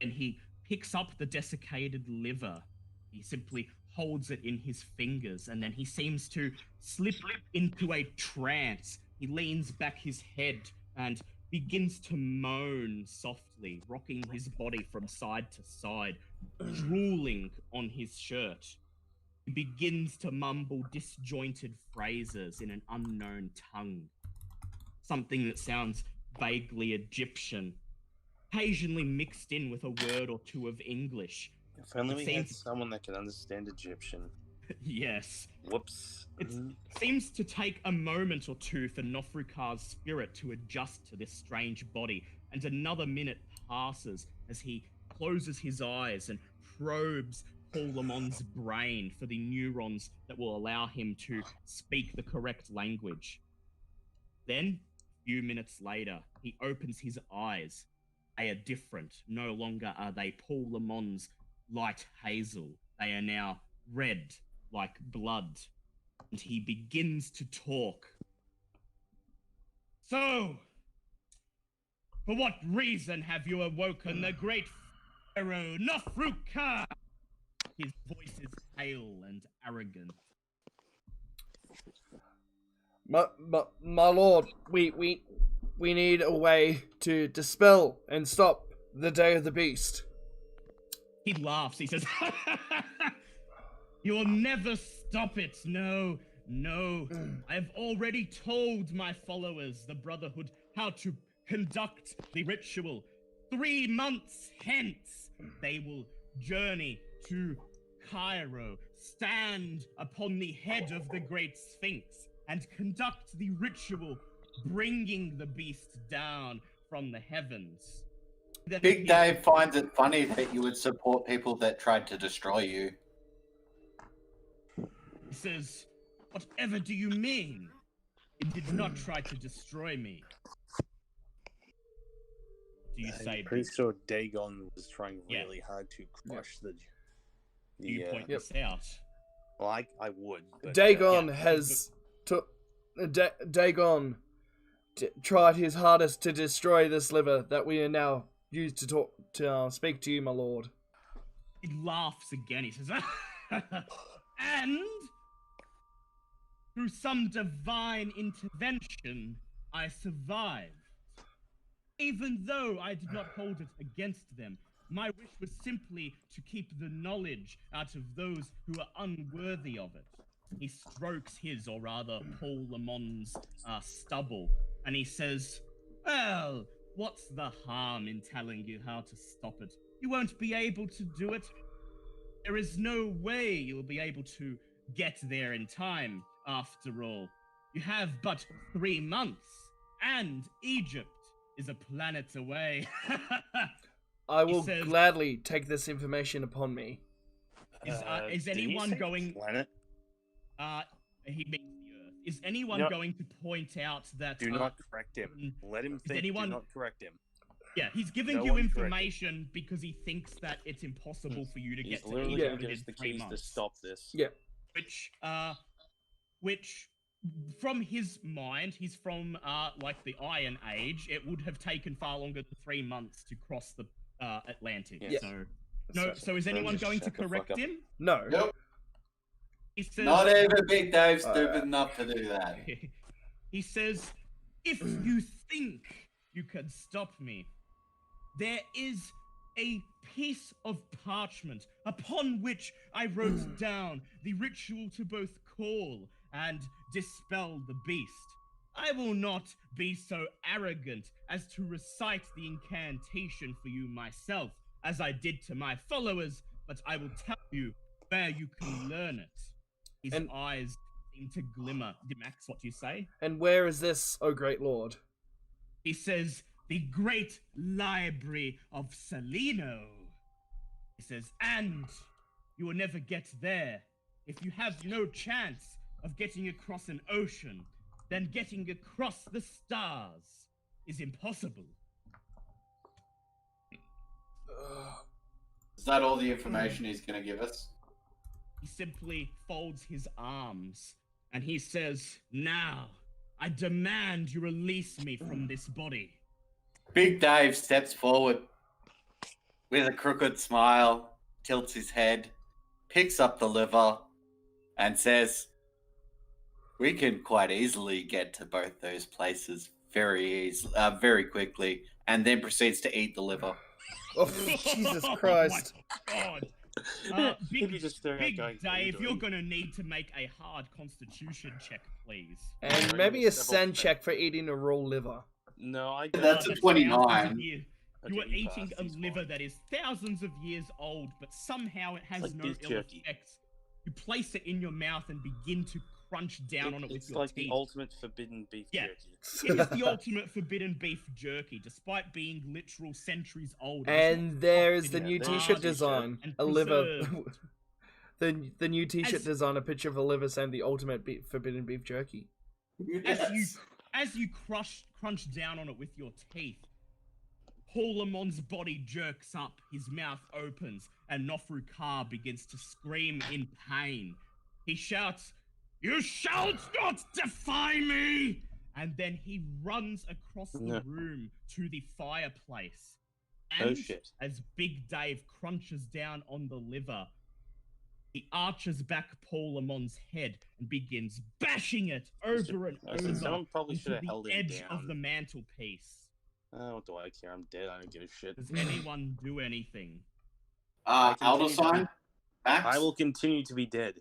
he picks up the desiccated liver. He simply holds it in his fingers, and then he seems to slip into a trance. He leans back his head, and begins to moan softly, rocking his body from side to side, drooling on his shirt. He begins to mumble disjointed phrases in an unknown tongue. Something that sounds vaguely Egyptian, occasionally mixed in with a word or two of English. If only It we had seems- someone that could understand Egyptian. Yes. Whoops. It seems to take a moment or two for Nofrukar's spirit to adjust to this strange body, and another minute passes as he closes his eyes and probes Paul Lamont's brain for the neurons that will allow him to speak the correct language. Then, a few minutes later, he opens his eyes. They are different. No longer are they Paul Lamont's light hazel. They are now red, like blood. And he begins to talk. So, for what reason have you awoken the great pharaoh Nofrukar? His voice is pale and arrogant. My lord, we need a way to dispel and stop the Day of the Beast. He laughs. He says, "You will never stop it. No, no. I have already told my followers, the Brotherhood, how to conduct the ritual. 3 months hence, they will journey to Cairo, stand upon the head of the Great Sphinx, and conduct the ritual, bringing the beast down from the heavens." Then Big he- Dave finds it funny that you would support people that tried to destroy you. He says, "Whatever do you mean? It did not try to destroy me." Do you say? I'm pretty sure Dagon was trying Yeah. really hard to crush the. Do you point Yep. this out? Well, I would. But, Dagon yeah. has Dagon tried his hardest to destroy this liver that we are now used to speak to you, my lord. He laughs again. He says, "And through some divine intervention, I survived. Even though I did not hold it against them, my wish was simply to keep the knowledge out of those who are unworthy of it." He strokes his, or rather Paul Lamont's, stubble, and he says, "Well, what's the harm in telling you how to stop it? You won't be able to do it. There is no way you'll be able to get there in time, after all. You have but 3 months, and Egypt is a planet away." I will says- gladly take this information upon me. Is did he anyone say going? Planet? He means the Earth. Is anyone No. going to point out that? Do not correct him. Let him think. anyone- Do not correct him. Yeah, he's giving No you one correct him. information because he thinks that it's impossible for you to He's get to literally Egypt going to give within us the 3 keys to months. stop this. Yeah. Which, from his mind, he's from like the Iron Age. It would have taken far longer than 3 months to cross the Atlantic. Yes. So no. So is anyone just going to shut the fuck correct up. him? No. Nope. He says. Not even Big Dave stupid enough to do that. He says, "If you think you can stop me, there is a piece of parchment upon which I wrote down the ritual to both call and dispel the beast. I will not be so arrogant as to recite the incantation for you myself, as I did to my followers, but I will tell you where you can learn it." His And- eyes seem to glimmer. Max, what do you say? And where is this, O great lord? He says, "The great library of Salino." He says, "And you will never get there. If you have no chance of getting across an ocean, then getting across the stars is impossible." Is that all the information he's going to give us? He simply folds his arms and he says, "Now, I demand you release me from this body." Big Dave steps forward with a crooked smile, tilts his head, picks up the liver, and says, "We can quite easily get to both those places very quickly, and then proceeds to eat the liver. Oh, Jesus Christ. Oh my god. If you just throw Big out going, Dave, you're gonna need to make a hard constitution check, please. And Bring maybe the a civil send thing. check for eating a raw liver. No, I That's a Thousands 29. of years. You Okay, are he eating passed, a he's liver fine. that is thousands of years old, but somehow it has like no beef ill jerky. effects. You place it in your mouth and begin to crunch down on it with It's your like teeth. the ultimate forbidden beef Yeah. jerky. It is the ultimate forbidden beef jerky, despite being literal centuries old. And there is the Yeah, new there t-shirt is a t-shirt. design. And A liver. preserved. the new t-shirt As- design, a picture of a liver saying the ultimate forbidden beef jerky. As you crunch down on it with your teeth, Paul Lamont's body jerks up, his mouth opens, and Nofru Kar begins to scream in pain. He shouts, "You shall not defy me!" And then he runs across the No. room to the fireplace. Oh, And shit. as Big Dave crunches down on the liver, he arches back Paul Lamont's head and begins bashing it over and I said over someone probably should into have the held him edge down. of the mantelpiece. What do I care? I'm dead. I don't give a shit. Does anyone do anything? Elder sign. Max. I will continue to be dead.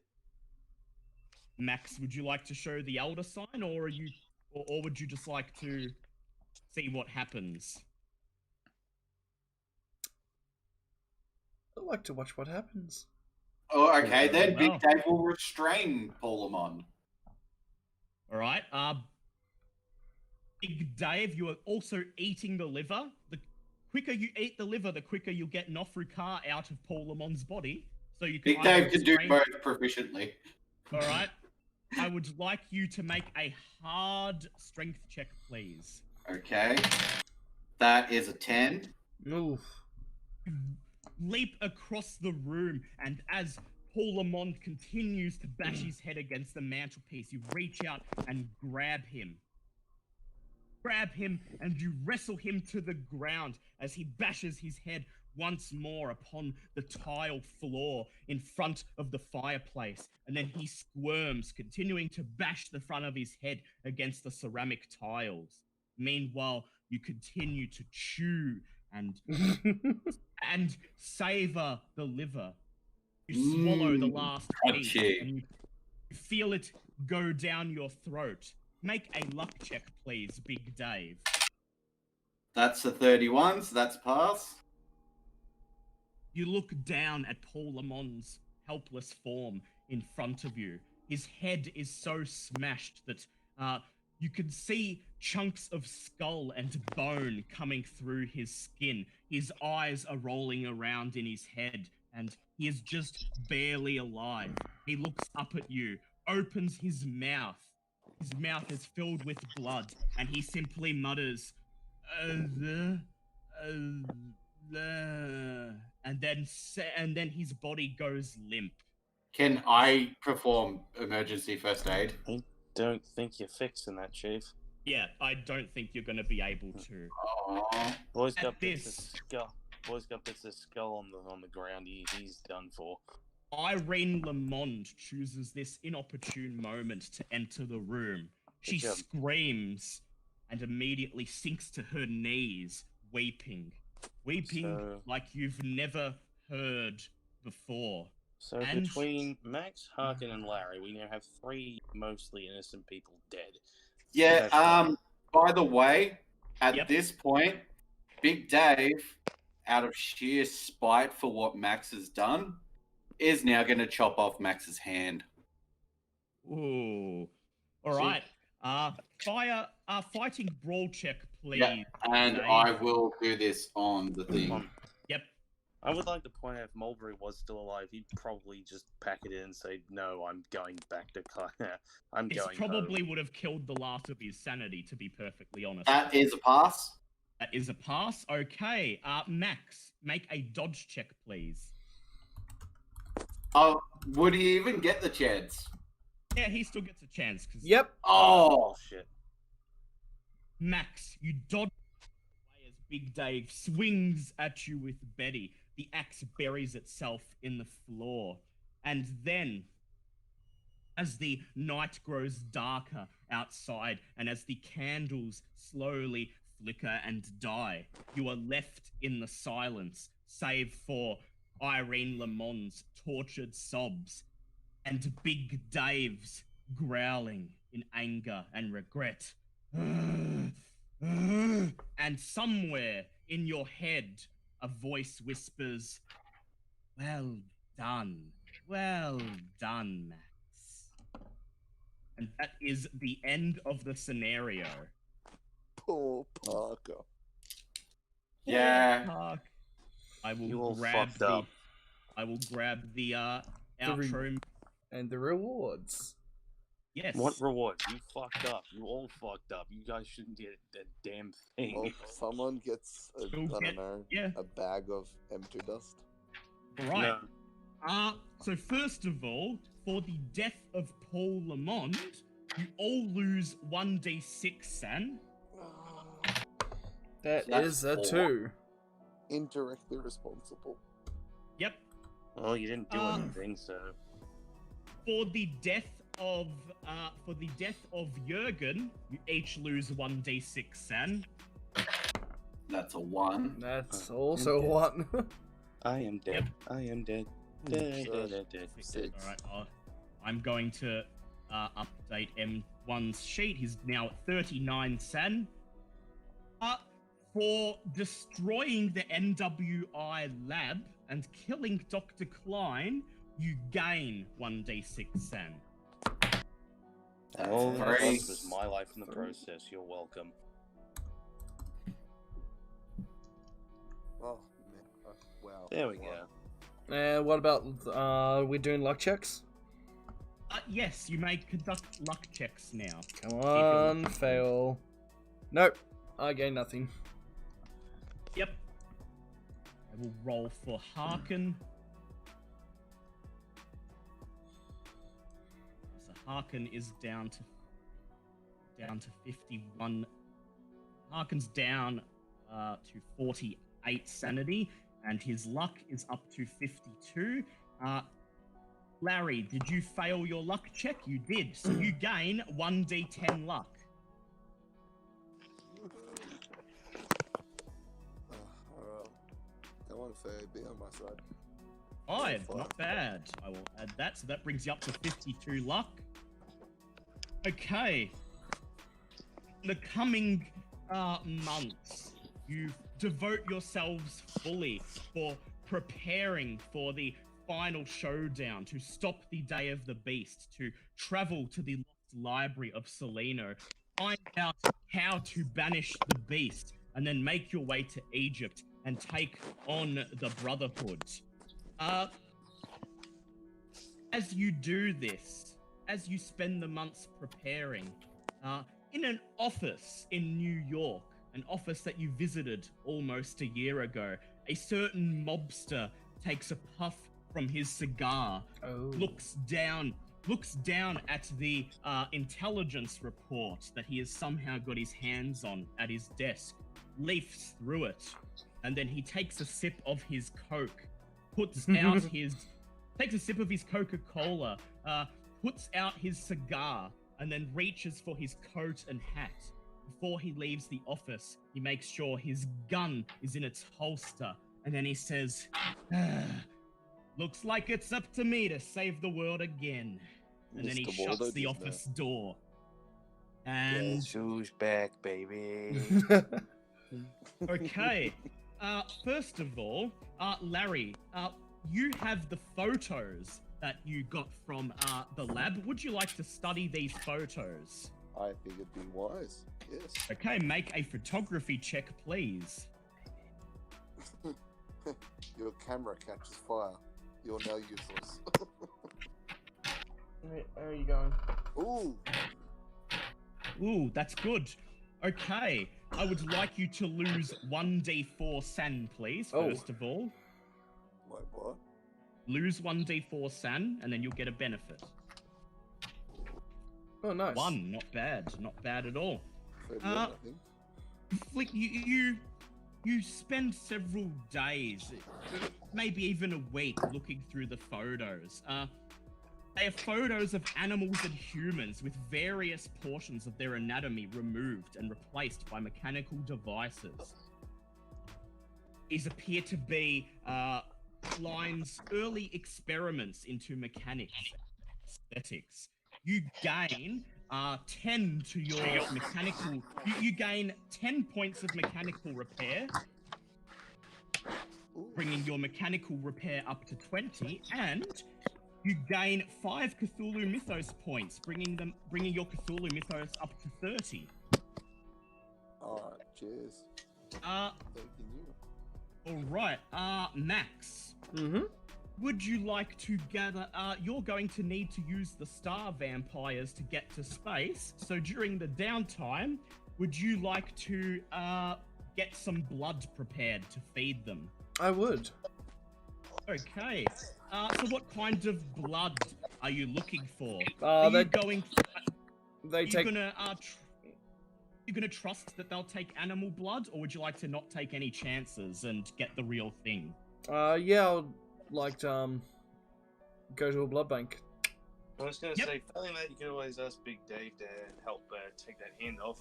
Max, would you like to show the elder sign, or or would you just like to see what happens? I'd like to watch what happens. Oh, okay. Then Wow. Big Dave will restrain Paul Lamont. All right. Big Dave, you are also eating the liver. The quicker you eat the liver, the quicker you'll get Nofru Kar out of Paul Lamont's body. So you can Big either Dave can do restrain- both proficiently. All right. I would like you to make a hard strength check, please. Okay. That is a 10. Oof. Leap across the room, and as Paul Lamont continues to bash his head against the mantelpiece, you reach out and grab him. Grab him, and you wrestle him to the ground as he bashes his head once more upon the tile floor in front of the fireplace. And then he squirms, continuing to bash the front of his head against the ceramic tiles. Meanwhile, you continue to chew and savor the liver. You swallow the last piece, crunchy. and you feel it go down your throat. Make a luck check, please, Big Dave. That's a 31, so that's a pass. You look down at Paul Lamont's helpless form in front of you. His head is so smashed that you can see chunks of skull and bone coming through his skin. His eyes are rolling around in his head, and he is just barely alive. He looks up at you, opens his mouth. His mouth is filled with blood, and he simply mutters, and then his body goes limp. Can I perform emergency first aid? I don't think you're fixing that, Chief. Yeah, I don't think you're going to be able to. Aw. Boy's got At bits of this- skull. Boy's got bits of skull on the ground. He's done for. Irene Lamond chooses this inopportune moment to enter the room. She Good job. screams and immediately sinks to her knees, weeping. Weeping So- like you've never heard before. So And- between Max, Harkin, and Larry, we now have 3 mostly innocent people dead. Yeah, That's by the way, at Yep. this point, Big Dave, out of sheer spite for what Max has done, is now going to chop off Max's hand. Ooh. All See- right. Fighting brawl check, please. Yeah, and Dave. I will do this on the thing. Yep. I would like to point out if Mulberry was still alive, he'd probably just pack it in and say, "No, I'm going back to I'm This going probably home." would have killed the last of his sanity, to be perfectly honest. That is a pass. That is a pass. Okay. Max, make a dodge check, please. Oh, would he even get the chance? Yeah, he still gets a chance. Cause Yep. Oh, shit! Max, you dodge away as Big Dave swings at you with Betty. The axe buries itself in the floor. And then As the night grows darker outside and as the candles slowly flicker and die, you are left in the silence, save for Irene Lamont's tortured sobs and Big Dave's growling in anger and regret. And somewhere in your head, a voice whispers, "Well done. Well done, Max." And that is the end of the scenario. Poor Parker. Yeah. Park. I will You all grab fucked the. up. I will grab the The re- outro. And the rewards. Yes. What reward? You fucked up. You all fucked up. You guys shouldn't get that damn thing. Well, someone gets a, You'll I get- don't know, yeah. a bag of empty dust. Right. No. So first of all, for the death of Paul Lamont, you all lose 1d6, San. That That's is a 4. 2. Indirectly responsible. Yep. Well, you didn't do anything, so. For the death of Jurgen, you each lose 1d6, San. That's a 1. That's also 1. I am dead. I am dead. Dead, dead, dead, dead. Six. Alright, I'm going to update M1's sheet. He's now at 39, San. For destroying the NWI lab and killing Dr. Klein, you gain 1d6, San. Oh, that Three. was my life in the process. You're welcome. Oh, man. Wow. There we Wow. go. And what about, we're doing luck checks? Yes, you may conduct luck checks now. Come on, fail. Nope, I gain nothing. Yep. I will roll for Harkin. So Harkin is down to 51. Harkin's down to 48 sanity, and his luck is up to 52. Larry, did you fail your luck check? You did, so you gain 1d10 luck. Alright. I want to say be on my side. 5, Five. not bad. I will add that, so that brings you up to 52 luck. Okay. In the coming months, you devote yourselves fully for preparing for the final showdown, to stop the Day of the Beast, to travel to the lost library of Salino, find out how to banish the beast, and then make your way to Egypt and take on the Brotherhood. As you do this, as you spend the months preparing, in an office in New York, an office that you visited almost a year ago, a certain mobster takes a puff from his cigar, looks down at the intelligence report that he has somehow got his hands on at his desk, leafs through it, and then he takes a sip of his Coke, takes a sip of his Coca-Cola, puts out his cigar, and then reaches for his coat and hat. Before he leaves the office, he makes sure his gun is in its holster, and then he says, "Looks like it's up to me to save the world again." And then he Mr. Waldo shuts the just office door. And Who's back, baby? okay, first of all, Larry, you have the photos that you got from the lab. Would you like to study these photos? I think it'd be wise. Yes. Okay, make a photography check, please. Your camera catches fire. You're now useless. Where are you going? Ooh. Ooh, that's good. Okay, I would like you to lose 1d4 san, please, first of all. Wait, what? Lose 1d4 san, and then you'll get a benefit. Oh, nice. 1, not bad. Not bad at all. 31, I think. Flick, you spend several days, maybe even a week, looking through the photos. They are photos of animals and humans with various portions of their anatomy removed and replaced by mechanical devices. These appear to be Klein's early experiments into mechanics and aesthetics. You gain 10 to your mechanical. You gain 10 points of mechanical repair, bringing your mechanical repair up to 20, and you gain 5 Cthulhu Mythos points, bringing your Cthulhu Mythos up to 30. Alright, cheers. Thanking you. All right, Max. Mm-hmm. Would you like to gather? You're going to need to use the star vampires to get to space. So during the downtime, would you like to get some blood prepared to feed them? I would. Okay. So what kind of blood are you looking for? Are you they going? They You're take. gonna trust that they'll take animal blood, or would you like to not take any chances and get the real thing? Yeah, I'd like to go to a blood bank. I was gonna Yep. say, failing that, you could always ask Big Dave to help take that hand off.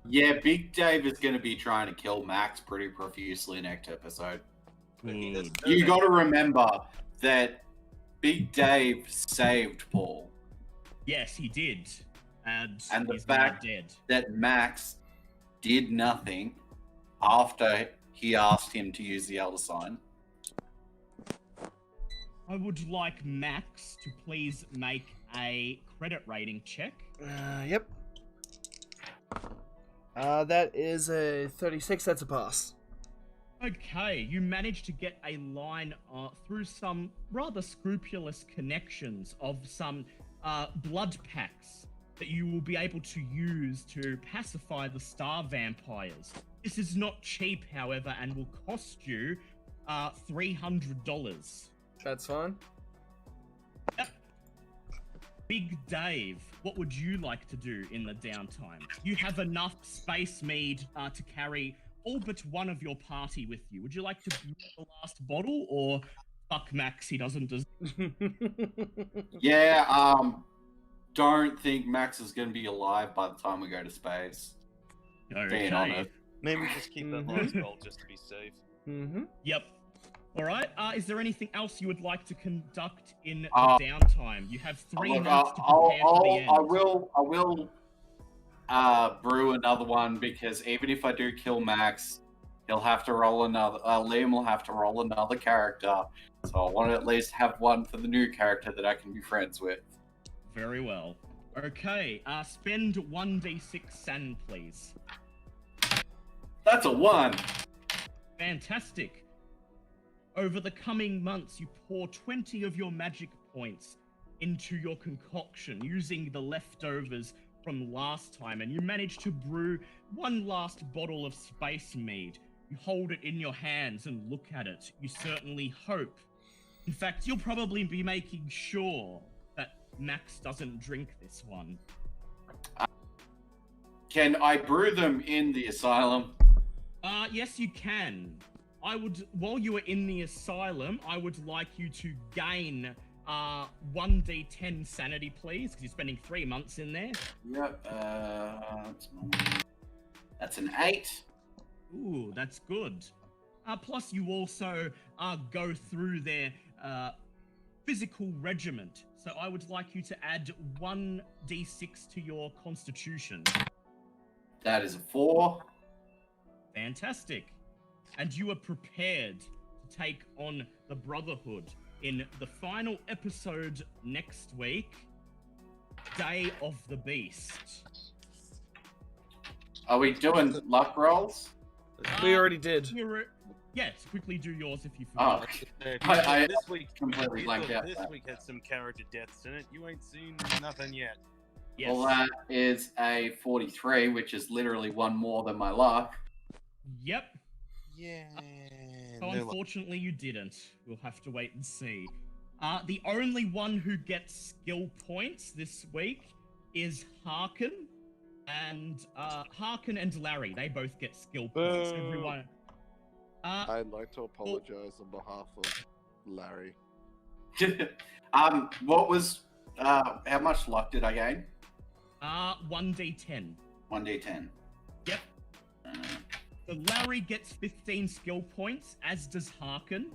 Yeah, Big Dave is going to be trying to kill Max pretty profusely next episode. But he doesn't know You that. got to remember that Big Dave saved Paul, Yes, he did, and And the he's now fact- dead. that Max did nothing after he asked him to use the Elder Sign. I would like Max to please make a credit rating check. Yep. That is a 36. That's a pass. Okay, you managed to get a line through some rather scrupulous connections of some blood packs that you will be able to use to pacify the star vampires. This is not cheap, however, and will cost you $300. That's fine. Big Dave, what would you like to do in the downtime? You have enough space mead to carry all but one of your party with you. Would you like to brew the last bottle, or fuck Max, he doesn't deserve? Yeah, don't think Max is going to be alive by the time we go to space. Being honest. Maybe just keep that last goal just to be safe. Mm-hmm. Yep. All right. Is there anything else you would like to conduct in the Uh, downtime? You have 3 Look, months to prepare for the end. I will brew another one, because even if I do kill Max, he'll have to roll another. Liam will have to roll another character. So I want to at least have one for the new character that I can be friends with. Very well. Okay. Spend 1d6 sand, please. That's a 1. Fantastic. Over the coming months, you pour 20 of your magic points into your concoction using the leftovers from last time, and you manage to brew one last bottle of space mead. You hold it in your hands and look at it. You certainly hope. In fact, you'll probably be making sure that Max doesn't drink this one. Can I brew them in the asylum? Yes, you can. While you are in the asylum, I would like you to gain 1d10 sanity, please, because you're spending 3 months in there. Yep. That's an 8. Ooh, that's good. Plus, you also go through their physical regiment. So I would like you to add 1d6 to your constitution. That is a 4. Fantastic. And you are prepared to take on the Brotherhood in the final episode next week, Day of the Beast. Are we doing luck rolls? We already did. Yes, quickly do yours if you Oh, forgot. I This week completely blanked out. This week had some character deaths in it. You ain't seen nothing yet. Yes. Well, that is a 43, which is literally one more than my luck. Yep. Yeah. So unfortunately you didn't. We'll have to wait and see. The only one who gets skill points this week is Harkin. And Harkin and Larry, they both get skill points. Boo. Everyone. I'd like to apologize on behalf of Larry. What was how much luck did I gain? 1d10. 1d10. Yep. So Larry gets 15 skill points, as does Harkin.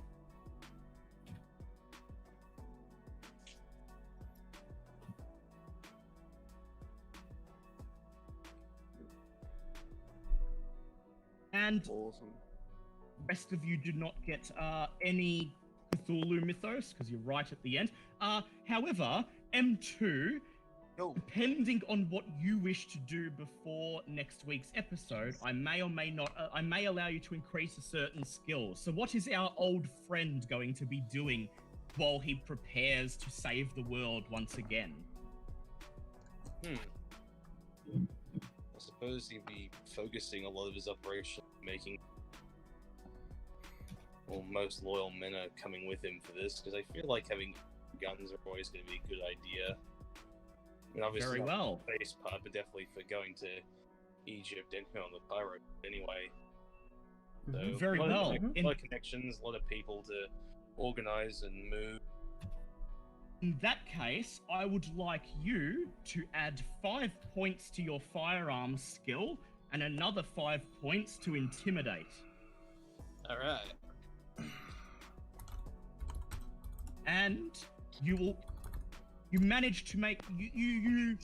And Awesome. the rest of you do not get any Cthulhu mythos, because you're right at the end. However, M2, depending on what you wish to do before next week's episode, I may or may not, I may allow you to increase a certain skill. So what is our old friend going to be doing while he prepares to save the world once again? I suppose he'd be focusing a lot of his operation making most loyal men are coming with him for this, because I feel like having guns are always going to be a good idea. I mean, obviously Very well. The base part, but definitely for going to Egypt and on the pyro anyway. So, Very a lot well. Of, a lot of connections, a lot of people to organize and move. In that case, I would like you to add 5 points to your firearms skill and another 5 points to intimidate. All right. And you manage to make you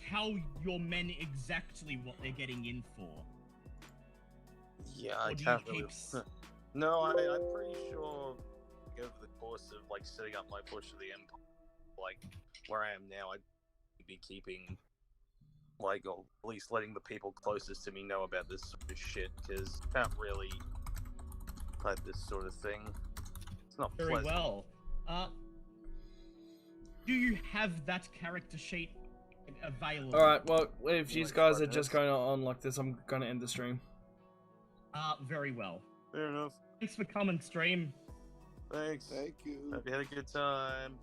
tell your men exactly what they're getting in for? Yeah, Or I do you can't keep really. No, I'm pretty sure over the course of like setting up my push to the Empire, like where I am now, I'd be keeping like, or at least letting the people closest to me know about this sort of shit, because I can't really like this sort of thing. It's not Very pleasant. well. Do you have that character sheet available? Alright, well, if you guys are just going on like this, I'm going to end the stream. Very well. Fair enough. Thanks for coming, stream. Thanks. Thank you. Hope you had a good time.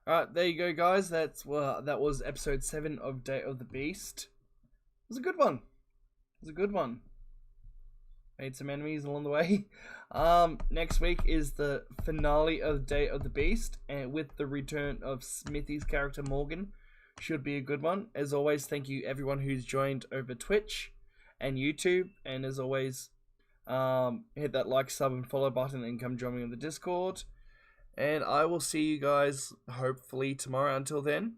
Alright, there you go, guys. That was episode 7 of Day of the Beast. It was a good one. It was a good one. Made some enemies along the way. Next week is the finale of Day of the Beast, and with the return of Smithy's character Morgan. Should be a good one. As always, thank you everyone who's joined over Twitch and YouTube. And as always, hit that like, sub, and follow button, and come join me on the Discord. And I will see you guys hopefully tomorrow. Until then,